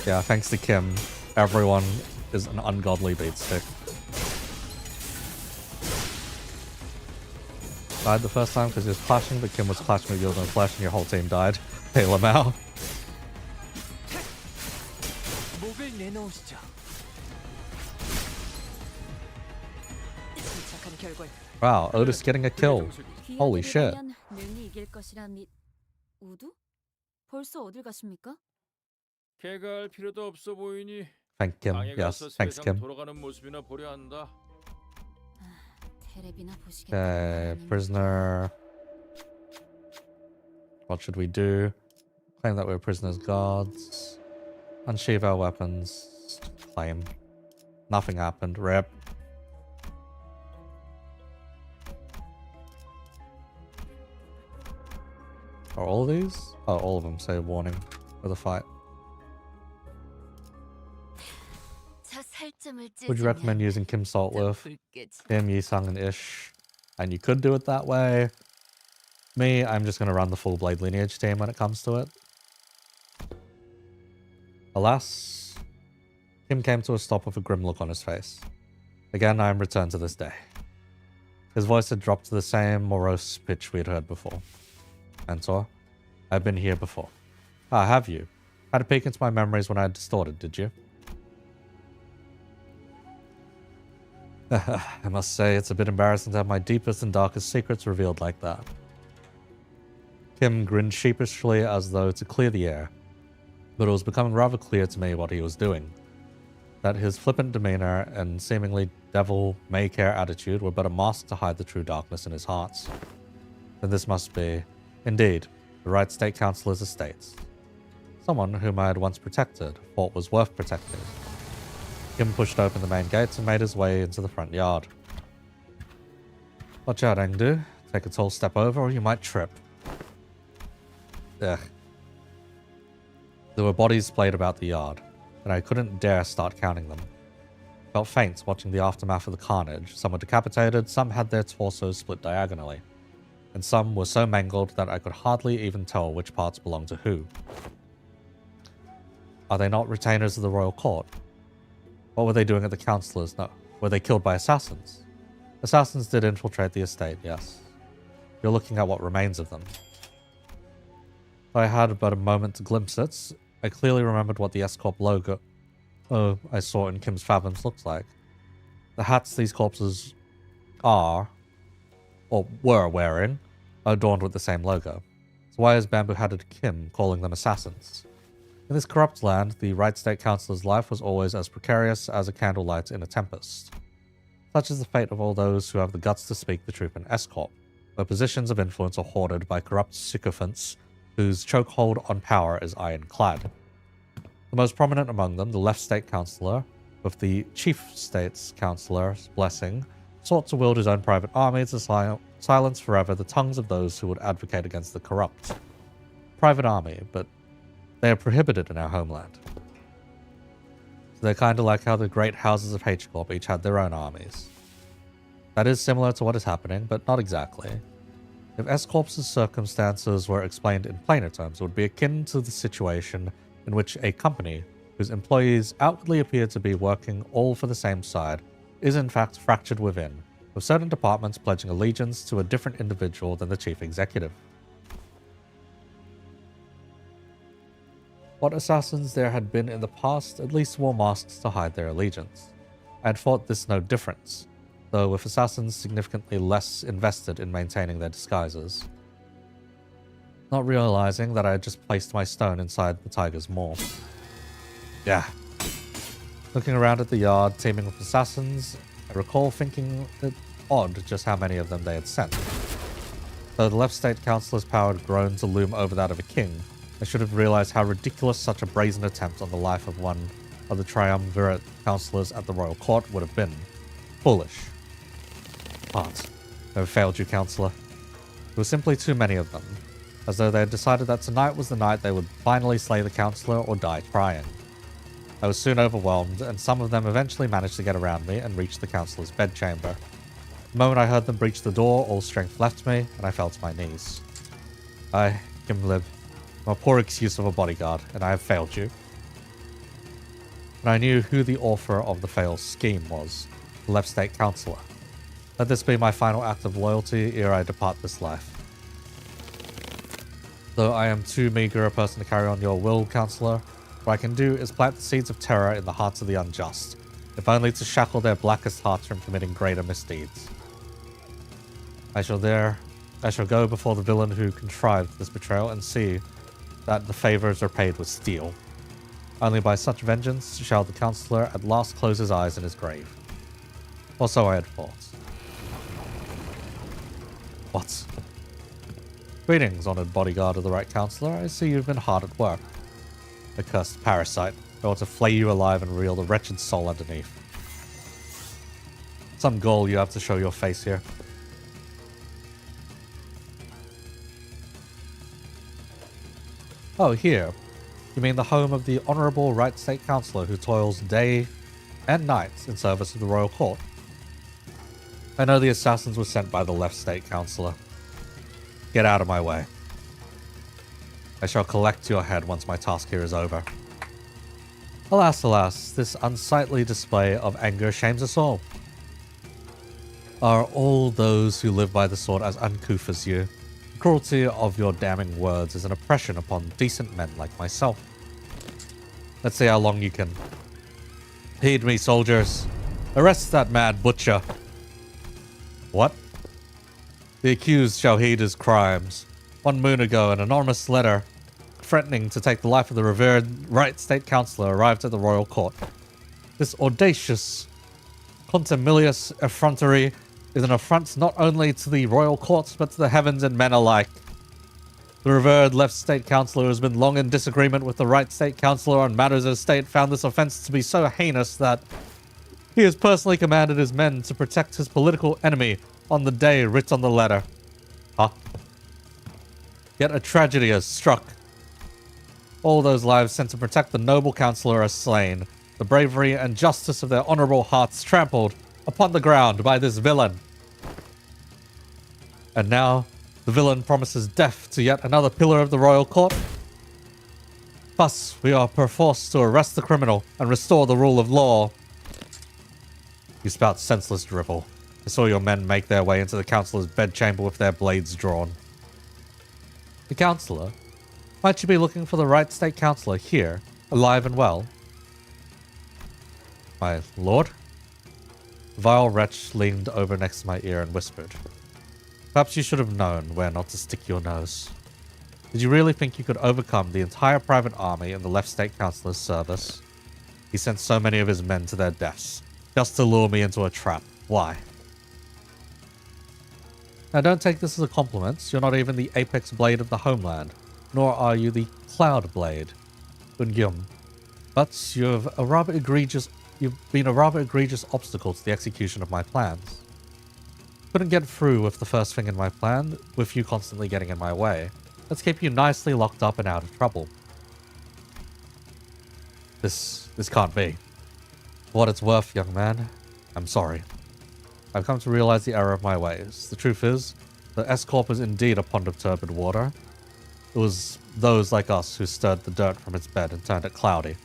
Speaker 1: Yeah, thanks to Kim, everyone is an ungodly beat stick. Died the first time because he was clashing, but Kim was clashing with Yield and Flash and your whole team died. Hey, Lamau.
Speaker 4: 목을 내놓으시죠.
Speaker 6: 침착한 결과
Speaker 1: Wow, Otis getting a kill. Holy shit.
Speaker 3: 능히 이길 것이라 믿. 우두? 벌써 어딜 가십니까?
Speaker 2: 개갈 필요도 없어 보이니.
Speaker 1: Thank Kim.
Speaker 2: 방에
Speaker 1: Yes,
Speaker 2: 가서
Speaker 1: thanks
Speaker 2: 세상
Speaker 1: Kim.
Speaker 2: 돌아가는 모습이나 보려 한다.
Speaker 3: 테레비나 보시겠다.
Speaker 1: Okay, prisoner. What should we do? Claim that we're prisoners gods. Unsheath our weapons. Claim. Nothing happened. Rip. Are all of these? Oh, all of them say warning for the fight.
Speaker 3: 저 살점을
Speaker 1: Would you recommend using Kim Saltworth, Kim, Yisung, and Ish? And you could do it that way. Me, I'm just going to run the full Blade Lineage team when it comes to it. Alas, Kim came to a stop with a grim look on his face. Again, I am returned to this day. His voice had dropped to the same morose pitch we had heard before. Mentor, I've been here before. Ah, have you? Had a peek into my memories when I had distorted, did you? I must say, it's a bit embarrassing to have my deepest and darkest secrets revealed like that. Kim grinned sheepishly as though to clear the air, but it was becoming rather clear to me what he was doing. That his flippant demeanor and seemingly devil may-care attitude were but a mask to hide the true darkness in his heart. Then this must be, indeed, the right state councillor's estates. Someone whom I had once protected, thought was worth protecting. Kim pushed open the main gates and made his way into the front yard. Watch out, Engdu. Take a tall step over or you might trip. Ugh. There were bodies splayed about the yard, and I couldn't dare start counting them. Felt faint watching the aftermath of the carnage. Some were decapitated, some had their torsos split diagonally, and some were so mangled that I could hardly even tell which parts belonged to who. Are they not retainers of the royal court? What were they doing at the councillors? No. Were they killed by assassins? Assassins did infiltrate the estate, yes. You're looking at what remains of them. Though I had but a moment to glimpse it, I clearly remembered what the S-corp logo I saw in Kim's Fathoms looks like. The hats these corpses are, or were wearing, are adorned with the same logo. So why is bamboo-hatted Kim calling them assassins? In this corrupt land, the right state councillor's life was always as precarious as a candlelight in a tempest. Such is the fate of all those who have the guts to speak the truth in S-corp, where positions of influence are hoarded by corrupt sycophants whose chokehold on power is ironclad. The most prominent among them, the left state councillor, with the chief state's councillor's blessing, sought to wield his own private army to silence forever the tongues of those who would advocate against the corrupt. Private army, but they are prohibited in our homeland. So they're kind of like how the great houses of H-corp each had their own armies. That is similar to what is happening, but not exactly. If S-corp's circumstances were explained in plainer terms, it would be akin to the situation in which a company whose employees outwardly appear to be working all for the same side is in fact fractured within, with certain departments pledging allegiance to a different individual than the chief executive. What assassins there had been in the past at least wore masks to hide their allegiance. I had thought this no difference, though with assassins significantly less invested in maintaining their disguises. Not realizing that I had just placed my stone inside the tiger's maw. Yeah. Looking around at the yard teeming with assassins, I recall thinking it odd just how many of them they had sent. Though the left state councillor's power had grown to loom over that of a king, I should have realized how ridiculous such a brazen attempt on the life of one of the triumvirate councillors at the royal court would have been. Foolish. But I have failed you, councillor. There were simply too many of them, as though they had decided that tonight was the night they would finally slay the councillor or die trying. I was soon overwhelmed, and some of them eventually managed to get around me and reach the councillor's bedchamber. The moment I heard them breach the door, all strength left me, and I fell to my knees. Gimlib, I'm a poor excuse of a bodyguard, and I have failed you. And I knew who the author of the failed scheme was, the left state councillor. Let this be my final act of loyalty ere I depart this life. Though I am too meager a person to carry on your will, councillor, what I can do is plant the seeds of terror in the hearts of the unjust, if only to shackle their blackest hearts from committing greater misdeeds. I shall go before the villain who contrived this betrayal and see that the favor is repaid with steel. Only by such vengeance shall the councillor at last close his eyes in his grave. Or so I had thought. What? Greetings, honoured bodyguard of the right councillor. I see you've been hard at work. Accursed parasite. I ought to flay you alive and reel the wretched soul underneath. Some goal you have to show your face here. Oh, here. You mean the home of the Honourable Right State Councillor who toils day and night in service of the Royal Court? I know the assassins were sent by the Left State Councillor. Get out of my way. I shall collect your head once my task here is over. Alas, alas, this unsightly display of anger shames us all. Are all those who live by the sword as uncouth as you? The cruelty of your damning words is an oppression upon decent men like myself. Let's see how long you can. Heed me, soldiers. Arrest that mad butcher. What? The accused shall heed his crimes. 1 moon ago, an anonymous letter threatening to take the life of the revered Right State Councillor arrived at the Royal Court. This audacious, contumelious effrontery is an affront not only to the Royal Court, but to the heavens and men alike. The revered Left State Councillor, who has been long in disagreement with the Right State Councillor on matters of state, found this offence to be so heinous that he has personally commanded his men to protect his political enemy on the day writ on the letter. Huh? Yet a tragedy has struck. All those lives sent to protect the noble councillor are slain, the bravery and justice of their honourable hearts trampled upon the ground by this villain. And now, the villain promises death to yet another pillar of the royal court. Thus, we are perforce to arrest the criminal and restore the rule of law. You spout senseless drivel. I saw your men make their way into the councillor's bedchamber with their blades drawn. The councillor? Might you be looking for the Right State Councillor here, alive and well? My lord? The vile wretch leaned over next to my ear and whispered. Perhaps you should have known where not to stick your nose. Did you really think you could overcome the entire private army in the Left State Councillor's service? He sent so many of his men to their deaths, just to lure me into a trap. Why? Now don't take this as a compliment. You're not even the apex blade of the homeland, nor are you the cloud blade, Ungyum. But you've been a rather egregious obstacle to the execution of my plans. Couldn't get through with the first thing in my plan, with you constantly getting in my way. Let's keep you nicely locked up and out of trouble. This can't be. For what it's worth, young man, I'm sorry. I've come to realize the error of my ways. The truth is, the N-corp is indeed a pond of turbid water. It was those like us who stirred the dirt from its bed and turned it cloudy.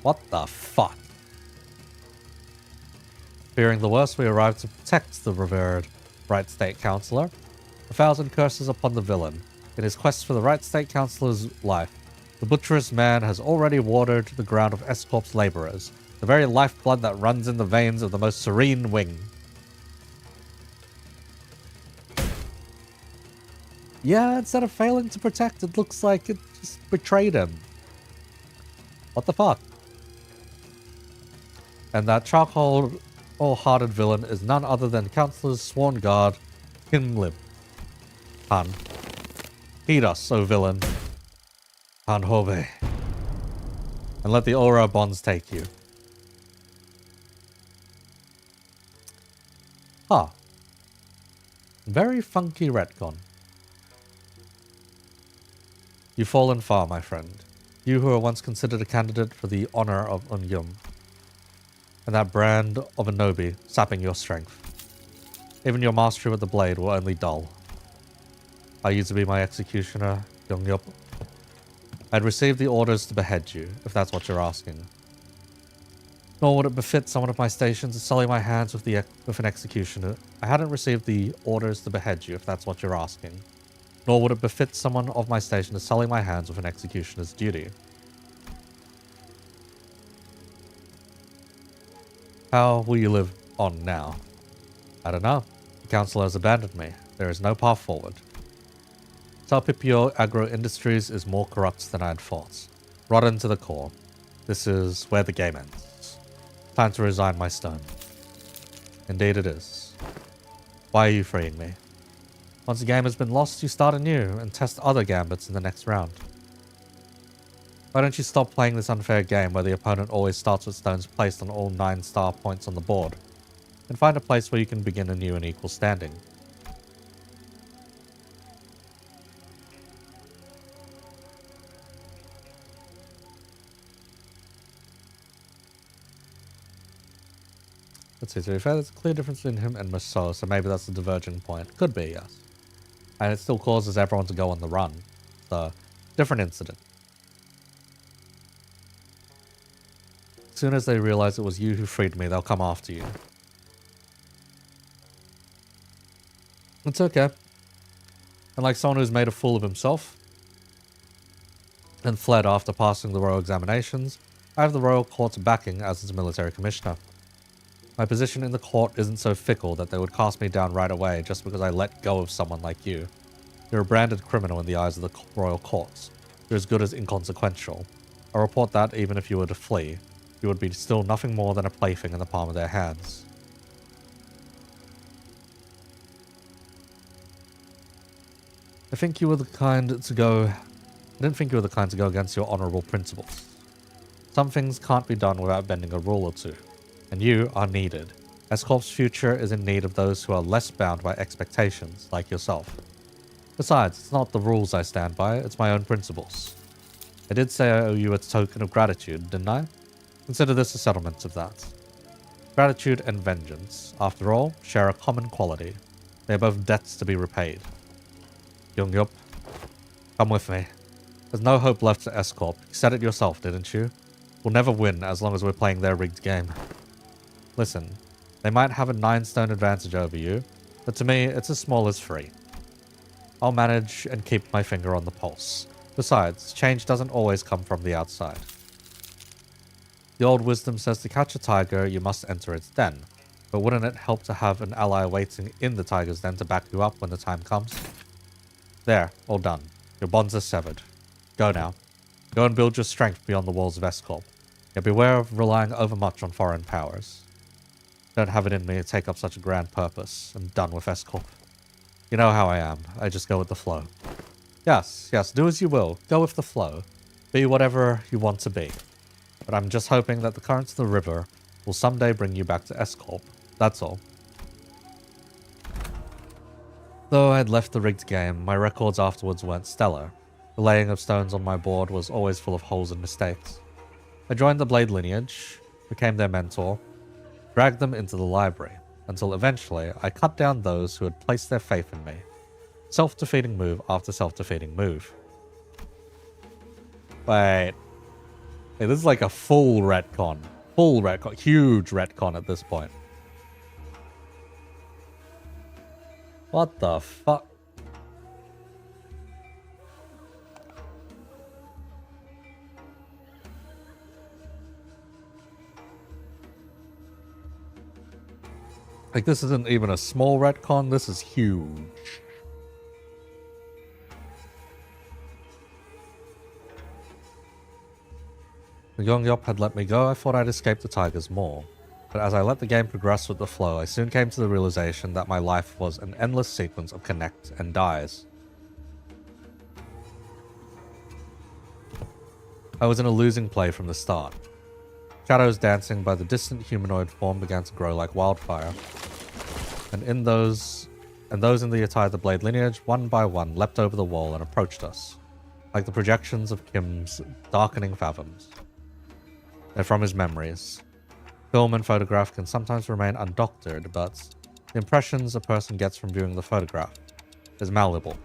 Speaker 1: What the fuck? Fearing the worst, we arrived to protect the revered Right State Councillor. 1,000 curses upon the villain. In his quest for the Right State Councillor's life, the butcherous man has already watered the ground of S-Corp's laborers, the very lifeblood that runs in the veins of the most serene wing. Yeah, instead of failing to protect, it looks like it just betrayed him. What the fuck? And that charcoal-hearted villain is none other than Councillor's sworn guard, Lim. Han. Heed us, O villain. Han Hobe. And let the aura bonds take you. Huh. Very funky retcon. You've fallen far, my friend. You who were once considered a candidate for the honor of Unyum. And that brand of a Nobi sapping your strength. Even your mastery with the blade will only dull. Are you to be my executioner, Yongyup? I'd received the orders to behead you, if that's what you're asking. Nor would it befit someone of my station to sully my hands with an executioner. I hadn't received the orders to behead you, if that's what you're asking. Nor would it befit someone of my station to sully my hands with an executioner's duty. How will you live on now? I don't know. The council has abandoned me. There is no path forward. Salpipio Agro-Industries is more corrupt than I'd thought. Rotten to the core. This is where the game ends. Time to resign my stone. Indeed it is. Why are you freeing me? Once a game has been lost, you start anew and test other gambits in the next round. Why don't you stop playing this unfair game where the opponent always starts with stones placed on all 9 star points on the board, and find a place where you can begin anew in equal standing? Let's see, to be fair, there's a clear difference between him and Maso, so maybe that's the diverging point. Could be, yes. And it still causes everyone to go on the run. So, different incident. As soon as they realize it was you who freed me, they'll come after you. It's okay. And like someone who's made a fool of himself and fled after passing the royal examinations, I have the royal court's backing as its military commissioner. My position in the court isn't so fickle that they would cast me down right away just because I let go of someone like you. You're a branded criminal in the eyes of the royal courts. You're as good as inconsequential. I report that even if you were to flee, you would be still nothing more than a plaything in the palm of their hands. I didn't think you were the kind to go against your honorable principles. Some things can't be done without bending a rule or two. And you are needed. S-Corp's future is in need of those who are less bound by expectations, like yourself. Besides, it's not the rules I stand by, it's my own principles. I did say I owe you a token of gratitude, didn't I? Consider this a settlement of that. Gratitude and vengeance, after all, share a common quality. They are both debts to be repaid. Yongyup, come with me. There's no hope left to S-Corp. You said it yourself, didn't you? We'll never win as long as we're playing their rigged game. Listen, they might have a 9-stone advantage over you, but to me, it's as small as 3. I'll manage and keep my finger on the pulse. Besides, change doesn't always come from the outside. The old wisdom says to catch a tiger, you must enter its den. But wouldn't it help to have an ally waiting in the tiger's den to back you up when the time comes? There, all done. Your bonds are severed. Go now. Go and build your strength beyond the walls of S-Corp. Yet beware of relying overmuch on foreign powers. Don't have it in me to take up such a grand purpose. I'm done with S-Corp. You know how I am. I just go with the flow. Yes, do as you will. Go with the flow. Be whatever you want to be. But I'm just hoping that the currents of the river will someday bring you back to S-Corp. That's all. Though I had left the rigged game, my records afterwards weren't stellar. The laying of stones on my board was always full of holes and mistakes. I joined the Blade lineage, became their mentor, dragged them into the library, until eventually I cut down those who had placed their faith in me. Self-defeating move after self-defeating move. Wait. Hey, this is like a full retcon. Full retcon. Huge retcon at this point. What the fuck? Like, this isn't even a small retcon, this is huge. The Yongyop had let me go, I thought I'd escape the tigers more. But as I let the game progress with the flow, I soon came to the realization that my life was an endless sequence of connect and dies. I was in a losing play from the start. Shadows dancing by the distant humanoid form began to grow like wildfire. And those in the Atai of the Blade lineage, one by one, leapt over the wall and approached us, like the projections of Kim's darkening fathoms. They're from his memories. Film and photograph can sometimes remain undoctored, but the impressions a person gets from viewing the photograph is malleable.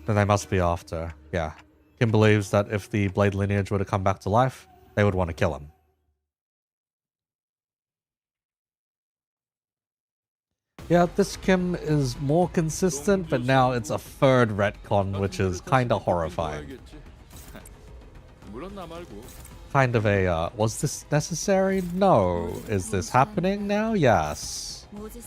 Speaker 1: Then they must be after, yeah. Kim believes that if the Blade lineage were to come back to life, they would want to kill him. Yeah, this Kim is more consistent, but now it's a third retcon, which is kind of horrifying. Kind of a, was this necessary? No. Is this happening now? Yes. Let's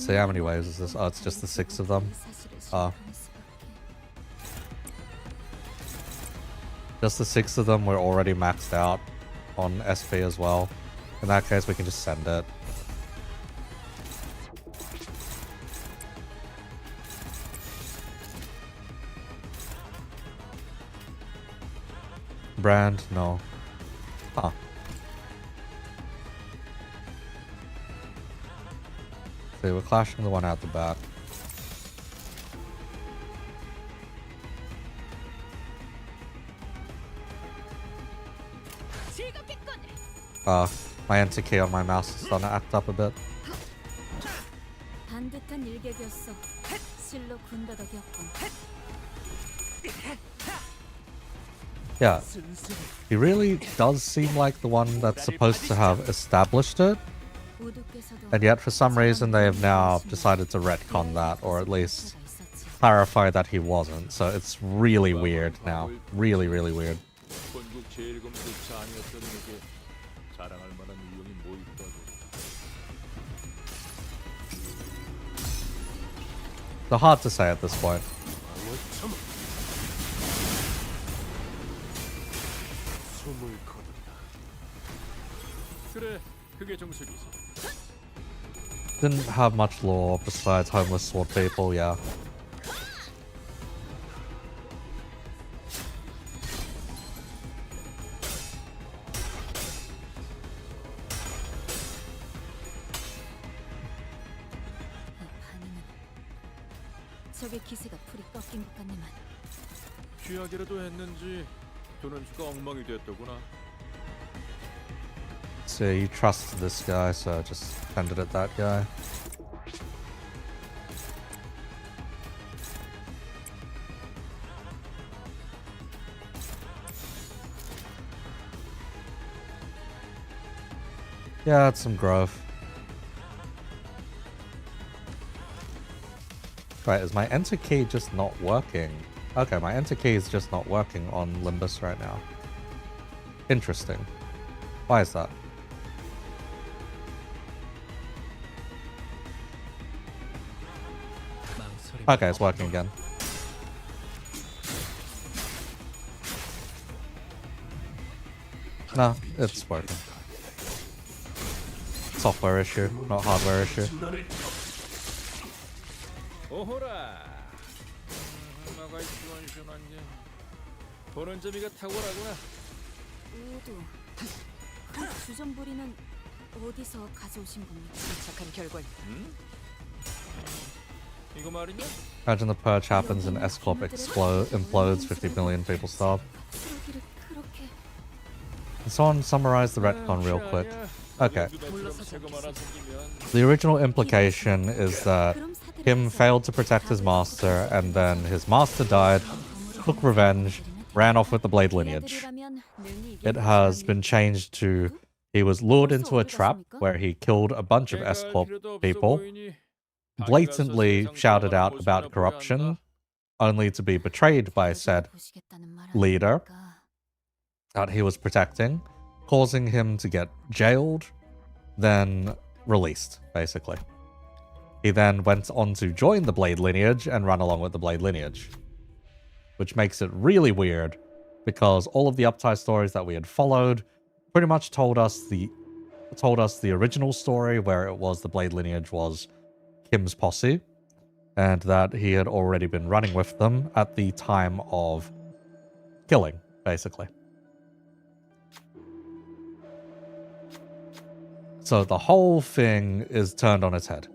Speaker 1: see, how many waves is this? Oh, it's just the 6 of them. Just the 6 of them were already maxed out on SP as well. In that case, we can just send it. Brand? No. Huh. See, we're clashing the one out the back. My enter key on my mouse is starting to act up a bit. Yeah, he really does seem like the one that's supposed to have established it. And yet, for some reason, they have now decided to retcon that, or at least clarify that he wasn't. So it's really weird now. Really, really weird. They're hard to say at this point. Didn't have much lore besides homeless sword people, yeah. So you trust this guy, so just ended at that guy. Yeah, it's some growth. Right, is my enter key just not working? Okay, my enter key is just not working on Limbus right now. Interesting. Why is that? Okay, it's working again. No, it's working. Software issue, not hardware issue. Imagine the purge happens and N-corp implodes, 50 million people starve. Can someone summarize the retcon real quick? Okay. The original implication is that Kim failed to protect his master, and then his master died, took revenge, ran off with the Blade lineage. It has been changed to He was lured
Speaker 3: 벌써
Speaker 1: into a
Speaker 3: 어디
Speaker 1: trap
Speaker 3: 가십니까?
Speaker 1: where he killed a bunch of
Speaker 2: 걔가 할
Speaker 1: S-corp
Speaker 2: 필요도 없어
Speaker 1: people,
Speaker 2: 보이니
Speaker 1: blatantly
Speaker 2: 방에 가서
Speaker 1: shouted
Speaker 2: 세상
Speaker 1: out
Speaker 2: 돌아가는
Speaker 1: about
Speaker 2: 모습이나 보여야
Speaker 1: corruption,
Speaker 2: 한다.
Speaker 1: only to be betrayed by
Speaker 3: 어디를
Speaker 1: said
Speaker 3: 보시겠다는 말
Speaker 1: leader
Speaker 3: 아닙니까?
Speaker 1: that he was protecting, causing him to get jailed, then released, basically. He then went on to join the Blade lineage and run along with the Blade lineage. Which makes it really weird, because all of the Uptie stories that we had followed pretty much told us the original story where it was the Blade lineage was Kim's posse, and that he had already been running with them at the time of killing, basically. So the whole thing is turned on its head.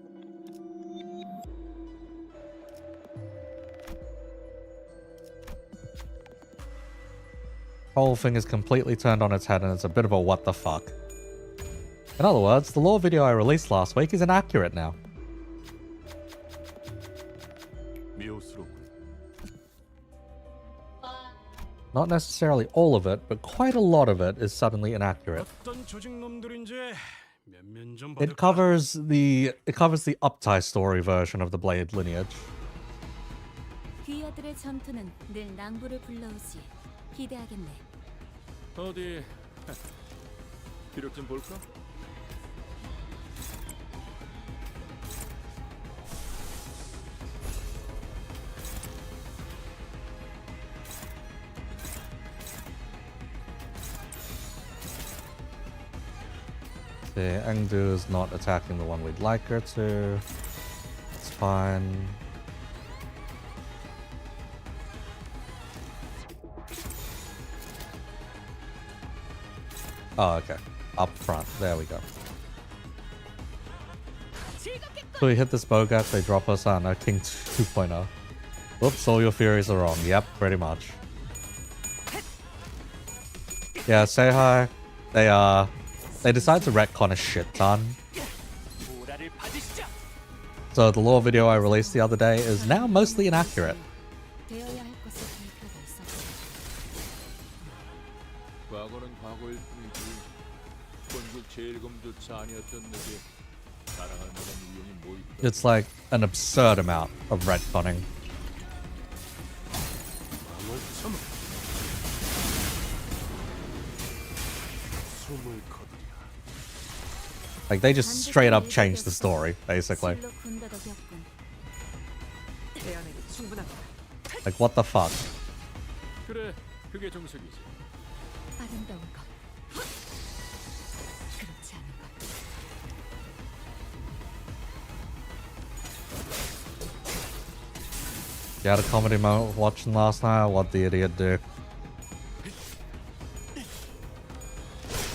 Speaker 1: Whole thing is completely turned on its head, and it's a bit of a what the fuck. In other words, the lore video I released last week is inaccurate now.
Speaker 5: 미호스럽군.
Speaker 1: Not necessarily all of it, but quite a lot of it is suddenly inaccurate.
Speaker 5: 어떤 조직 놈들인지 면면 좀
Speaker 1: It covers the Uptie story version of the Blade lineage.
Speaker 3: 귀하들의 전투는 늘 낭부를 불러오지. 기대하겠네.
Speaker 2: 어디 기록 좀 볼까?
Speaker 1: The Engdu is not attacking the one we'd like her to. It's fine. Oh, okay. Up front. There we go. So we hit this Bogat, they drop us on a King 2.0. Oops, all your theories are wrong. Yep, pretty much. Yeah, say hi. They decide to retcon a shit ton. So the lore video I released the other day is now mostly inaccurate.
Speaker 3: 되어야 할 것을 볼 필요가 있었어.
Speaker 2: 과거는 과거일 뿐이지 본국 제일검조차 아니었던 내게 자랑할 만한 우연이 뭐 있다.
Speaker 1: It's like an absurd amount of retconning.
Speaker 5: 마음을 참아. 숨을 거두랴.
Speaker 1: Like they just straight up changed the story, basically.
Speaker 3: 실로 군더더기였군.
Speaker 6: 대안에게 충분합니다.
Speaker 1: Like what the fuck?
Speaker 2: 그래, 그게 정석이지.
Speaker 3: 아름다운 것. 그렇지 않은 것.
Speaker 1: You had a comedy moment watching last night? What the idiot do?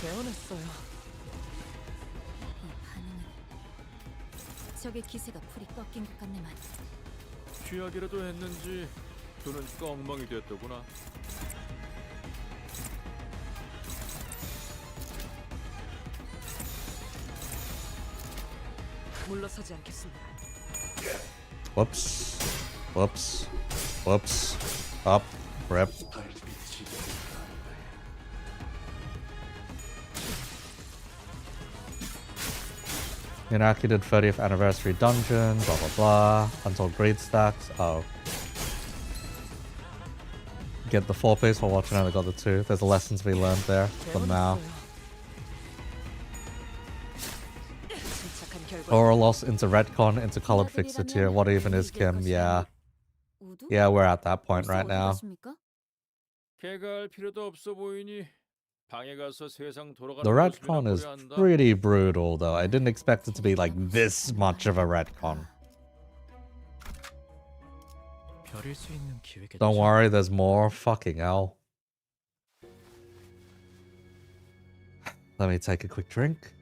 Speaker 6: 개운했어요.
Speaker 3: 이 반응은 적의 기세가 풀이 꺾인 것 같네만.
Speaker 2: 취하기라도 했는지 눈은 엉망이 됐더구나.
Speaker 6: 물러서지 않겠습니다.
Speaker 1: Whoops. Whoops. Whoops. Up. Rip. Inactivated 30th anniversary dungeon, blah blah blah. Untold greed stacks. Oh. Get the 4-piece while watching only got the 2. There's a lesson to be learned there from now.
Speaker 6: 침착한 결과.
Speaker 1: Aura loss into retcon into colored fixer tier. What even is Kim? Yeah.
Speaker 3: 우두?
Speaker 1: Yeah, we're at that point
Speaker 3: 벌써
Speaker 1: right
Speaker 3: 어디
Speaker 1: now.
Speaker 3: 가십니까?
Speaker 2: 걔가 할 필요도 없어 보이니 방에 가서 세상 돌아가는
Speaker 1: The
Speaker 2: 모습이나
Speaker 1: retcon is
Speaker 2: 보여야 한다.
Speaker 1: pretty brutal though. I didn't expect it to be like this much of a retcon.
Speaker 4: 벼를 수 있는 기회겠지.
Speaker 1: Don't worry, there's more. Fucking hell. Let me take a quick drink.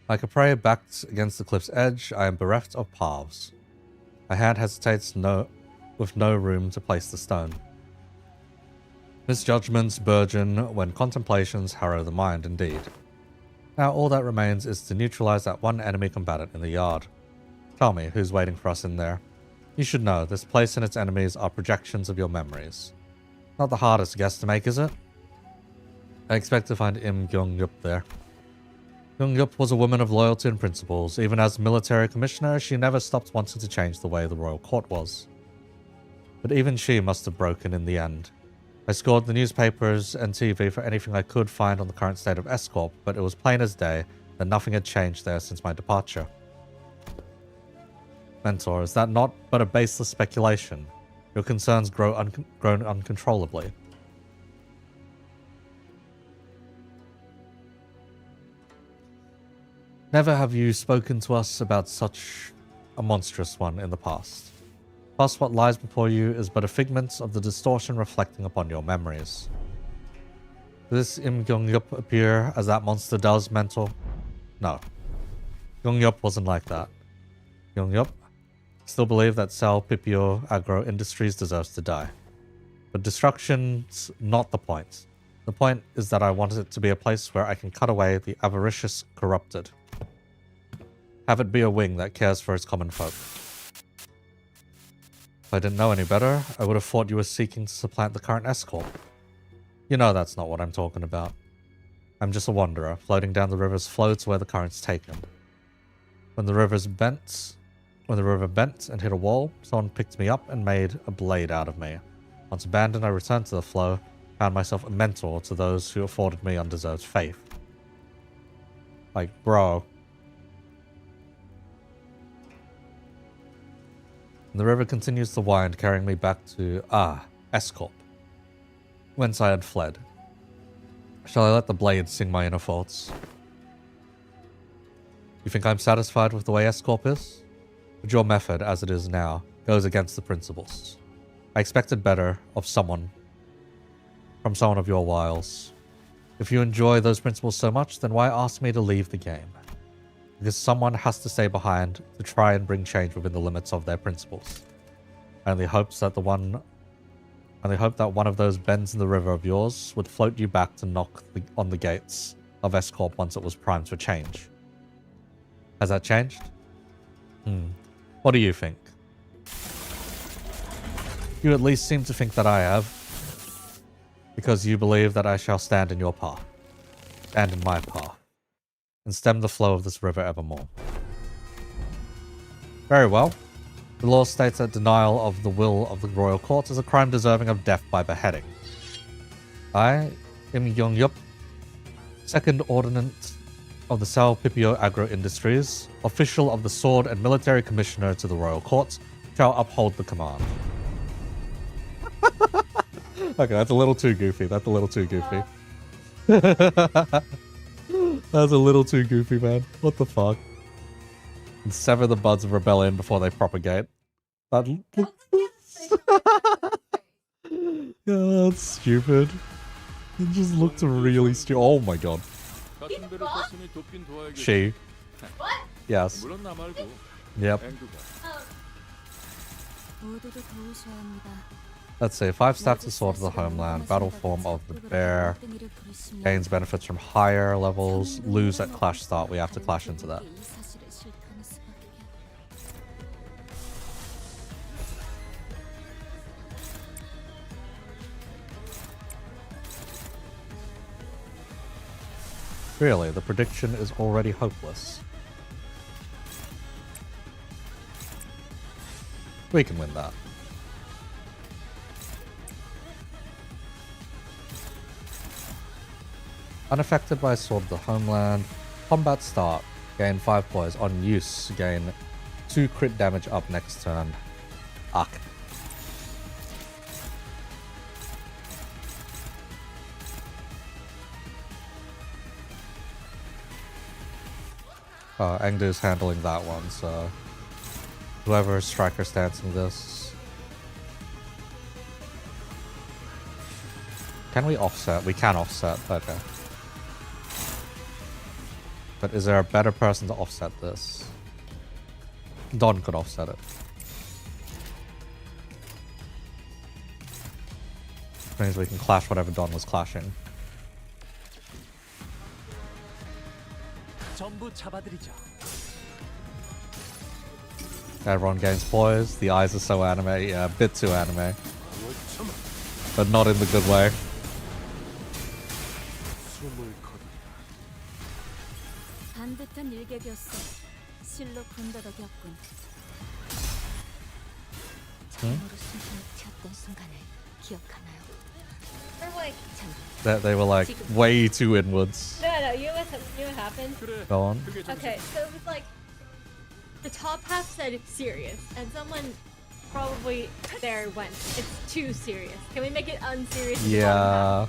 Speaker 1: Like a prey backed against the cliff's edge, I am bereft of paths. My hand hesitates with no room to place the stone. Misjudgments burgeon when contemplations harrow the mind indeed. Now all that remains is to neutralize that one enemy combatant in the yard. Tell me, who's waiting for us in there? You should know, this place and its enemies are projections of your memories. Not the hardest guess to make, is it? I expect to find Im Gyung-yup there. Gyung-yup was a woman of loyalty and principles. Even as military commissioner, she never stopped wanting to change the way the royal court was. But even she must have broken in the end. I scored the newspapers and TV for anything I could find on the current state of N-corp, but it was plain as day that nothing had changed there since my departure. Mentor, is that not but a baseless speculation? Your concerns grown uncontrollably. Never have you spoken to us about such a monstrous one in the past. Plus, what lies before you is but a figment of the distortion reflecting upon your memories. Does this Im Gyung-yup appear as that monster does, Mentor? No. Gyung-yup wasn't like that. Gyung-yup still believe that Sal Pipio Agro Industries deserves to die. But destruction's not the point. The point is that I wanted it to be a place where I can cut away the avaricious corrupted. Have it be a wing that cares for its common folk. If I didn't know any better, I would have thought you were seeking to supplant the current N-corp. You know that's not what I'm talking about. I'm just a wanderer, floating down the river's flow to where the current's taken. When the river bent and hit a wall, someone picked me up and made a blade out of me. Once abandoned, I returned to the flow, found myself a mentor to those who afforded me undeserved faith. Like, bro. And the river continues to wind, carrying me back to, N-corp, whence I had fled. Shall I let the blade sing my inner thoughts? You think I'm satisfied with the way N-corp is? But your method, as it is now, goes against the principles. I expected better from someone of your wiles. If you enjoy those principles so much, then why ask me to leave the game? Because someone has to stay behind to try and bring change within the limits of their principles. I only hope that one of those bends in the river of yours would float you back to knock on the gates of N-corp once it was primed for change. Has that changed? What do you think? You at least seem to think that I have. Because you believe that I shall stand in your path. Stand in my path. And stem the flow of this river evermore. Very well. The law states that denial of the will of the royal court is a crime deserving of death by beheading. I, Im Gyung-yup, second ordinance of the Sal Pipio Agro Industries, official of the Sword and Military Commissioner to the Royal Court, shall uphold the command. Okay, that's a little too goofy. That's a little too goofy. That's a little too goofy, man. What the fuck? And sever the buds of rebellion before they propagate. That... Yeah, that's stupid. It just looked really stupid. Oh my god. She.
Speaker 3: What?
Speaker 1: Yes. Yep. Let's see. 5 stats to Sword of the Homeland. Battle form of the bear. Gains benefits from higher levels. Lose at clash start. We have to clash into that. Really, the prediction is already hopeless. We can win that. Unaffected by Sword of the Homeland. Combat start. Gain 5 poise. On use, gain 2 crit damage up next turn. Arc. Engdu's handling that one, so whoever striker stands in this. Can we offset? We can offset, okay. But is there a better person to offset this? Don could offset it. Which means we can clash whatever Don was clashing.
Speaker 4: 전부 잡아드리죠.
Speaker 1: Everyone gains poise. The eyes are so anime. Yeah, a bit too anime. But not in the good way.
Speaker 3: 반듯한 일격이었어. 실로 군더더기였군. 처음으로 숨통을 튀었던 순간을 기억하나요?
Speaker 7: Or like,
Speaker 1: That they were like way too inwards.
Speaker 7: no, you know what happened?
Speaker 2: 그래.
Speaker 1: Go on.
Speaker 2: 그게 좀
Speaker 7: Okay, so it was like the top half said it's serious, and someone probably there went, it's too serious. Can we make it unserious? in the bottom half?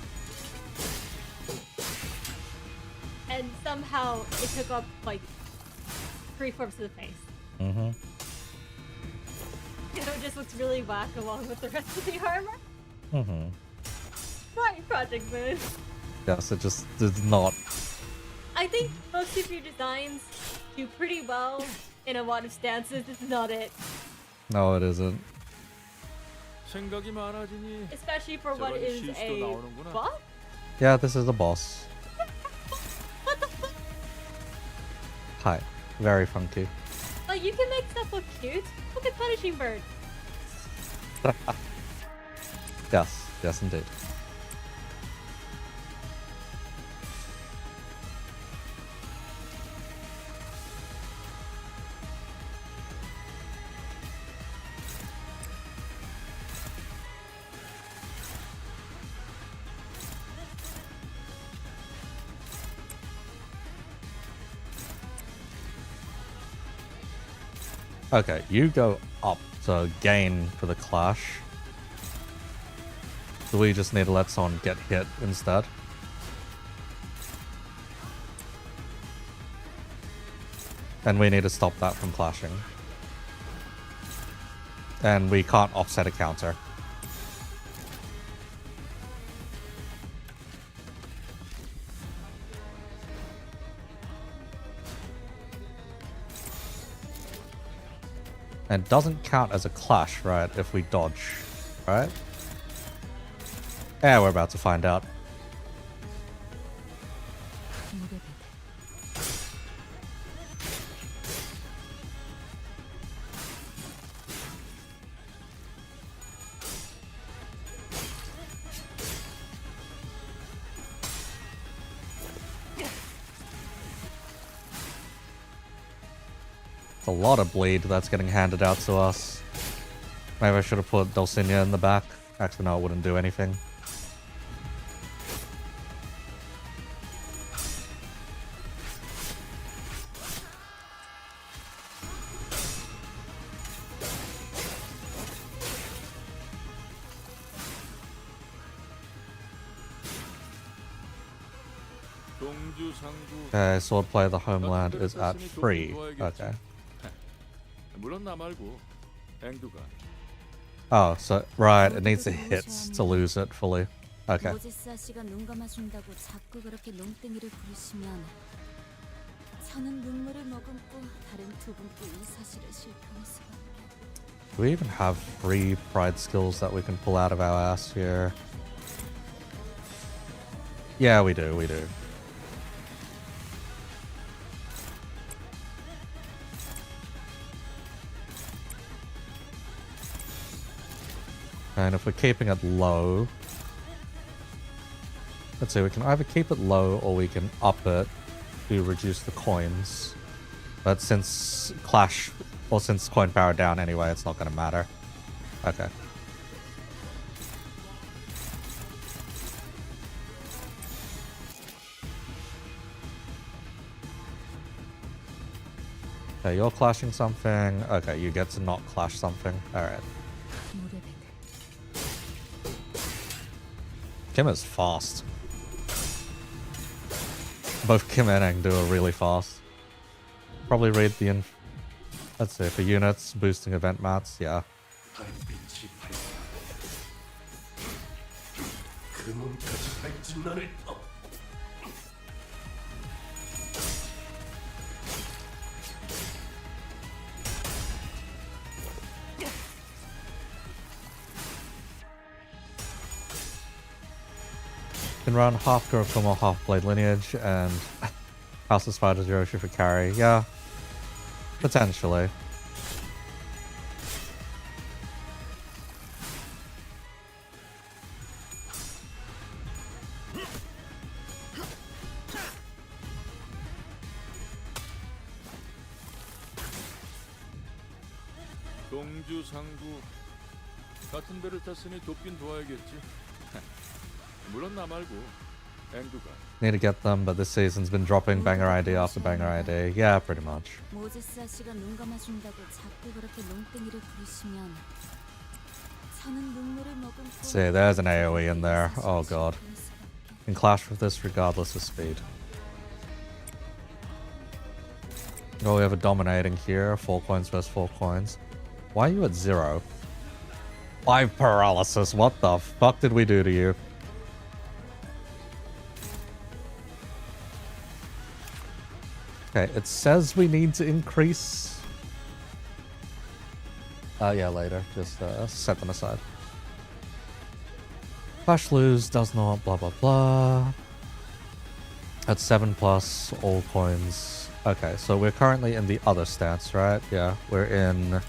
Speaker 1: Yeah.
Speaker 7: And somehow it took up like 3/4 of the face.
Speaker 1: Mm-hmm.
Speaker 7: So it just looks really whack along with the rest of the armor.
Speaker 1: Mm-hmm.
Speaker 7: Right, Project Moon.
Speaker 1: Yes, it just did not.
Speaker 7: I think most of your designs do pretty well in a lot of stances. This is not it,
Speaker 1: No, it isn't.
Speaker 2: 생각이 많아지니
Speaker 7: especially for what
Speaker 2: 저런
Speaker 7: is
Speaker 2: 실수도
Speaker 7: a
Speaker 2: 나오는구나.
Speaker 7: buff.
Speaker 1: Yeah, this is the boss. Hi. Very funky.
Speaker 7: Like you can make stuff look cute. Look at Punishing Bird.
Speaker 1: Yes. Yes, indeed. Okay, you go up to gain for the clash. So we just need to let someone get hit instead. And we need to stop that from clashing. And we can't offset a counter. And it doesn't count as a clash, right, if we dodge, right? Yeah, we're about to find out. It's a lot of bleed that's getting handed out to us. Maybe I should have put Dulcinea in the back. Actually, no, it wouldn't do anything.
Speaker 2: 동주 상구.
Speaker 1: Okay, swordplay of the homeland is at 3. Okay.
Speaker 2: 물론 나 말고 앵두가
Speaker 1: Oh, so, right, it needs to hit to lose it fully. Okay.
Speaker 3: 모제스 아씨가 눈 감아준다고 자꾸 그렇게 눈땡이를 부리시면 저는 눈물을 머금고 다른 두 분께 이 사실을 실평할 수밖에.
Speaker 1: Do we even have 3 pride skills that we can pull out of our ass here? Yeah, we do, we do. And if we're keeping it low, let's see, we can either keep it low or we can up it to reduce the coins. But since Clash, or since coin power down anyway, it's not going to matter. Okay. Okay, you're clashing something. Okay, you get to not clash something. Alright. Kim is fast. Both Kim and Aang do it really fast. Probably read the let's see, for units, boosting event mats, yeah.
Speaker 5: 달빛이 밝다. 그 문까지 밝힌 나를
Speaker 1: Can run half Kurokuma, half Blade Lineage, and House of Spiders Yoshi for carry. Yeah, potentially.
Speaker 2: 동주 상구 같은 배를 탔으니 돕긴 도와야겠지. 물론 나 말고 앵두가.
Speaker 1: Need to get them, but this season's been dropping banger ID after banger ID. Yeah, pretty much.
Speaker 3: 모제스 아씨가 눈 감아준다고 자꾸 그렇게 농땡이를 부리시면 저는 눈물을 머금고
Speaker 1: See, there's an AoE in there. Oh god. Can clash with this regardless of speed. Oh, we have a dominating here. 4 coins versus 4 coins. Why are you at 0? 5 paralysis. What the fuck did we do to you? Okay, it says we need to increase. Yeah, later. Just set them aside. Clash lose does not blah blah blah. At 7 plus all coins. Okay, so we're currently in the other stats, right? Yeah, we're in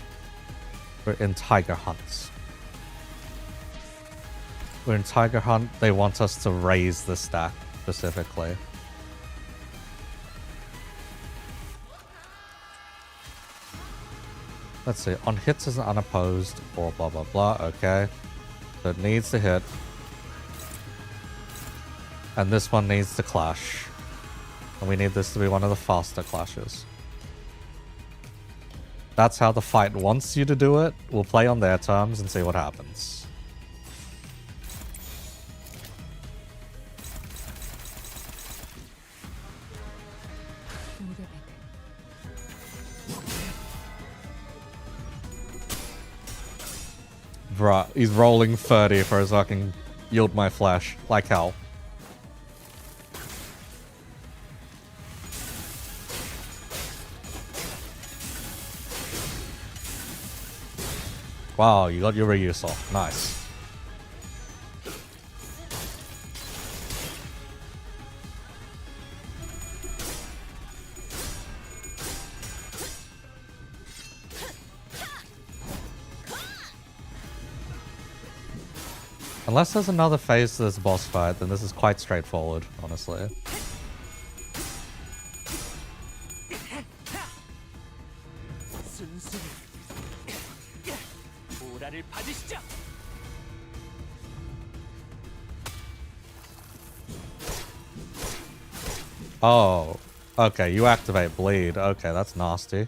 Speaker 1: Tiger Hunt. We're in Tiger Hunt. They want us to raise the stack specifically. Let's see. On hits is unopposed or blah blah blah. Okay, so it needs to hit. And this one needs to clash. And we need this to be one of the faster clashes. That's how the fight wants you to do it. We'll play on their terms and see what happens. Bruh, he's rolling 30 for his fucking yield my flesh. Like hell. Wow, you got your reuse off. Nice. Unless there's another phase to this boss fight, then this is quite straightforward, honestly. Oh, okay, you activate bleed. Okay, that's nasty.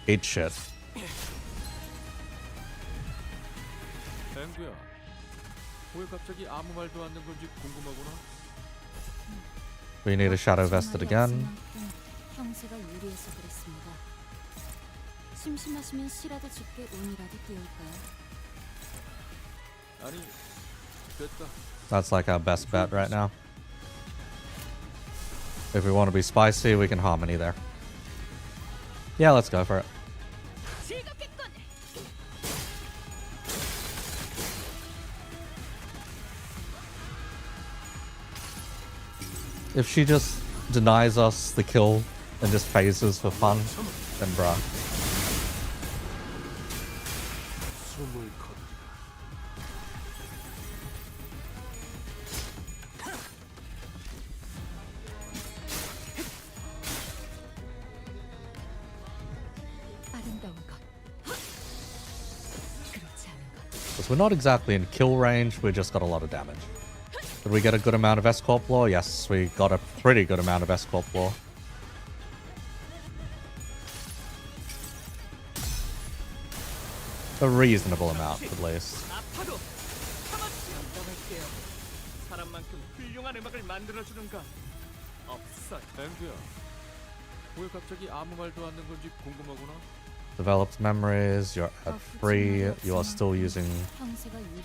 Speaker 1: Eat shit.
Speaker 2: 앵두야, 왜 갑자기 아무 말도 안 하는 건지 궁금하구나.
Speaker 1: We need a shadow vested again.
Speaker 3: 형세가 유리해서 그랬습니다. 심심하시면 시라도 짓게 운이라도 띄울까요?
Speaker 2: 아니, 됐다.
Speaker 1: That's like our best bet right now. If we want to be spicy, we can harmony there. Yeah, let's go for it. If she just denies us the kill and just phases for fun, then bruh. Because we're not exactly in kill range, we just got a lot of damage. Did we get a good amount of S-Corp lore? Yes, we got a pretty good amount of S-Corp lore. A reasonable amount, at least.
Speaker 2: 앵두야, 왜 갑자기 아무 말도 안 하는 건지 궁금하구나.
Speaker 1: Developed memories, you're at free, you are still using,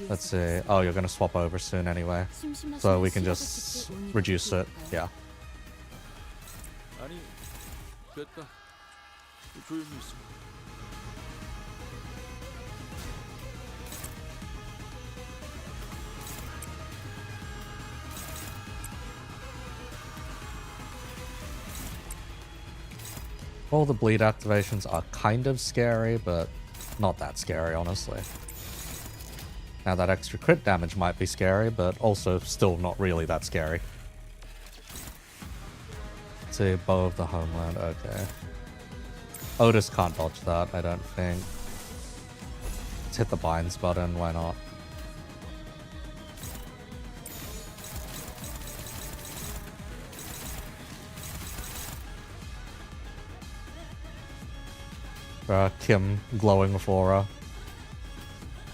Speaker 1: let's see, oh, you're going to swap over soon anyway. So we can just reduce it, yeah.
Speaker 2: 아니, 됐다. 조용히 있어.
Speaker 1: All the bleed activations are kind of scary, but not that scary, honestly. Now that extra crit damage might be scary, but also still not really that scary. Let's see, Bow of the Homeland, okay. Otis can't dodge that, I don't think. Let's hit the binds button, why not? Kim glowing with aura.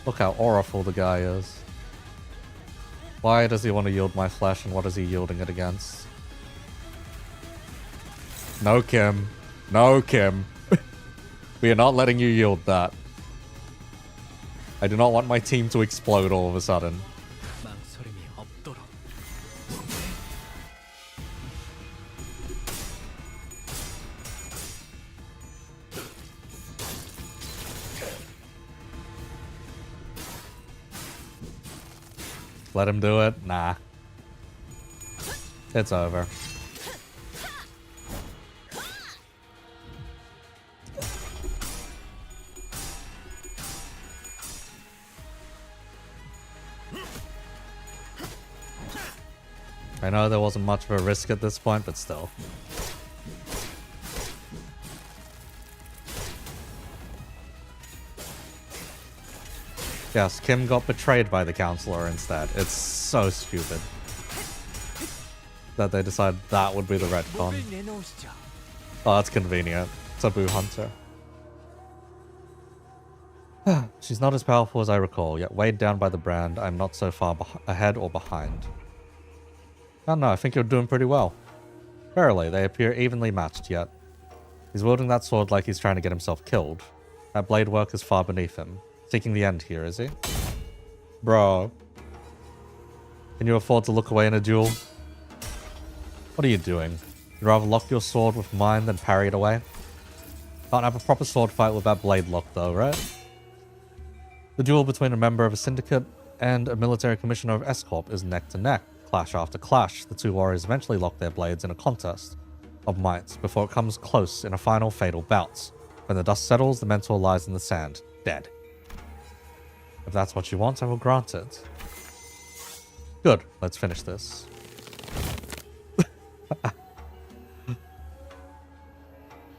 Speaker 1: Look how auraful the guy is. Why does he want to yield my flesh, and what is he yielding it against? No, Kim. No, Kim. We are not letting you yield that. I do not want my team to explode all of a sudden.
Speaker 4: 망설임이 없도록.
Speaker 1: Let him do it? Nah. It's over. I know there wasn't much of a risk at this point, but still. Yes, Kim got betrayed by the counselor instead. It's so stupid that they decided that would be the retcon. Oh, that's convenient. Taboo Hunter. She's not as powerful as I recall, yet weighed down by the brand, I'm not so far ahead or behind. I don't know, I think you're doing pretty well. Verily, they appear evenly matched yet. He's wielding that sword like he's trying to get himself killed. That blade work is far beneath him. Seeking the end here, is he? Bro. Can you afford to look away in a duel? What are you doing? You'd rather lock your sword with mine than parry it away? Can't have a proper sword fight with that blade lock though, right? The duel between a member of a syndicate and a military commissioner of N-corp is neck to neck. Clash after clash, the two warriors eventually lock their blades in a contest of might before it comes close in a final fatal bout. When the dust settles, the mentor lies in the sand, dead. If that's what you want, I will grant it. Good, let's finish this.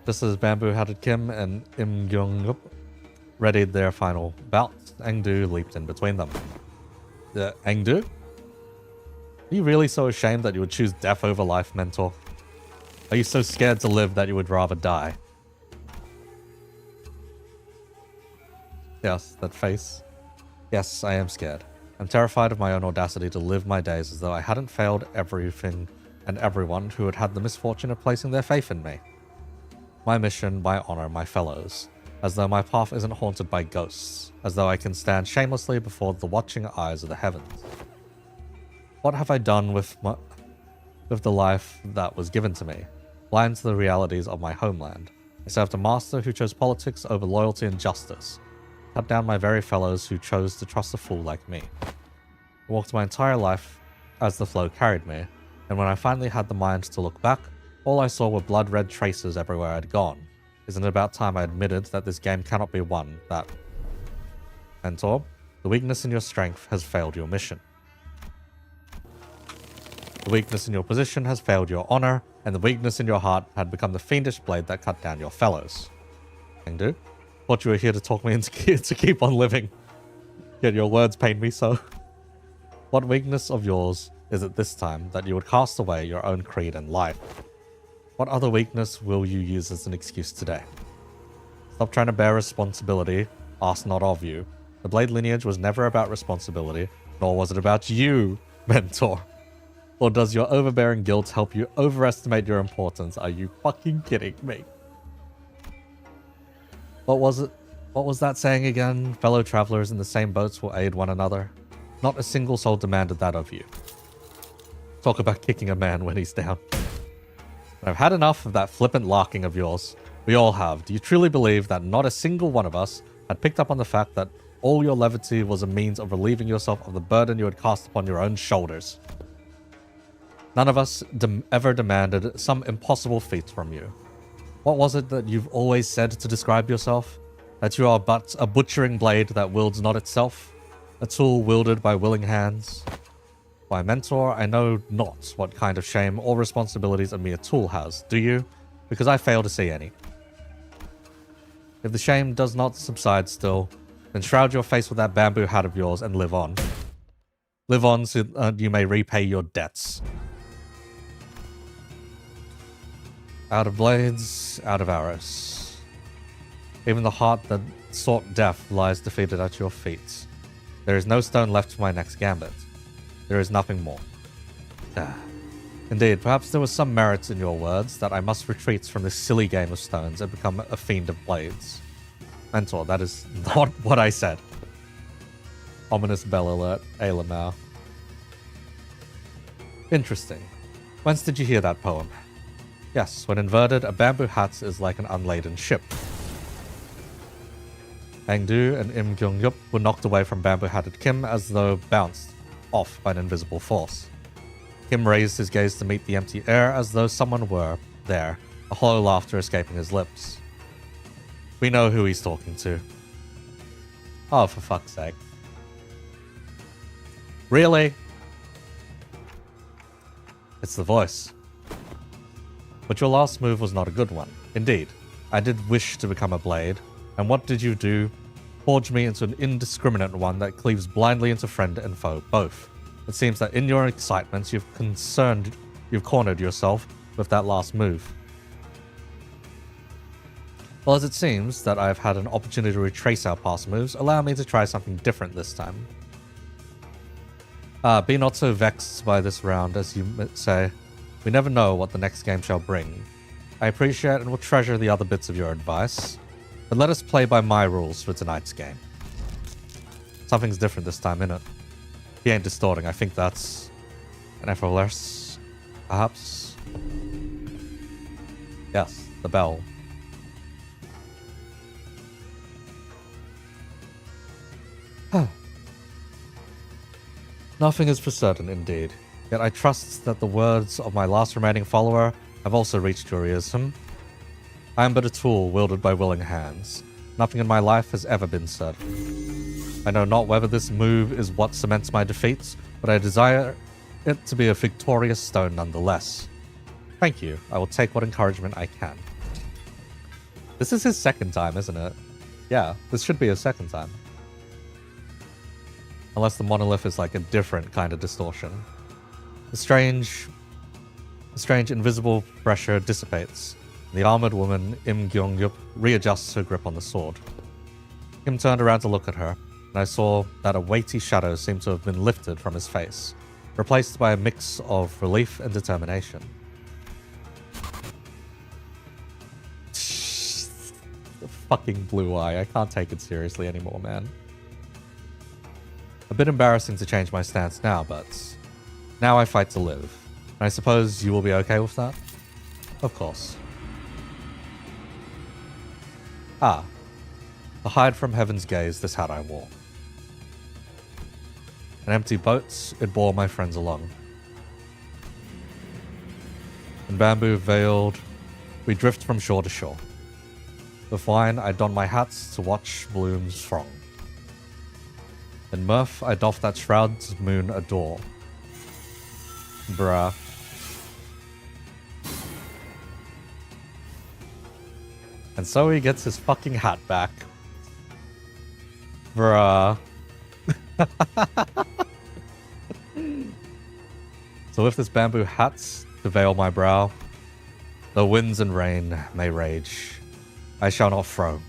Speaker 1: Just as Bamboo headed Kim and Im Gyung readied their final bout, Engdu leaped in between them. Engdu? Are you really so ashamed that you would choose death over life, Mentor? Are you so scared to live that you would rather die? Yes, that face. Yes, I am scared. I'm terrified of my own audacity to live my days as though I hadn't failed everything and everyone who had had the misfortune of placing their faith in me. My mission, my honor, my fellows. As though my path isn't haunted by ghosts. As though I can stand shamelessly before the watching eyes of the heavens. What have I done with the life that was given to me? Blind to the realities of my homeland. I served a master who chose politics over loyalty and justice. Cut down my very fellows who chose to trust a fool like me. I walked my entire life as the flow carried me, and when I finally had the mind to look back, all I saw were blood-red traces everywhere I'd gone. Isn't it about time I admitted that this game cannot be won, that... Mentor, the weakness in your strength has failed your mission. The weakness in your position has failed your honor, and the weakness in your heart had become the fiendish blade that cut down your fellows. Engdu, thought you were here to talk me into to keep on living. Yet your words pain me so. What weakness of yours is it this time that you would cast away your own creed and life? What other weakness will you use as an excuse today? Stop trying to bear responsibility, ask not of you. The Blade lineage was never about responsibility, nor was it about you, Mentor. Or does your overbearing guilt help you overestimate your importance? Are you fucking kidding me? What was it? What was that saying again? Fellow travelers in the same boats will aid one another. Not a single soul demanded that of you. Talk about kicking a man when he's down. I've had enough of that flippant larking of yours. We all have. Do you truly believe that not a single one of us had picked up on the fact that all your levity was a means of relieving yourself of the burden you had cast upon your own shoulders? None of us ever demanded some impossible feat from you. What was it that you've always said to describe yourself? That you are but a butchering blade that wields not itself, a tool wielded by willing hands. My mentor, I know not what kind of shame or responsibilities a mere tool has, do you? Because I fail to see any. If the shame does not subside still, then shroud your face with that bamboo hat of yours and live on. Live on so you may repay your debts. Out of blades, out of arrows. Even the heart that sought death lies defeated at your feet. There is no stone left for my next gambit. There is nothing more. Indeed, perhaps there was some merit in your words that I must retreat from this silly game of stones and become a fiend of blades. Mentor, that is not what I said. Ominous bell alert, Ailamau. Interesting. Whence did you hear that poem? Yes, when inverted, a bamboo hat is like an unladen ship. Angdu and Im Gyung-yup were knocked away from bamboo-hatted Kim as though bounced off by an invisible force. Kim raised his gaze to meet the empty air as though someone were there, a hollow laughter escaping his lips. We know who he's talking to. Oh, for fuck's sake. Really? It's the voice. But your last move was not a good one. Indeed, I did wish to become a blade, and what did you do? Forge me into an indiscriminate one that cleaves blindly into friend and foe both. It seems that in your excitement you've cornered yourself with that last move. Well, as it seems that I've had an opportunity to retrace our past moves, allow me to try something different this time. Be not so vexed by this round, as you say. We never know what the next game shall bring. I appreciate and will treasure the other bits of your advice, but let us play by my rules for tonight's game. Something's different this time, innit? He ain't distorting. I think that's an FLS, perhaps. Yes, the bell. Nothing is for certain, indeed. Yet I trust that the words of my last remaining follower have also reached your ears. I am but a tool wielded by willing hands. Nothing in my life has ever been certain. I know not whether this move is what cements my defeat, but I desire it to be a victorious stone nonetheless. Thank you. I will take what encouragement I can. This is his second time, isn't it? Yeah, this should be his second time. Unless the monolith is like a different kind of distortion. The strange invisible pressure dissipates. The armored woman, Im Gyung-yup, readjusts her grip on the sword. Kim turned around to look at her, and I saw that a weighty shadow seemed to have been lifted from his face, replaced by a mix of relief and determination. The fucking blue eye. I can't take it seriously anymore, man. A bit embarrassing to change my stance now, but now I fight to live. And I suppose you will be okay with that? Of course. Ah, to hide from heaven's gaze this hat I wore. An empty boat, it bore my friends along. In bamboo veiled, we drift from shore to shore. With wine, I don my hats to watch blooms throng. In mirth, I doff that shroud's moon adore. Bruh. And so he gets his fucking hat back. Bruh. So with this bamboo hat to veil my brow, though winds and rain may rage, I shall not frown.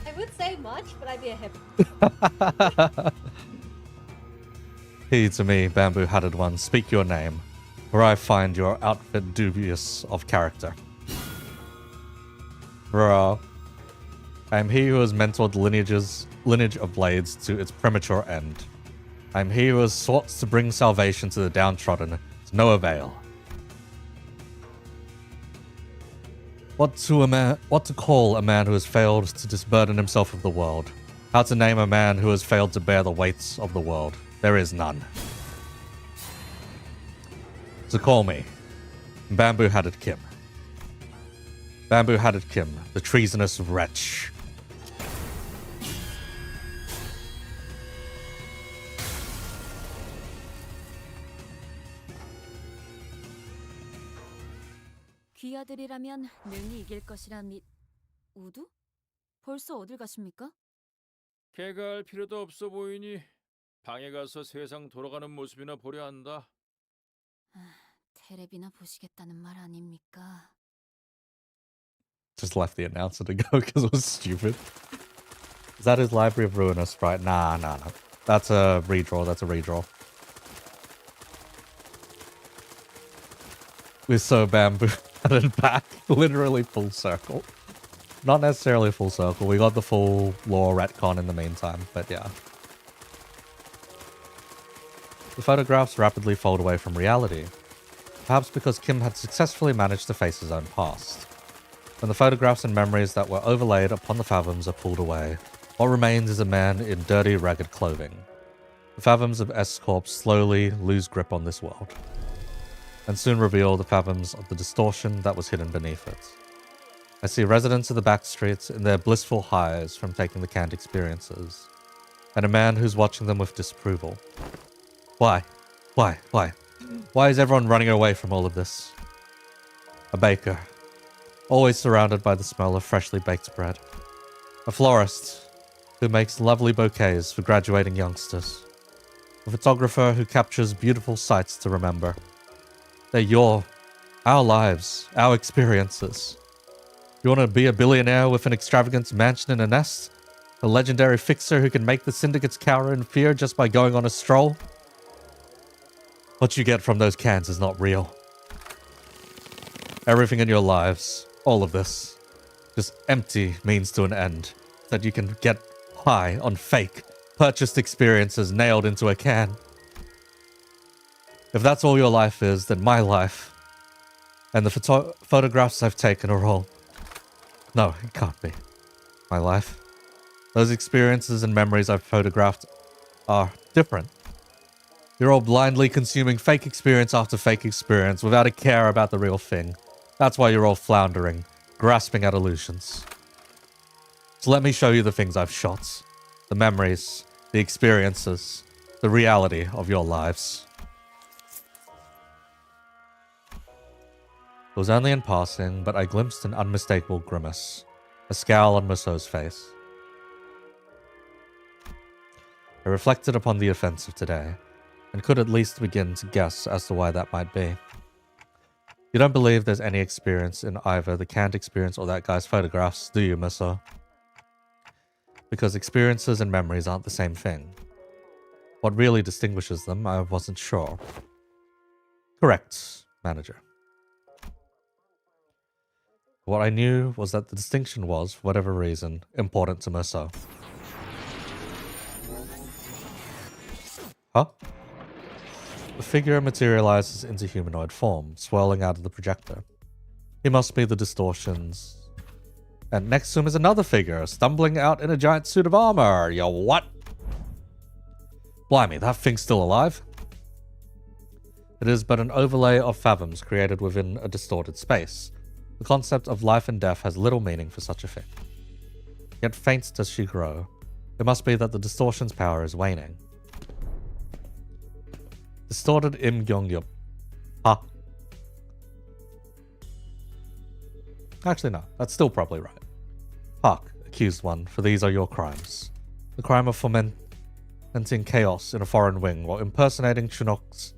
Speaker 7: I would say much, but I'd be a hypocrite.
Speaker 1: He to me, bamboo-hatted one, speak your name, for I find your outfit dubious of character. Bruh. I am he who has mentored the lineage of blades to its premature end. I am he who has sought to bring salvation to the downtrodden to no avail. What to call a man who has failed to disburden himself of the world? How to name a man who has failed to bear the weights of the world? There is none. So call me Bamboo-Hatted Kim. Bamboo-hatted Kim, the treasonous wretch.
Speaker 3: 귀하들이라면 능히 이길 것이라 우두? 벌써 어딜 가십니까?
Speaker 2: 개가 할 필요도 없어 보이니 방에 가서 세상 돌아가는 모습이나 보려 한다.
Speaker 3: 테레비나 보시겠다는 말 아닙니까?
Speaker 1: Just left the announcer to go because it was stupid. Is that his Library of Ruinous, right? Nah. That's a redraw. We're so bamboo and back. Literally full circle. Not necessarily full circle. We got the full lore retcon in the meantime, but yeah. The photographs rapidly fold away from reality. Perhaps because Kim had successfully managed to face his own past. When the photographs and memories that were overlaid upon the fathoms are pulled away, what remains is a man in dirty, ragged clothing. The fathoms of N-corp slowly lose grip on this world, and soon reveal the fathoms of the distortion that was hidden beneath it. I see residents of the back streets in their blissful highs from taking the canned experiences, and a man who's watching them with disapproval. Why? Why is everyone running away from all of this? A baker, always surrounded by the smell of freshly baked bread. A florist, who makes lovely bouquets for graduating youngsters. A photographer who captures beautiful sights to remember. They're our lives, our experiences. You want to be a billionaire with an extravagant mansion and a nest? A legendary fixer who can make the syndicates cower in fear just by going on a stroll? What you get from those cans is not real. Everything in your lives, all of this, just empty means to an end. That you can get high on fake, purchased experiences nailed into a can. If that's all your life is, then my life and the photographs I've taken are all... No, it can't be. My life. Those experiences and memories I've photographed are different. You're all blindly consuming fake experience after fake experience without a care about the real thing. That's why you're all floundering, grasping at illusions. So let me show you the things I've shot. The memories, the experiences, the reality of your lives. It was only in passing, but I glimpsed an unmistakable grimace, a scowl on Musso's face. I reflected upon the events of today, and could at least begin to guess as to why that might be. You don't believe there's any experience in either the canned experience or that guy's photographs, do you, Musso? Because experiences and memories aren't the same thing. What really distinguishes them, I wasn't sure. Correct, manager. What I knew was that the distinction was, for whatever reason, important to Musso. Huh? The figure materializes into humanoid form, swirling out of the projector. He must be the distortions. And next to him is another figure, stumbling out in a giant suit of armor. Yo, what? Blimey, that thing's still alive? It is but an overlay of fathoms created within a distorted space. The concept of life and death has little meaning for such a thing. Yet faint does she grow. It must be that the distortion's power is waning. Distorted Im Gyeongyup. Huh. Actually, no. That's still probably right. Hark, accused one, for these are your crimes. The crime of fomenting chaos in a foreign wing while impersonating Chinokuns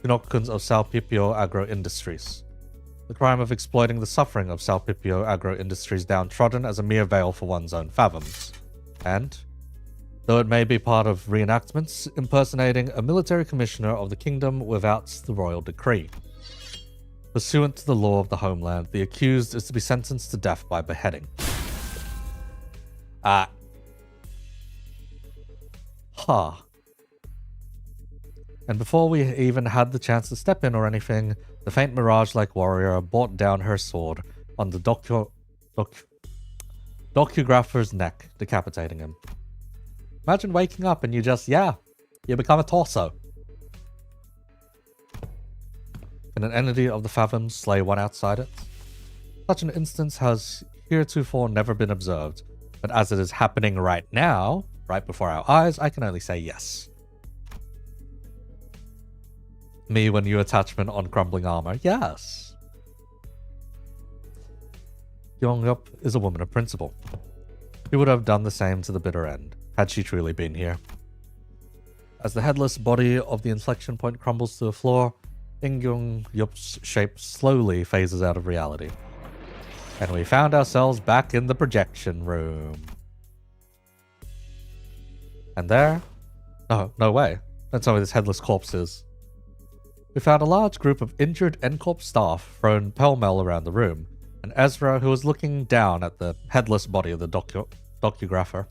Speaker 1: of Salpipio Agro Industries. The crime of exploiting the suffering of Salpipio Agro Industries downtrodden as a mere veil for one's own fathoms. And, though it may be part of reenactments, impersonating a military commissioner of the kingdom without the royal decree. Pursuant to the law of the homeland, the accused is to be sentenced to death by beheading. And before we even had the chance to step in or anything, the faint mirage-like warrior brought down her sword on the docugrapher's neck, decapitating him. Imagine waking up and you become a torso. Can an entity of the fathoms slay one outside it? Such an instance has heretofore never been observed, but as it is happening right now, right before our eyes, I can only say yes. Me when you attachment on crumbling armor, yes. Yong-yup is a woman of principle. She would have done the same to the bitter end, had she truly been here. As the headless body of the inflection point crumbles to the floor, Yong-yup's shape slowly phases out of reality. And we found ourselves back in the projection room. And there... Oh, no way. That's how this headless corpse is. We found a large group of injured N-corp staff thrown pell-mell around the room, and Ezra, who was looking down at the headless body of the docugrapher.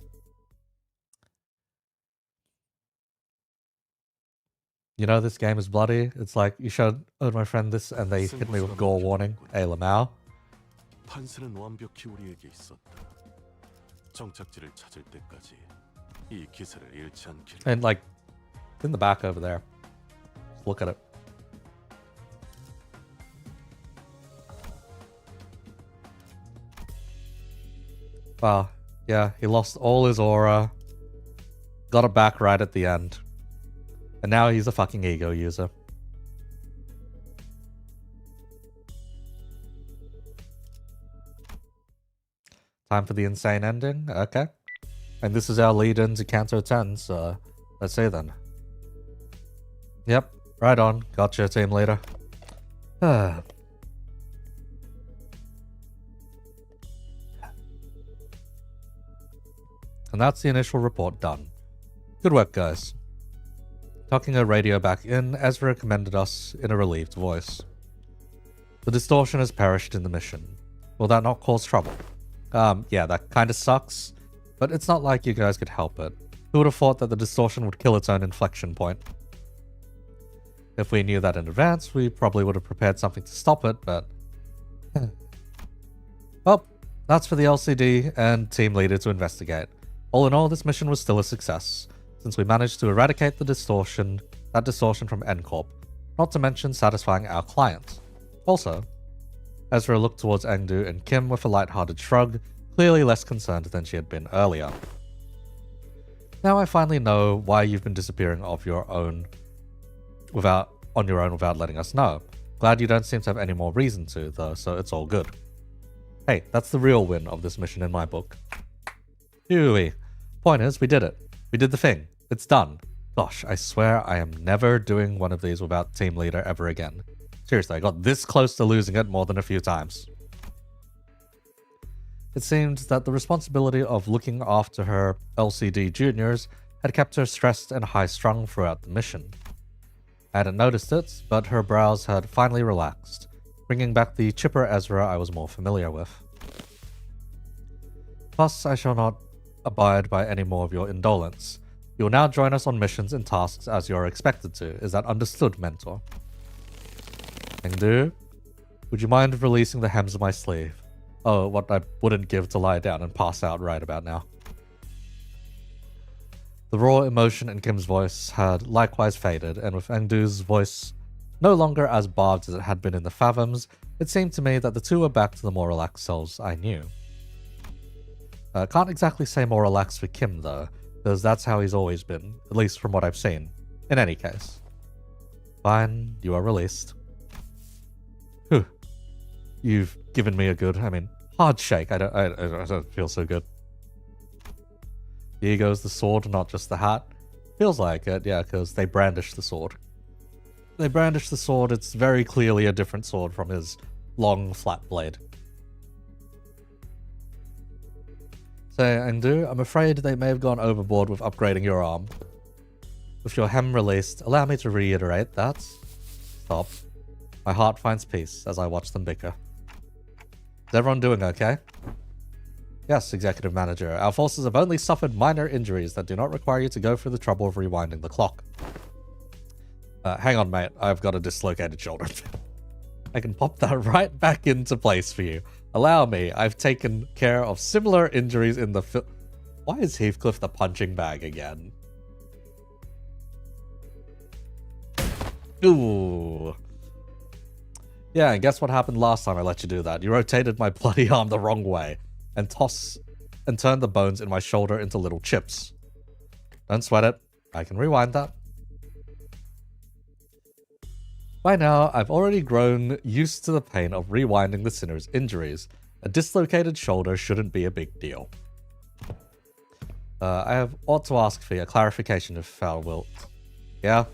Speaker 1: You know this game is bloody? It's like, you showed my friend this and they hit me with gore warning. Hey, Lamau.
Speaker 5: 판세는 완벽히 우리에게 있었다. 정착지를 찾을 때까지 이 기세를 잃지 않기를.
Speaker 1: And like, in the back over there. Just look at it. Wow, yeah, he lost all his aura. Got it back right at the end. And now he's a fucking ego user. Time for the insane ending? Okay. And this is our lead into Canto 10, so let's see then. Yep, right on. Gotcha, team leader. And that's the initial report done. Good work, guys. Tucking her radio back in, Ezra commended us in a relieved voice. The distortion has perished in the mission. Will that not cause trouble? Yeah, that kinda sucks, but it's not like you guys could help it. Who would have thought that the distortion would kill its own inflection point? If we knew that in advance, we probably would have prepared something to stop it, but... Well, that's for the LCD and team leader to investigate. All in all, this mission was still a success, since we managed to eradicate that distortion from N-corp, not to mention satisfying our client. Also, Ezra looked towards Engdu and Kim with a light-hearted shrug, clearly less concerned than she had been earlier. Now I finally know why you've been disappearing on your own without letting us know. Glad you don't seem to have any more reason to, though, so it's all good. Hey, that's the real win of this mission in my book. Phew. Point is, we did it. We did the thing. It's done. Gosh, I swear I am never doing one of these without team leader ever again. Seriously, I got this close to losing it more than a few times. It seemed that the responsibility of looking after her LCD juniors had kept her stressed and high-strung throughout the mission. I hadn't noticed it, but her brows had finally relaxed, bringing back the chipper Ezra I was more familiar with. Plus, I shall not abide by any more of your indolence. You will now join us on missions and tasks as you are expected to. Is that understood, Mentor? Engdu, would you mind releasing the hems of my sleeve? Oh, what I wouldn't give to lie down and pass out right about now. The raw emotion in Kim's voice had likewise faded, and with Engdu's voice no longer as barbed as it had been in the Fathoms, it seemed to me that the two were back to the more relaxed selves I knew. Can't exactly say more relaxed for Kim, though, because that's how he's always been, at least from what I've seen. In any case. Fine, you are released. Whew. You've given me a good, hard shake. I don't feel so good. The ego's the sword, not just the hat. Feels like it, yeah, because they brandish the sword. They brandish the sword, it's very clearly a different sword from his long, flat blade. So, Engdu, I'm afraid they may have gone overboard with upgrading your arm. With your hem released, allow me to reiterate that. Stop. My heart finds peace as I watch them bicker. Is everyone doing okay? Yes, Executive Manager. Our forces have only suffered minor injuries that do not require you to go through the trouble of rewinding the clock. Hang on, mate. I've got a dislocated shoulder. I can pop that right back into place for you. Allow me. I've taken care of similar injuries in the Why is Heathcliff the punching bag again? Ooh. Yeah, and guess what happened last time I let you do that? You rotated my bloody arm the wrong way and turned the bones in my shoulder into little chips. Don't sweat it. I can rewind that. By now, I've already grown used to the pain of rewinding the sinner's injuries. A dislocated shoulder shouldn't be a big deal. ought to ask for your clarification if Foul will. Yeah?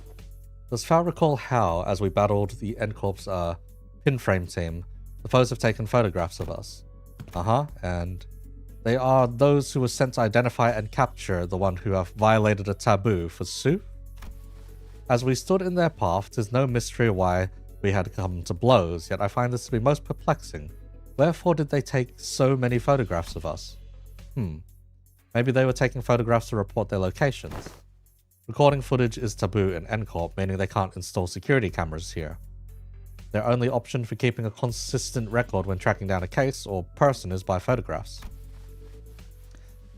Speaker 1: Does Foul recall how, as we battled the N-corp's pinframe team, the foes have taken photographs of us? And they are those who were sent to identify and capture the one who have violated a taboo for Sue? As we stood in their path, 'tis no mystery why we had come to blows, yet I find this to be most perplexing. Wherefore did they take so many photographs of us? Maybe they were taking photographs to report their locations. Recording footage is taboo in N-corp, meaning they can't install security cameras here. Their only option for keeping a consistent record when tracking down a case or person is by photographs.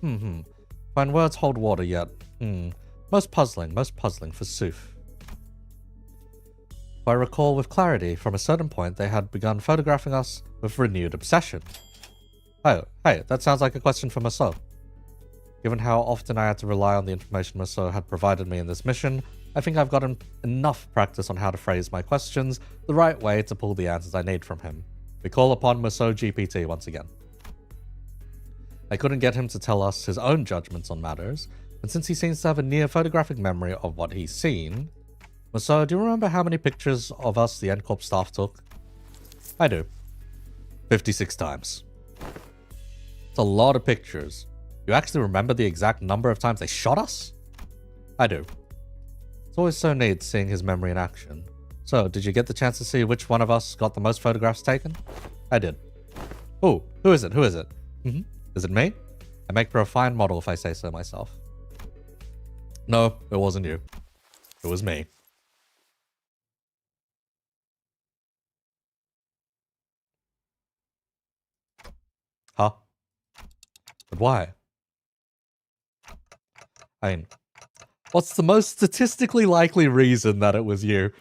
Speaker 1: Find words hold water yet. Most puzzling for Soof. If I recall with clarity, from a certain point they had begun photographing us with renewed obsession. Oh, hey, that sounds like a question for Maso. Given how often I had to rely on the information Maso had provided me in this mission, I think I've gotten enough practice on how to phrase my questions the right way to pull the answers I need from him. We call upon Maso GPT once again. I couldn't get him to tell us his own judgments on matters, and since he seems to have a near photographic memory of what he's seen... Maso, do you remember how many pictures of us the N-corp staff took? I do. 56 times. It's a lot of pictures. You actually remember the exact number of times they shot us? I do. It's always so neat seeing his memory in action. So, did you get the chance to see which one of us got the most photographs taken? I did. Oh, who is it? Is it me? I make for a fine model if I say so myself. No, it wasn't you. It was me. Huh? But why? I mean, what's the most statistically likely reason that it was you?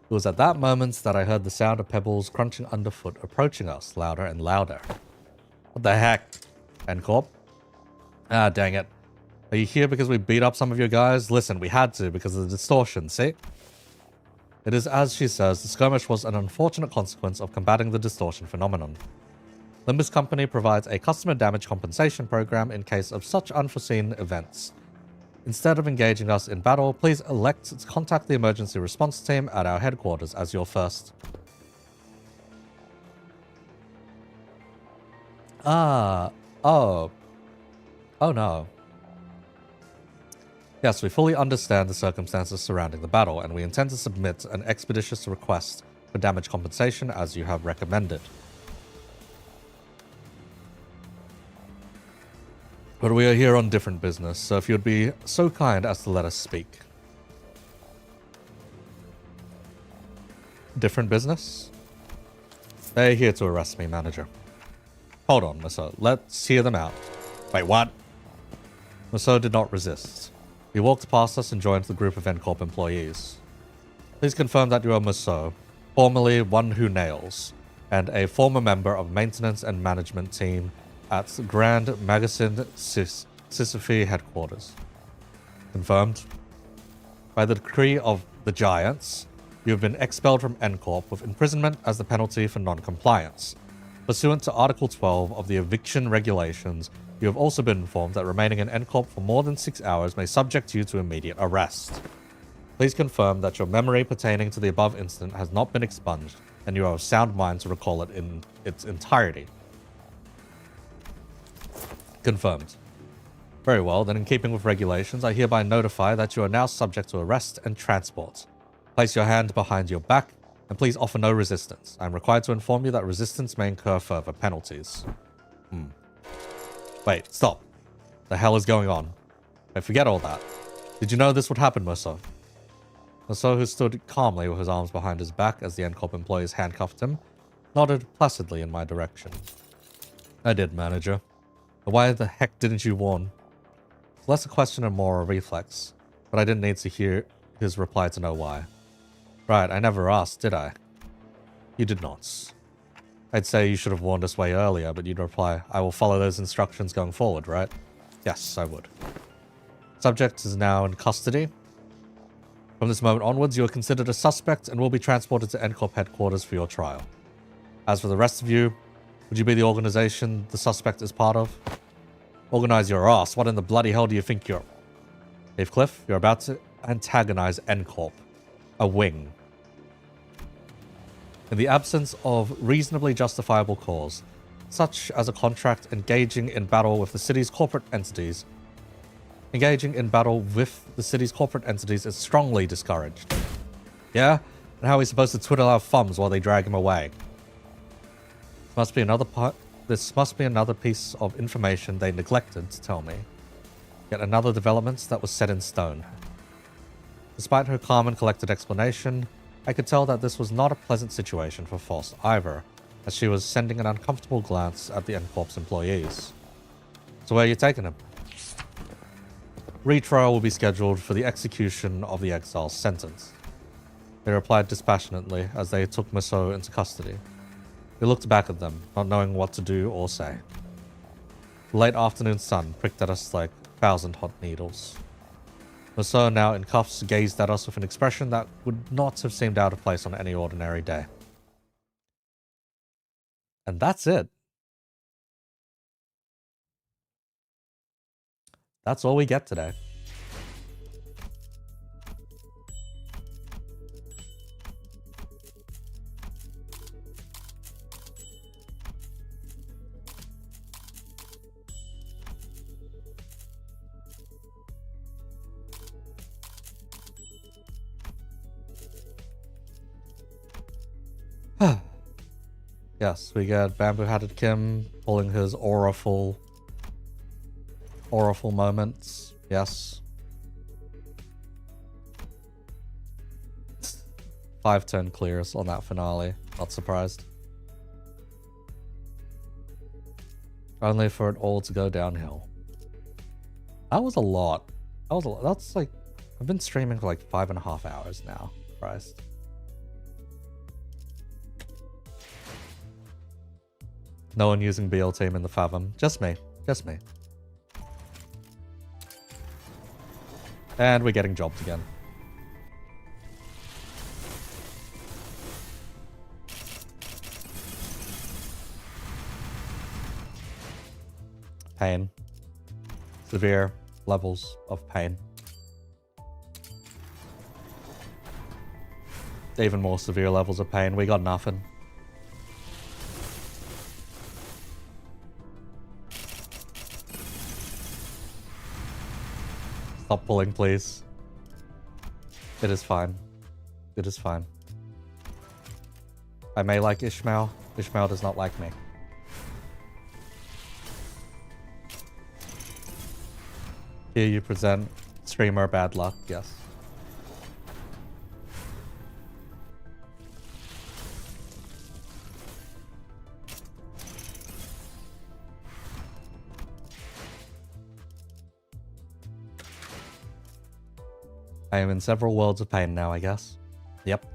Speaker 1: It was at that moment that I heard the sound of pebbles crunching underfoot approaching us, louder and louder. What the heck? N-corp? Ah, dang it. Are you here because we beat up some of your guys? Listen, we had to because of the distortion, see? It is as she says, the skirmish was an unfortunate consequence of combating the distortion phenomenon. Limbus Company provides a customer damage compensation program in case of such unforeseen events. Instead of engaging us in battle, please elect to contact the emergency response team at our headquarters as your first. Oh no. Yes, we fully understand the circumstances surrounding the battle, and we intend to submit an expeditious request for damage compensation as you have recommended. But we are here on different business, so if you'd be so kind as to let us speak. Different business? They're here to arrest me, manager. Hold on, Maso. Let's hear them out. Wait, what? Maso did not resist. He walked past us and joined the group of N-corp employees. Please confirm that you are Maso, formerly One Who Nails, and a former member of maintenance and management team at Grand Magazine Sisyphe headquarters. Confirmed. By the decree of the Giants, you have been expelled from N-corp with imprisonment as the penalty for non-compliance. Pursuant to Article 12 of the Eviction Regulations, you have also been informed that remaining in N-corp for more than 6 hours may subject you to immediate arrest. Please confirm that your memory pertaining to the above incident has not been expunged, and you are of sound mind to recall it in its entirety. Confirmed. Very well, then in keeping with regulations, I hereby notify that you are now subject to arrest and transport. Place your hand behind your back, and please offer no resistance. I am required to inform you that resistance may incur further penalties. Wait, stop. The hell is going on? Wait, forget all that. Did you know this would happen, Maso? Maso, who stood calmly with his arms behind his back as the N-corp employees handcuffed him, nodded placidly in my direction. I did, manager. But why the heck didn't you warn? It's less a question and more a reflex, but I didn't need to hear his reply to know why. Right, I never asked, did I? You did not. I'd say you should have warned us way earlier, but you'd reply, I will follow those instructions going forward, right? Yes, I would. Subject is now in custody. From this moment onwards, you are considered a suspect and will be transported to N-corp headquarters for your trial. As for the rest of you, would you be the organization the suspect is part of? Organize your ass. What in the bloody hell do you think you're... Heathcliff, you're about to antagonize N-corp. A wing. In the absence of reasonably justifiable cause, such as a contract engaging in battle with the city's corporate entities, engaging in battle with the city's corporate entities is strongly discouraged. Yeah? And how are we supposed to twiddle our thumbs while they drag him away? This must be another piece of information they neglected to tell me. Yet another development that was set in stone. Despite her calm and collected explanation, I could tell that this was not a pleasant situation for Foss either, as she was sending an uncomfortable glance at the N-corp's employees. So where are you taking him? Retrial will be scheduled for the execution of the exile's sentence. They replied dispassionately as they took Musso into custody. We looked back at them, not knowing what to do or say. The late afternoon sun pricked at us like 1,000 hot needles. Musso, now in cuffs, gazed at us with an expression that would not have seemed out of place on any ordinary day. And that's it. That's all we get today. Yes, we get Bamboo-Hatted Kim pulling his auraful moments. Yes. 5 turn clears on that finale. Not surprised. Only for it all to go downhill. That was a lot. That's like... I've been streaming for like 5.5 hours now. Christ. No one using BL team in the Fathom. Just me. Just me. And we're getting jobbed again. Pain. Severe levels of pain. Even more severe levels of pain. We got nothing. Stop pulling, please. It is fine. It is fine. I may like Ishmael. Ishmael does not like me. Here you present streamer bad luck, yes. I am in several worlds of pain now, I guess. Yep.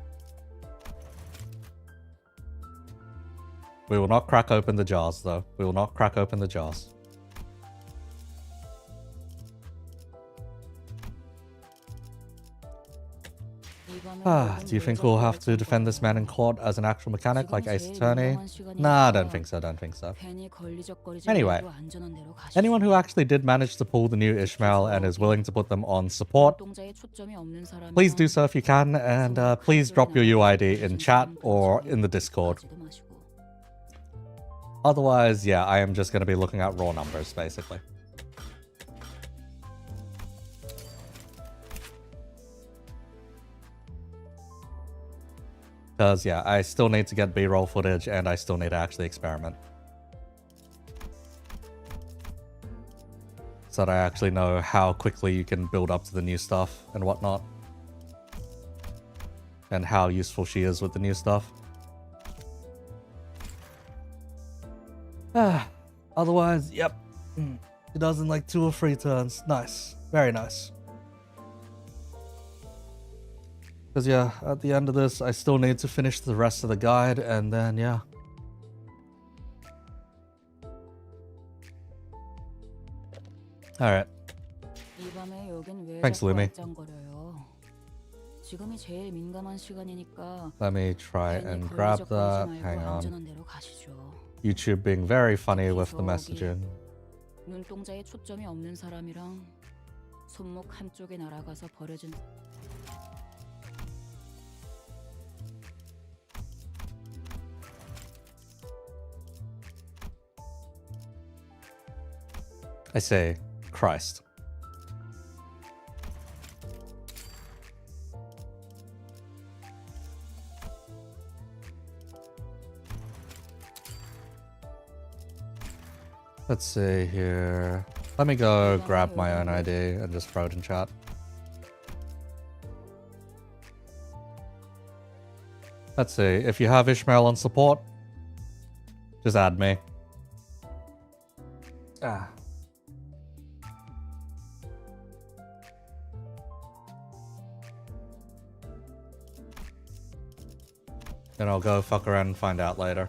Speaker 1: We will not crack open the jars, though. We will not crack open the jars. Do you think we'll have to defend this man in court as an actual mechanic like Ace Attorney? Nah, I don't think so, don't think so. Anyway, anyone who actually did manage to pull the new Ishmael and is willing to put them on support, please do so if you can, and please drop your UID in chat or in the Discord. Otherwise, yeah, I am just going to be looking at raw numbers, basically. Because, yeah, I still need to get B-roll footage and I still need to actually experiment. So that I actually know how quickly you can build up to the new stuff and whatnot. And how useful she is with the new stuff. Otherwise, yep. She does in like 2 or 3 turns. Nice. Very nice. Because yeah, at the end of this, I still need to finish the rest of the guide, and then yeah. Alright.
Speaker 3: 이 밤에 여긴 왜
Speaker 1: Thanks,
Speaker 3: 자꾸
Speaker 1: Lumi.
Speaker 3: 알짱거려요? 지금이 제일 민감한 시간이니까
Speaker 1: Let me try
Speaker 3: 괜히
Speaker 1: and grab
Speaker 3: 걸리적거리지
Speaker 1: that.
Speaker 3: 말고
Speaker 1: Hang on.
Speaker 3: 안전한 데로 가시죠.
Speaker 1: YouTube being very funny with the messaging.
Speaker 3: 눈동자에 초점이 없는 사람이랑 손목 한쪽에 날아가서 버려진
Speaker 1: I say, Christ. Let's see here. Let me go grab my own ID and just throw it in chat. Let's see. If you have Ishmael on support, just add me. Ah. Then I'll go fuck around and find out later.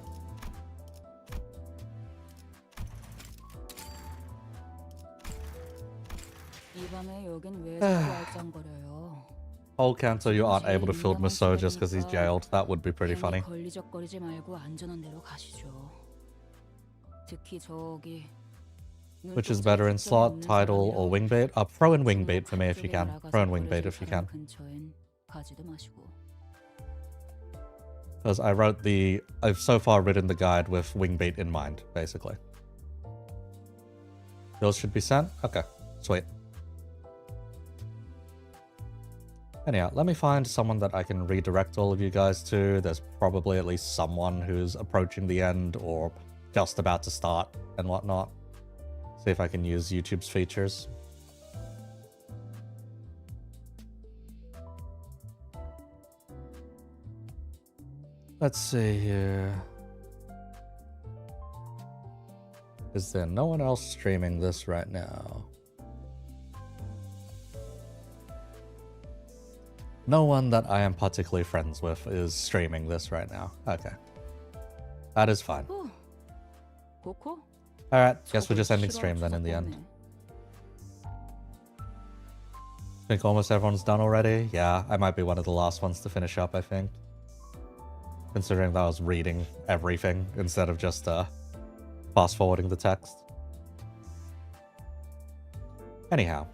Speaker 3: 이 밤에 여긴 왜 자꾸 알짱거려요?
Speaker 1: I'll cancel you aren't able to field Maso just because he's jailed. That would be pretty funny.
Speaker 3: 걸리적거리지 말고 안전한 데로 가시죠. 특히 저기
Speaker 1: Which is better in slot, title, or wingbait? Throw in wingbait for me if you can. Throw in wingbait if you can.
Speaker 3: 가지도 마시고.
Speaker 1: Because I've so far written the guide with wingbait in mind, basically. Bills should be sent? Okay, sweet. Anyhow, let me find someone that I can redirect all of you guys to. There's probably at least someone who's approaching the end or just about to start and whatnot. See if I can use YouTube's features. Let's see here. Is there no one else streaming this right now? No one that I am particularly friends with is streaming this right now. Okay. That is fine.
Speaker 3: 고코?
Speaker 1: Alright, guess we're just ending stream then in the end. Think almost everyone's done already? Yeah, I might be one of the last ones to finish up, I think. Considering that I was reading everything instead of just fast forwarding the text. Anyhow.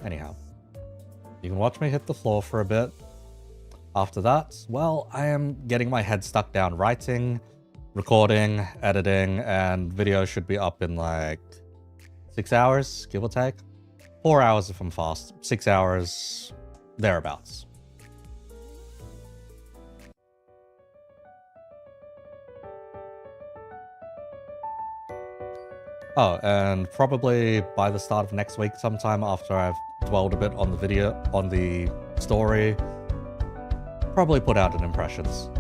Speaker 1: You can watch me hit the floor for a bit. After that, well, I am getting my head stuck down writing, recording, editing, and video should be up in like 6 hours, give or take. 4 hours if I'm fast, 6 hours, thereabouts. Oh, and probably by the start of next week sometime after I've dwelled a bit on the video, on the story, probably put out an impressions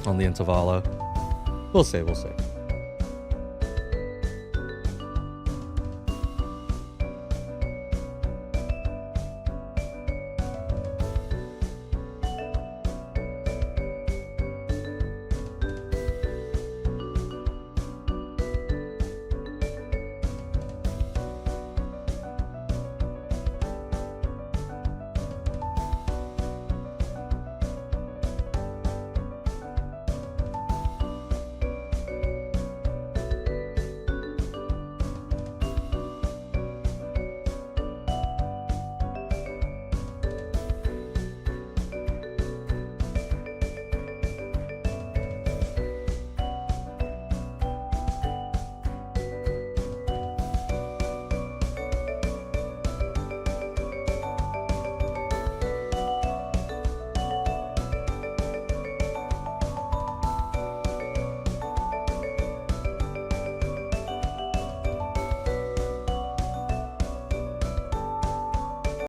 Speaker 1: on the intervallo. We'll see.